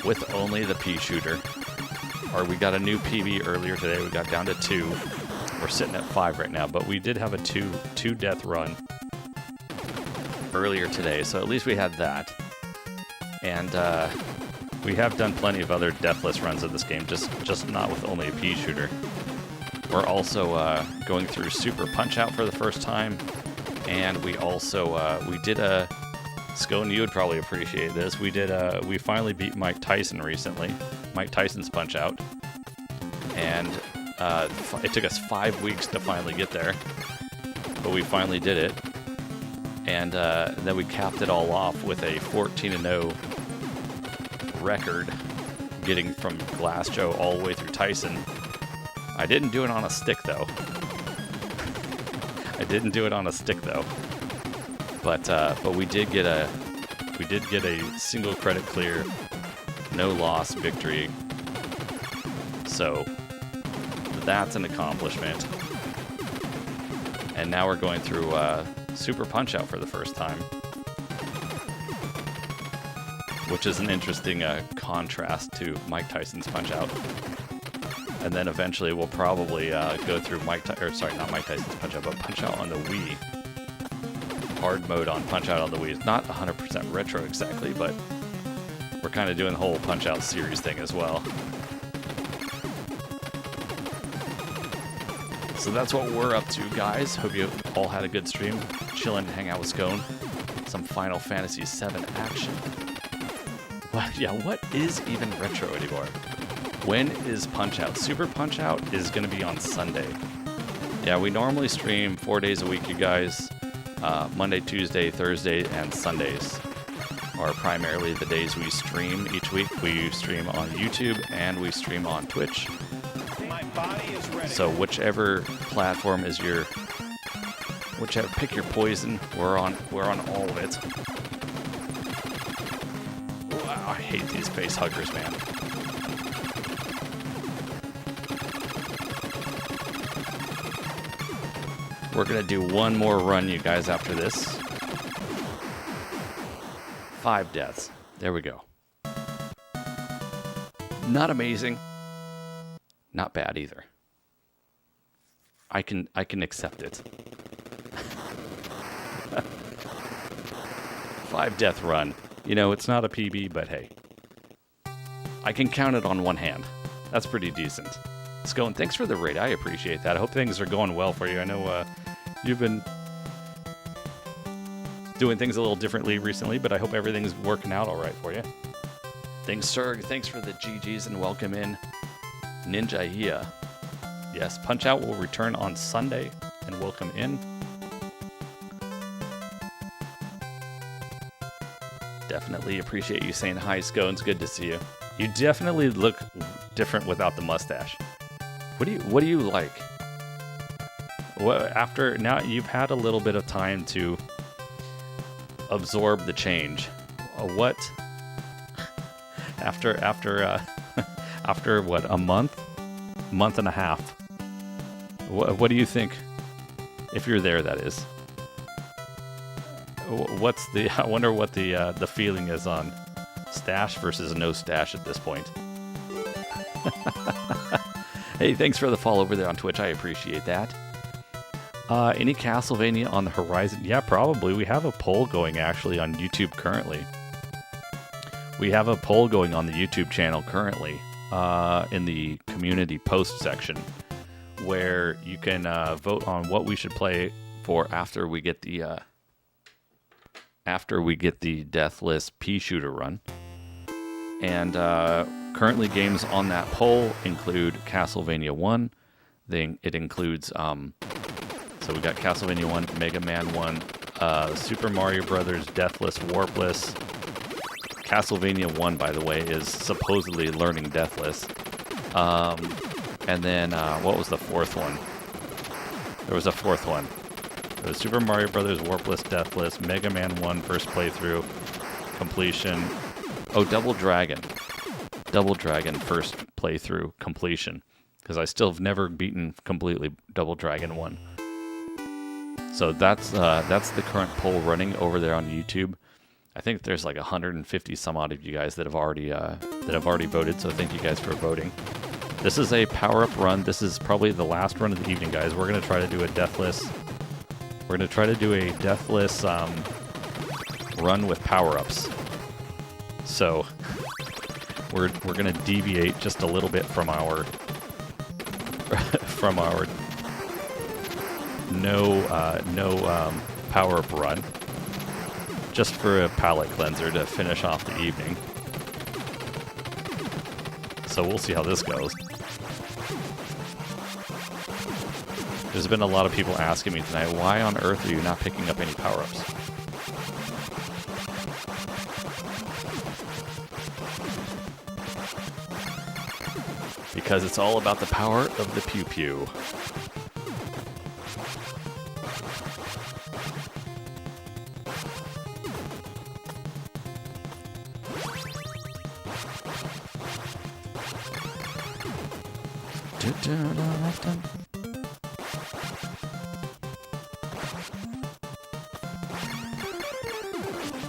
with only the pea shooter. Or we got a new PB earlier today. We got down to 2. We're sitting at 5 right now, but we did have a two death run earlier today, so at least we had that. And we have done plenty of other deathless runs of this game, just not with only a pea shooter. We're also going through Super Punch-Out for the first time, and we also we did a Scone. You would probably appreciate this. We finally beat Mike Tyson recently. Mike Tyson's Punch-Out, and it took us 5 weeks to finally get there. but we finally did it. And then we capped it all off with a 14-0 record, getting from Glass Joe all the way through Tyson. I didn't do it on a stick though. But we did get a single credit clear, no loss victory. So that's an accomplishment. And now we're going through Super Punch-Out for the first time, which is an interesting contrast to Mike Tyson's Punch-Out. And then eventually we'll probably go through not Mike Tyson's Punch-Out, but Punch-Out on the Wii. Hard mode on Punch-Out on the Wii. It's not 100% retro exactly, but we're kind of doing the whole Punch-Out series thing as well. So that's what we're up to, guys. Hope you all had a good stream. Chilling to hang out with Scone. Some Final Fantasy VII action. What is even retro anymore? When is Punch-Out? Super Punch-Out is going to be on Sunday. Yeah, we normally stream 4 days a week, you guys. Monday, Tuesday, Thursday, and Sundays are primarily the days we stream each week. We stream on YouTube and we stream on Twitch. My body is ready. So whichever platform is pick your poison. We're on all of it. Wow, I hate these face huggers, man. We're gonna do one more run, you guys, after this. 5 deaths. There we go. Not amazing. Not bad either. I can accept it. 5 death run. You know, it's not a PB, but hey. I can count it on one hand. That's pretty decent. Scone, thanks for the raid. I appreciate that. I hope things are going well for you. I know you've been doing things a little differently recently, but I hope everything's working out all right for you. Thanks, Serg. Thanks for the GGs and welcome in Ninja Hia. Yes, Punch-Out will return on Sunday and welcome in. Definitely appreciate you saying hi, Scones. Good to see you. You definitely look different without the mustache. What do you like? Well, after now you've had a little bit of time to absorb the change. What? After what, a month and a half? What do you think? If you're there, that is. I wonder what the feeling is on stash versus no stash at this point. Hey, thanks for the follow over there on Twitch. I appreciate that. Any Castlevania on the horizon? Yeah, probably. We have a poll going actually on YouTube currently. We have a poll going on the YouTube channel currently in the community post section where you can vote on what we should play for after we get the Deathless Pea Shooter run. And currently games on that poll include Castlevania 1. It includes, so we got Castlevania 1, Mega Man 1, Super Mario Brothers, Deathless, Warpless. Castlevania 1, by the way, is supposedly learning Deathless. And then, what was the fourth one? There was a fourth one. It was Super Mario Brothers, Warpless, Deathless, Mega Man 1, first playthrough, completion. Oh, Double Dragon. Double Dragon, first playthrough, completion. Because I still have never beaten completely Double Dragon 1. So that's the current poll running over there on YouTube. I think there's like 150 some odd of you guys that have already voted. So thank you guys for voting. This is a power-up run. This is probably the last run of the evening, guys. We're gonna try to do a Deathless. We're gonna try to do a Deathless run with power-ups. So we're gonna deviate just a little bit from our no power-up run, just for a palate cleanser to finish off the evening. So we'll see how this goes. There's been a lot of people asking me tonight, why on earth are you not picking up any power-ups? Because it's all about the power of the pew-pew.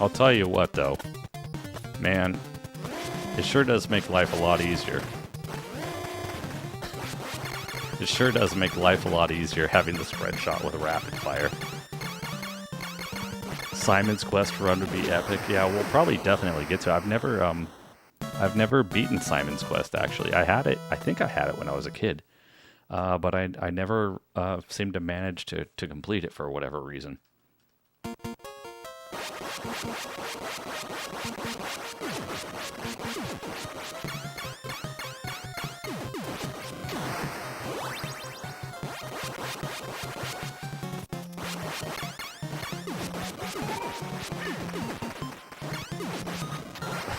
I'll tell you what, though. Man, it sure does make life a lot easier. It sure does make life a lot easier having the spread shot with a rapid fire. Simon's Quest run would be epic. Yeah, we'll probably definitely get to it. I've never beaten Simon's Quest, actually. I had it. I think I had it when I was a kid. But I never seemed to manage to complete it for whatever reason.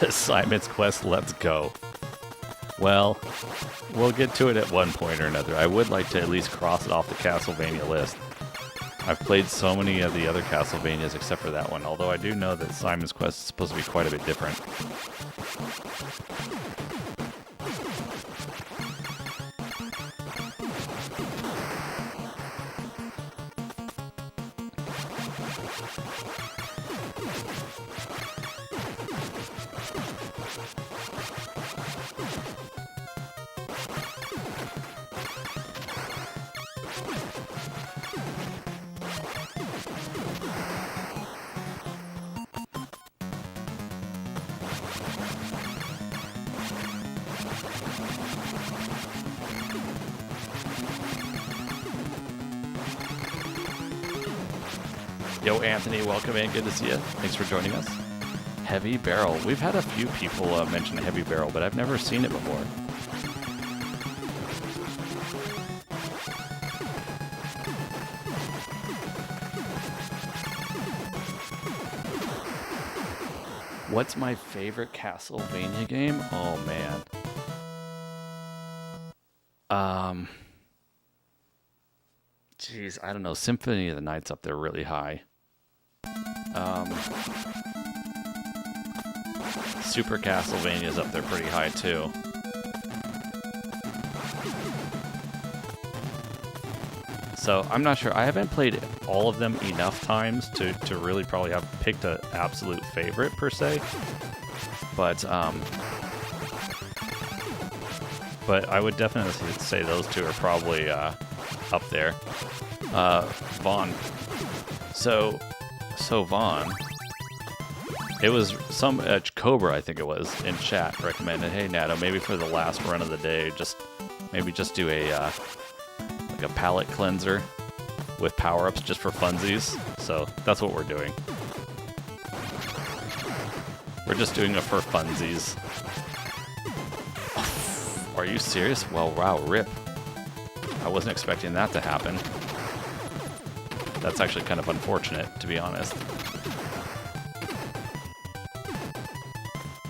Simon's Quest, let's go. Well, we'll get to it at one point or another. I would like to at least cross it off the Castlevania list. I've played so many of the other Castlevanias except for that one, although I do know that Simon's Quest is supposed to be quite a bit different. Yo, Anthony, welcome in. Good to see you. Thanks for joining us. Heavy Barrel. We've had a few people mention Heavy Barrel, but I've never seen it before. What's my favorite Castlevania game? Oh, man. Jeez, I don't know. Symphony of the Night's up there really high. Super Castlevania's up there pretty high too. So I'm not sure. I haven't played all of them enough times to really probably have picked an absolute favorite per se. But I would definitely say those two are probably up there. Vaughn. So Vaughn, it was some Cobra, I think it was, in chat recommended, hey Natto, maybe for the last run of the day, just do a like a palette cleanser with power-ups just for funsies. So that's what we're doing. We're just doing it for funsies. Are you serious? Well, wow, rip. I wasn't expecting that to happen. That's actually kind of unfortunate, to be honest.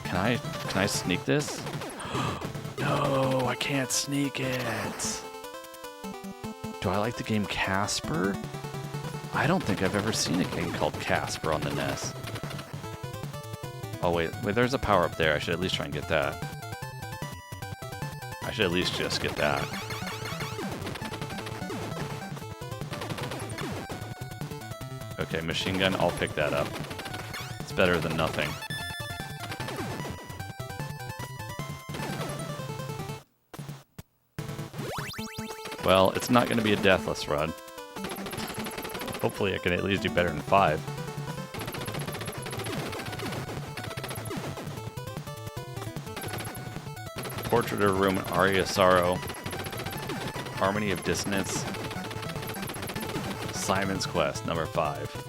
Can I sneak this? No, I can't sneak it. Do I like the game Casper? I don't think I've ever seen a game called Casper on the NES. Oh, wait, there's a power up there. I should at least try and get that. I should at least just get that. Okay, machine gun, I'll pick that up. It's better than nothing. Well, it's not going to be a deathless run. Hopefully I can at least do better than 5. Portrait of a Room, Aria of Sorrow, Harmony of Dissonance, Simon's Quest, number 5.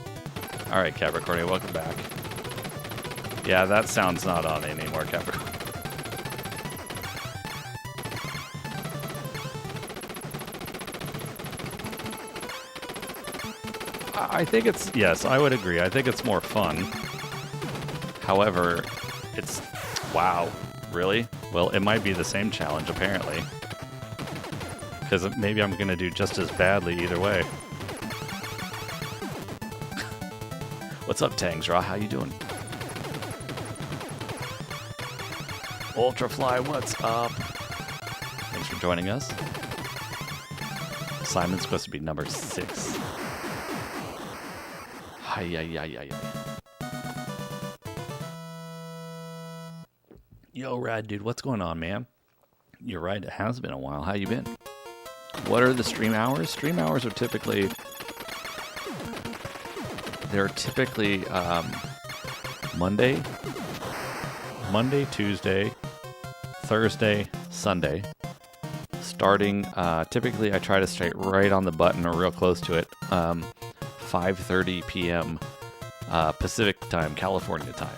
Alright, Capricornia, welcome back. Yeah, that sound's not on anymore, Capricorn. I think it's, yes, I would agree. I think it's more fun. However, it's, wow, really? Well, it might be the same challenge, apparently. Because maybe I'm going to do just as badly either way. What's up, Tangsraw? How you doing? Ultrafly, what's up? Thanks for joining us. Simon's supposed to be number 6. Hi. Yo, Rad Dude, what's going on, man? You're right, it has been a while. How you been? What are the stream hours? Stream hours are typically... They're typically Monday, Tuesday, Thursday, Sunday. Starting, typically I try to stay right on the button or real close to it. 5:30 p.m. Pacific time, California time.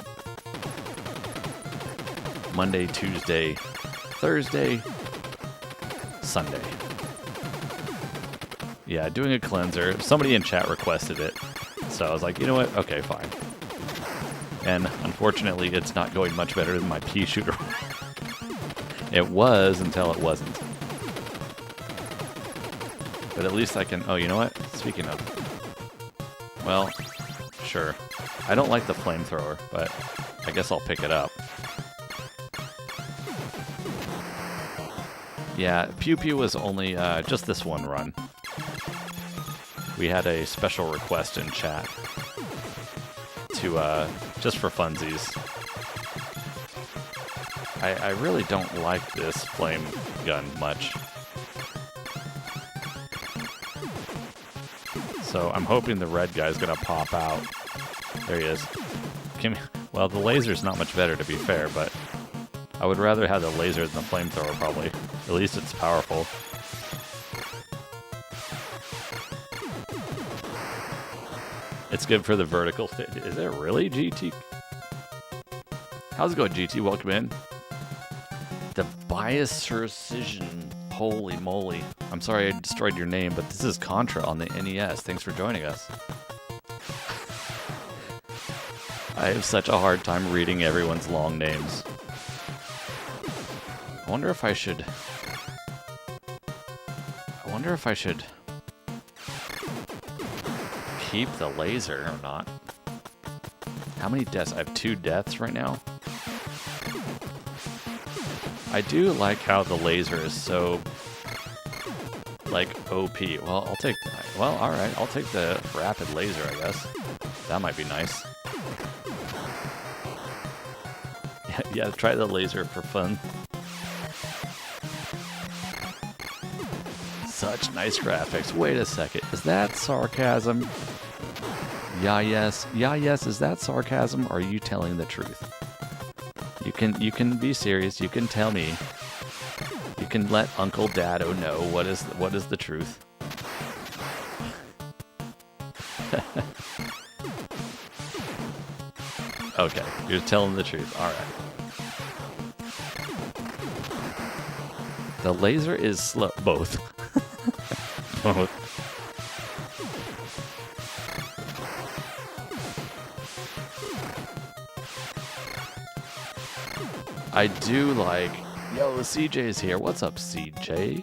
Monday, Tuesday, Thursday, Sunday. Yeah, doing a cleanser. Somebody in chat requested it. So I was like, you know what? Okay, fine. And unfortunately, it's not going much better than my pea shooter. It was until it wasn't. But at least I can... Oh, you know what? Speaking of... Well, sure. I don't like the flamethrower, but I guess I'll pick it up. Yeah, Pew Pew was only just this one run. We had a special request in chat to, just for funsies. I really don't like this flame gun much. So I'm hoping the red guy's gonna pop out. There he is. Well, the laser's not much better, to be fair, but I would rather have the laser than the flamethrower, probably. At least it's powerful. It's good for the vertical. Is it really, GT? How's it going, GT? Welcome in. The bias precision. Holy moly. I'm sorry I destroyed your name, but this is Contra on the NES. Thanks for joining us. I have such a hard time reading everyone's long names. I wonder if I should keep the laser or not. How many deaths? I have 2 deaths right now. I do like how the laser is so, like, OP. Well, I'll take... Well, alright. I'll take the rapid laser, I guess. That might be nice. Yeah, try the laser for fun. Such nice graphics. Wait a second. Is that sarcasm? Yeah, yes. Yeah, yes. Is that sarcasm, or are you telling the truth? You can be serious. You can tell me. You can let Uncle Dado know what is the truth. Okay, you're telling the truth. All right. The laser is slow. Both. Both. I do like... Yo, CJ's here. What's up, CJ?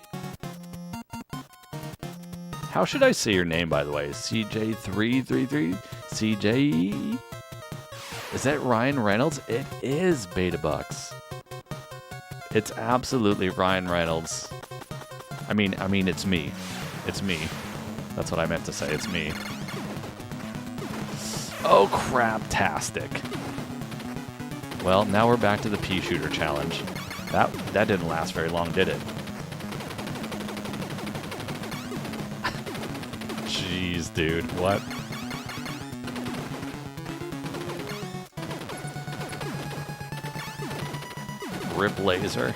How should I say your name, by the way? CJ333? CJ? Is that Ryan Reynolds? It is Beta Bucks. It's absolutely Ryan Reynolds. I mean, it's me. It's me. That's what I meant to say. It's me. Oh, crap-tastic. Well, now we're back to the pea shooter challenge. That didn't last very long, did it? Jeez, dude, what? Rip laser.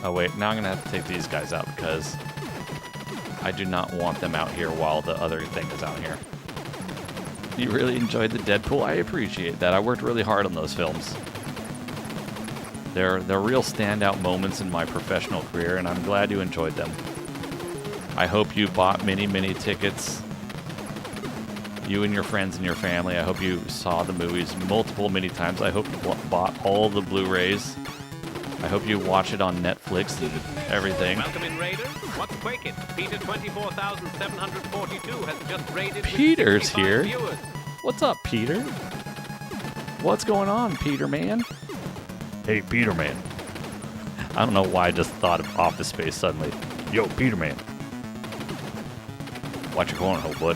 Oh wait, now I'm gonna have to take these guys out because I do not want them out here while the other thing is out here. You really enjoyed the Deadpool? I appreciate that. I worked really hard on those films. They're real standout moments in my professional career, and I'm glad you enjoyed them. I hope you bought many tickets You and your friends and your family. I hope you saw the movies many times. I hope you bought all the Blu-rays. I hope you watch it on Netflix and everything. Welcome in, Raiders. What's quaking? Peter 24,742 has just raided. Peter's with 65 here. Viewers. What's up, Peter? What's going on, Peter Man? Hey, Peter Man. I don't know why I just thought of Office Space suddenly. Yo, Peter Man. Watch your cornhole, bud.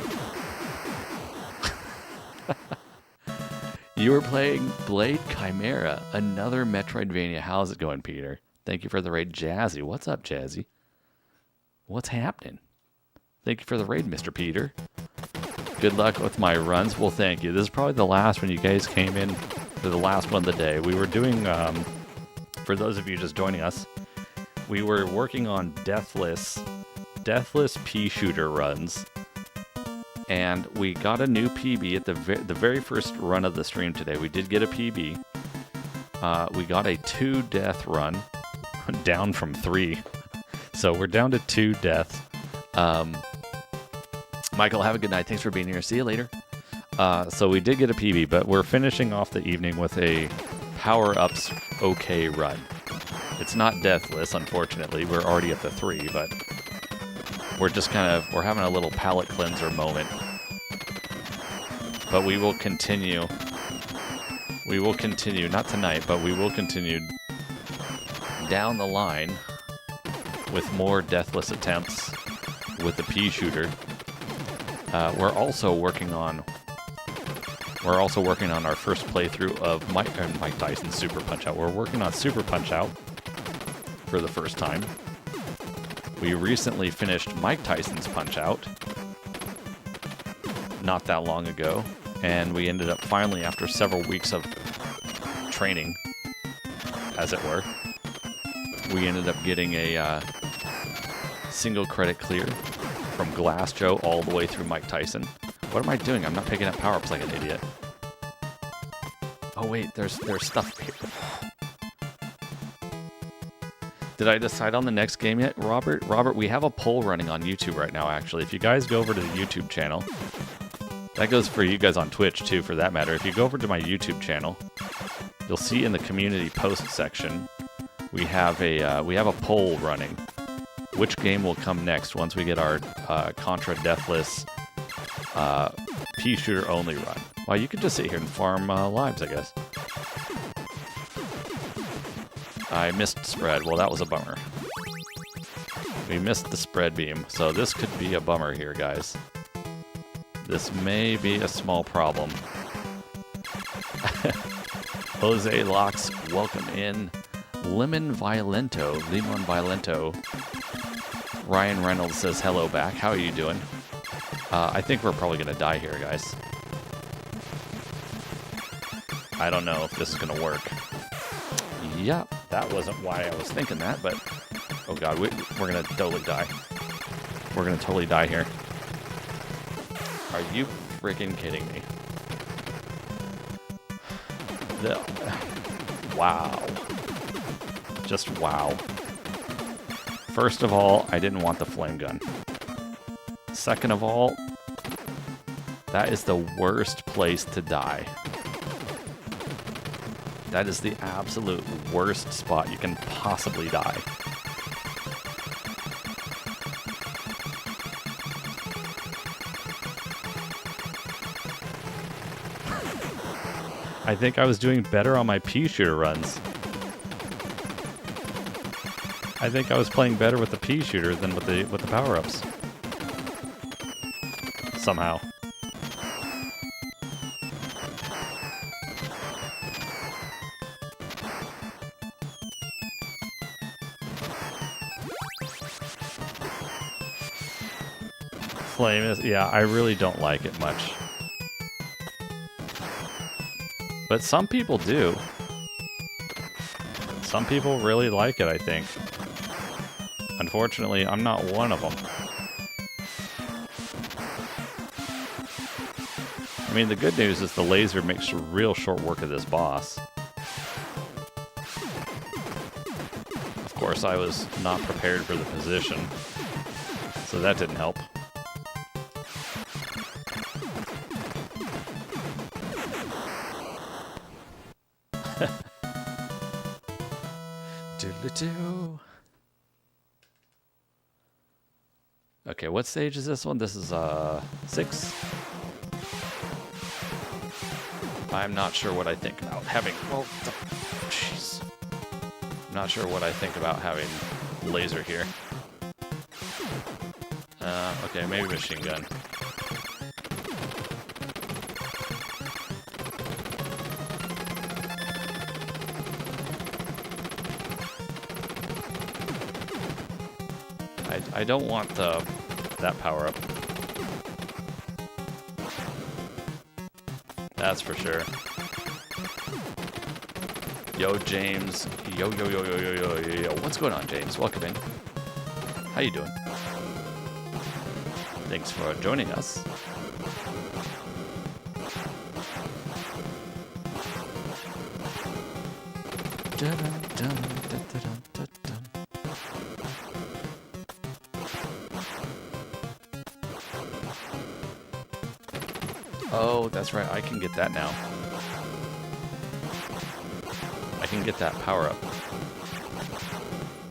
You were playing Blade Chimera, another Metroidvania. How's it going, Peter? Thank you for the raid, Jazzy. What's up, Jazzy? What's happening? Thank you for the raid, Mr. Peter. Good luck with my runs. Well, thank you. This is probably the last one you guys came in for the last one of the day. We were doing, for those of you just joining us, we were working on Deathless pea shooter runs. And we got a new PB at the very first run of the stream today. We did get a PB. We got a 2-death run, down from 3. So we're down to 2 deaths. Michael, have a good night. Thanks for being here. See you later. So we did get a PB, but we're finishing off the evening with a power-ups okay run. It's not deathless, unfortunately. We're already at the 3, but we're just we're having a little palate cleanser moment. But we will continue. We will continue, not tonight, but we will continue down the line with more deathless attempts with the pea shooter. We're also working on our first playthrough of Mike Tyson's Super Punch-Out. We're working on Super Punch-Out for the first time. We recently finished Mike Tyson's Punch-Out not that long ago, and we ended up finally, after several weeks of training, as it were, we ended up getting a single credit clear from Glass Joe all the way through Mike Tyson. What am I doing? I'm not picking up power-ups like an idiot. Oh wait, there's stuff here. Did I decide on the next game yet, Robert? Robert, we have a poll running on YouTube right now, actually. If you guys go over to the YouTube channel, that goes for you guys on Twitch, too, for that matter. If you go over to my YouTube channel, you'll see in the community post section, we have a poll running. Which game will come next once we get our Contra Deathless pea shooter only run? Well, you could just sit here and farm lives, I guess. I missed spread. Well, that was a bummer. We missed the spread beam, so this could be a bummer here, guys. This may be a small problem. Jose Locks, welcome in. Lemon Violento. Ryan Reynolds says hello back. How are you doing? I think we're probably going to die here, guys. I don't know if this is going to work. Yep, that wasn't why I was thinking that, but... Oh god, we're going to totally die. We're going to totally die here. Are you freaking kidding me? Wow. Just wow. First of all, I didn't want the flame gun. Second of all, that is the worst place to die. That is the absolute worst spot you can possibly die. I think I was doing better on my pea shooter runs. I think I was playing better with the pea shooter than with the power-ups. Somehow. Flame is, yeah, I really don't like it much. But some people do. Some people really like it, I think. Unfortunately, I'm not one of them. I mean, the good news is the laser makes real short work of this boss. Of course, I was not prepared for the position, so that didn't help. Do-do-do. Okay, what stage is this one? This is 6. I'm not sure what I think about having. Well, jeez. I'm not sure what I think about having laser here. Okay, maybe machine gun. I don't want that power up. That's for sure. Yo, James. Yo. What's going on, James? Welcome in. How you doing? Thanks for joining us. Oh, that's right. I can get that now. I can get that power up.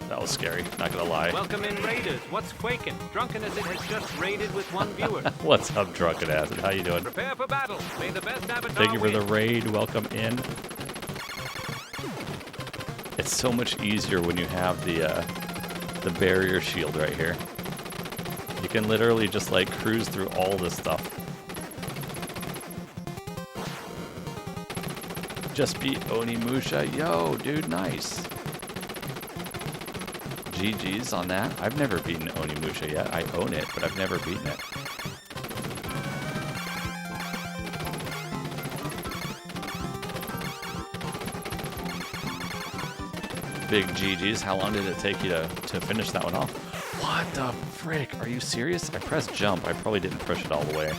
That was scary, not gonna lie. Welcome in, Raiders. What's quaking? Drunken as it has just raided with one viewer. What's up, Drunken Acid? How you doing? Prepare for battle. May the best avatar Thank you for win. the raid. Welcome in. It's so much easier when you have the barrier shield right here. You can literally just like cruise through all this stuff. Just beat Onimusha. Yo, dude, nice. GG's on that. I've never beaten Onimusha yet. I own it, but I've never beaten it. Big GG's. How long did it take you to finish that one off? What the frick? Are you serious? I pressed jump. I probably didn't push it all the way.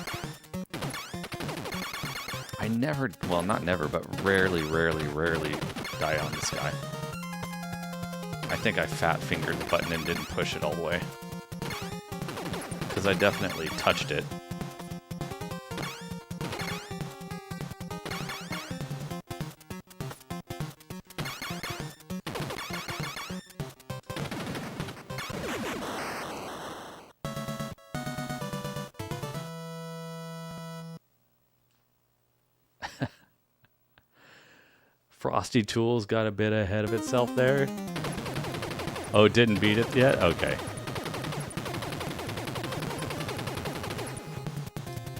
I never, well, not never, but rarely die on this guy. I think I fat-fingered the button and didn't push it all the way. Because I definitely touched it. Frosty Tools got a bit ahead of itself there. Oh, didn't beat it yet? Okay.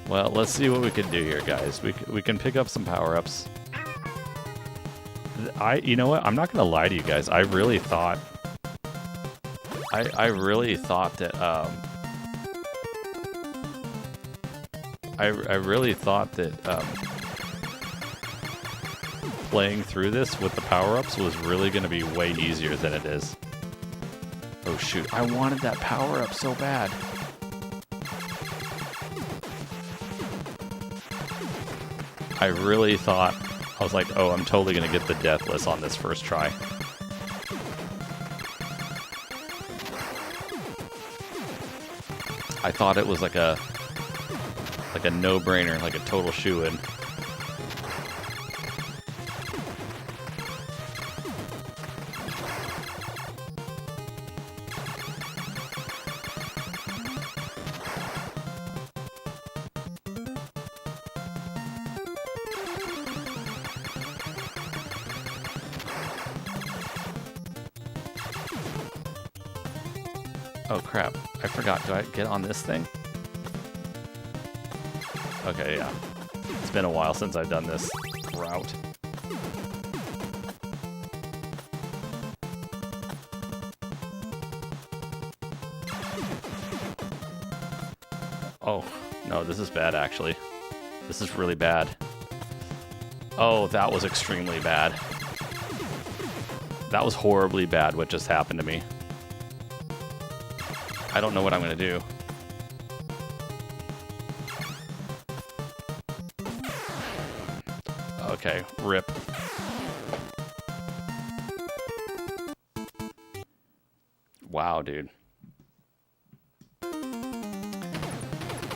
Well, let's see what we can do here, guys. We can pick up some power-ups. You know what? I'm not gonna lie to you guys. I really thought I really thought that I really thought that playing through this with the power-ups was really going to be way easier than it is. Oh shoot, I wanted that power-up so bad. I really thought, I was like, oh, I'm totally going to get the Deathless on this first try. I thought it was like a no-brainer, like a total shoo-in. Oh crap, I forgot. Do I get on this thing? Okay, yeah. It's been a while since I've done this route. Oh, no, this is bad actually. This is really bad. Oh, that was extremely bad. That was horribly bad what just happened to me. I don't know what I'm gonna do. Okay, rip. Wow, dude.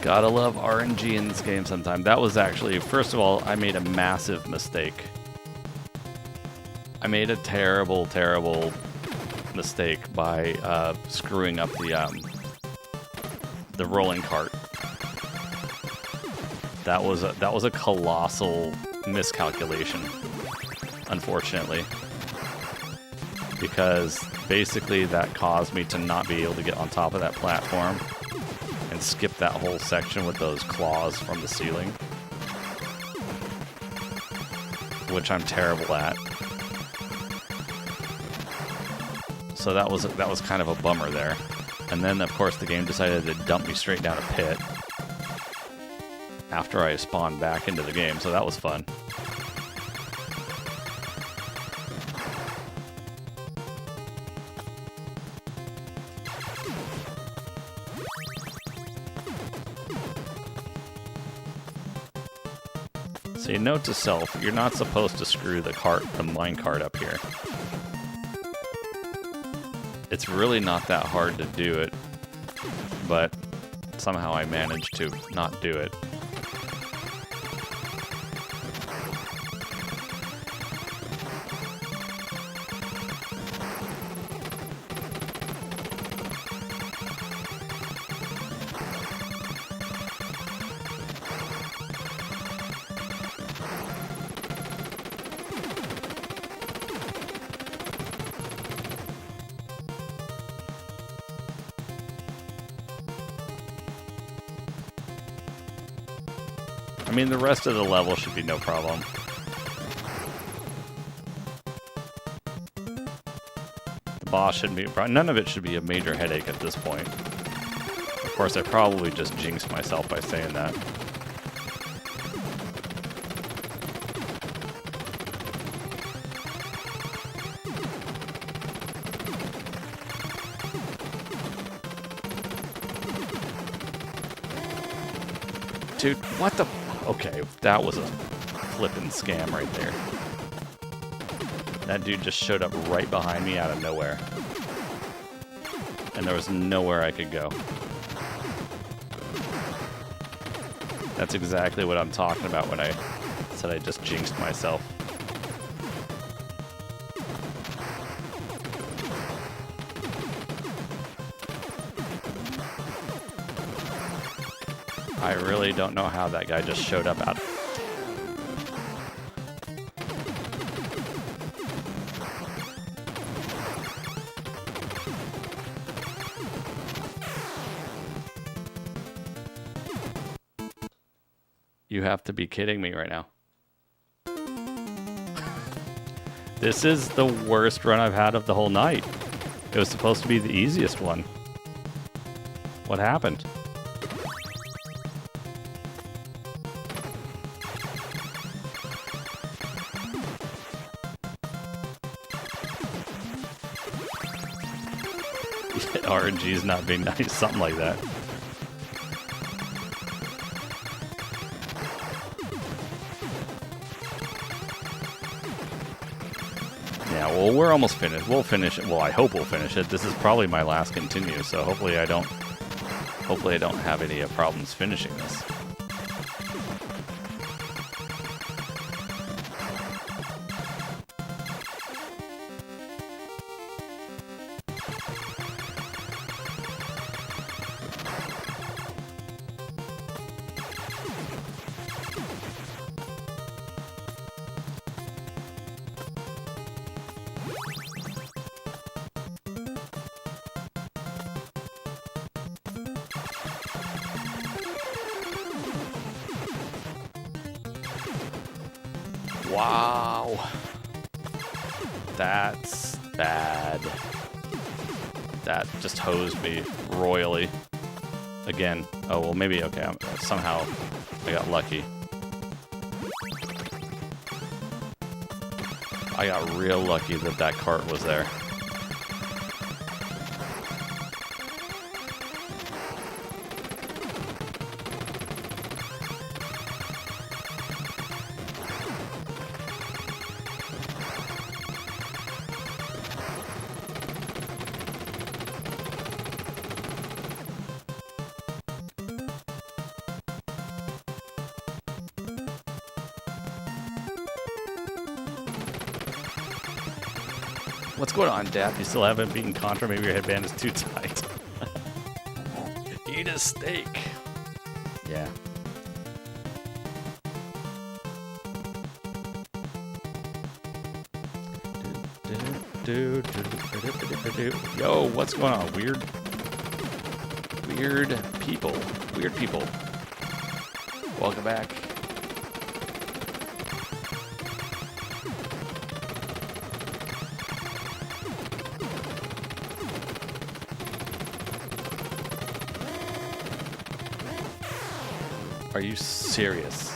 Gotta love RNG in this game sometime. That was actually, first of all, I made a massive mistake. I made a terrible mistake by screwing up the rolling cart. That was a colossal miscalculation, unfortunately, because basically that caused me to not be able to get on top of that platform and skip that whole section with those claws from the ceiling, which I'm terrible at. So that was kind of a bummer there. And then of course the game decided to dump me straight down a pit after I spawned back into the game, so that was fun. See, note to self, you're not supposed to screw the minecart up here. It's really not that hard to do it, but somehow I managed to not do it. I mean, the rest of the level should be no problem. The boss shouldn't be... None of it should be a major headache at this point. Of course, I probably just jinxed myself by saying that. Dude, what the... Okay, that was a flippin' scam right there. That dude just showed up right behind me out of nowhere. And there was nowhere I could go. That's exactly what I'm talking about when I said I just jinxed myself. I really don't know how that guy just showed up out. You have to be kidding me right now. This is the worst run I've had of the whole night. It was supposed to be the easiest one. What happened? RNG's not being nice, something like that. Yeah, well, we're almost finished. We'll finish it. Well, I hope we'll finish it. This is probably my last continue, so hopefully I don't have any problems finishing this. Wow. That's bad. That just hosed me royally. Again. Oh, well, maybe, okay, somehow I got lucky. I got real lucky that that cart was there. What's going on, Dad? You still haven't beaten Contra? Maybe your headband is too tight. Eat a steak. Yeah. Yo, what's going on? Weird people. Weird people. Welcome back. Are you serious?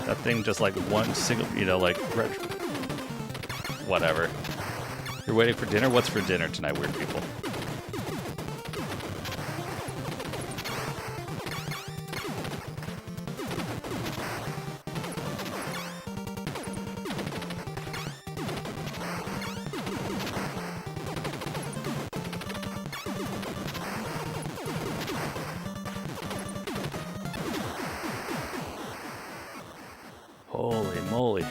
That thing just like one single, you know, like whatever. You're waiting for dinner? What's for dinner tonight, weird people? Holy moly.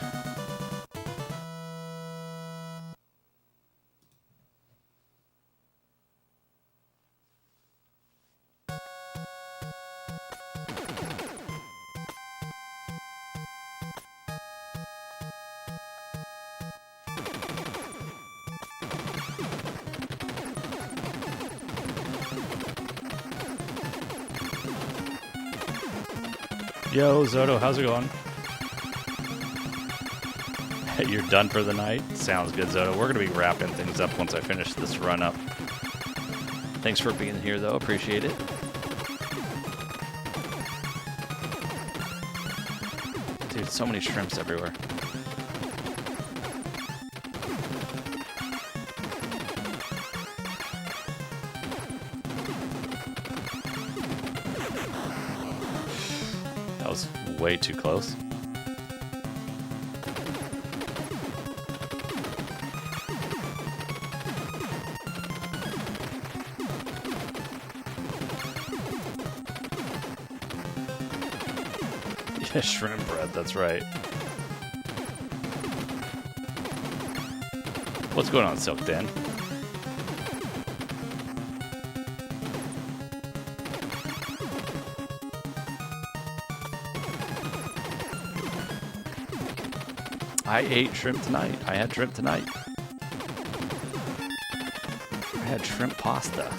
Yo, Zoto, how's it going? You're done for the night? Sounds good, Zoto. We're going to be wrapping things up once I finish this run up. Thanks for being here, though. Appreciate it. Dude, so many shrimps everywhere. That was way too close. Yeah, shrimp bread, that's right. What's going on, Silk Dan? I ate shrimp tonight. I had shrimp tonight. I had shrimp pasta.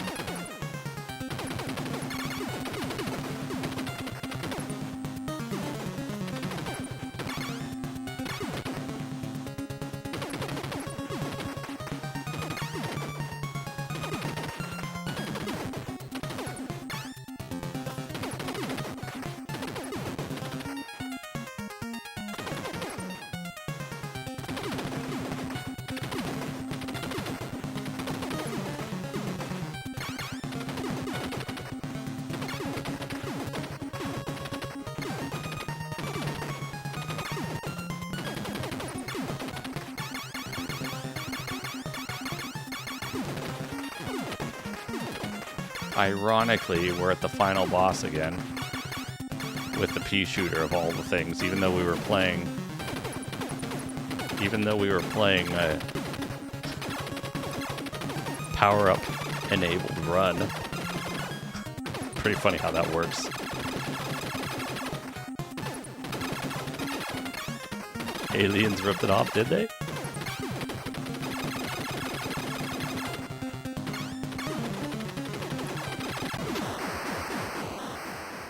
Ironically, we're at the final boss again with the pea shooter of all the things, even though we were playing a power-up enabled run. Pretty funny how that works. Aliens ripped it off, did they?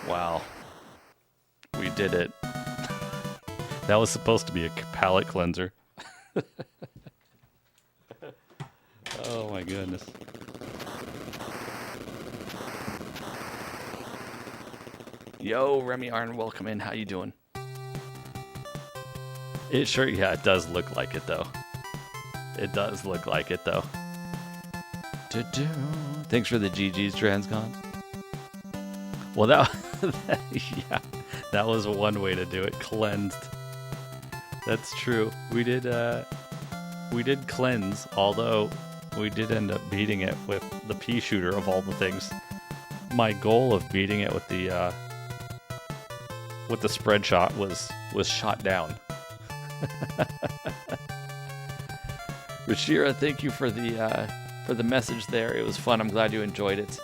Wow. We did it. That was supposed to be a palate cleanser. Oh my goodness. Yo, Remy Arn, welcome in. How you doing? It sure, yeah, it does look like it though. It does look like it though. Thanks for the GG's, Transcon. Well, yeah, that was one way to do it. Cleansed. That's true. We did cleanse, although we did end up beating it with the pea shooter of all the things. My goal of beating it with the spread shot was shot down. Rashira, thank you for the message there. It was fun. I'm glad you enjoyed it.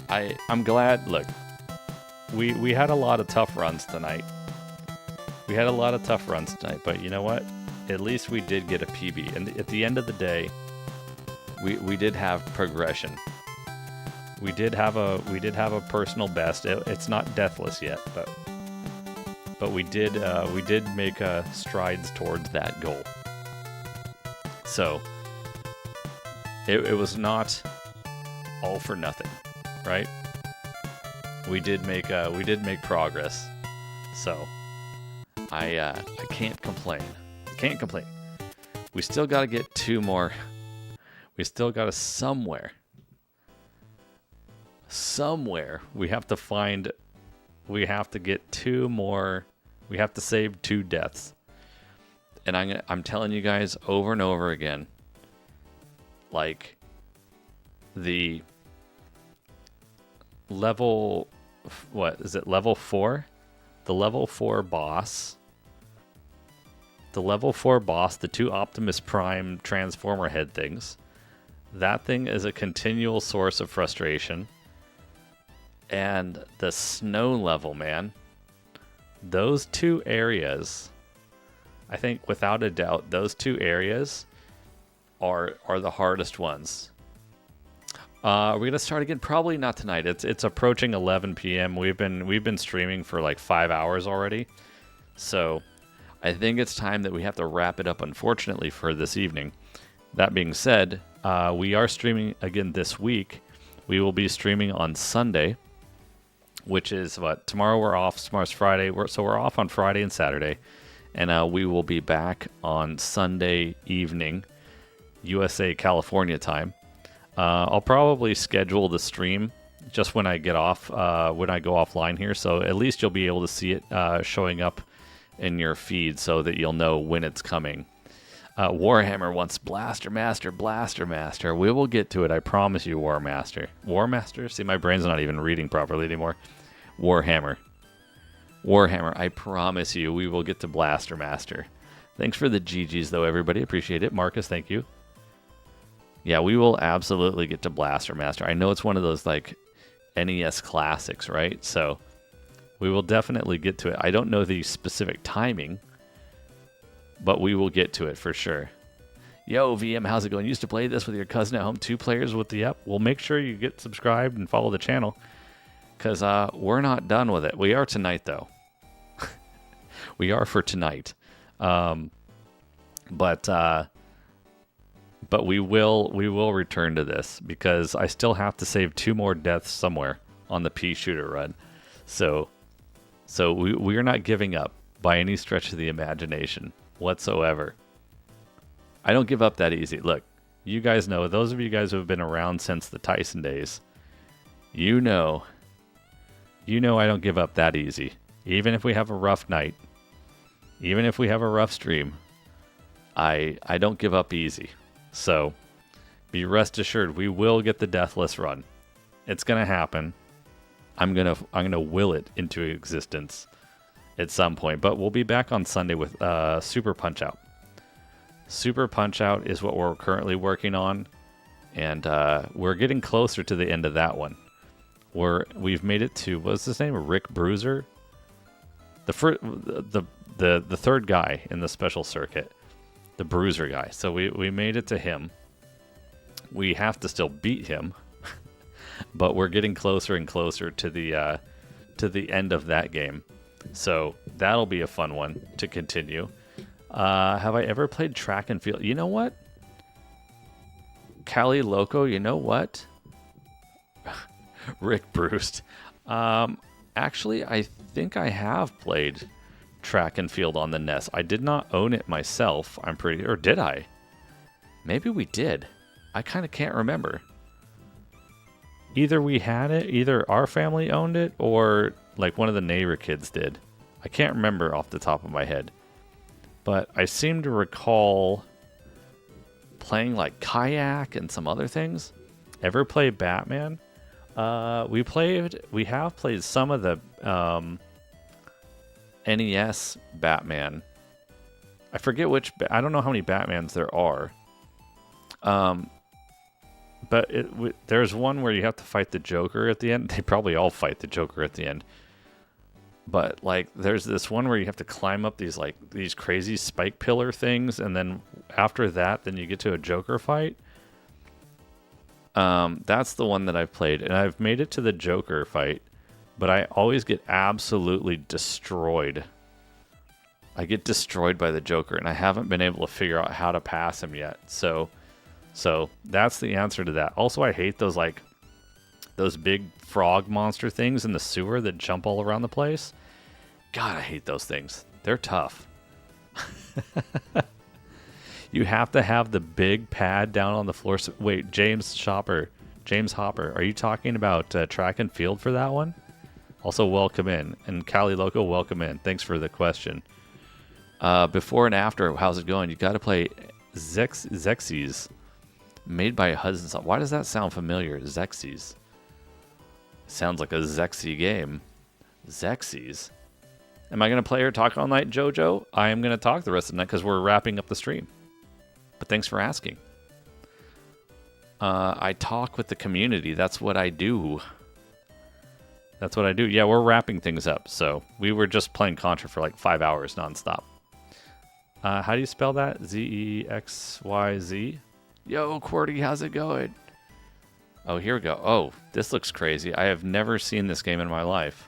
I'm glad. Look, we had a lot of tough runs tonight. But you know what? At least we did get a PB. And at the end of the day, we did have progression. We did have a personal best. It's not deathless yet, but we did make strides towards that goal. So it was not all for nothing, right? We did make progress. So I can't complain. We still got to get 2 more. We still got to somewhere we have to get 2 more. We have to save 2 deaths. And I'm telling you guys over and over again, like the level, what is it, level 4? The level 4 boss. The 2 Optimus Prime Transformer head things. That thing is a continual source of frustration. And the snow level, man. Those 2 areas, I think without a doubt, those 2 areas are the hardest ones. We're gonna start again. Probably not tonight. It's approaching 11 p.m. We've been streaming for like 5 hours already, so I think it's time that we have to wrap it up. Unfortunately for this evening. That being said, we are streaming again this week. We will be streaming on Sunday, which is what, tomorrow we're off. Tomorrow's Friday. So we're off on Friday and Saturday, and we will be back on Sunday evening, USA California time. I'll probably schedule the stream just when I get off, when I go offline here. So at least you'll be able to see it showing up in your feed so that you'll know when it's coming. Warhammer wants Blaster Master. We will get to it. I promise you, War Master. See, my brain's not even reading properly anymore. Warhammer. I promise you, we will get to Blaster Master. Thanks for the GGs, though, everybody. Appreciate it. Marcus, thank you. Yeah, we will absolutely get to Blaster Master. I know it's one of those, like, NES classics, right? So we will definitely get to it. I don't know the specific timing, but we will get to it for sure. Yo, VM, how's it going? You used to play this with your cousin at home, 2 players with the app. Well, make sure you get subscribed and follow the channel, because we're not done with it. We are tonight, though. We are for tonight. But we will return to this, because I still have to save 2 more deaths somewhere on the pea shooter run. So we are not giving up by any stretch of the imagination whatsoever. I don't give up that easy. Look, you guys know, those of you guys who have been around since the Tyson days, you know I don't give up that easy. Even if we have a rough night, even if we have a rough stream, I don't give up easy. So be rest assured, we will get the Deathless run. It's gonna happen. I'm gonna will it into existence at some point. But we'll be back on Sunday with Super Punch Out. Super Punch Out is what we're currently working on, and we're getting closer to the end of that one. We've made it to, what's his name? Rick Bruiser, the third guy in the special circuit, the Bruiser guy. So we made it to him. We have to still beat him, but we're getting closer and closer to the end of that game. So that'll be a fun one to continue. Have I ever played track and field? You know what? Cali Loco, you know what? Rick Bruce. Actually, I think I have played track and field on the NES. I did not own it myself, I'm pretty... Or did I? Maybe we did. I kind of can't remember. Either we had it, either our family owned it, or like one of the neighbor kids did. I can't remember off the top of my head. But I seem to recall playing like Kayak and some other things. Ever play Batman? We have played some of the NES Batman. I forget which. I don't know how many Batmans there are. But there's one where you have to fight the Joker at the end. They probably all fight the Joker at the end. But like, there's this one where you have to climb up these crazy spike pillar things, and then after that, then you get to a Joker fight. That's the one that I've played, and I've made it to the Joker fight, but I always get absolutely destroyed. I get destroyed by the Joker, and I haven't been able to figure out how to pass him yet. So that's the answer to that. Also, I hate those big frog monster things in the sewer that jump all around the place. God, I hate those things. They're tough. You have to have the big pad down on the floor. Wait, James Hopper, are you talking about track and field for that one? Also, welcome in. And Cali Loco, welcome in. Thanks for the question. Before and after, how's it going? You got to play Xerxes, made by Hudson Soft. Why does that sound familiar? Xerxes. Sounds like a Zexy game. Xerxes. Am I going to play or talk all night, JoJo? I am going to talk the rest of the night because we're wrapping up the stream. But thanks for asking. I talk with the community. That's what I do. Yeah, we're wrapping things up. So we were just playing Contra for like 5 hours nonstop. How do you spell that? Zexyz? Yo, QWERTY, how's it going? Oh, here we go. Oh, this looks crazy. I have never seen this game in my life.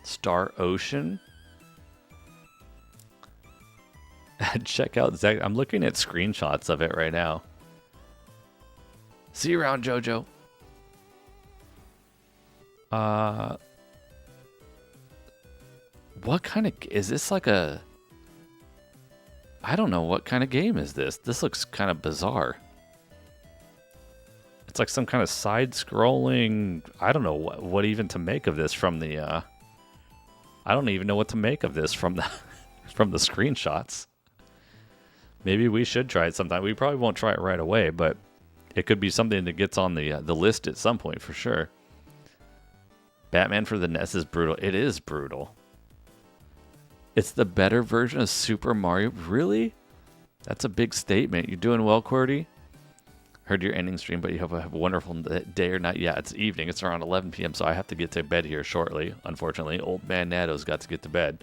Star Ocean? Check out Zach. I'm looking at screenshots of it right now. See you around, JoJo. What kind of... Is this like a... I don't know. What kind of game is this? This looks kind of bizarre. It's like some kind of side-scrolling... I don't know what even to make of this from the... I don't even know what to make of this from the from the screenshots. Maybe we should try it sometime. We probably won't try it right away, but it could be something that gets on the list at some point for sure. Batman for the NES is brutal. It is brutal. It's the better version of Super Mario. Really? That's a big statement. You're doing well, QWERTY? Heard your ending stream, but you have a wonderful day or night. Yeah, it's evening. It's around 11 p.m., so I have to get to bed here shortly. Unfortunately, old man Nado's got to get to bed.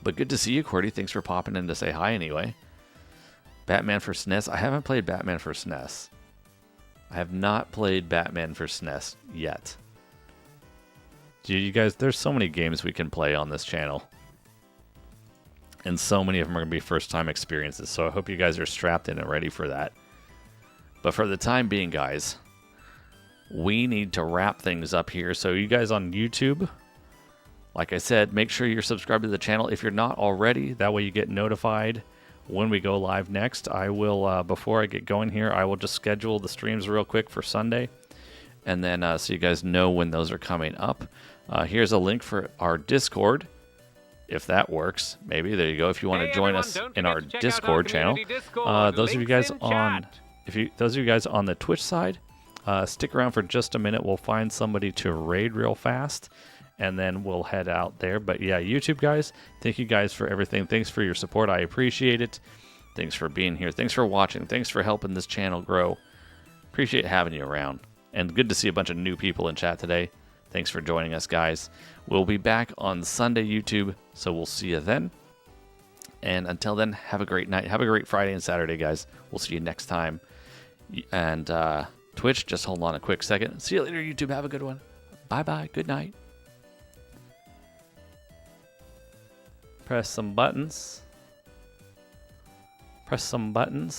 But good to see you, QWERTY. Thanks for popping in to say hi anyway. Batman for SNES. I haven't played Batman for SNES. I have not played Batman for SNES yet. Dude, you guys, there's so many games we can play on this channel. And so many of them are going to be first-time experiences, so I hope you guys are strapped in and ready for that. But for the time being, guys, we need to wrap things up here. So you guys on YouTube, like I said, make sure you're subscribed to the channel if you're not already. That way you get notified when we go live next. I will, before I get going here, I will just schedule the streams real quick for Sunday. And then so you guys know when those are coming up. Here's a link for our Discord, if that works. Maybe, there you go, if you want to join us in our Discord channel. Those of you guys on... those of you guys on the Twitch side, stick around for just a minute. We'll find somebody to raid real fast, and then we'll head out there. But yeah, YouTube guys, thank you guys for everything. Thanks for your support. I appreciate it. Thanks for being here. Thanks for watching. Thanks for helping this channel grow. Appreciate having you around. And good to see a bunch of new people in chat today. Thanks for joining us, guys. We'll be back on Sunday, YouTube, so we'll see you then. And until then, have a great night. Have a great Friday and Saturday, guys. We'll see you next time. And Twitch, just hold on a quick second. See you later, YouTube. Have a good one. Bye-bye. Good night. Press some buttons. Press some buttons.